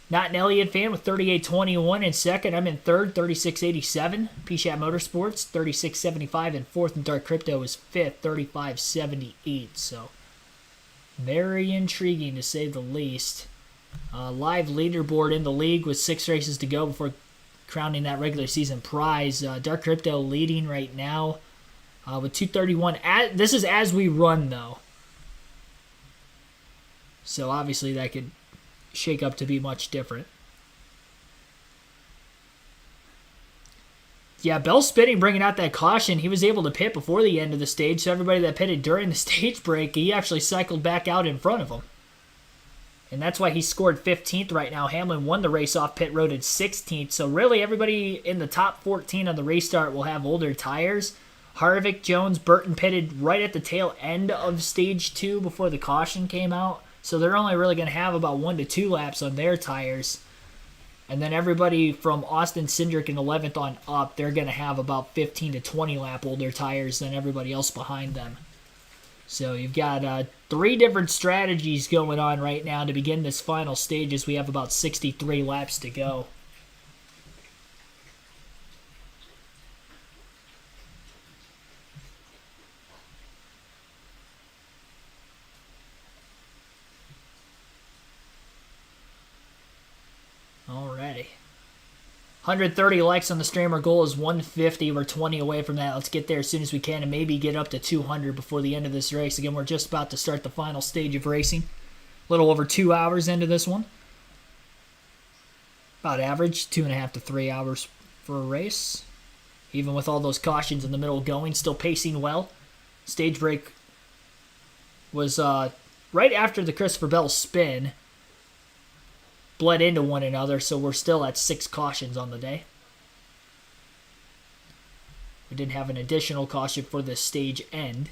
Not an Elliott fan with 38-21 in second. I'm in third, 36-87. P-Shat Motorsports, 36-75 in fourth. And Dark Crypto is fifth, 35-78. So, very intriguing to say the least. Live leaderboard in the league with 6 races to go before crowning that regular season prize. Dark Crypto leading right now with 231. This is as we run, though. So obviously that could shake up to be much different. Yeah, Bell Spitting bringing out that caution. He was able to pit before the end of the stage, so everybody that pitted during the stage break, he actually cycled back out in front of him. And that's why he scored 15th right now. Hamlin won the race off pit road at 16th. So really everybody in the top 14 on the restart will have older tires. Harvick, Jones, Burton pitted right at the tail end of stage 2 before the caution came out. So they're only really going to have about 1 to 2 laps on their tires. And then everybody from Austin Cindric in 11th on up, they're going to have about 15 to 20 lap older tires than everybody else behind them. So you've got 3 different strategies going on right now to begin this final stage as we have about 63 laps to go. Alrighty. 130 likes on the stream. Our goal is 150. We're 20 away from that. Let's get there as soon as we can and maybe get up to 200 before the end of this race. Again, we're just about to start the final stage of racing. little over 2 hours into this one. About average, 2.5 to 3 hours for a race. Even with all those cautions in the middle going, still pacing well. Stage break was right after the Christopher Bell spin. Bled into one another, so we're still at 6 cautions on the day. We did have an additional caution for the stage end.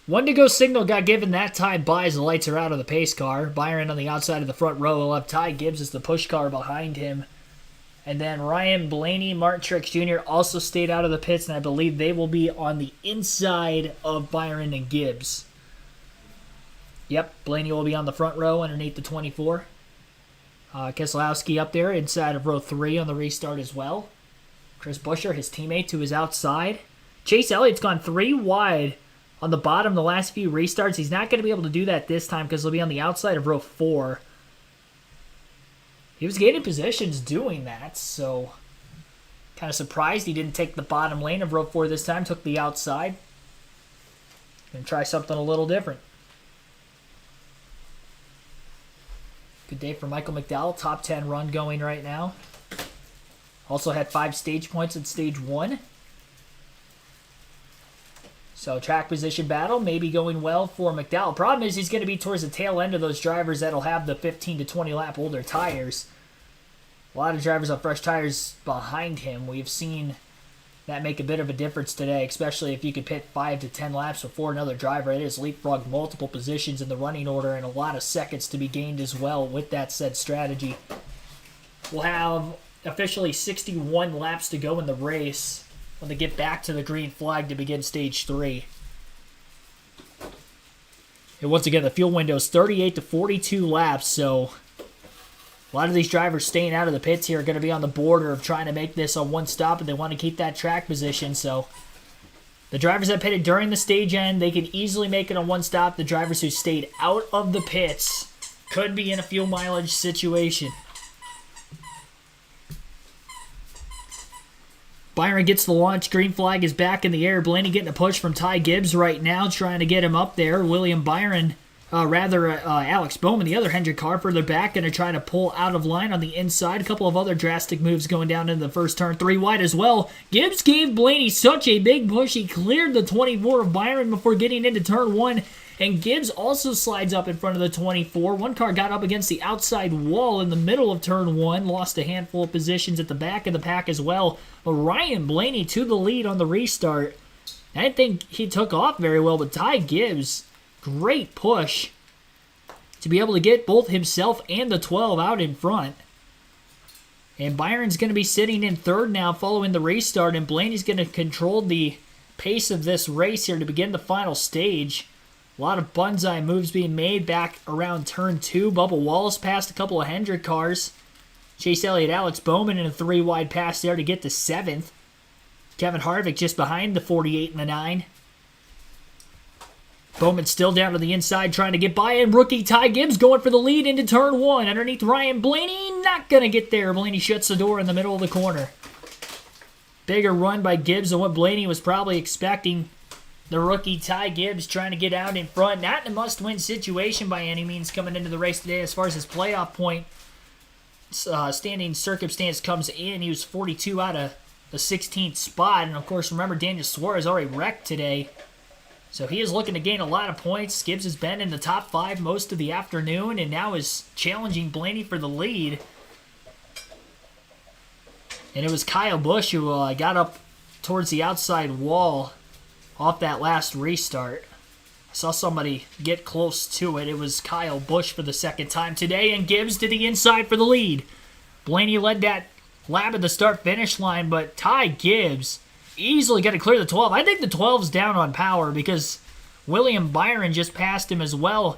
1 to go signal got given that time by as the lights are out of the pace car. Byron on the outside of the front row will have Ty Gibbs as the push car behind him. And then Ryan Blaney, Martin Truex Jr. also stayed out of the pits, and I believe they will be on the inside of Byron and Gibbs. Yep, Blaney will be on the front row underneath the 24. Keselowski up there inside of row 3 on the restart as well. Chris Buescher, his teammate, to his outside. Chase Elliott's gone 3 wide on the bottom the last few restarts. He's not going to be able to do that this time because he'll be on the outside of row 4. He was gaining positions doing that, so kind of surprised he didn't take the bottom lane of row 4 this time, took the outside. Gonna try something a little different. Good day for Michael McDowell, top 10 run going right now. Also had 5 stage points in stage 1. So track position battle maybe going well for McDowell. Problem is he's going to be towards the tail end of those drivers that'll have the 15 to 20 lap older tires. A lot of drivers on fresh tires behind him. We've seen that make a bit of a difference today, especially if you could pit 5 to 10 laps before another driver. It has leapfrogged multiple positions in the running order and a lot of seconds to be gained as well with that said strategy. We'll have officially 61 laps to go in the race when they get back to the green flag to begin stage 3. And once again, the fuel window is 38 to 42 laps, so a lot of these drivers staying out of the pits here are going to be on the border of trying to make this on one stop, and they want to keep that track position. So the drivers that pitted during the stage end, they can easily make it on one stop. The drivers who stayed out of the pits could be in a fuel mileage situation. Byron gets the launch. Green flag is back in the air. Blaney getting a push from Ty Gibbs right now, trying to get him up there. Alex Bowman, the other Hendrick car, further back, going to try to pull out of line on the inside. A couple of other drastic moves going down into the first turn. 3 wide as well. Gibbs gave Blaney such a big push. He cleared the 24 of Byron before getting into turn 1. And Gibbs also slides up in front of the 24. One car got up against the outside wall in the middle of turn 1. Lost a handful of positions at the back of the pack as well. But Ryan Blaney to the lead on the restart. I didn't think he took off very well, but Ty Gibbs, great push to be able to get both himself and the 12 out in front. And Byron's going to be sitting in third now following the restart, and Blaney's going to control the pace of this race here to begin the final stage. A lot of bonsai moves being made back around turn 2. Bubba Wallace passed a couple of Hendrick cars. Chase Elliott, Alex Bowman in a 3 wide pass there to get to 7th. Kevin Harvick just behind the 48 and the 9. Bowman still down to the inside trying to get by, and rookie Ty Gibbs going for the lead into turn 1. Underneath Ryan Blaney, not going to get there. Blaney shuts the door in the middle of the corner. Bigger run by Gibbs than what Blaney was probably expecting. The rookie Ty Gibbs trying to get out in front. Not in a must-win situation by any means coming into the race today as far as his playoff point standing circumstance comes in. He was 42 out of the 16th spot. And, of course, remember, Daniel Suarez already wrecked today. So he is looking to gain a lot of points. Gibbs has been in the top 5 most of the afternoon and now is challenging Blaney for the lead. And it was Kyle Busch who got up towards the outside wall off that last restart. I saw somebody get close to it. It was Kyle Busch for the second time today, and Gibbs to the inside for the lead. Blaney led that lap at the start-finish line, but Ty Gibbs easily going to clear the 12. I think the 12's down on power because William Byron just passed him as well.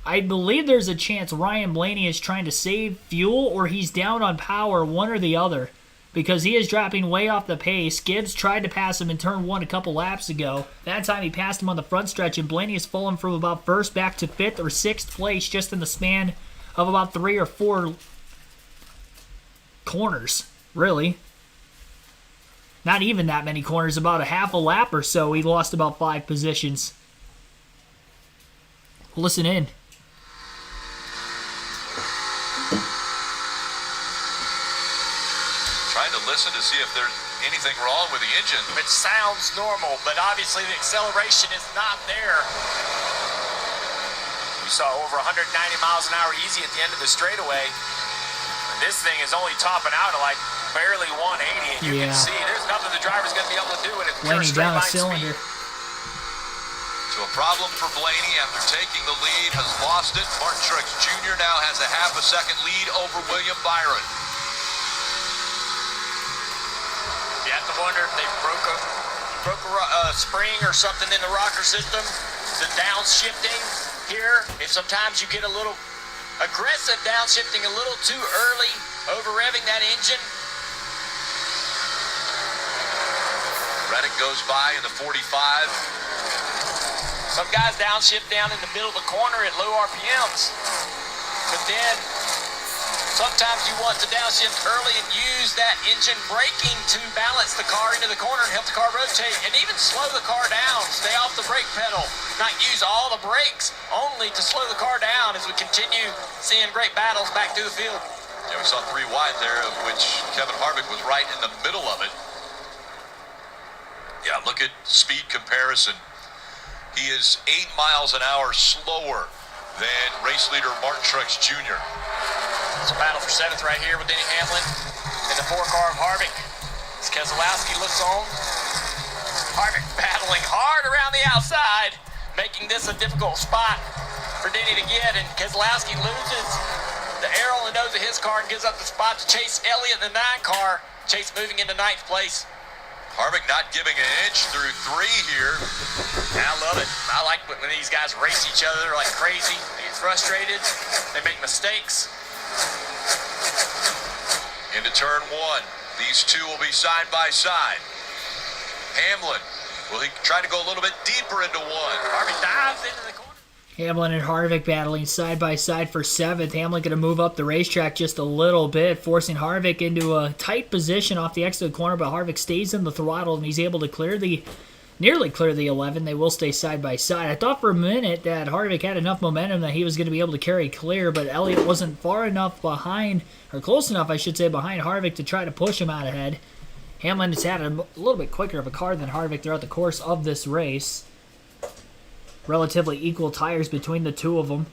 I believe there's a chance Ryan Blaney is trying to save fuel or he's down on power, one or the other, because he is dropping way off the pace. Gibbs tried to pass him in turn 1 a couple laps ago. That time he passed him on the front stretch, and Blaney has fallen from about 1st back to 5th or 6th place just in the span of about 3 or 4 corners, really. Not even that many corners, about a half a lap or so. He lost about 5 positions. Listen in. Trying to listen to see if there's anything wrong with the engine. It sounds normal, but obviously the acceleration is not there. We saw over 190 miles an hour easy at the end of the straightaway. And this thing is only topping out at like barely 180, and you can see there's nothing the driver's going to be able to do in it. Laying down a cylinder. So a problem for Blaney after taking the lead, has lost it. Martin Truex Jr. now has a half a second lead over William Byron. You have to wonder if they broke a spring or something in the rocker system. The downshifting here, if sometimes you get a little aggressive downshifting a little too early, over-revving that engine. Reddick goes by in the 45. Some guys downshift down in the middle of the corner at low RPMs. But then sometimes you want to downshift early and use that engine braking to balance the car into the corner and help the car rotate, and even slow the car down. Stay off the brake pedal. Not use all the brakes, only to slow the car down as we continue seeing great battles back through the field. Yeah, we saw 3 wide there, of which Kevin Harvick was right in the middle of it. Yeah, look at speed comparison. He is 8 miles an hour slower than race leader Martin Truex Jr. It's a battle for 7th right here with Denny Hamlin in the 4 car of Harvick. As Keselowski looks on, Harvick battling hard around the outside, making this a difficult spot for Denny to get, and Keselowski loses the air on the nose of his car and gives up the spot to Chase Elliott in the 9 car. Chase moving into 9th place. Harvick not giving an inch through 3 here. I love it. I like when these guys race each other like crazy. They get frustrated. They make mistakes. Into turn 1. These two will be side by side. Hamlin, will he try to go a little bit deeper into 1? Harvick dives into the corner. Hamlin and Harvick battling side by side for 7th. Hamlin going to move up the racetrack just a little bit, forcing Harvick into a tight position off the exit corner, but Harvick stays in the throttle and he's able to nearly clear the 11. They will stay side by side. I thought for a minute that Harvick had enough momentum that he was going to be able to carry clear, but Elliott wasn't far enough behind, or close enough, I should say, behind Harvick to try to push him out ahead. Hamlin has had a little bit quicker of a car than Harvick throughout the course of this race. Relatively equal tires between the two of them.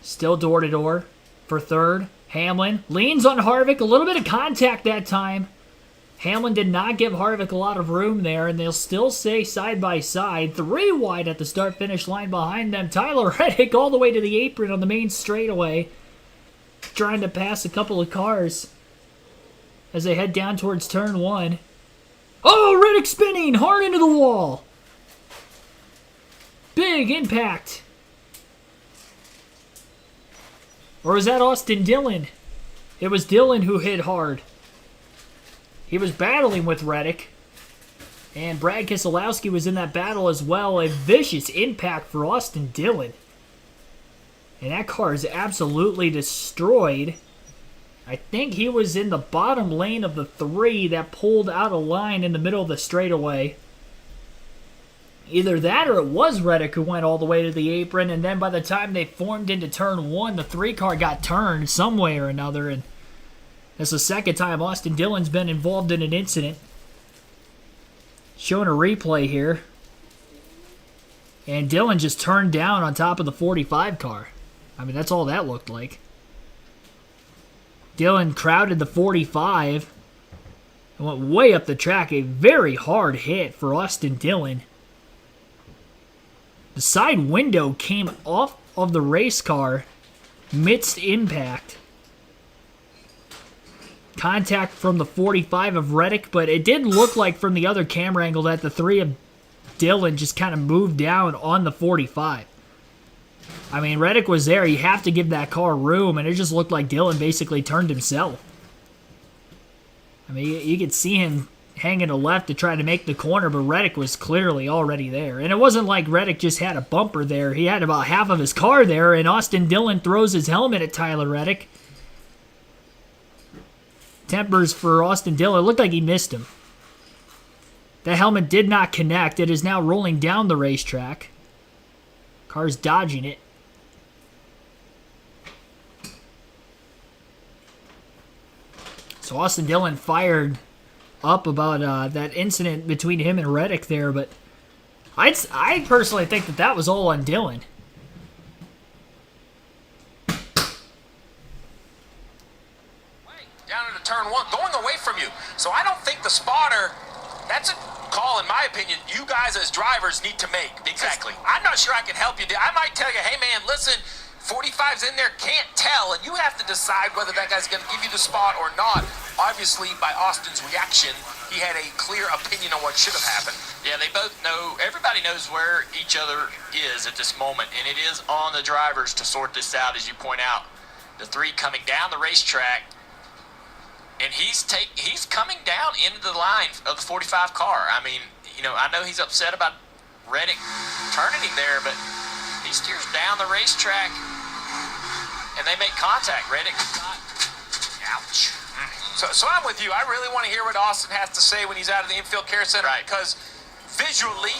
Still door to door for 3rd. Hamlin leans on Harvick. A little bit of contact that time. Hamlin did not give Harvick a lot of room there, and they'll still stay side by side. 3 wide at the start-finish line behind them. Tyler Reddick all the way to the apron on the main straightaway, trying to pass a couple of cars as they head down towards turn 1. Oh, Reddick spinning hard into the wall. Big impact. Or was that Austin Dillon? It was Dillon who hit hard. He was battling with Reddick. And Brad Keselowski was in that battle as well. A vicious impact for Austin Dillon. And that car is absolutely destroyed. I think he was in the bottom lane of the 3 that pulled out of line in the middle of the straightaway. Either that or it was Reddick who went all the way to the apron, and then by the time they formed into turn 1, the 3 car got turned some way or another, and that's the second time Austin Dillon's been involved in an incident. Showing a replay here. And Dillon just turned down on top of the 45 car. I mean, that's all that looked like. Dillon crowded the 45 and went way up the track. A very hard hit for Austin Dillon. The side window came off of the race car midst impact. Contact from the 45 of Reddick, but it did look like from the other camera angle that the 3 of Dillon just kind of moved down on the 45. I mean, Reddick was there. You have to give that car room, and it just looked like Dillon basically turned himself. I mean, you could see him hanging to left to try to make the corner, but Reddick was clearly already there. And it wasn't like Reddick just had a bumper there. He had about half of his car there, and Austin Dillon throws his helmet at Tyler Reddick. Tempers for Austin Dillon. It looked like he missed him. The helmet did not connect. It is now rolling down the racetrack. Car's dodging it. So Austin Dillon fired up about that incident between him and Reddick there, but I personally think that was all on Dillon. Down into turn one, going away from you. So I don't think the spotter, that's a call, in my opinion, you guys as drivers need to make. Exactly. I'm not sure I can help you. I might tell you, hey man, listen, 45's in there, can't tell, and you have to decide whether that guy's going to give you the spot or not. Obviously, by Austin's reaction, he had a clear opinion on what should have happened. Yeah, they both know, everybody knows where each other is at this moment, and it is on the drivers to sort this out, as you point out. The three coming down the racetrack, and he's coming down into the line of the 45 car. I mean, you know, I know he's upset about Reddick turning him there, but he steers down the racetrack, and they make contact. Reddick, ouch. So I'm with you. I really want to hear what Austin has to say when he's out of the infield care center, Right. because visually,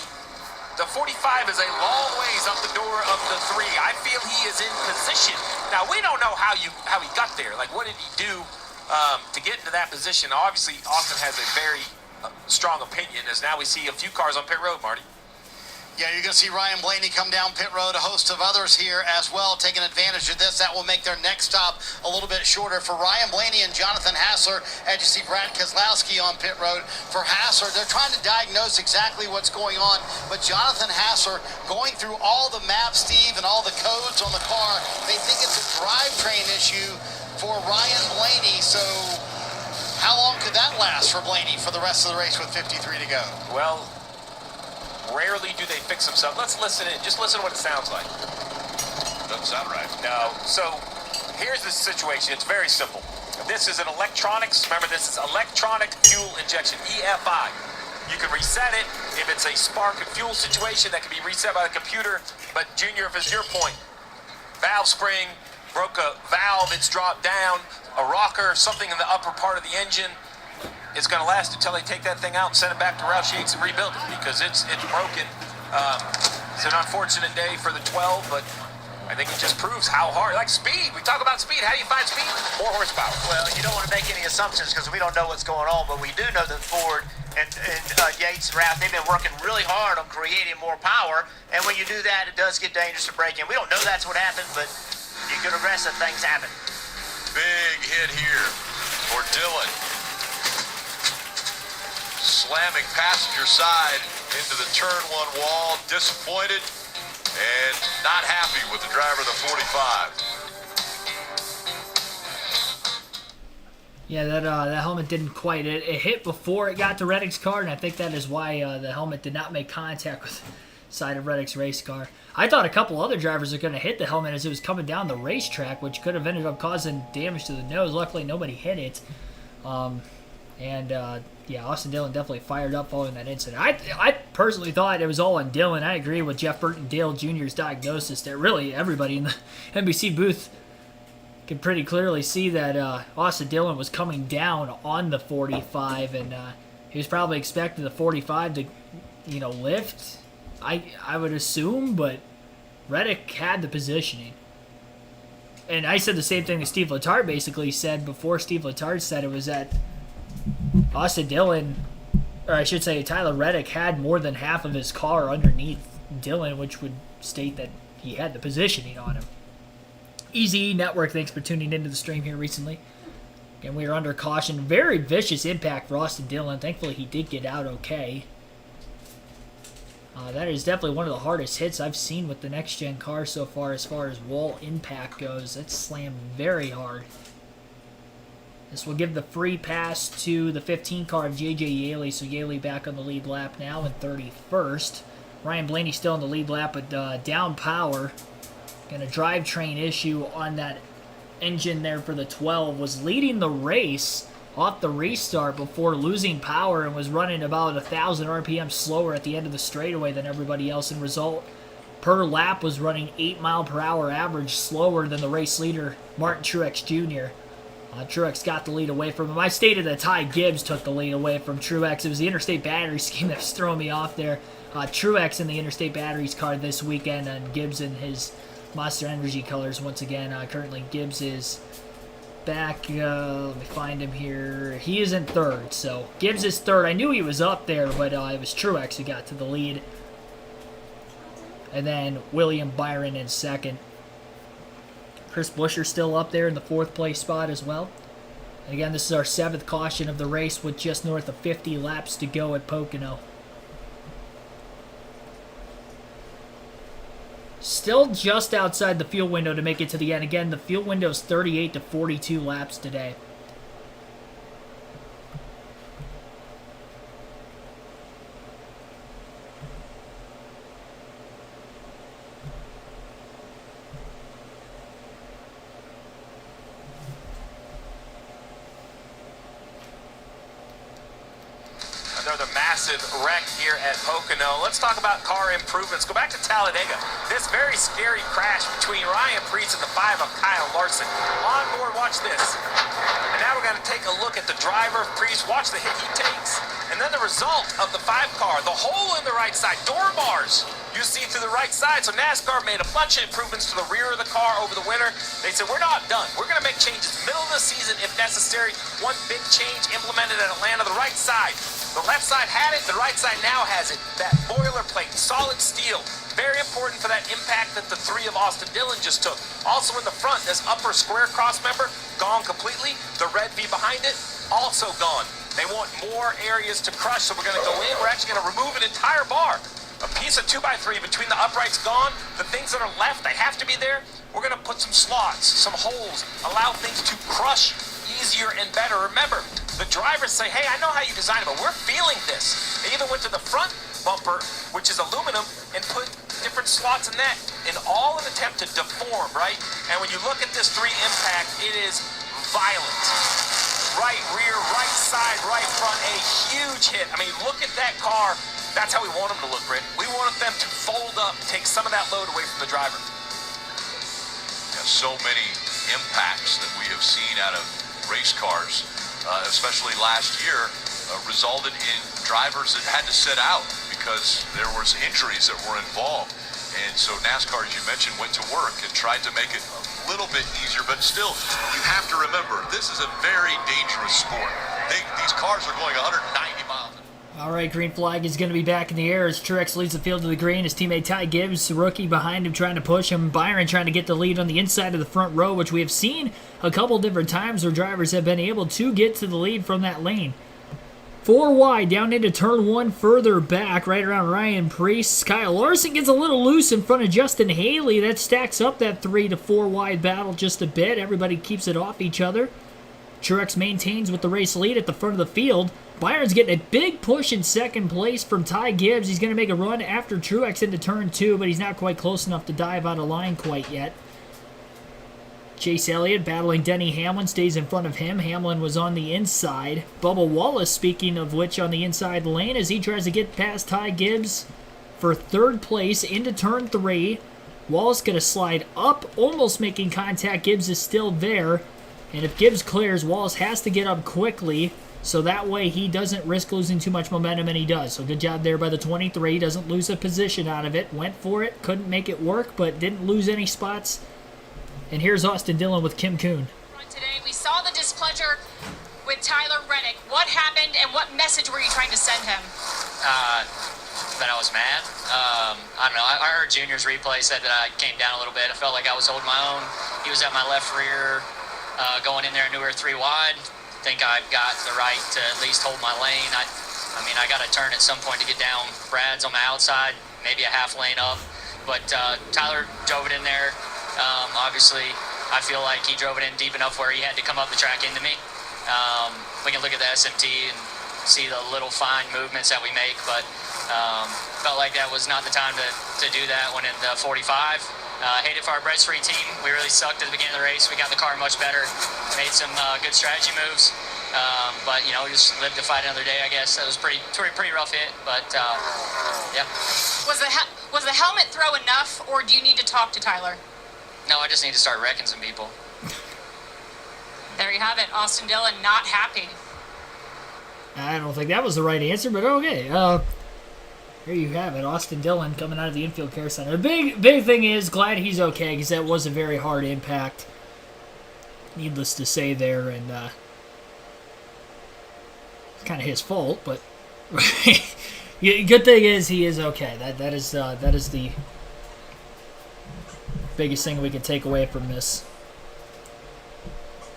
the 45 is a long ways up the door of the three. I feel he is in position. Now, we don't know how he got there. Like, what did he do to get into that position? Obviously, Austin has a very strong opinion, as now we see a few cars on pit road, Marty. Yeah, you're going to see Ryan Blaney come down pit road, a host of others here as well, taking advantage of this. That will make their next stop a little bit shorter. For Ryan Blaney and Jonathan Hassler, as you see Brad Keselowski on pit road. For Hassler, they're trying to diagnose exactly what's going on, but Jonathan Hassler, going through all the maps, Steve, and all the codes on the car, they think it's a drivetrain issue for Ryan Blaney. So how long could that last for Blaney for the rest of the race with 53 to go? Well, rarely do they fix themselves. Let's listen in. Just listen to what it sounds like. Doesn't sound right. No. So here's the situation. It's very simple. This is an electronics. Remember, this is electronic fuel injection, EFI. You can reset it. If it's a spark and fuel situation, that can be reset by the computer. But Junior, if it's your point, valve spring, broke a valve, it's dropped down, a rocker, something in the upper part of the engine, it's going to last until they take that thing out and send it back to Roush Yates and rebuild it, because it's broken. It's an unfortunate day for the 12, but I think it just proves how hard. Like speed, we talk about speed. How do you find speed? More horsepower. Well, you don't want to make any assumptions because we don't know what's going on, but we do know that Ford and Yates and Roush, they've been working really hard on creating more power, and when you do that, it does get dangerous to break in. We don't know that's what happened, but you get aggressive, things happen. Big hit here for Dillon. Slamming passenger side into the turn one wall, disappointed and not happy with the driver of the 45. Yeah, that helmet didn't quite. It hit before it got to Reddick's car, and I think that is why the helmet did not make contact with the side of Reddick's race car. I thought a couple other drivers were going to hit the helmet as it was coming down the racetrack, which could have ended up causing damage to the nose. Luckily, nobody hit it. Yeah, Austin Dillon definitely fired up following that incident. I personally thought it was all on Dillon. I agree with Jeff Burton Dale Jr.'s diagnosis there. Really, everybody in the NBC booth could pretty clearly see that Austin Dillon was coming down on the 45, and he was probably expecting the 45 to, lift, I would assume, but Reddick had the positioning. And I said the same thing that Steve Letarte basically said before Steve Letarte said it, was that Austin Dillon, or I should say Tyler Reddick, had more than half of his car underneath Dillon, which would state that he had the positioning on him. Easy Network, thanks for tuning into the stream here recently. Again, we are under caution. Very vicious impact for Austin Dillon. Thankfully, he did get out okay. That is definitely one of the hardest hits I've seen with the next-gen car so far as wall impact goes. That's slammed very hard. This will give the free pass to the 15 car of J.J. Yaley, so Yaley back on the lead lap now in 31st. Ryan Blaney still in the lead lap, but down power. And a drivetrain issue on that engine there for the 12. Was leading the race off the restart before losing power and was running about 1,000 RPM slower at the end of the straightaway than everybody else. In result, per lap was running 8 mile per hour average slower than the race leader, Martin Truex Jr. Truex got the lead away from him. I stated that Ty Gibbs took the lead away from Truex. It was the interstate battery scheme that was throwing me off there. Truex in the interstate batteries car this weekend, and Gibbs in his Monster Energy colors once again. Currently, Gibbs is back. Let me find him here. He is in third, so Gibbs is third. I knew he was up there, but it was Truex who got to the lead. And then William Byron in second. Chris Buescher still up there in the fourth place spot as well. And again, this is our 7th caution of the race with just north of 50 laps to go at Pocono. Still just outside the fuel window to make it to the end. Again, the fuel window is 38 to 42 laps today. Another massive wreck here at Pocono. Let's talk about car improvements. Go back to Talladega. This very scary crash between Ryan Preece and the 5 of Kyle Larson. On board, watch this. And now we're going to take a look at the driver of Preece. Watch the hit he takes. And then the result of the 5 car. The hole in the right side. Door bars you see through the right side. So NASCAR made a bunch of improvements to the rear of the car over the winter. They said, we're not done. We're going to make changes middle of the season if necessary. One big change implemented at Atlanta, the right side. The left side had it, the right side now has it. That boilerplate, solid steel, very important for that impact that the 3 of Austin Dillon just took. Also in the front, this upper square cross member, gone completely. The red V behind it, also gone. They want more areas to crush, so we're gonna go in. We're actually gonna remove an entire bar. A piece of 2x3 between the uprights gone. The things that are left, they have to be there. We're gonna put some slots, some holes, allow things to crush easier and better. Remember, the drivers say, hey, I know how you design it, but we're feeling this. They even went to the front bumper, which is aluminum, and put different slots in that, in all an attempt to deform, right? And when you look at this 3 impact, it is violent. Right rear, right side, right front, a huge hit. I mean, look at that car. That's how we want them to look, Britt. We want them to fold up, take some of that load away from the driver. Yeah, so many impacts that we have seen out of race cars, especially last year, resulted in drivers that had to sit out because there was injuries that were involved. And so NASCAR, as you mentioned, went to work and tried to make it a little bit easier, but still, you have to remember, this is a very dangerous sport. These cars are going 190 miles. All right, green flag is going to be back in the air as Truex leads the field to the green. His teammate Ty Gibbs, rookie, behind him trying to push him. Byron trying to get the lead on the inside of the front row, which we have seen a couple different times where drivers have been able to get to the lead from that lane. 4 wide, down into turn 1 further back, right around Ryan Preece. Kyle Larson gets a little loose in front of Justin Haley. That stacks up that 3 to 4 wide battle just a bit. Everybody keeps it off each other. Truex maintains with the race lead at the front of the field. Byron's getting a big push in second place from Ty Gibbs. He's going to make a run after Truex into turn 2, but he's not quite close enough to dive out of line quite yet. Chase Elliott battling Denny Hamlin, stays in front of him. Hamlin was on the inside. Bubba Wallace, speaking of which, on the inside lane as he tries to get past Ty Gibbs for third place into turn 3. Wallace going to slide up, almost making contact. Gibbs is still there. And if Gibbs clears, Wallace has to get up quickly, so that way he doesn't risk losing too much momentum, and he does. So good job there by the 23. Doesn't lose a position out of it. Went for it, couldn't make it work, but didn't lose any spots. And here's Austin Dillon with Kim Kuhn. Today, we saw the displeasure with Tyler Reddick. What happened, and what message were you trying to send him? That I was mad. I don't know. I heard Junior's replay said that I came down a little bit. I felt like I was holding my own. He was at my left rear. Going in there, I knew we were 3 wide. I think I've got the right to at least hold my lane. I mean, I got to turn at some point to get down. Brad's on my outside, maybe a half lane up. But Tyler drove it in there. Obviously, I feel like he drove it in deep enough where he had to come up the track into me. We can look at the SMT and see the little fine movements that we make, but felt like that was not the time to do that when in the 45. Hated for our Brett's-free team. We really sucked at the beginning of the race. We got the car much better, made some good strategy moves, but you know, we just lived to fight another day. I guess that was pretty rough hit, but yeah. Was the helmet throw enough, or do you need to talk to Tyler? No, I just need to start wrecking some people. There you have it. Austin Dillon not happy. I don't think that was the right answer, but okay. Here you have it. Austin Dillon coming out of the infield care center. The big thing is, glad he's okay, because that was a very hard impact. Needless to say there, and it's kind of his fault, but good thing is he is okay. That is the biggest thing we can take away from this.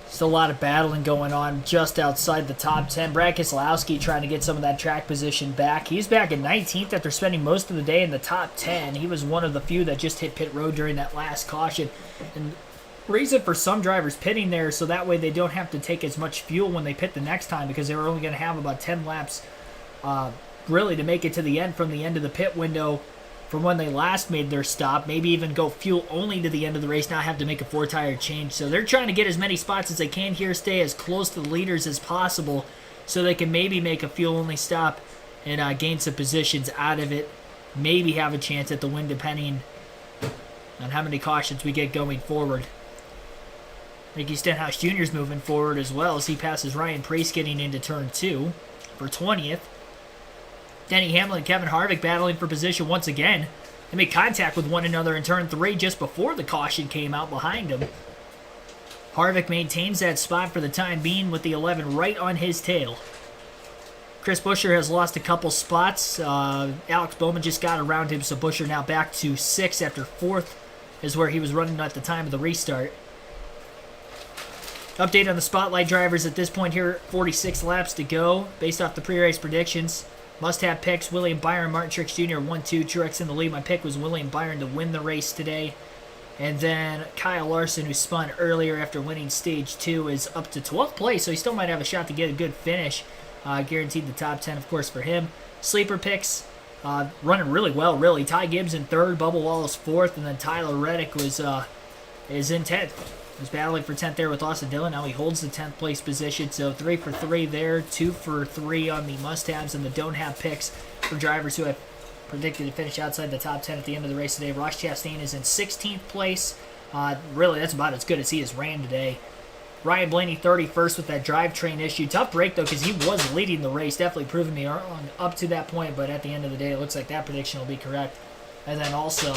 Still a lot of battling going on just outside the top 10. Brad Keselowski trying to get some of that track position back. He's back in 19th after spending most of the day in the top 10. He was one of the few that just hit pit road during that last caution. And reason for some drivers pitting there so that way they don't have to take as much fuel when they pit the next time, because they were only going to have about 10 laps really to make it to the end from the end of the pit window from when they last made their stop, maybe even go fuel only to the end of the race, not have to make a 4-tire change. So they're trying to get as many spots as they can here, stay as close to the leaders as possible so they can maybe make a fuel only stop and gain some positions out of it. Maybe have a chance at the win depending on how many cautions we get going forward. Ricky Stenhouse Jr. is moving forward as well as he passes Ryan Preece getting into turn 2 for 20th. Denny Hamlin and Kevin Harvick battling for position once again. They made contact with one another in turn 3 just before the caution came out behind him. Harvick maintains that spot for the time being with the 11 right on his tail. Chris Buescher has lost a couple spots. Alex Bowman just got around him, so Buescher now back to 6th after 4th is where he was running at the time of the restart. Update on the spotlight drivers at this point here, 46 laps to go based off the pre-race predictions. Must-have picks, William Byron, Martin Truex Jr., 1-2. Truex in the lead. My pick was William Byron to win the race today. And then Kyle Larson, who spun earlier after winning Stage 2, is up to 12th place, so he still might have a shot to get a good finish. Guaranteed the top 10, of course, for him. Sleeper picks, running really well, really. Ty Gibbs in 3rd, Bubba Wallace 4th, and then Tyler Reddick is in 10th. Was battling for 10th there with Austin Dillon. Now he holds the 10th place position. So 3 for 3 there. 2 for 3 on the must-haves and the don't-have picks for drivers who have predicted to finish outside the top 10 at the end of the race today. Ross Chastain is in 16th place. Really, that's about as good as he has ran today. Ryan Blaney 31st with that drivetrain issue. Tough break, though, because he was leading the race. Definitely proving me wrong up to that point. But at the end of the day, it looks like that prediction will be correct. And then also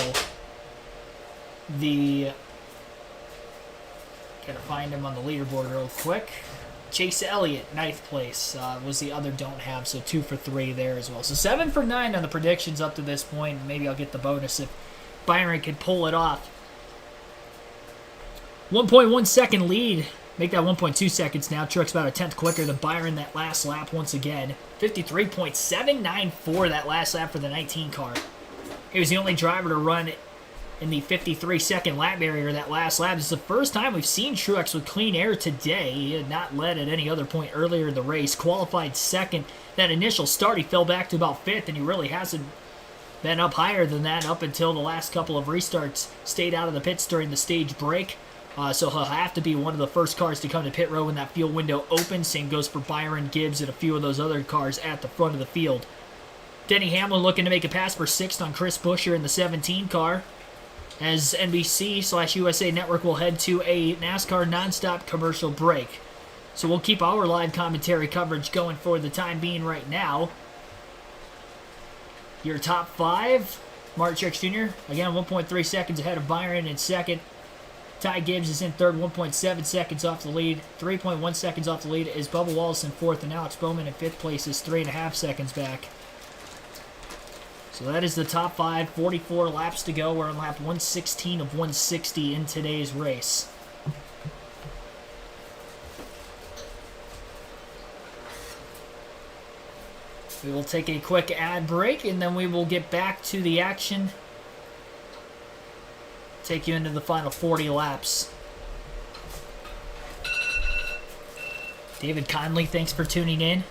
the... Gotta find him on the leaderboard real quick. Chase Elliott, 9th place, was the other don't have, so 2 for 3 there as well. So 7 for 9 on the predictions up to this point. Maybe I'll get the bonus if Byron can pull it off. 1.1 second lead. Make that 1.2 seconds now. Truex about a 10th quicker than Byron that last lap once again. 53.794 that last lap for the 19 car. He was the only driver to run in the 53-second lap barrier that last lap. This is the first time we've seen Truex with clean air today. He had not led at any other point earlier in the race. Qualified 2nd. That initial start, he fell back to about 5th, and he really hasn't been up higher than that up until the last couple of restarts. Stayed out of the pits during the stage break. So he'll have to be one of the first cars to come to pit road when that fuel window opens. Same goes for Byron, Gibbs, and a few of those other cars at the front of the field. Denny Hamlin looking to make a pass for 6th on Chris Buescher in the 17 car. As NBC/USA Network will head to a NASCAR nonstop commercial break. So we'll keep our live commentary coverage going for the time being right now. Your top 5, Martin Truex Jr., again 1.3 seconds ahead of Byron in 2nd. Ty Gibbs is in 3rd, 1.7 seconds off the lead. 3.1 seconds off the lead is Bubba Wallace in 4th, and Alex Bowman in 5th place is 3.5 seconds back. So that is the top 5, 44 laps to go. We're on lap 116 of 160 in today's race. We will take a quick ad break, and then we will get back to the action. Take you into the final 40 laps. David Conley, thanks for tuning in.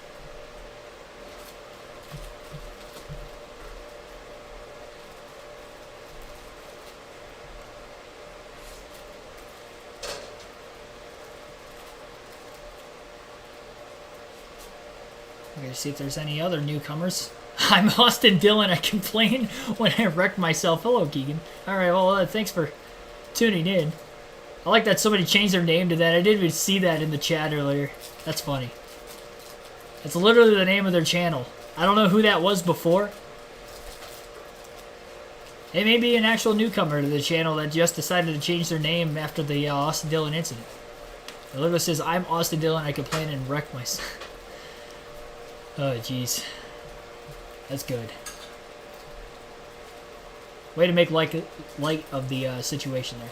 See if there's any other newcomers. I'm Austin Dillon. I complained when I wrecked myself. Hello, Keegan. Alright, well, thanks for tuning in. I like that somebody changed their name to that. I didn't even see that in the chat earlier. That's funny. It's literally the name of their channel. I don't know who that was before. It may be an actual newcomer to the channel that just decided to change their name after the Austin Dillon incident. It literally says, I'm Austin Dillon, I complain and wreck myself. Oh, jeez. That's good. Way to make light of the situation there.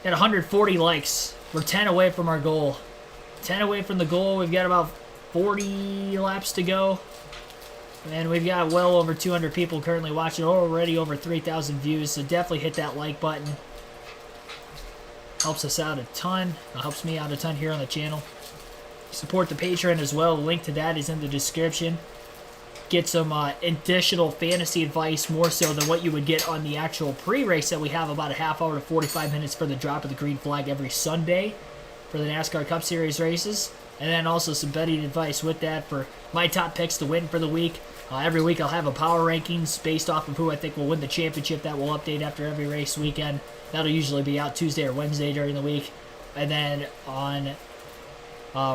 Got 140 likes. We're 10 away from our goal. 10 away from the goal. We've got about 40 laps to go. And we've got well over 200 people currently watching. Already over 3,000 views. So definitely hit that like button. Helps us out a ton. It helps me out a ton here on the channel. Support the Patreon as well. The link to that is in the description. Get some additional fantasy advice, more so than what you would get on the actual pre-race that we have about a half hour to 45 minutes for the drop of the green flag every Sunday for the NASCAR Cup Series races. And then also some betting advice with that for my top picks to win for the week. Every week I'll have a power rankings based off of who I think will win the championship. That will update after every race weekend. That'll usually be out Tuesday or Wednesday during the week. And then on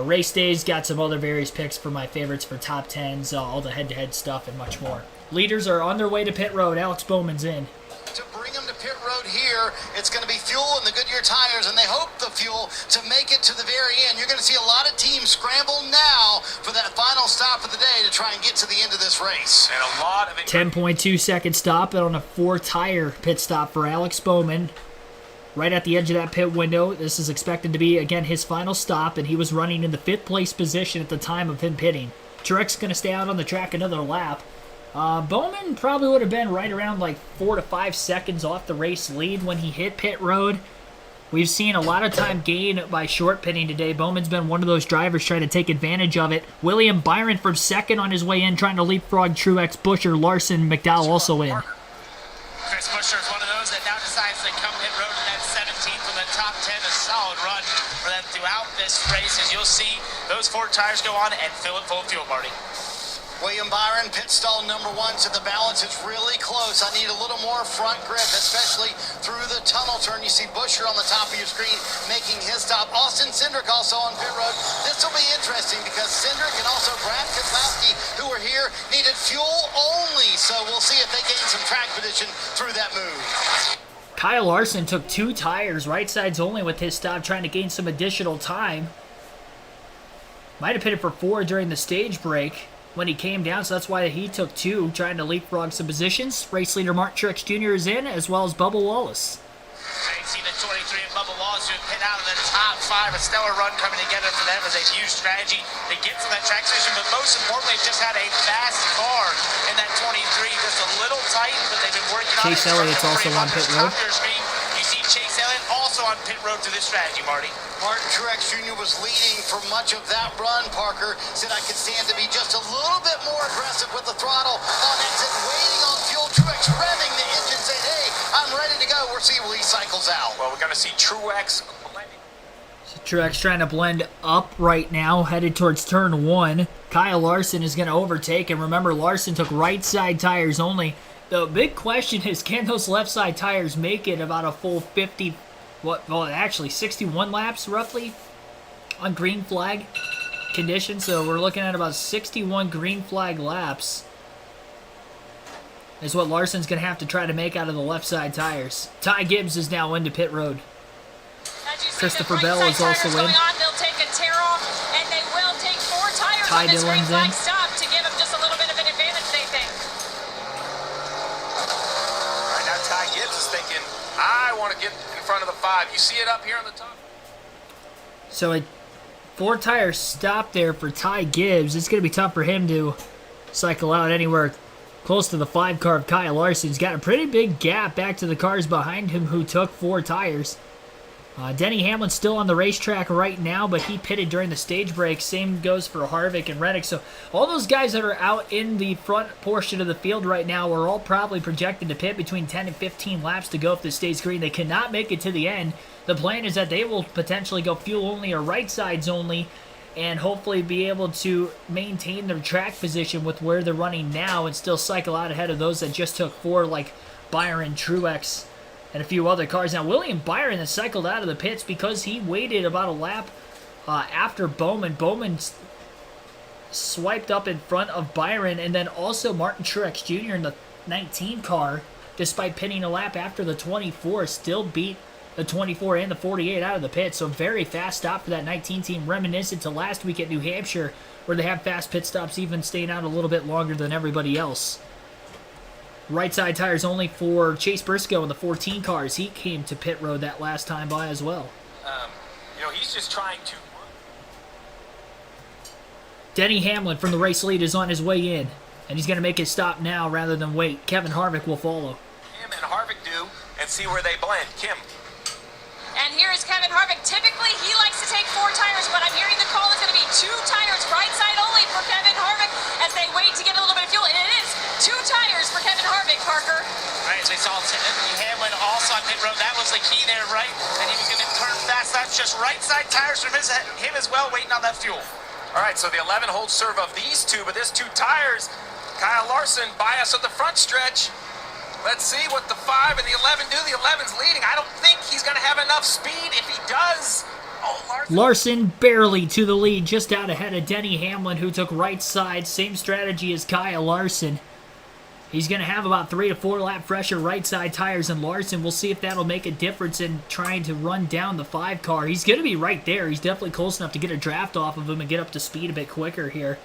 race days, got some other various picks for my favorites for top 10s, all the head-to-head stuff, and much more. Leaders are on their way to pit road. Alex Bowman's in. To bring them to pit road here, it's going to be fuel and the Goodyear tires, and they hope the fuel to make it to the very end. You're going to see a lot of teams scramble now for that final stop of the day to try and get to the end of this race. And a lot of 10.2 second stop on a 4-tire pit stop for Alex Bowman. Right at the edge of that pit window. This is expected to be, again, his final stop, and he was running in the 5th place position at the time of him pitting. Truex going to stay out on the track another lap. Bowman probably would have been right around like 4 to 5 seconds off the race lead when he hit pit road. We've seen a lot of time gain by short pitting today. Bowman's been one of those drivers trying to take advantage of it. William Byron from second on his way in, trying to leapfrog Truex, Buescher, Larson, McDowell also in. Chris Buescher is one of those that now decides to come hit road in that 17th from the top 10. A solid run for them throughout this race. As you'll see, those 4 tires go on and fill it full of fuel, Marty. William Byron, pit stall number 1, so the balance is really close. I need a little more front grip, especially through the tunnel turn. You see Buescher on the top of your screen making his stop. Austin Cindric also on pit road. This will be interesting because Cindric and also Brad Keselowski, who are here, needed fuel only. So we'll see if they gain some track position through that move. Kyle Larson took 2 tires, right sides only with his stop, trying to gain some additional time. Might have pitted for 4 during the stage break when he came down, so that's why he took 2, trying to leapfrog some positions. Race leader Martin Truex Jr. is in, as well as Bubba Wallace. You see the 23 and Bubba Wallace who pit out of the top 5. A stellar run coming together for them as a huge strategy to get to that track position, but most importantly, just had a fast car in that 23. Just a little tight, but they've been working on it. Chase Elliott's also on pit road. You see Chase Elliott also on pit road through this strategy, Marty. Martin Truex Jr. was leading for much of that run. Parker said I could stand to be just a little bit more aggressive with the throttle on exit, waiting on fuel. Truex revving the engine, saying, hey, I'm ready to go. We'll see when he cycles out. Well, we're going to see Truex. So Truex trying to blend up right now, headed towards turn 1. Kyle Larson is going to overtake, and remember, Larson took right side tires only. The big question is, can those left side tires make it about a full 50, well, actually 61 laps roughly on green flag conditions? So we're looking at about 61 green flag laps is what Larson's going to have to try to make out of the left side tires. Ty Gibbs is now into pit road. Christopher Bell is also in. They'll take a tear off, and they will take 4 tires Ty on this green Dillon's flag in. stop to give them just a little bit of an advantage, they think. All right, now Ty Gibbs is thinking, I want to get in front of the 5. You see it up here on the top? So a 4-tire stop there for Ty Gibbs. It's going to be tough for him to cycle out anywhere close to the 5 car of Kyle Larson. He's got a pretty big gap back to the cars behind him who took 4 tires. Denny Hamlin's still on the racetrack right now, but he pitted during the stage break. Same goes for Harvick and Reddick. So all those guys that are out in the front portion of the field right now are all probably projected to pit between 10 and 15 laps to go if this stays green. They cannot make it to the end. The plan is that they will potentially go fuel only or right sides only and hopefully be able to maintain their track position with where they're running now and still cycle out ahead of those that just took 4, like Byron, Truex, and a few other cars. Now, William Byron has cycled out of the pits because he waited about a lap after Bowman. Bowman swiped up in front of Byron, and then also Martin Truex Jr. in the 19 car, despite pitting a lap after the 24, still beat the 24 and the 48 out of the pit. So very fast stop for that 19 team, reminiscent to last week at New Hampshire, where they have fast pit stops, even staying out a little bit longer than everybody else. Right side tires only for Chase Briscoe in the 14 cars. He came to pit road that last time by as well. He's just trying to... Denny Hamlin from the race lead is on his way in, and he's going to make his stop now rather than wait. Kevin Harvick will follow. Kim and Harvick do, and see where they blend. Kim. And here is Kevin Harvick. Typically, he likes to take 4 tires, but I'm hearing the call is going to be 2 tires, right side only for Kevin Harvick as they wait to get a little bit of fuel. And it is 2 tires for Kevin Harvick, Parker. Right, as we saw Hamlin also on pit road. That was the key there, right? And he was going to turn fast. That's just right side tires from him as well, waiting on that fuel. All right, so the 11 holds serve of these 2, but there's 2 tires. Kyle Larson by us at the front stretch. Let's see what the 5 and the 11 do. The 11's leading. I don't think he's going to have enough speed. If he does... Oh, Larson barely to the lead, just out ahead of Denny Hamlin, who took right side. Same strategy as Kyle Larson. He's going to have about 3 to 4 lap fresher right side tires than Larson. We'll see if that'll make a difference in trying to run down the 5 car. He's going to be right there. He's definitely close enough to get a draft off of him and get up to speed a bit quicker here.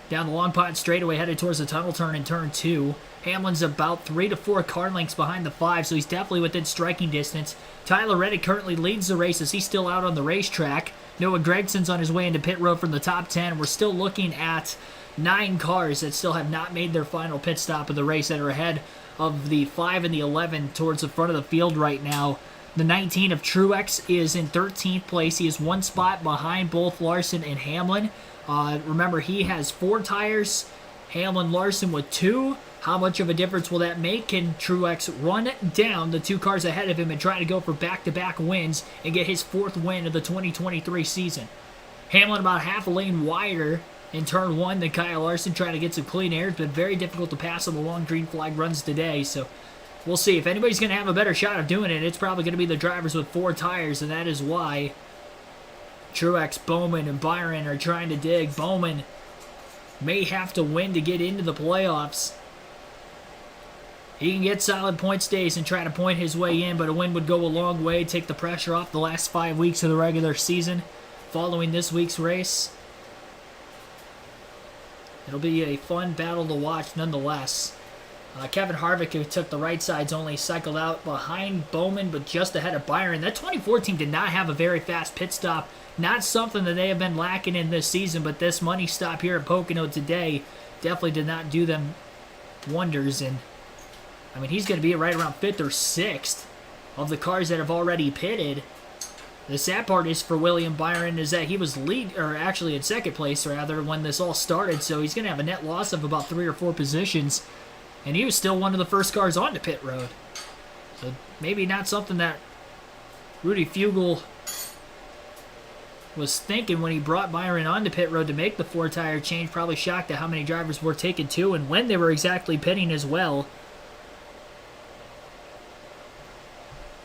Down the long pond straightaway, headed towards the tunnel turn in turn 2. Hamlin's about 3 to 4 car lengths behind the 5, so he's definitely within striking distance. Tyler Reddick currently leads the race as he's still out on the racetrack. Noah Gregson's on his way into pit road from the top 10. We're still looking at 9 cars that still have not made their final pit stop of the race that are ahead of the 5 and the 11 towards the front of the field right now. The 19 of Truex is in 13th place. He is 1 spot behind both Larson and Hamlin. Remember, he has 4 tires. Hamlin, Larson with 2. How much of a difference will that make? Can Truex run down the 2 cars ahead of him and try to go for back-to-back wins and get his 4th win of the 2023 season? Hamlin about half a lane wider in turn 1 than Kyle Larson, trying to get some clean air. It's been very difficult to pass on the long green flag runs today, so we'll see. If anybody's going to have a better shot of doing it, it's probably going to be the drivers with 4 tires, and that is why Truex, Bowman, and Byron are trying to dig. Bowman may have to win to get into the playoffs. He can get solid point stays and try to point his way in, but a win would go a long way, take the pressure off the last 5 weeks of the regular season following this week's race. It'll be a fun battle to watch nonetheless. Kevin Harvick, who took the right sides only, cycled out behind Bowman, but just ahead of Byron. That 24 team did not have a very fast pit stop. Not something that they have been lacking in this season, but this money stop here at Pocono today definitely did not do them wonders. And I mean, he's going to be right around 5th or 6th of the cars that have already pitted. The sad part is for William Byron is that he was actually in 2nd place rather when this all started, so he's going to have a net loss of about 3 or 4 positions, and he was still one of the first cars onto pit road. So maybe not something that Rudy Fugle was thinking when he brought Byron onto pit road to make the 4-tire change. Probably shocked at how many drivers were taken to and when they were exactly pitting as well.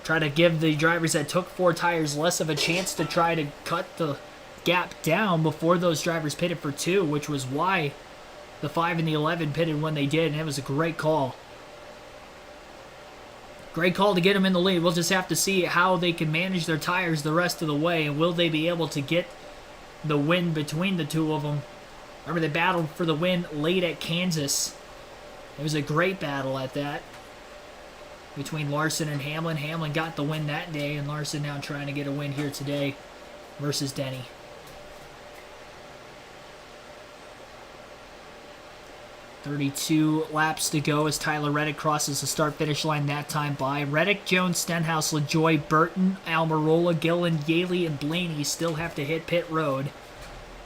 Try to give the drivers that took 4 tires less of a chance to try to cut the gap down before those drivers pitted for 2, which was why the 5 and the 11 pitted when they did, and it was a great call. Great call to get them in the lead. We'll just have to see how they can manage their tires the rest of the way, and will they be able to get the win between the 2 of them. Remember, they battled for the win late at Kansas. It was a great battle at that between Larson and Hamlin. Hamlin got the win that day, and Larson now trying to get a win here today versus Denny. .32 laps to go as Tyler Reddick crosses the start-finish line that time by. Reddick, Jones, Stenhouse, LaJoy, Burton, Almirola, Gillen, Yaley, and Blaney still have to hit pit road.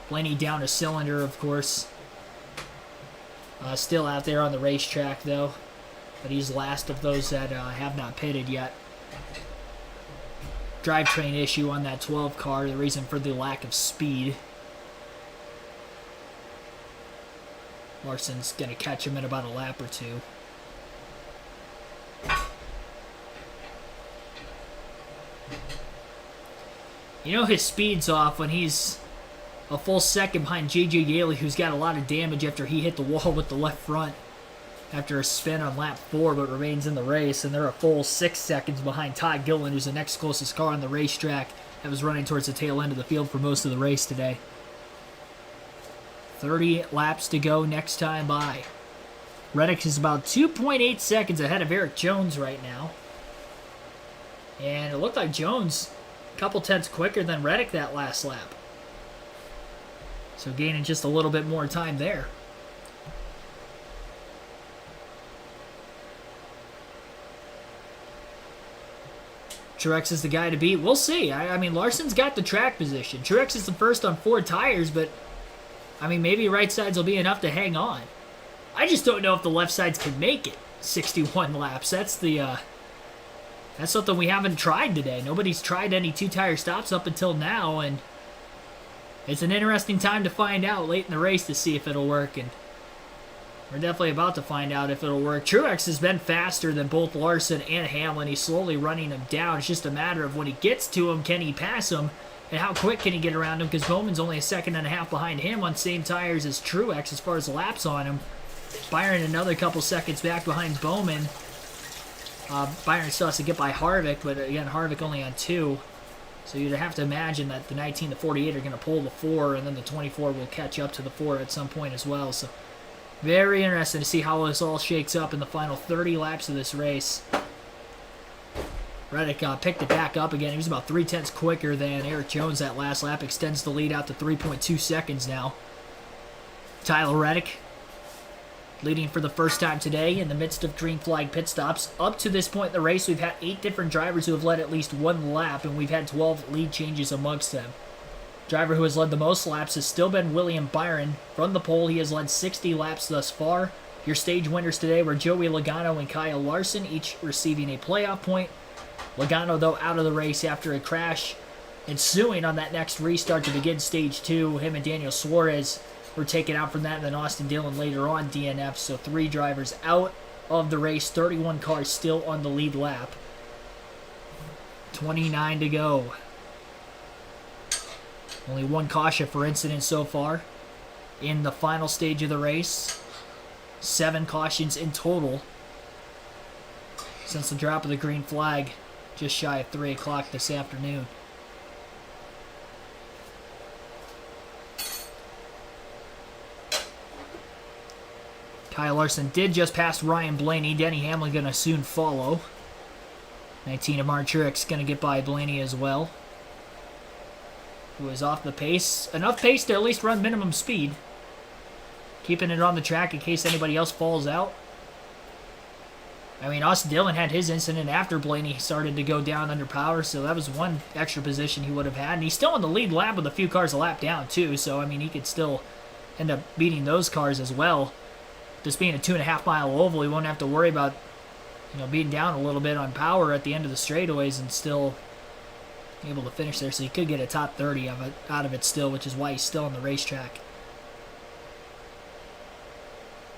Blaney down a cylinder, of course. Still out there on the racetrack, though. But he's last of those that have not pitted yet. Drivetrain issue on that 12 car, the reason for the lack of speed. Larson's going to catch him in about a lap or 2. You know his speed's off when he's a full second behind J.J. Yaley, who's got a lot of damage after he hit the wall with the left front after a spin on lap 4, but remains in the race. And they're a full 6 seconds behind Todd Gilliland, who's the next closest car on the racetrack that was running towards the tail end of the field for most of the race today. 30 laps to go next time by. Reddick is about 2.8 seconds ahead of Eric Jones right now. And it looked like Jones a couple tenths quicker than Reddick that last lap. So gaining just a little bit more time there. Truex is the guy to beat. We'll see. I mean, Larson's got the track position. Truex is the first on 4 tires, but I mean, maybe right sides will be enough to hang on. I just don't know if the left sides can make it 61 laps. That's something we haven't tried today. Nobody's tried any 2-tire stops up until now, and it's an interesting time to find out late in the race to see if it'll work, and we're definitely about to find out if it'll work. Truex has been faster than both Larson and Hamlin. He's slowly running him down. It's just a matter of when he gets to him, can he pass him, and how quick can he get around him, because Bowman's only a second and a half behind him on same tires as Truex as far as laps on him. Byron another couple seconds back behind Bowman. Byron still has to get by Harvick, but again, Harvick only on 2. So you'd have to imagine that the 19, the 48 are going to pull the 4, and then the 24 will catch up to the 4 at some point as well. So very interesting to see how this all shakes up in the final 30 laps of this race. Reddick picked it back up again. He was about 3 tenths quicker than Eric Jones that last lap. Extends the lead out to 3.2 seconds now. Tyler Reddick leading for the first time today in the midst of green flag pit stops. Up to this point in the race, we've had 8 different drivers who have led at least 1 lap, and we've had 12 lead changes amongst them. Driver who has led the most laps has still been William Byron. From the pole, he has led 60 laps thus far. Your stage winners today were Joey Logano and Kyle Larson, each receiving a playoff point. Logano, though, out of the race after a crash ensuing on that next restart to begin stage 2. Him and Daniel Suarez were taken out from that, and then Austin Dillon later on DNF. So 3 drivers out of the race, 31 cars still on the lead lap. 29 to go. Only 1 caution for incident so far in the final stage of the race. 7 cautions in total since the drop of the green flag just shy of 3 o'clock this afternoon. Kyle Larson did just pass Ryan Blaney. Denny Hamlin going to soon follow. 19 of Mark Truex going to get by Blaney as well, who is off the pace. Enough pace to at least run minimum speed. Keeping it on the track in case anybody else falls out. I mean, Austin Dillon had his incident after Blaney started to go down under power, so that was 1 extra position he would have had. And he's still on the lead lap with a few cars a lap down, too. So, I mean, he could still end up beating those cars as well. This being a 2.5-mile oval, he won't have to worry about, being down a little bit on power at the end of the straightaways and still able to finish there. So he could get a top 30 out of it still, which is why he's still on the racetrack.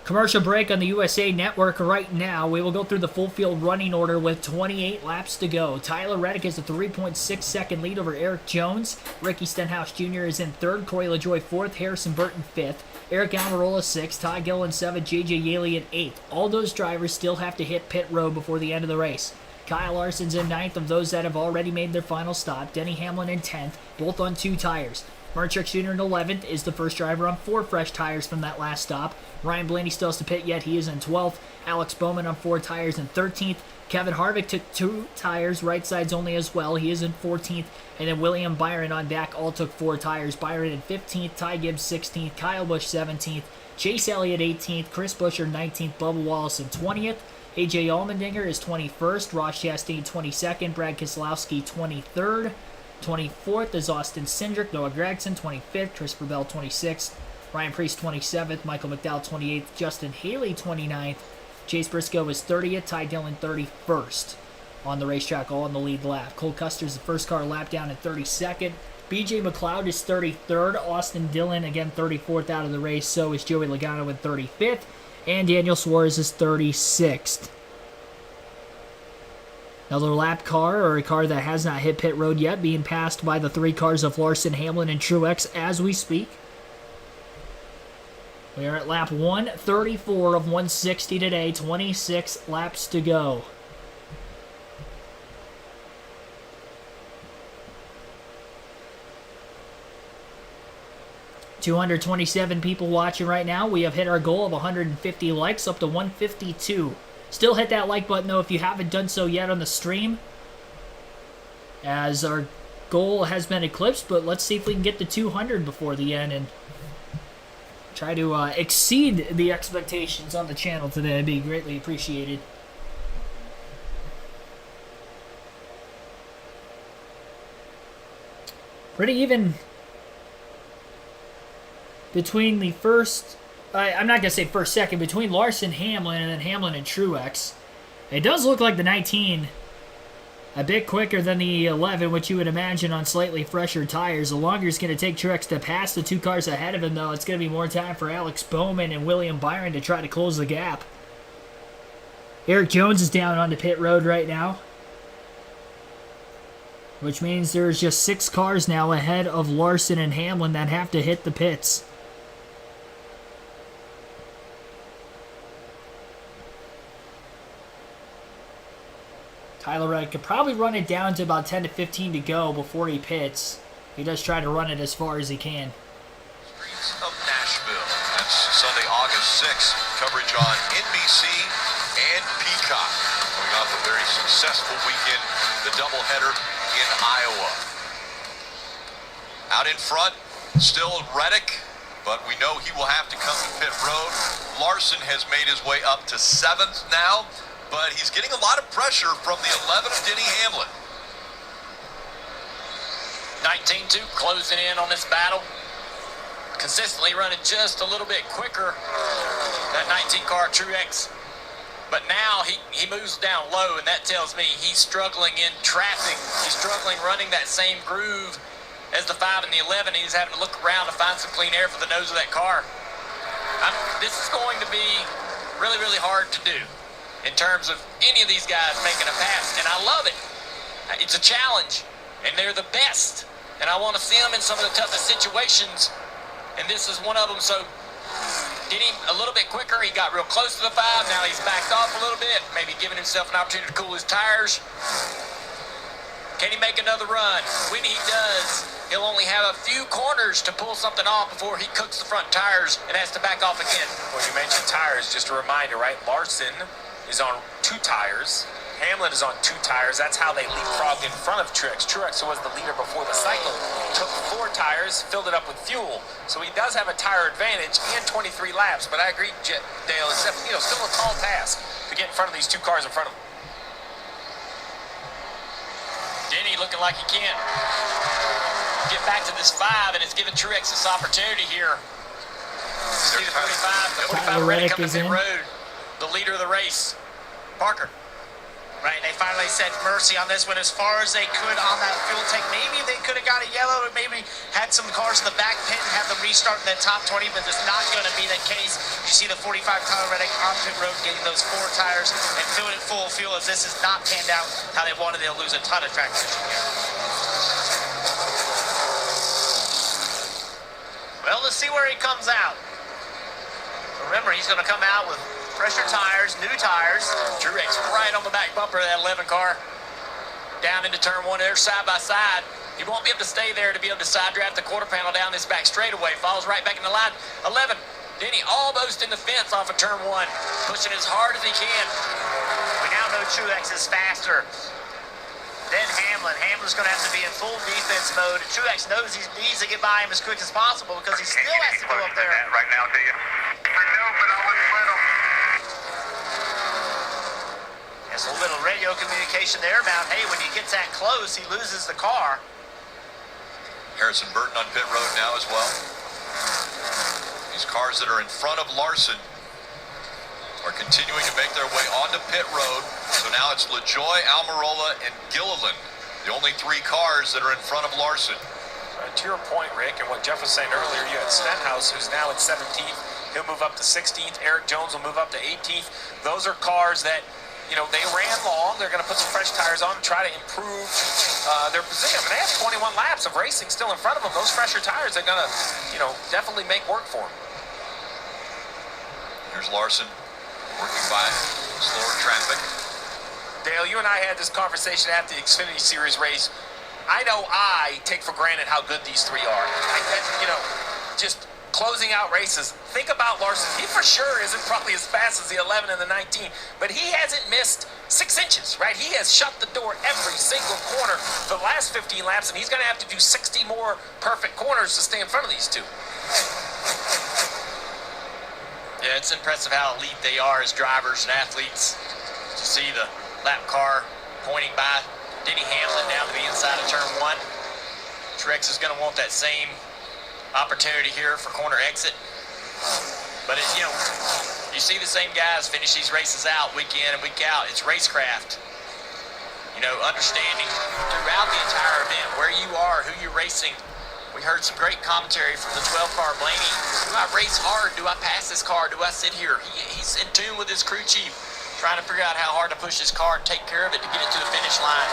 Commercial break on the USA Network right now. We will go through the full field running order with 28 laps to go. Tyler Reddick has a 3.6 second lead over Eric Jones. Ricky Stenhouse Jr. is in 3rd. Corey LaJoie 4th. Harrison Burton 5th. Eric Almirola 6th. Todd Gilliland 7th. J.J. Yaley in 8th. All those drivers still have to hit pit road before the end of the race. Kyle Larson's in 9th of those that have already made their final stop. Denny Hamlin in 10th, both on 2 tires. Mark Truex Jr. in 11th is the first driver on 4 fresh tires from that last stop. Ryan Blaney still has to pit yet. He is in 12th. Alex Bowman on 4 tires in 13th. Kevin Harvick took 2 tires, right sides only as well. He is in 14th. And then William Byron on back all took 4 tires. Byron in 15th. Ty Gibbs 16th. Kyle Busch 17th. Chase Elliott 18th. Chris Buescher 19th. Bubba Wallace in 20th. AJ Allmendinger is 21st. Ross Chastain 22nd. Brad Keselowski 23rd. 24th is Austin Cindric. Noah Gragson 25th. Christopher Bell 26th. Ryan Preece 27th. Michael McDowell 28th. Justin Haley 29th. Chase Briscoe is 30th. Ty Dillon 31st on the racetrack, all on the lead lap. Cole Custer's the first car lap down in 32nd. BJ McLeod is 33rd. Austin Dillon, again, 34th out of the race. So is Joey Logano in 35th. And Daniel Suarez is 36th. Another lap car, or a car that has not hit pit road yet, being passed by the 3 cars of Larson, Hamlin, and Truex as we speak. We are at lap 134 of 160 today, 26 laps to go. $227 people watching right now. We have hit our goal of 150 likes, up to 152. Still hit that like button, though, if you haven't done so yet on the stream, as our goal has been eclipsed. But let's see if we can get to 200 before the end and try to exceed the expectations on the channel today. It'd be greatly appreciated. Pretty even between the first, I'm not going to say first, second, between Larson, Hamlin, and then Hamlin and Truex. It does look like the 19 a bit quicker than the 11, which you would imagine on slightly fresher tires. The longer it's going to take Truex to pass the 2 cars ahead of him, though, it's going to be more time for Alex Bowman and William Byron to try to close the gap. Eric Jones is down onto pit road right now, which means there's just 6 cars now ahead of Larson and Hamlin that have to hit the pits. Tyler Reddick could probably run it down to about 10 to 15 to go before he pits. He does try to run it as far as he can. Streets of Nashville. That's Sunday, August 6th. Coverage on NBC and Peacock. Coming off a very successful weekend, the doubleheader in Iowa. Out in front, still Reddick, but we know he will have to come to pit road. Larson has made his way up to 7th now, but he's getting a lot of pressure from the 11 of Denny Hamlin. 19-2 closing in on this battle. Consistently running just a little bit quicker, that 19 car Truex. But now he moves down low, and that tells me he's struggling in traffic. He's struggling running that same groove as the 5 and the 11. He's having to look around to find some clean air for the nose of that car. This is going to be really, really hard to do in terms of any of these guys making a pass, and I love it. It's a challenge, and they're the best, and I want to see them in some of the toughest situations, and this is one of them. So did him a little bit quicker. He got real close to the 5. Now he's backed off a little bit, maybe giving himself an opportunity to cool his tires. Can he make another run? When he does, he'll only have a few corners to pull something off before he cooks the front tires and has to back off again. Well, you mentioned tires, just a reminder, right? Larson is on 2 tires. Hamlin is on 2 tires. That's how they leapfrogged in front of Truex. Truex, who was the leader before the cycle, took 4 tires, filled it up with fuel. So he does have a tire advantage and 23 laps. But I agree, Dale, it's still a tall task to get in front of these 2 cars in front of him. Denny looking like he can't get back to this 5, and it's giving Truex this opportunity here. See the 45, the 45 ready coming to the road. The leader of the race, Parker. Right, they finally said mercy on this one as far as they could on that fuel tank. Maybe they could have got a yellow, or maybe had some cars in the back pit and have them restart in the top 20, but that's not going to be the case. You see the 45 Tyler Reddick on pit road getting those 4 tires and filling it full of fuel, as this has not panned out how they wanted. They'll lose a ton of track position here. Well, let's see where he comes out. Remember, he's going to come out with fresher tires, new tires. Truex right on the back bumper of that 11 car. Down into turn 1, they're side by side. He won't be able to stay there to be able to side draft the quarter panel down this back straightaway. Falls right back in the line. 11. Denny almost in the fence off of turn 1. Pushing as hard as he can. We now know Truex is faster than Hamlin. Hamlin's going to have to be in full defense mode. Truex knows he needs to get by him as quick as possible because he still has to go up there. Right now, do you? I know, but I wouldn't let him. There's a little radio communication there about, hey, when he gets that close, he loses the car. Harrison Burton on pit road now as well. These cars that are in front of Larson are continuing to make their way onto pit road. So now it's LaJoy, Almirola, and Gilliland, the only 3 cars that are in front of Larson. To your point, Rick, and what Jeff was saying earlier, you had Stenhouse, who's now at 17th. He'll move up to 16th. Eric Jones will move up to 18th. Those are cars that they ran long. They're going to put some fresh tires on and try to improve their position. I mean, they have 21 laps of racing still in front of them. Those fresher tires are going to, definitely make work for them. Here's Larson working by slower traffic. Dale, you and I had this conversation after the Xfinity Series race. I know I take for granted how good these three are. Just closing out races. Think about Larson. He for sure isn't probably as fast as the 11 and the 19, but he hasn't missed 6 inches, right? He has shut the door every single corner for the last 15 laps, and he's going to have to do 60 more perfect corners to stay in front of these two. Yeah, it's impressive how elite they are as drivers and athletes. To see the lap car pointing by Denny Hamlin down to the inside of turn 1. Truex is going to want that same opportunity here for corner exit. But, you see the same guys finish these races out week in and week out. It's racecraft. Understanding throughout the entire event where you are, who you're racing. We heard some great commentary from the 12-car Blaney. Do I race hard? Do I pass this car? Do I sit here? He's in tune with his crew chief, trying to figure out how hard to push his car and take care of it to get it to the finish line.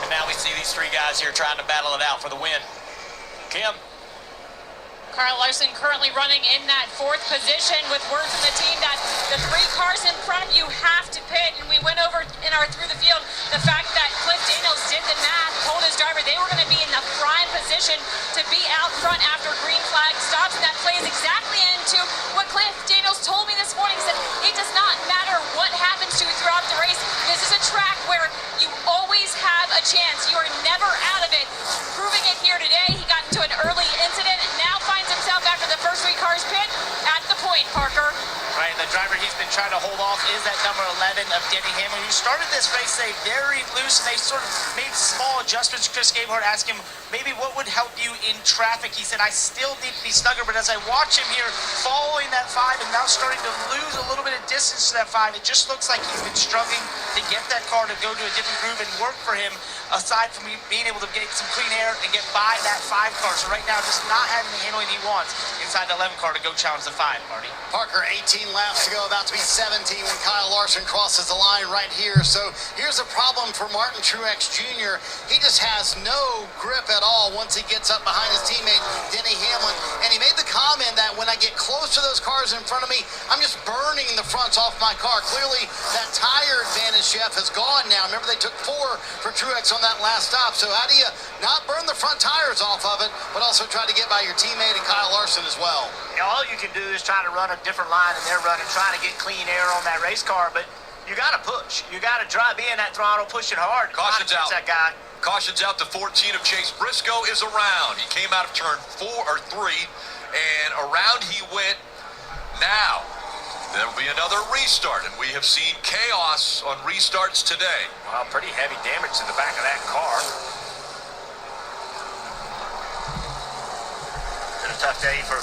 And now we see these three guys here trying to battle it out for the win. Kim? Kyle Larson currently running in that 4th position with word from the team that the 3 cars in front of you have to pit. And we went over in our through the field the fact that Cliff Daniels did the math, told his driver they were going to be in the prime position to be out front after green flag stops. And that plays exactly into what Cliff Daniels told me this morning. He said it does not matter what happens to you throughout the race. This is a track where you always have a chance. You are never out of it. Proving it here today. He got into an early incident and now finds himself after the first 3 cars pit at the point, Parker. Right, and the driver he's been trying to hold off is that number 11 of Denny Hamlin, who started this race very loose, and they sort of made small adjustments. Chris Gabehart asked him maybe what would help you in traffic. He said, I still need to be snugger, but as I watch him here following that 5 and now starting to lose a little bit of distance to that 5, it just looks like he's been struggling to get that car to go to a different groove and work for him, aside from being able to get some clean air and get by that 5 car. So right now, just not having the handling he wants inside the 11 car to go challenge the 5, Marty. Parker, 18 laps to go, about to be 17 when Kyle Larson crosses the line right here. So here's a problem for Martin Truex Jr. He just has no grip at all once he gets up behind his teammate, Denny Hamlin. And he made the comment that when I get close to those cars in front of me, I'm just burning the fronts off my car. Clearly, that tire advantage, Jeff, has gone now. Remember, they took 4 for Truex on that last stop. So how do you not burn the front tires off of it, but also try to get by your teammate and Kyle Larson as well? All you can do is try to run a different line than they're running, trying to get clean air on that race car, but you got to push. You got to drive in that throttle, push it hard. Caution's out. That guy. Caution's out to 14 of Chase Briscoe is around. He came out of turn 4 or 3, and around he went. Now, there'll be another restart, and we have seen chaos on restarts today. Well, pretty heavy damage to the back of that car. Been a tough day for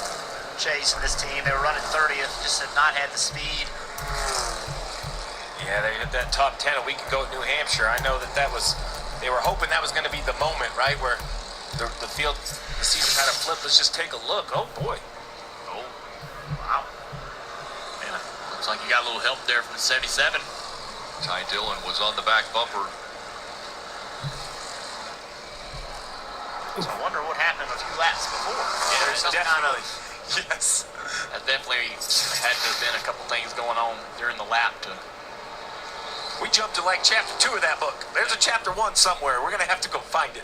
Chase and this team. They were running 30th, just have not had the speed. Yeah, they hit that top 10 a week ago at New Hampshire. I know that was, they were hoping that was going to be the moment, right, where the field, the season had a flip. Let's just take a look. Oh, boy. Oh, wow. Man, looks like you got a little help there from the 77. Ty Dillon was on the back bumper. So I wonder what happened a few laps before. Yeah, there's some kind of... Yes. That definitely had to have been a couple things going on during the lap to... We jumped to like chapter 2 of that book. There's a chapter 1 somewhere. We're going to have to go find it.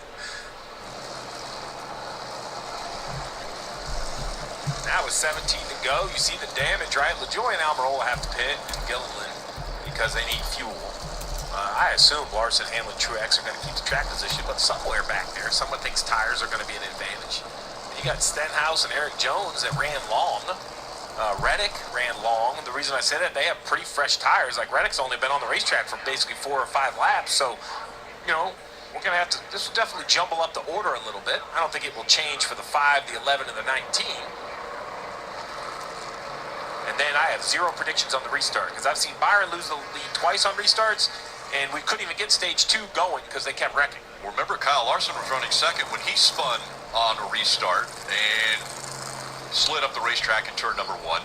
Now with 17 to go, you see the damage, right? LaJoy and Almirola have to pit, and Gilliland, because they need fuel. I assume Larson, Hamlin, Truex are going to keep the track position, but somewhere back there, someone thinks tires are going to be an advantage. You got Stenhouse and Eric Jones that ran long. Reddick ran long. The reason I say that, they have pretty fresh tires. Like Reddick's only been on the racetrack for basically 4 or 5 laps. So, we're going to have to, this will definitely jumble up the order a little bit. I don't think it will change for the 5, the 11, and the 19. And then I have 0 predictions on the restart because I've seen Byron lose the lead twice on restarts, and we couldn't even get stage 2 going because they kept wrecking. Remember, Kyle Larson was running second when he spun on a restart and slid up the racetrack in turn number 1.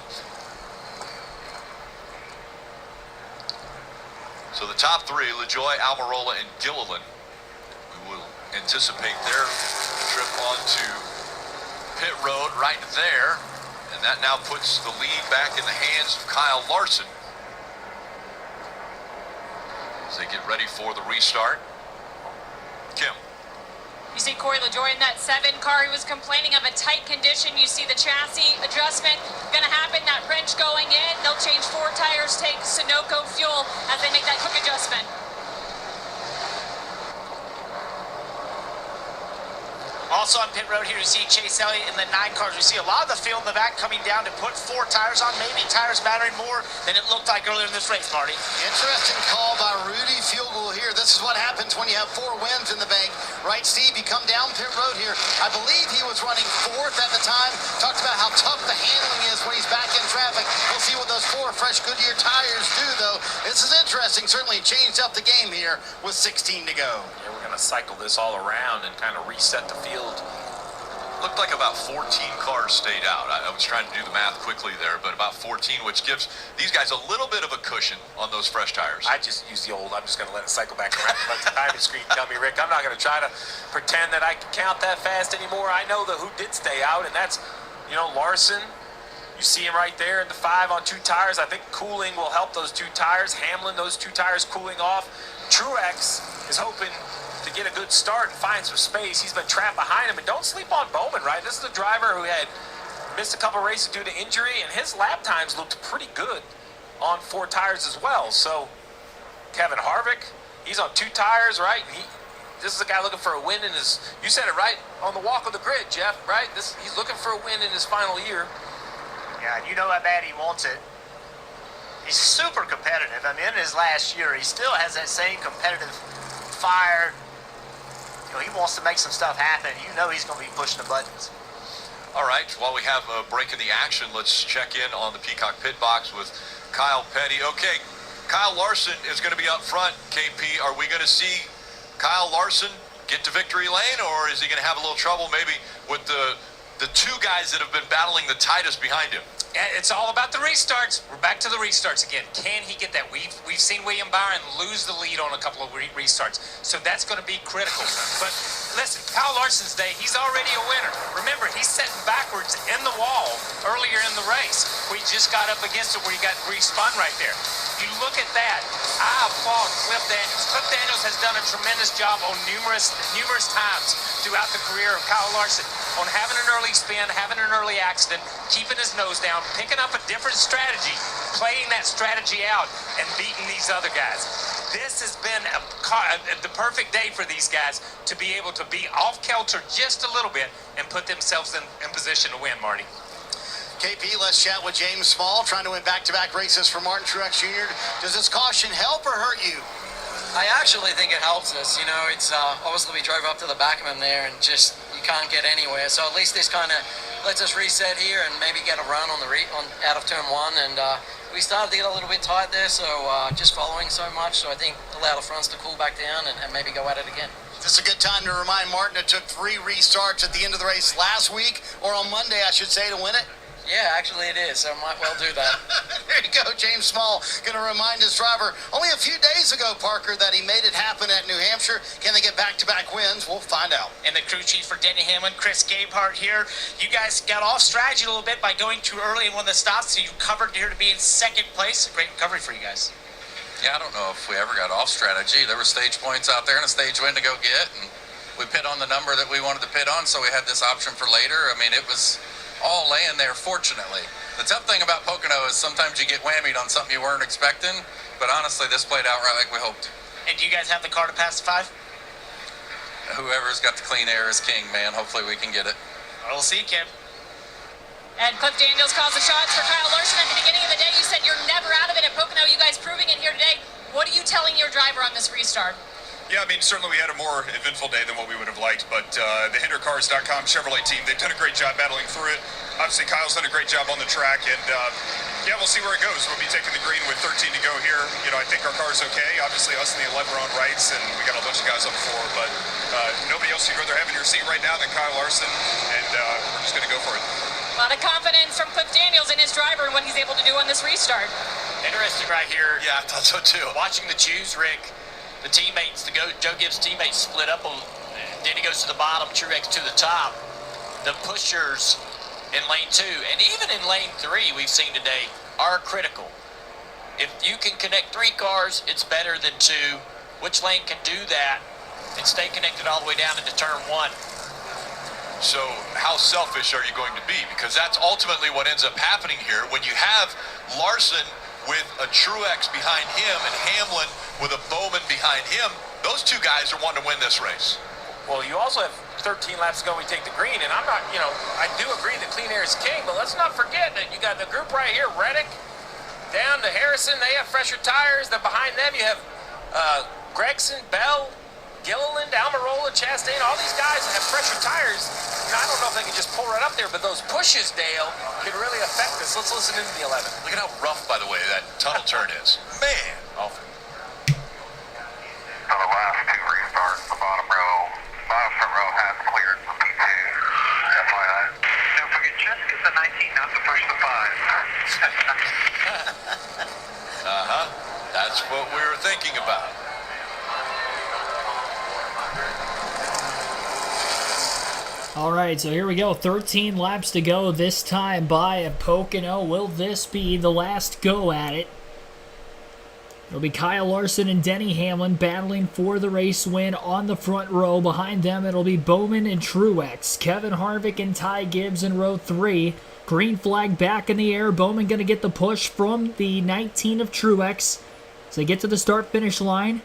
So the top three, LaJoy, Almirola, and Gilliland, we will anticipate their trip onto pit road right there. And that now puts the lead back in the hands of Kyle Larson as they get ready for the restart. Kim. You see Corey LaJoy in that 7 car. He was complaining of a tight condition. You see the chassis adjustment going to happen. That wrench going in. They'll change 4 tires, take Sunoco fuel as they make that quick adjustment. Also on pit road here, you see Chase Elliott in the 9 cars. We see a lot of the field in the back coming down to put 4 tires on. Maybe tires mattering more than it looked like earlier in this race, Marty. Interesting call by Rudy Fugle here. This is what happens when you have 4 wins in the bank. Right, Steve? You come down pit road here. I believe he was running 4th at the time. Talked about how tough the handling is when he's back in traffic. We'll see what those 4 fresh Goodyear tires do, though. This is interesting. Certainly changed up the game here with 16 to go. Yeah, we're going to cycle this all around and kind of reset the field. Looked like about 14 cars stayed out. I was trying to do the math quickly there, but about 14, which gives these guys a little bit of a cushion on those fresh tires. I just use the old, I'm just going to let it cycle back around and let the timing screen tell me, Rick. I'm not going to try to pretend that I can count that fast anymore. I know who did stay out, and that's, Larson. You see him right there in the 5 on 2 tires. I think cooling will help those 2 tires. Hamlin, those 2 tires cooling off. Truex is hoping to get a good start and find some space. He's been trapped behind him. And don't sleep on Bowman, right? This is a driver who had missed a couple races due to injury, and his lap times looked pretty good on 4 tires as well. So Kevin Harvick, he's on 2 tires, right? This is a guy looking for a win in his, you said it right, on the walk of the grid, Jeff, right? He's looking for a win in his final year. Yeah, and you know how bad he wants it. He's super competitive. I mean, in his last year, he still has that same competitive fire. He wants to make some stuff happen. You know he's going to be pushing the buttons. All right, while we have a break in the action, let's check in on the Peacock pit box with Kyle Petty. Okay, Kyle Larson is going to be up front, KP. Are we going to see Kyle Larson get to victory lane, or is he going to have a little trouble maybe with the 2 guys that have been battling the tightest behind him? It's all about the restarts. We're back to the restarts again. Can he get that? We've seen William Byron lose the lead on a couple of restarts, so that's going to be critical. But listen, Kyle Larson's day, he's already a winner. Remember, he's setting backwards in the wall earlier in the race. We just got up against it where he got respun right there. You look at that. I applaud Cliff Daniels. Cliff Daniels has done a tremendous job on numerous times throughout the career of Kyle Larson on having an early spin, having an early accident, keeping his nose down, picking up a different strategy, playing that strategy out, and beating these other guys. This has been the perfect day for these guys to be able to be off kilter just a little bit and put themselves in position to win, Marty. KP, let's chat with James Small, trying to win back-to-back races for Martin Truex Jr. Does this caution help or hurt you? I actually think it helps us. It's obviously we drove up to the back of him there and just you can't get anywhere. So at least this kind of lets us reset here and maybe get a run on out of turn 1. And we started to get a little bit tight there, so just following so much. So I think allow the fronts to cool back down and maybe go at it again. This is a good time to remind Martin it took 3 restarts at the end of the race last week, or on Monday, I should say, to win it. Yeah, actually it is, so I might well do that. There you go, James Small, going to remind his driver only a few days ago, Parker, that he made it happen at New Hampshire. Can they get back-to-back wins? We'll find out. And the crew chief for Denny Hamlin, Chris Gabehart here. You guys got off strategy a little bit by going too early in one of the stops, so you covered here to be in 2nd place. Great recovery for you guys. Yeah, I don't know if we ever got off strategy. There were stage points out there and a stage win to go get, and we pit on the number that we wanted to pit on, so we had this option for later. I mean, it was all laying there, fortunately. The tough thing about Pocono is sometimes you get whammied on something you weren't expecting, but honestly, this played out right like we hoped. And do you guys have the car to pass the 5? Whoever's got the clean air is king, man. Hopefully we can get it. We'll see, Kim. And Cliff Daniels calls the shots for Kyle Larson at the beginning of the day. You said you're never out of it at Pocono. You guys proving it here today. What are you telling your driver on this restart? Yeah, I mean, certainly we had a more eventful day than what we would have liked, but the HinderCars.com Chevrolet team, they've done a great job battling through it. Obviously, Kyle's done a great job on the track, and yeah, we'll see where it goes. We'll be taking the green with 13 to go here. I think our car's okay. Obviously, us and the 11 are on rights, and we got a bunch of guys on the floor, but nobody else you'd rather have in your seat right now than Kyle Larson, and we're just going to go for it. Well, lot of confidence from Cliff Daniels in his driver and what he's able to do on this restart. Interesting right here. Yeah, I thought so too. Watching the choose, Rick, the teammates, Joe Gibbs' teammates split up. Denny goes to the bottom, Truex to the top. The pushers in lane 2, and even in lane 3 we've seen today, are critical. If you can connect 3 cars, it's better than 2. Which lane can do that and stay connected all the way down into turn 1? So how selfish are you going to be? Because that's ultimately what ends up happening here. When you have Larson with a Truex behind him and Hamlin with a Bowman behind him, those 2 guys are wanting to win this race. Well, you also have 13 laps to go. We take the green, and I'm not, I do agree that clean air is king, but let's not forget that you got the group right here, Reddick, down to Harrison. They have fresher tires. Then behind them you have Gregson, Bell, Gilliland, Almirola, Chastain. All these guys have fresher tires. I don't know if they can just pull right up there, but those pushes, Dale, can really affect us. Let's listen into the 11. Look at how rough, by the way, that tunnel turn is. Man. Awful. For the last 2 restarts, the bottom front row has cleared for P2. FYI. Don't forget, just get the 19, not to push the 5. That's what we were thinking about. All right, so here we go. 13 laps to go this time by Pocono. Will this be the last go at it? It'll be Kyle Larson and Denny Hamlin battling for the race win on the front row. Behind them, it'll be Bowman and Truex. Kevin Harvick and Ty Gibbs in row 3. Green flag back in the air. Bowman going to get the push from the 19 of Truex. As they get to the start-finish line,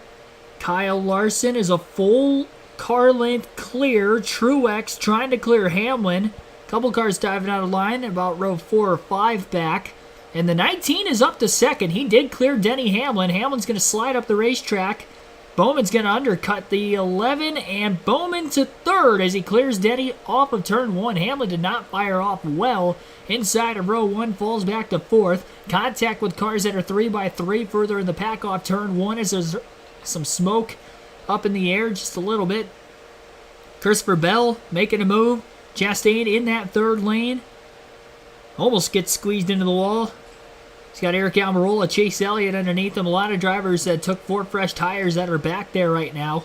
Kyle Larson is a full car length clear. Truex trying to clear Hamlin. Couple cars diving out of line, about row 4 or 5 back. And the 19 is up to second. He did clear Denny Hamlin. Hamlin's going to slide up the racetrack. Bowman's going to undercut the 11, and Bowman to third as he clears Denny off of turn 1. Hamlin did not fire off well. Inside of row 1, falls back to 4th. Contact with cars that are 3x3 further in the pack off turn 1 as there's some smoke up in the air just a little bit. Christopher Bell making a move. Chastain in that third lane. Almost gets squeezed into the wall. He's got Eric Almirola, Chase Elliott underneath him. A lot of drivers that took 4 fresh tires that are back there right now.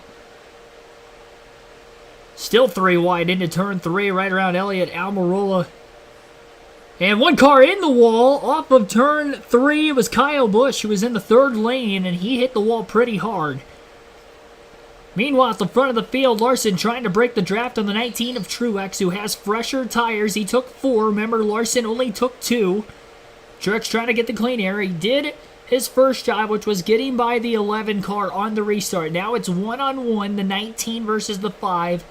Still 3 wide into turn 3, right around Elliott, Almirola. And 1 car in the wall off of turn 3. It was Kyle Busch who was in the third lane, and he hit the wall pretty hard. Meanwhile, at the front of the field, Larson trying to break the draft on the 19 of Truex, who has fresher tires. He took 4. Remember, Larson only took 2. Truex trying to get the clean air. He did his first job, which was getting by the 11 car on the restart. Now it's 1-on-1, the 19 versus the 5.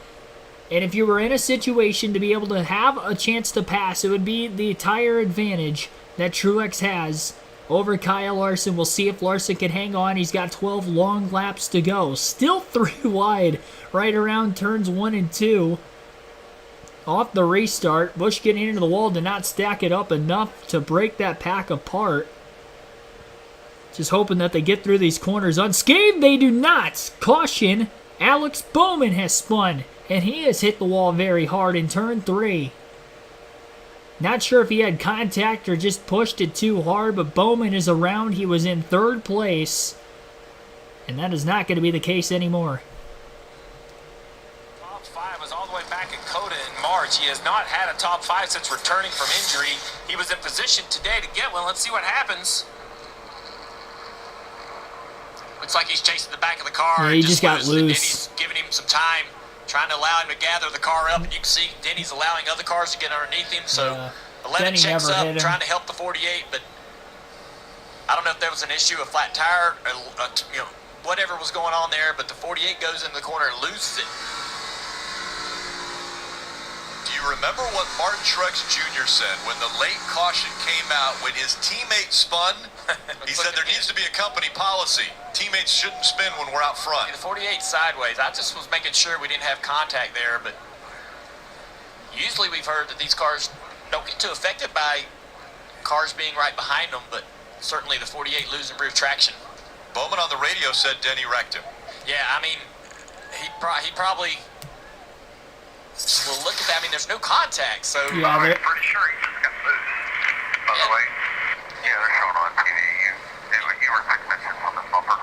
And if you were in a situation to be able to have a chance to pass, it would be the tire advantage that Truex has over Kyle Larson. We'll see if Larson can hang on. He's got 12 long laps to go. Still 3 wide right around turns 1 and 2. Off the restart, Busch getting into the wall did not stack it up enough to break that pack apart. Just hoping that they get through these corners unscathed. They do not. Caution, Alex Bowman has spun, and he has hit the wall very hard in turn 3. Not sure if he had contact or just pushed it too hard, but Bowman is around. He was in 3rd place, and that is not going to be the case anymore. Top 5 was all the way back at Coda in March. He has not had a top 5 since returning from injury. He was in position today to get one. Let's see what happens. Looks like he's chasing the back of the car. Yeah, he just got loose. Denny's giving him some time, trying to allow him to gather the car up. And you can see Denny's allowing other cars to get underneath him. So 11 Denny checks never up, hit him. trying to help the 48. But I don't know if there was an issue, a flat tire, whatever was going on there. But the 48 goes into the corner and loses it. Do you remember what Martin Truex Jr. said when the late caution came out, when his teammate spun? He said there needs to be a company policy. Teammates shouldn't spin when we're out front. The 48 sideways. I just was making sure we didn't have contact there, but usually we've heard that these cars don't get too affected by cars being right behind them, but certainly the 48 losing rear traction. Bowman on the radio said Denny wrecked him. Yeah, I mean, he probably Well, look at that. I mean, there's no contact, so... Yeah, I'm pretty sure he just got loose. By the way, yeah, they're showing on TV. You were 6 inches on this bumper.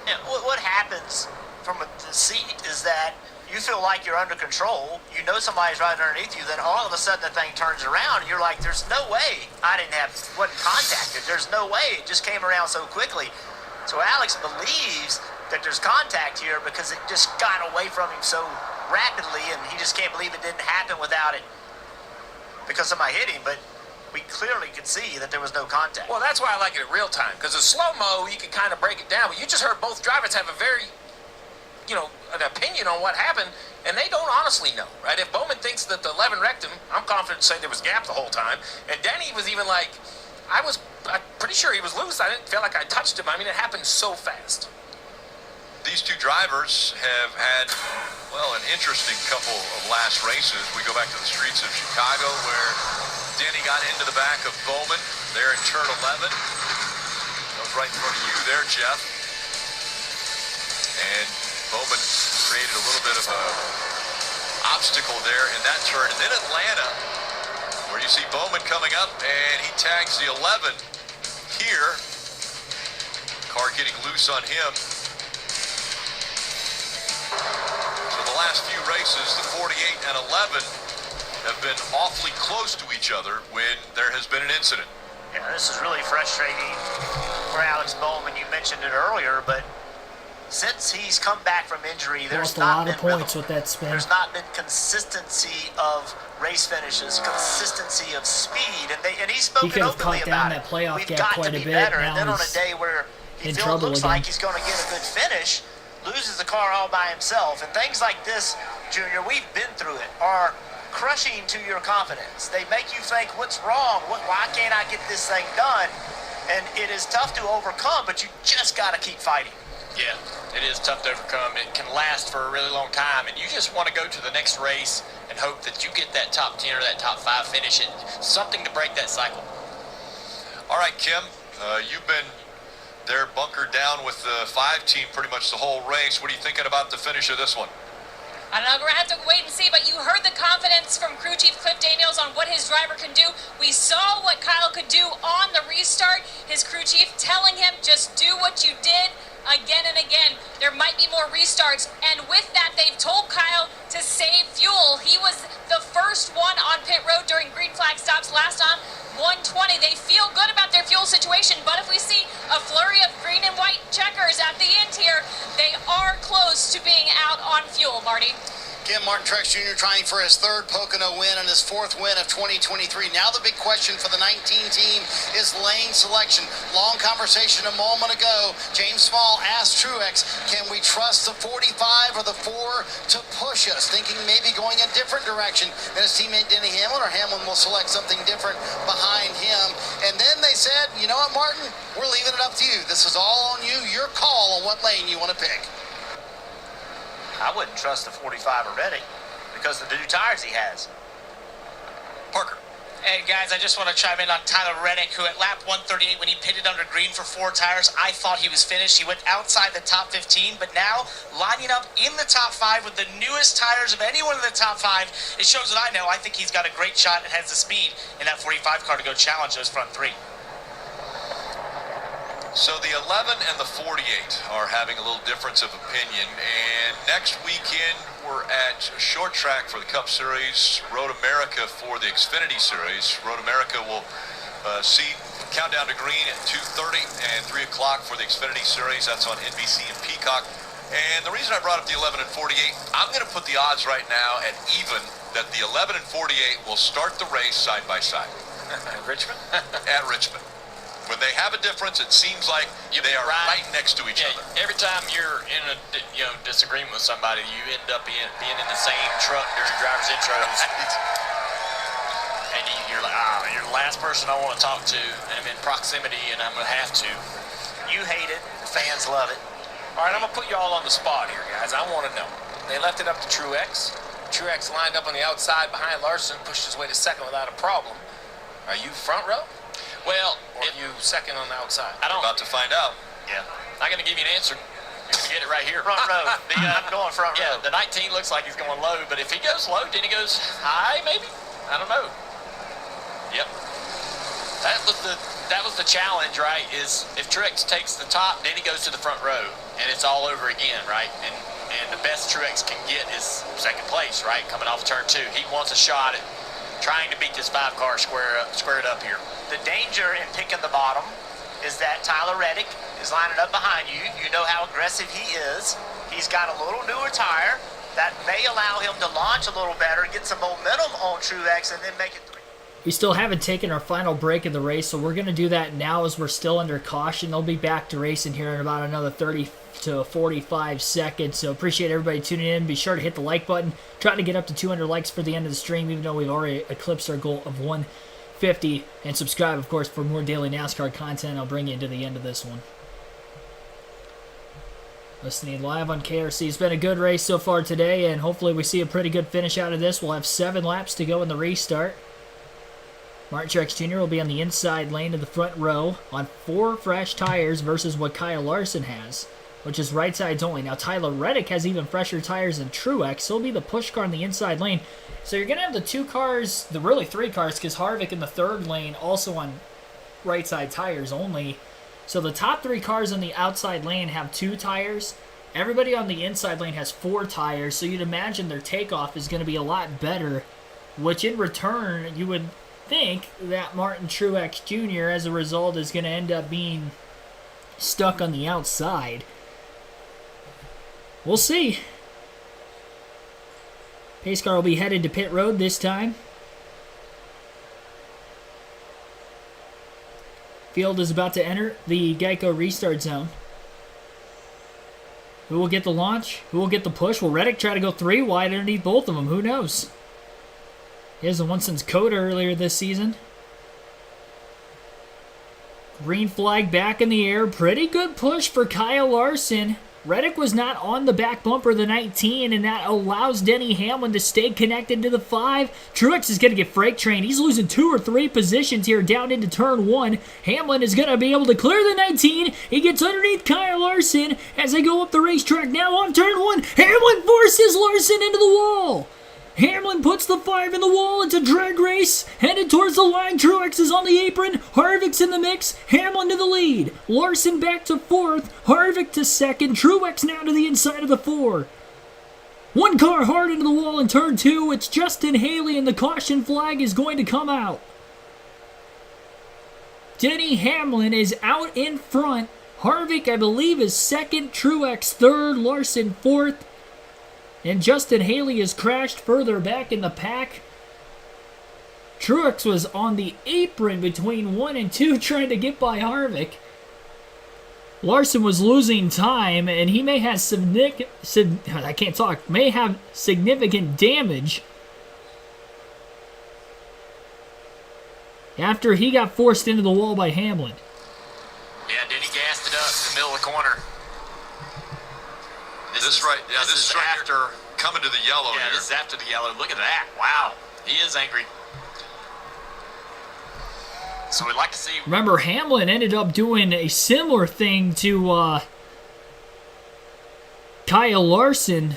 Yeah, what happens from the seat is that you feel like you're under control. You know somebody's right underneath you. Then all of a sudden the thing turns around, and you're like, "There's no way wasn't contacted. There's no way it just came around so quickly." So Alex believes that there's contact here because it just got away from him so rapidly, and he just can't believe it didn't happen without it because somebody hit him. But we clearly could see that there was no contact. Well, that's why I like it in real time, because in slow-mo, you can kind of break it down. But you just heard both drivers have a very, an opinion on what happened, and they don't honestly know, right? If Bowman thinks that the 11 wrecked him, I'm confident to say there was gap the whole time. And Denny was even like, I'm pretty sure he was loose. I didn't feel like I touched him. I mean, it happened so fast. These two drivers have had, well, an interesting couple of last races. We go back to the streets of Chicago where Denny got into the back of Bowman there in turn 11. That was right in front of you there, Jeff. And Bowman created a little bit of a obstacle there in that turn. And then Atlanta, where you see Bowman coming up, and he tags the 11 here. Car getting loose on him. So the last few races, the 48 and 11, have been awfully close to each other when there has been an incident. Yeah, this is really frustrating for Alex Bowman. You mentioned it earlier, but since he's come back from injury, there's not been points with that spin. There's not been consistency of race finishes, consistency of speed, and he's spoken openly about it. We've got to be better. And then on a day where he looks like he's going to get a good finish, loses the car all by himself, and things like this, Junior, we've been through it, are crushing to your confidence. They make you think, what's wrong? Why can't I get this thing done? And it is tough to overcome, but you just got to keep fighting. Yeah, it is tough to overcome. It can last for a really long time, and you just want to go to the next race and hope that you get that top 10 or that top 5 finish, and something to break that cycle. All right, Kim, you've been there bunkered down with the 5 team pretty much the whole race. What are you thinking about the finish of this one? I don't know, we're going to have to wait and see, but you heard the confidence from crew chief Cliff Daniels on what his driver can do. We saw what Kyle could do on the restart. His crew chief telling him, just do what you did again and again. There might be more restarts, and with that, they've told Kyle to save fuel. He was the first one on pit road during green flag stops last time, 120. They feel good about their fuel situation, but if we see a flurry of green and white checkers at the end here, they are close to being out on fuel, Marty. Again, Martin Truex Jr. trying for his 3rd Pocono win and his 4th win of 2023. Now the big question for the 19 team is lane selection. Long conversation a moment ago. James Small asked Truex, can we trust the 45 or the 4 to push us? Thinking maybe going a different direction than his teammate Denny Hamlin, or Hamlin will select something different behind him. And then they said, you know what, Martin, we're leaving it up to you. This is all on you. Your call on what lane you want to pick. I wouldn't trust the 45 already because of the new tires he has. Parker. Hey, guys, I just want to chime in on Tyler Reddick, who at lap 138, when he pitted under green for 4 tires, I thought he was finished. He went outside the top 15, but now lining up in the top 5 with the newest tires of anyone in the top 5, it shows that I know. I think he's got a great shot and has the speed in that 45 car to go challenge those front 3. So the 11 and the 48 are having a little difference of opinion, and next weekend we're at short track for the Cup Series, Road America for the Xfinity Series. Road America will see Countdown to Green at 2:30 and 3 o'clock for the Xfinity Series. That's on NBC and Peacock. And the reason I brought up the 11 and 48, I'm going to put the odds right now at even that the 11 and 48 will start the race side by side. At Richmond? At Richmond. When they have a difference, it seems like they are right next to each other. Every time you're in a disagreement with somebody, you end up being in the same truck during driver's intros. And you're like, you're the last person I want to talk to. I'm in proximity, and I'm going to have to. You hate it. The fans love it. All right, I'm going to put you all on the spot here, guys. I want to know. They left it up to Truex. Truex lined up on the outside behind Larson, pushed his way to second without a problem. Are you front row? Well, or are you second on the outside? About to find out. Yeah. I'm not going to give you an answer. Get it right here. Front row. I'm going front row. Yeah, the 19 looks like he's going low, but if he goes low, then he goes high, maybe? I don't know. Yep. That was the challenge, right? Is if Truex takes the top, then he goes to the front row, and it's all over again, right? And the best Truex can get is second place, right? Coming off turn 2. He wants a shot at trying to beat this 5-car squared up here. The danger in picking the bottom is that Tyler Reddick is lining up behind you. You know how aggressive he is. He's got a little newer tire that may allow him to launch a little better, get some momentum on Truex, and then make it 3. We still haven't taken our final break of the race, so we're going to do that now as we're still under caution. They'll be back to racing here in about another 30 to 45 seconds, so appreciate everybody tuning in. Be sure to hit the like button. Trying to get up to 200 likes for the end of the stream, even though we've already eclipsed our goal of 150. And subscribe, of course, for more daily NASCAR content. I'll bring you to the end of this one. Listening live on KRC. It's been a good race so far today, and hopefully we see a pretty good finish out of this. We'll have 7 laps to go in the restart. Martin Truex Jr. will be on the inside lane of the front row on 4 fresh tires versus what Kyle Larson has, which is right sides only. Now, Tyler Reddick has even fresher tires than Truex, so he'll be the push car in the inside lane. So you're going to have the 2 cars, really 3 cars, because Harvick in the third lane also on right side tires only. So the top 3 cars on the outside lane have 2 tires. Everybody on the inside lane has 4 tires, so you'd imagine their takeoff is going to be a lot better, which in return, you would think that Martin Truex Jr. as a result is going to end up being stuck on the outside. We'll see. Pace car will be headed to pit road this time. Field is about to enter the Geico restart zone. Who will get the launch? Who will get the push? Will Reddick try to go 3 wide underneath both of them? Who knows? He hasn't won since Coda earlier this season. Green flag back in the air. Pretty good push for Kyle Larson. Reddick was not on the back bumper of the 19, and that allows Denny Hamlin to stay connected to the 5. Truex is going to get freight trained. He's losing 2 or 3 positions here down into turn 1. Hamlin is going to be able to clear the 19. He gets underneath Kyle Larson as they go up the racetrack. Now on turn 1, Hamlin forces Larson into the wall. Hamlin puts the 5 in the wall. It's a drag race. Headed towards the line. Truex is on the apron. Harvick's in the mix. Hamlin to the lead. Larson back to 4th. Harvick to 2nd. Truex now to the inside of the 4. 1 car hard into the wall in turn 2. It's Justin Haley, and the caution flag is going to come out. Denny Hamlin is out in front. Harvick, I believe, is 2nd. Truex 3rd. Larson 4th. And Justin Haley has crashed further back in the pack. Truex was on the apron between 1 and 2 trying to get by Harvick. Larson was losing time, and he may have may have significant damage after he got forced into the wall by Hamlin. Yeah, then he gassed it up in the middle of the corner. This is right after coming to the yellow. Yeah, this is after the yellow. Look at that. Wow. He is angry. So we'd like to see... Remember, Hamlin ended up doing a similar thing to Kyle Larson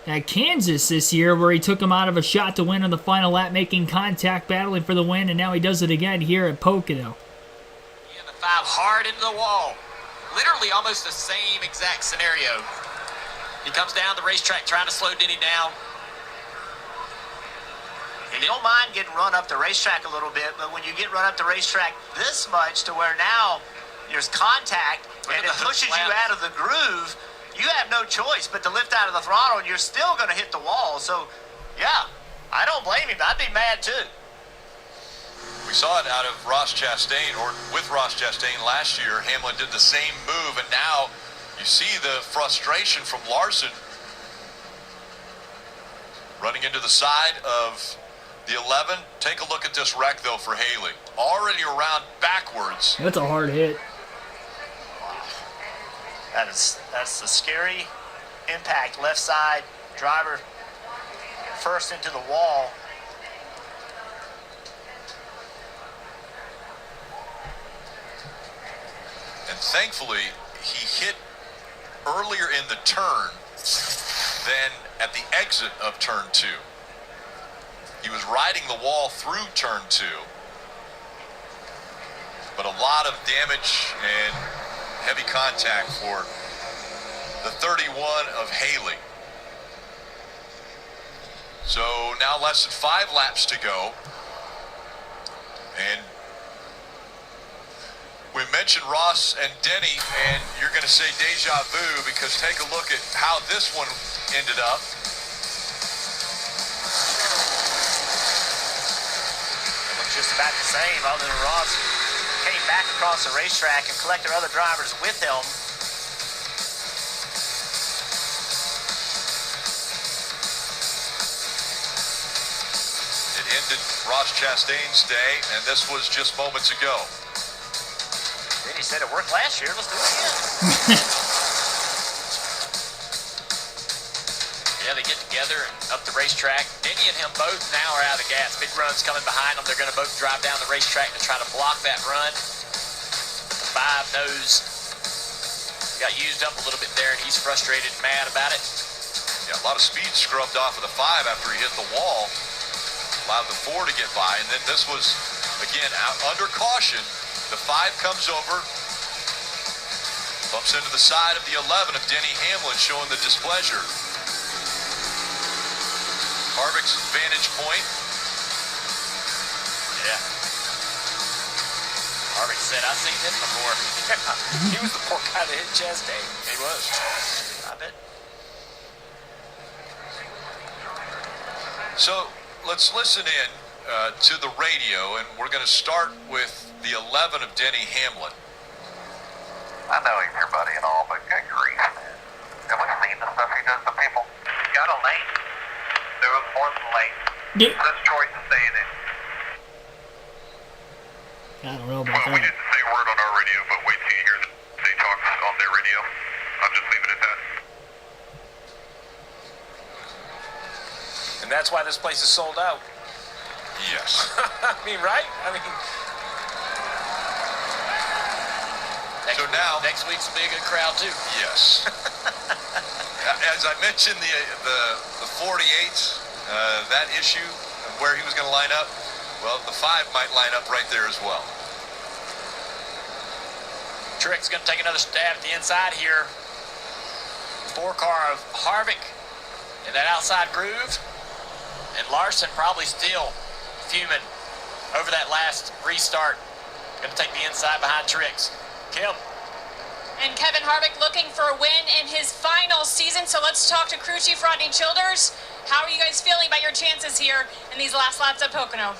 at Kansas this year, where he took him out of a shot to win on the final lap, making contact, battling for the win, and now he does it again here at Pocono. Yeah, the 5 hard into the wall. Literally almost the same exact scenario. He comes down the racetrack trying to slow Denny down. And you don't mind getting run up the racetrack a little bit, but when you get run up the racetrack this much to where now there's contact and it pushes you out of the groove, you have no choice but to lift out of the throttle, and you're still going to hit the wall. So, yeah, I don't blame him. I'd be mad too. We saw it out of Ross Chastain, or with Ross Chastain last year. Hamlin did the same move, and now you see the frustration from Larson running into the side of the 11. Take a look at this wreck, though, for Haley. Already around backwards. That's a hard hit. That's a scary impact. Left side, driver first into the wall. And thankfully, he hit earlier in the turn than at the exit of turn 2. He was riding the wall through turn 2. But a lot of damage and heavy contact for the 31 of Haley. So now less than 5 laps to go. And we mentioned Ross and Denny, and you're going to say deja vu because take a look at how this one ended up. It looks just about the same, other than Ross came back across the racetrack and collected other drivers with him. It ended Ross Chastain's day, and this was just moments ago. He said it worked last year. Let's do it again. Yeah, they get together and up the racetrack. Denny and him both now are out of the gas. Big Run's coming behind them. They're going to both drive down the racetrack to try to block that run. The 5 knows he got used up a little bit there, and he's frustrated and mad about it. Yeah, a lot of speed scrubbed off of the 5 after he hit the wall. Allowed the 4 to get by, and then this was, again, out under caution. The 5 comes over, bumps into the side of the 11 of Denny Hamlin, showing the displeasure. Harvick's vantage point. Yeah. Harvick said, I've seen this before. He was the poor guy that hit Chastain. He was. I bet. So let's listen in to the radio, and we're going to start with the 11 of Denny Hamlin. I know he's your buddy and all, but good grief, man. Have we seen the stuff he does to people? He got a lane. There was more than a lane. Yeah. His choice to stay in it. I don't know about Well, we that. didn't say a word on our radio, but wait till you hear they talk on their radio. I'll just leave it at that. And that's why this place is sold out. Yes. I mean, right? I mean, Next week's will be a good crowd, too. Yes. As I mentioned, the 48, that issue, where he was going to line up, well, the 5 might line up right there as well. Truex going to take another stab at the inside here. 4 car of Harvick in that outside groove. And Larson probably still fuming over that last restart. Going to take the inside behind Truex. Kim. And Kevin Harvick looking for a win in his final season. So let's talk to crew chief Rodney Childers. How are you guys feeling about your chances here in these last laps at Pocono?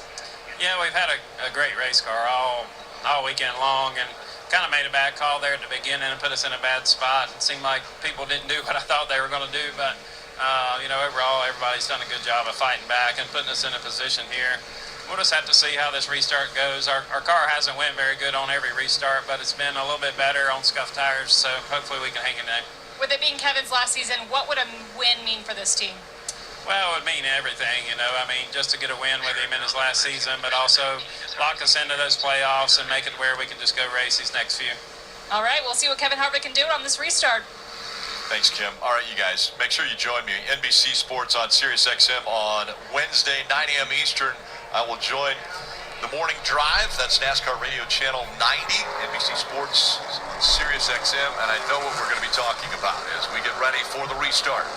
Yeah, we've had a great race car all weekend long, and kind of made a bad call there at the beginning and put us in a bad spot. It seemed like people didn't do what I thought they were going to do, but overall everybody's done a good job of fighting back and putting us in a position here. We'll just have to see how this restart goes. Our car hasn't went very good on every restart, but it's been a little bit better on scuffed tires, so hopefully we can hang in there. With it being Kevin's last season, what would a win mean for this team? Well, it would mean everything, just to get a win with him in his last season, but also lock us into those playoffs and make it where we can just go race these next few. All right, we'll see what Kevin Harvick can do on this restart. Thanks, Kim. All right, you guys, make sure you join me. NBC Sports on SiriusXM on Wednesday, 9 a.m. Eastern. I will join the Morning Drive. That's NASCAR Radio Channel 90, NBC Sports on SiriusXM, and I know what we're going to be talking about as we get ready for the restart.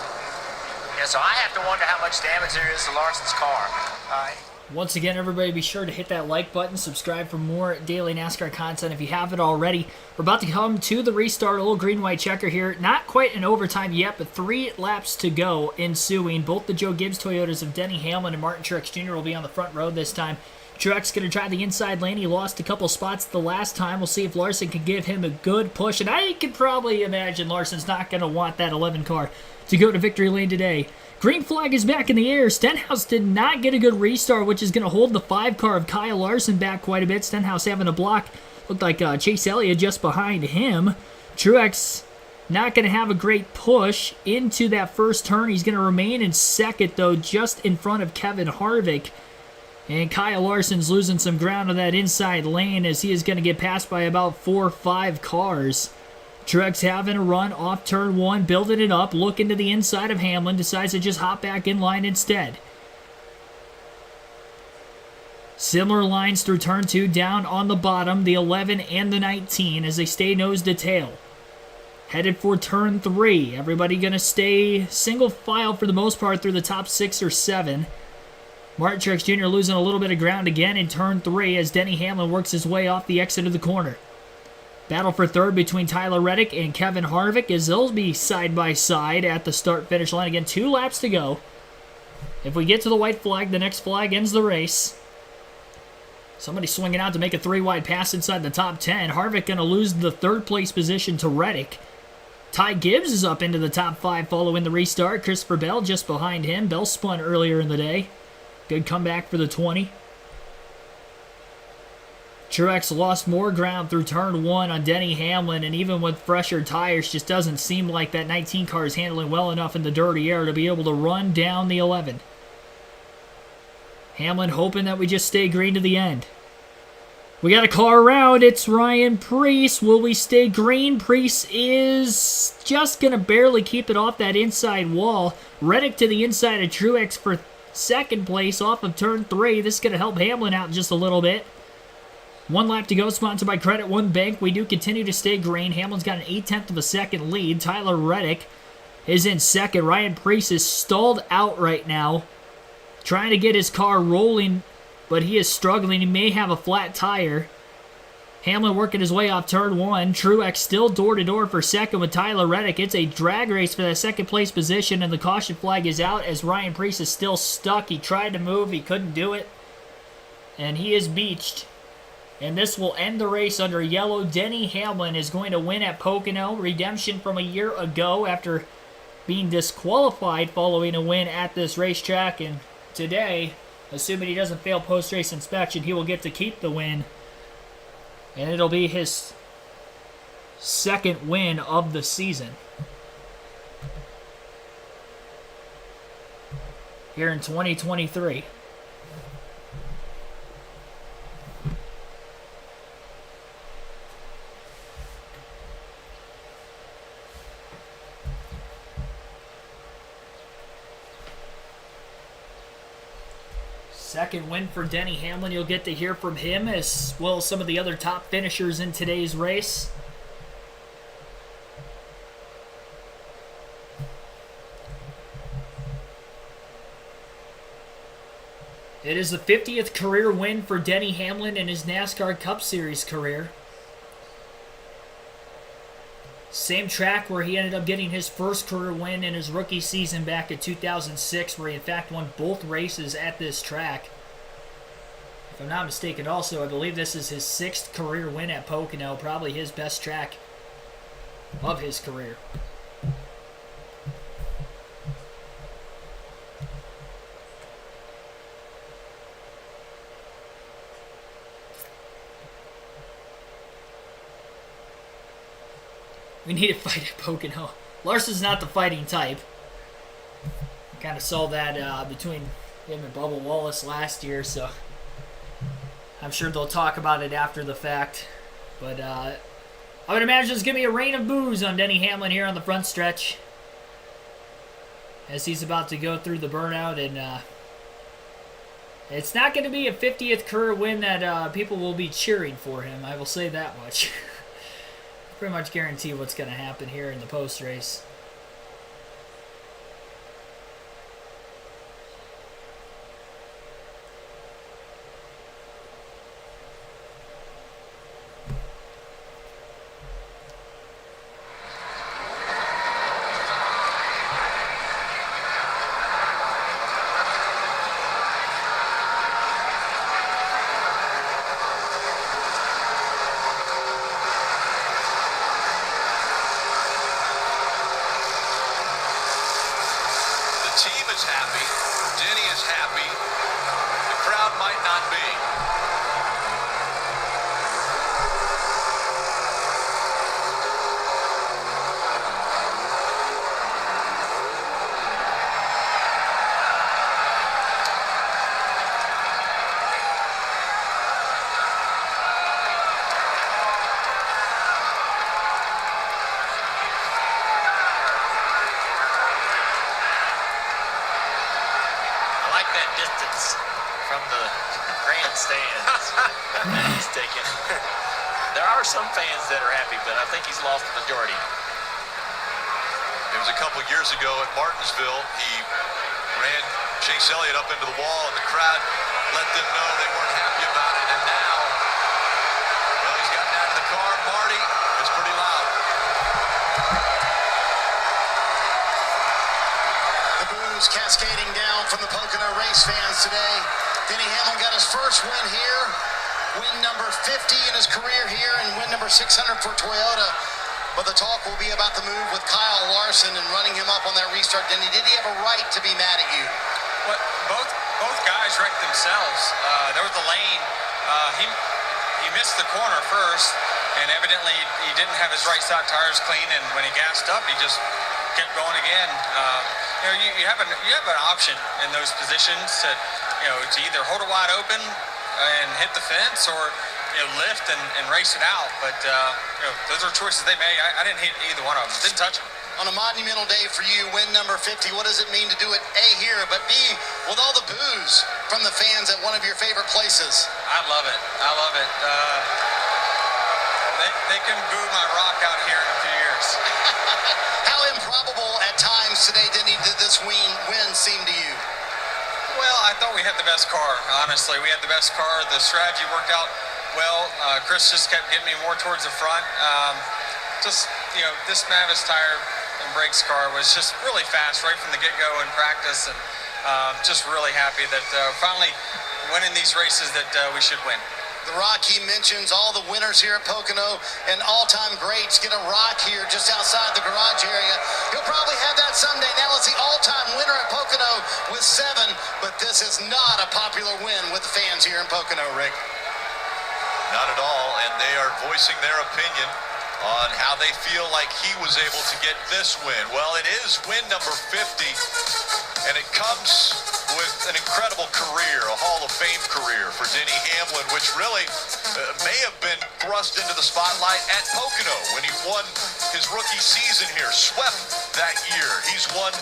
Yeah, so I have to wonder how much damage there is to Larson's car. All right. Once again, everybody, be sure to hit that like button, subscribe for more daily NASCAR content if you haven't already. We're about to come to the restart, a little green-white checker here. Not quite in overtime yet, but 3 laps to go ensuing. Both the Joe Gibbs Toyotas of Denny Hamlin and Martin Truex Jr. will be on the front row this time. Truex going to try the inside lane. He lost a couple spots the last time. We'll see if Larson can give him a good push. And I can probably imagine Larson's not going to want that 11 car to go to victory lane today. Green flag is back in the air. Stenhouse did not get a good restart, which is going to hold the 5 car of Kyle Larson back quite a bit. Stenhouse having a block. Looked like Chase Elliott just behind him. Truex not going to have a great push into that first turn. He's going to remain in second, though, just in front of Kevin Harvick. And Kyle Larson's losing some ground on that inside lane as he is going to get passed by about 4 or 5 cars. Truex having a run off turn 1, building it up, looking to the inside of Hamlin, decides to just hop back in line instead. Similar lines through turn 2, down on the bottom, the 11 and the 19 as they stay nose to tail. Headed for turn 3. Everybody going to stay single file for the most part through the top 6 or 7. Martin Truex Jr. losing a little bit of ground again in turn 3 as Denny Hamlin works his way off the exit of the corner. Battle for third between Tyler Reddick and Kevin Harvick as they'll be side by side at the start-finish line. Again, 2 laps to go. If we get to the white flag, the next flag ends the race. Somebody swinging out to make a 3-wide pass inside the top 10. Harvick going to lose the third place position to Reddick. Ty Gibbs is up into the top 5 following the restart. Christopher Bell just behind him. Bell spun earlier in the day. Good comeback for the 20. Truex lost more ground through turn 1 on Denny Hamlin, and even with fresher tires, just doesn't seem like that 19 car is handling well enough in the dirty air to be able to run down the 11. Hamlin hoping that we just stay green to the end. We got a car around. It's Ryan Preece. Will we stay green? Preece is just going to barely keep it off that inside wall. Reddick to the inside of Truex for second place off of turn 3. This is going to help Hamlin out just a little bit. 1 lap to go, sponsored by Credit One Bank. We do continue to stay green. Hamlin's got an 0.8 of a second lead. Tyler Reddick is in second. Ryan Preece is stalled out right now, trying to get his car rolling, but he is struggling. He may have a flat tire. Hamlin working his way off turn 1. Truex still door-to-door for second with Tyler Reddick. It's a drag race for that second place position, and the caution flag is out as Ryan Preece is still stuck. He tried to move. He couldn't do it, and he is beached. And this will end the race under yellow. Denny Hamlin is going to win at Pocono. Redemption from a year ago after being disqualified following a win at this racetrack. And today, assuming he doesn't fail post-race inspection, he will get to keep the win. And it'll be his second win of the season here in 2023. Second win for Denny Hamlin. You'll get to hear from him as well as some of the other top finishers in today's race. It is the 50th career win for Denny Hamlin in his NASCAR Cup Series career. Same track where he ended up getting his first career win in his rookie season back in 2006, where he in fact won both races at this track. If I'm not mistaken also, I believe this is his 6th career win at Pocono, probably his best track of his career. We need to fight at Pocono. Larson's not the fighting type. Kind of saw that between him and Bubba Wallace last year, so I'm sure they'll talk about it after the fact. But I would imagine there's going to be a rain of boos on Denny Hamlin here on the front stretch as he's about to go through the burnout. And it's not going to be a 50th career win that people will be cheering for him. I will say that much. Pretty much guarantee what's going to happen here in the post-race. distance from the grandstands that he's taken. There are some fans that are happy, but I think he's lost the majority. It was a couple years ago at Martinsville. He ran Chase Elliott up into the wall, and the crowd let them know they weren't happy about it. And now, well, he's gotten out of the car. Marty is pretty loud. The boos cascading down from the Pocono race fans today. Denny Hamlin got his first win here. Win number 50 in his career here, and win number 600 for Toyota. But the talk will be about the move with Kyle Larson and running him up on that restart. Denny, did he have a right to be mad at you? What, both guys wrecked themselves. There was the lane. He missed the corner first, and evidently he didn't have his right side tires clean. And when he gassed up, he just kept going again. You have an option in those positions to either hold it wide open and hit the fence, or lift and race it out. But those are choices they made. I didn't hit either one of them. Didn't touch them. On a monumental day for you, win number 50, what does it mean to do it, A, here, but B, with all the boos from the fans at one of your favorite places? I love it. They can boo my rock out here in a few years. How improbable at times today, Denny, did this win seem to you? Well, I thought we had the best car, honestly. We had the best car. The strategy worked out well. Chris just kept getting me more towards the front. This Mavis tire and brakes car was just really fast right from the get-go in practice, and just really happy that finally winning these races that we should win. The Rock, he mentions all the winners here at Pocono and all-time greats get a rock here just outside the garage area. He'll probably have that someday. Now it's the all-time winner at Pocono with 7, but this is not a popular win with the fans here in Pocono, Rick. Not at all, and they are voicing their opinion on how they feel like he was able to get this win. Well, it is win number 50, and it comes with an incredible career, a Hall of Fame career for Denny Hamlin, which really may have been thrust into the spotlight at Pocono when he won his rookie season here, swept that year. He's won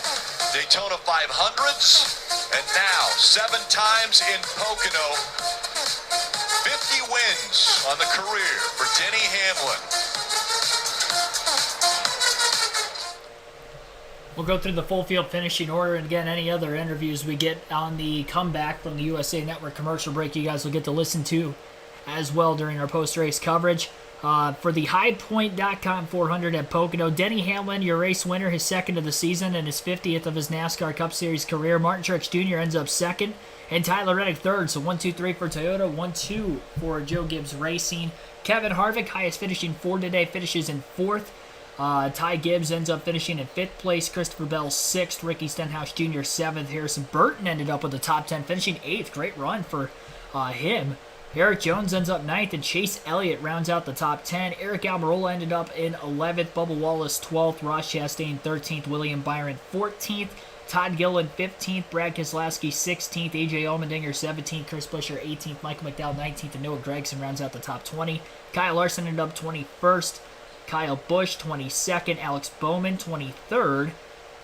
Daytona 500s, and now 7 times in Pocono. 50 wins on the career for Denny Hamlin. We'll go through the full field finishing order, and again, any other interviews we get on the comeback from the USA Network commercial break, you guys will get to listen to as well during our post-race coverage. For the highpoint.com 400 at Pocono, Denny Hamlin, your race winner, his 2nd of the season and his 50th of his NASCAR Cup Series career. Martin Truex Jr. ends up 2nd, and Tyler Reddick 3rd. So 1, 2, 3 for Toyota, 1, 2 for Joe Gibbs Racing. Kevin Harvick, highest finishing Ford today, finishes in 4th. Ty Gibbs ends up finishing in 5th place. Christopher Bell 6th. Ricky Stenhouse Jr. 7th. Harrison Burton ended up with the top 10, finishing 8th. Great run for him. Eric Jones ends up 9th, and Chase Elliott rounds out the top 10. Eric Almirola ended up in 11th. Bubba Wallace 12th. Ross Chastain 13th. William Byron 14th. Todd Gilliland 15th. Brad Keselowski 16th. AJ Allmendinger 17th. Chris Buescher 18th. Michael McDowell 19th. And Noah Gragson rounds out the top 20. Kyle Larson ended up 21st. Kyle Busch 22nd, Alex Bowman 23rd,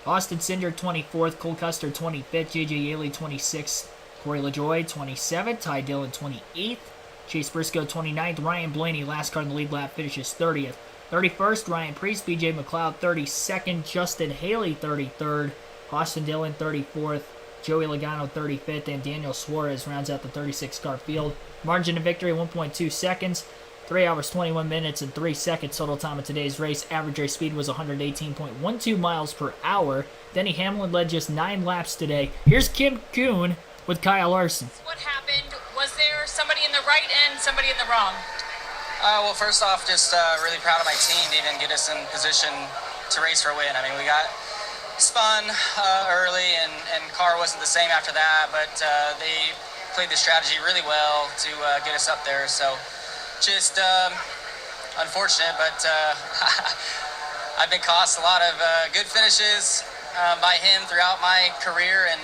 Austin Cindric 24th, Cole Custer 25th, J.J. Yaley 26th, Corey LaJoie 27th, Ty Dillon 28th, Chase Briscoe 29th, Ryan Blaney, last car in the lead lap, finishes 30th. 31st, Ryan Preece, B.J. McLeod 32nd, Justin Haley 33rd, Austin Dillon 34th, Joey Logano 35th, and Daniel Suarez rounds out the 36-car field. Margin of victory 1.2 seconds. 3 hours, 21 minutes, and 3 seconds total time of today's race. Average race speed was 118.12 miles per hour. Denny Hamlin led just 9 laps today. Here's Kim Kuhn with Kyle Larson. What happened? Was there somebody in the right and somebody in the wrong? Well, first off, just really proud of my team to even get us in position to race for a win. I mean, we got spun early, and car wasn't the same after that, but they played the strategy really well to get us up there. So just unfortunate, but I've been cost a lot of good finishes by him throughout my career, and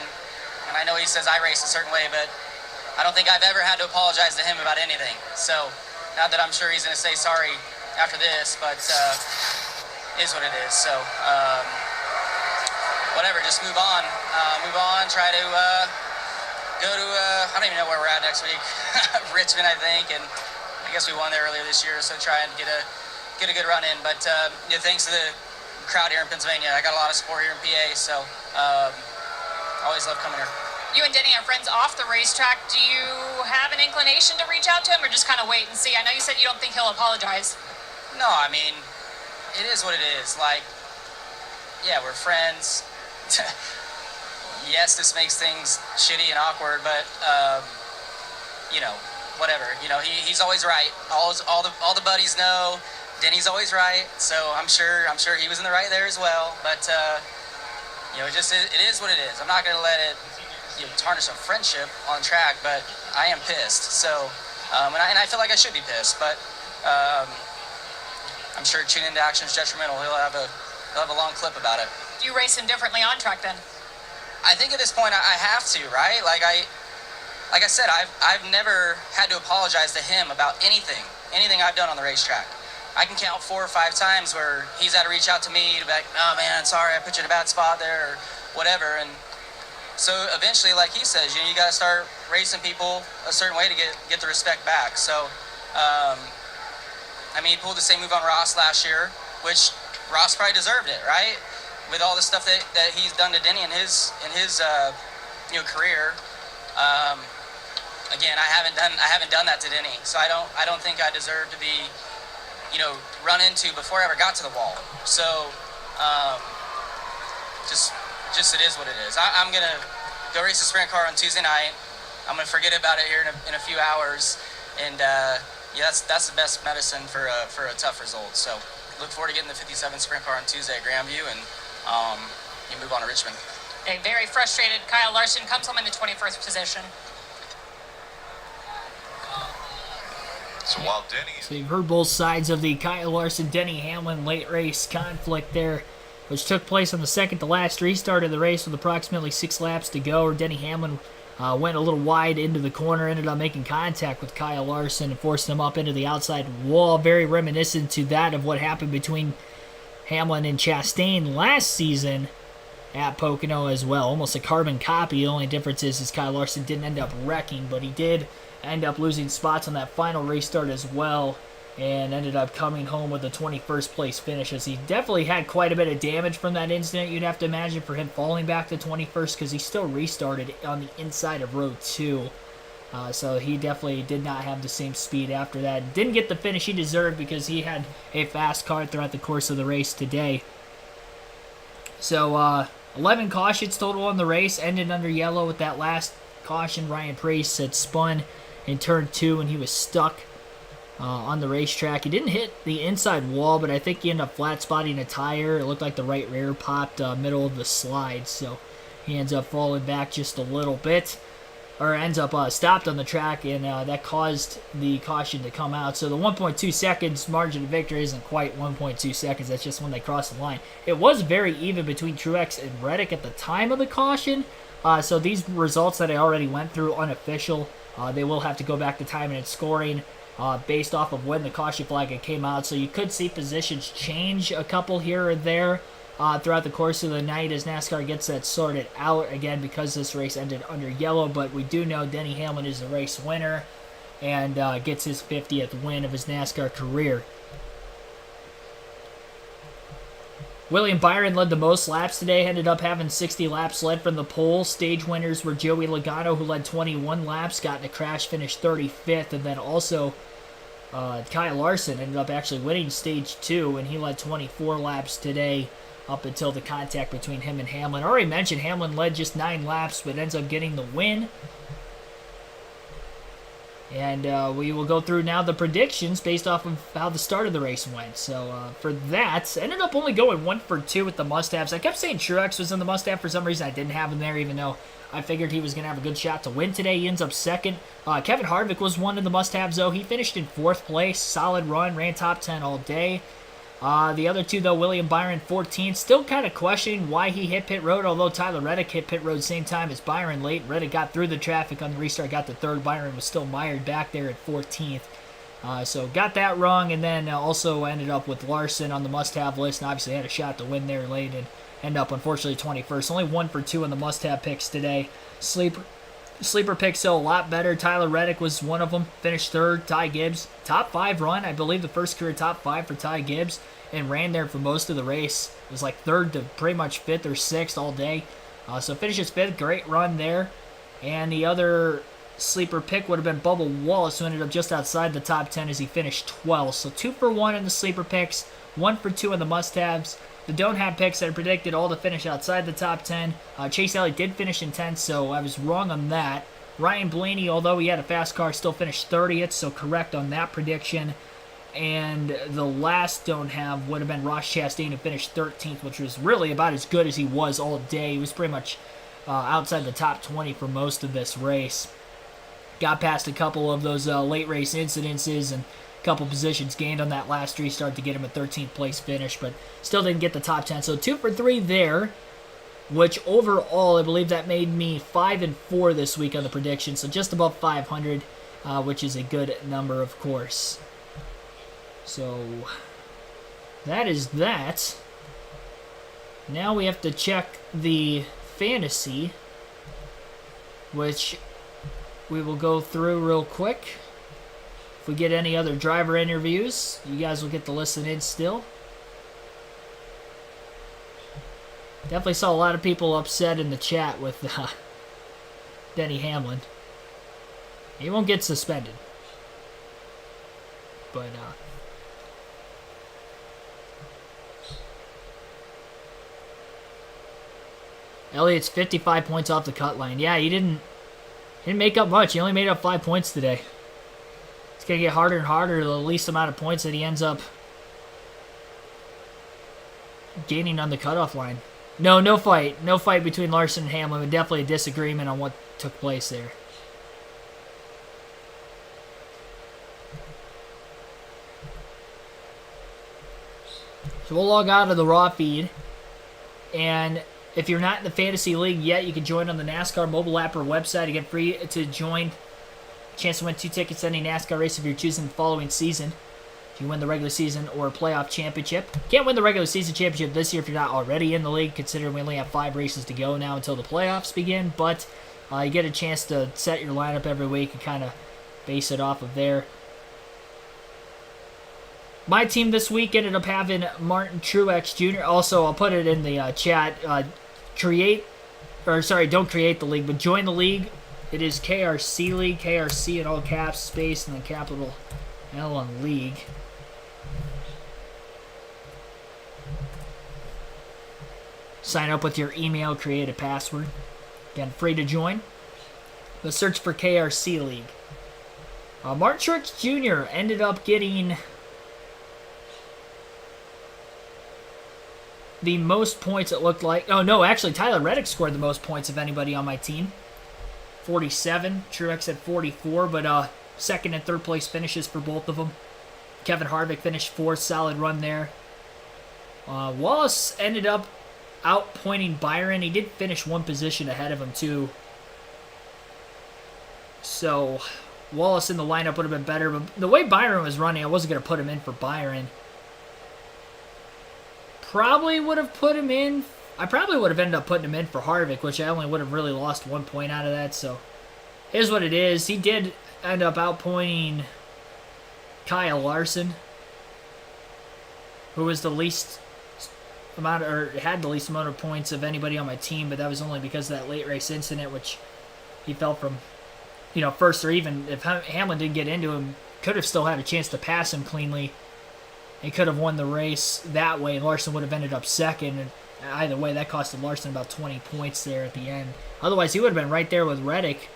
I know he says I race a certain way, but I don't think I've ever had to apologize to him about anything. So, not that I'm sure he's going to say sorry after this, but is what it is. So, whatever, just move on, try to Go to, I don't even know where we're at next week. Richmond, I think, and I guess we won there earlier this year, so try and get a good run in. But thanks to the crowd here in Pennsylvania, I got a lot of support here in PA, so always love coming here. You and Denny are friends off the racetrack. Do you have an inclination to reach out to him, or just kind of wait and see? I know you said you don't think he'll apologize. No, I mean, it is what it is. Like, yeah, we're friends. Yes, this makes things shitty and awkward, but whatever. He's always right. All the buddies know Denny's always right. So I'm sure he was in the right there as well. But it is what it is. I'm not gonna let it tarnish a friendship on track. But I am pissed. So and I feel like I should be pissed. But I'm sure tuning into action is detrimental. He'll have a long clip about it. Do you race him differently on track then? I think at this point I have to, right? Like I said, I've never had to apologize to him about anything I've done on the racetrack. I can count 4 or 5 times where he's had to reach out to me to be like, oh man, sorry, I put you in a bad spot there, or whatever. And so eventually, like he says, you got to start racing people a certain way to get the respect back. So, he pulled the same move on Ross last year, which Ross probably deserved it, right? With all the stuff that he's done to Denny in his career. Again, I haven't done that to Denny, so I don't think I deserve to be, run into before I ever got to the wall. So, just it is what it is. I'm gonna go race a sprint car on Tuesday night. I'm gonna forget about it here in a few hours, and that's the best medicine for a tough result. So, look forward to getting the 57 sprint car on Tuesday at Grandview, and you move on to Richmond. A very frustrated Kyle Larson comes home in the 21st position. So while Denny... So you've heard both sides of the Kyle Larson-Denny Hamlin late race conflict there, which took place on the second to last restart of the race with approximately 6 laps to go. Denny Hamlin went a little wide into the corner, ended up making contact with Kyle Larson and forced him up into the outside wall. Very reminiscent to that of what happened between Hamlin and Chastain last season at Pocono as well. Almost a carbon copy. The only difference is Kyle Larson didn't end up wrecking, but he did end up losing spots on that final restart as well, and ended up coming home with a 21st place finish, as he definitely had quite a bit of damage from that incident, you'd have to imagine, for him falling back to 21st, because he still restarted on the inside of row 2. So he definitely did not have the same speed after that. Didn't get the finish he deserved because he had a fast car throughout the course of the race today. So 11 cautions total on the race, ended under yellow with that last caution. Ryan Preece had spun in turn 2 and he was stuck on the racetrack. He didn't hit the inside wall, but I think he ended up flat spotting a tire. It looked like the right rear popped middle of the slide, so he ends up falling back just a little bit, or ends up stopped on the track, and that caused the caution to come out. So the 1.2 seconds margin of victory isn't quite 1.2 seconds. That's just when they cross the line. It was very even between Truex and Reddick at the time of the caution. So these results that I already went through, unofficial, they will have to go back to timing and scoring based off of when the caution flag came out. So you could see positions change a couple here or there throughout the course of the night as NASCAR gets that sorted out, again, because this race ended under yellow. But we do know Denny Hamlin is the race winner and gets his 50th win of his NASCAR career. William Byron led the most laps today, ended up having 60 laps led from the pole. Stage winners were Joey Logano, who led 21 laps, got in a crash, finished 35th, and then also Kyle Larson ended up actually winning stage 2, and he led 24 laps today up until the contact between him and Hamlin. I already mentioned Hamlin led just 9 laps, but ends up getting the win. And we will go through now the predictions based off of how the start of the race went. So for that, ended up only going 1 for 2 with the must-haves. I kept saying Truex was in the must-have. For some reason, I didn't have him there, even though I figured he was going to have a good shot to win today. He ends up second. Kevin Harvick was one of the must-haves, though. He finished in 4th place. Solid run, ran top 10 all day. The other two, though, William Byron, 14th. Still kind of questioning why he hit pit road, although Tyler Reddick hit pit road same time as Byron late. Reddick got through the traffic on the restart, got to 3rd. Byron was still mired back there at 14th. So got that wrong, and then also ended up with Larson on the must-have list, and obviously had a shot to win there late, and end up, unfortunately, 21st. Only 1 for 2 on the must-have picks today. Sleeper Sleeper picks still a lot better. Tyler Reddick was one of them. Finished third. Ty Gibbs. Top 5 run. I believe the first career top 5 for Ty Gibbs. And ran there for most of the race. It was like third to pretty much 5th or 6th all day. So finishes 5th. Great run there. And the other sleeper pick would have been Bubba Wallace, who ended up just outside the top 10 as he finished 12th. So 2 for 1 in the sleeper picks. 1 for 2 in the must-haves. The don't have picks that I predicted all to finish outside the top 10. Chase Elliott did finish in 10th, so I was wrong on that. Ryan Blaney, although he had a fast car, still finished 30th, so correct on that prediction. And the last don't have would have been Ross Chastain, who finished 13th, which was really about as good as he was all day. He was pretty much outside the top 20 for most of this race. Got past a couple of those late race incidences and a couple positions gained on that last restart to get him a 13th place finish, but still didn't get the top 10. So 2 for 3 there, which overall I believe that made me 5 and 4 this week on the prediction, so just above 500, which is a good number, of course. So that is that. Now we have to check the fantasy, which we will go through real quick. If we get any other driver interviews, you guys will get to listen in still. Definitely saw a lot of people upset in the chat with Denny Hamlin. He won't get suspended. But, Elliott's 55 points off the cut line. Yeah, he didn't make up much. He only made up 5 points today. It's going to get harder and harder the least amount of points that he ends up gaining on the cutoff line. No fight. No fight between Larson and Hamlin, but definitely a disagreement on what took place there. So we'll log out of the raw feed. And if you're not in the fantasy league yet, you can join on the NASCAR mobile app or website. You get free to join. Chance to win 2 tickets to any NASCAR race if you're choosing the following season. If you win the regular season or playoff championship. Can't win the regular season championship this year if you're not already in the league, considering we only have 5 races to go now until the playoffs begin. But you get a chance to set your lineup every week and kind of base it off of there. My team this week ended up having Martin Truex Jr. Also, I'll put it in the chat. Don't create the league, but join the league. It is KRC League, KRC in all caps, space, and then capital L on league. Sign up with your email, create a password. Again, free to join. But search for KRC League. Martin Truex Jr. ended up getting the most points, it looked like. Oh, no, actually, Tyler Reddick scored the most points of anybody on my team. 47. Truex had 44, but second and third place finishes for both of them. Kevin Harvick finished 4th, solid run there. Wallace ended up outpointing Byron. He did finish 1 position ahead of him, too. So, Wallace in the lineup would have been better, but the way Byron was running, I wasn't going to put him in for Byron. Probably would have put him in. I probably would have ended up putting him in for Harvick, which I only would have really lost 1 point out of that. So, here's what it is. He did end up outpointing Kyle Larson, who was the least amount, or had the least amount of points of anybody on my team. But that was only because of that late race incident, which he fell from, first, or even if Hamlin didn't get into him, could have still had a chance to pass him cleanly. He could have won the race that way. Larson would have ended up second. And either way, that costed Larson about 20 points there at the end. Otherwise, he would have been right there with Reddick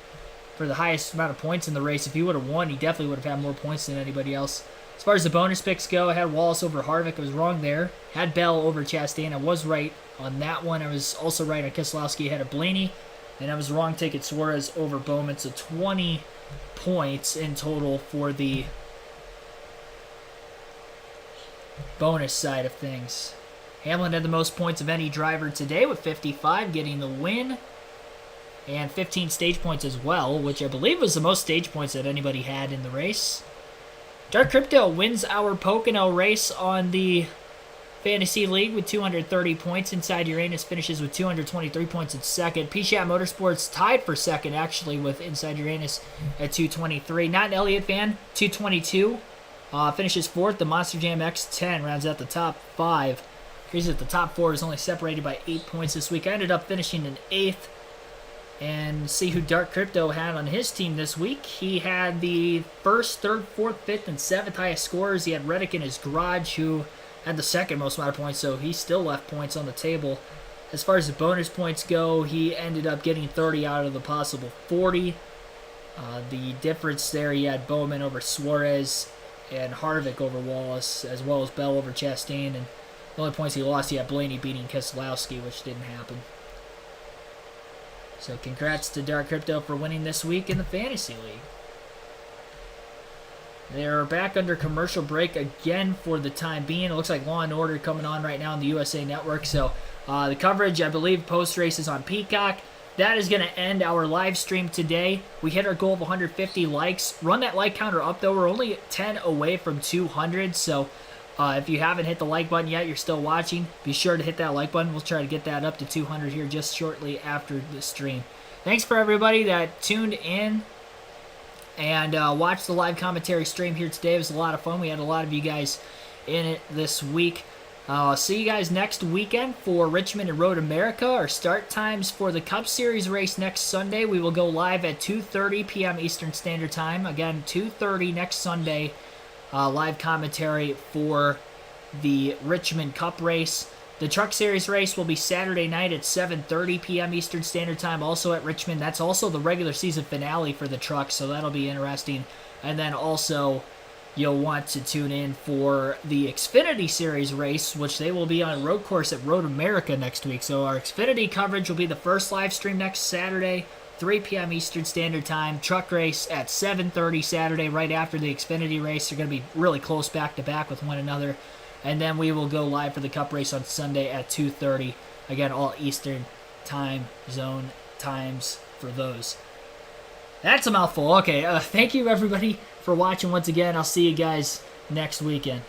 for the highest amount of points in the race. If he would have won, he definitely would have had more points than anybody else. As far as the bonus picks go, I had Wallace over Harvick. I was wrong there. Had Bell over Chastain. I was right on that one. I was also right on Keselowski ahead of Blaney. And I was wrong taking Suarez over Bowman. So 20 points in total for the bonus side of things. Hamlin had the most points of any driver today with 55, getting the win. And 15 stage points as well, which I believe was the most stage points that anybody had in the race. Dark Crypto wins our Pocono race on the Fantasy League with 230 points. Inside Uranus finishes with 223 points in second. P-Shat Motorsports tied for second, actually, with Inside Uranus at 223. Not an Elliott fan, 222. Finishes fourth. The Monster Jam X10 rounds out the top 5. Crazy that the top 4 is only separated by 8 points this week. I ended up finishing in 8th. And see who Dark Crypto had on his team this week. He had the 1st, 3rd, 4th, 5th, and 7th highest scorers. He had Reddick in his garage, who had the 2nd most amount of points, so he still left points on the table. As far as the bonus points go, he ended up getting 30 out of the possible 40. The difference there, he had Bowman over Suarez and Harvick over Wallace, as well as Bell over Chastain. And the only points he lost, he had Blaney beating Keselowski, which didn't happen. So congrats to Dark Crypto for winning this week in the Fantasy League. They're back under commercial break again for the time being. It looks like Law & Order coming on right now on the USA Network. So the coverage, I believe, post-race is on Peacock. That is going to end our live stream today. We hit our goal of 150 likes. Run that like counter up, though. We're only 10 away from 200. So if you haven't hit the like button yet, you're still watching, be sure to hit that like button. We'll try to get that up to 200 here just shortly after the stream. Thanks for everybody that tuned in and watch the live commentary stream here today. It was a lot of fun. We had a lot of you guys in it this week. See you guys next weekend for Richmond and Road America. Our start times for the Cup Series race next Sunday. We will go live at 2:30 p.m. Eastern Standard Time. Again, 2:30 next Sunday. Live commentary for the Richmond Cup race. The Truck Series race will be Saturday night at 7:30 p.m. Eastern Standard Time, also at Richmond. That's also the regular season finale for the truck, so that'll be interesting. And then also, you'll want to tune in for the Xfinity Series race, which they will be on a road course at Road America next week. So our Xfinity coverage will be the first live stream next Saturday, 3 p.m. Eastern Standard Time. Truck race at 7:30 Saturday, right after the Xfinity race. They're going to be really close back-to-back with one another. And then we will go live for the Cup race on Sunday at 2:30. Again, all Eastern time zone times for those. That's a mouthful. Okay, thank you everybody for watching once again. I'll see you guys next weekend.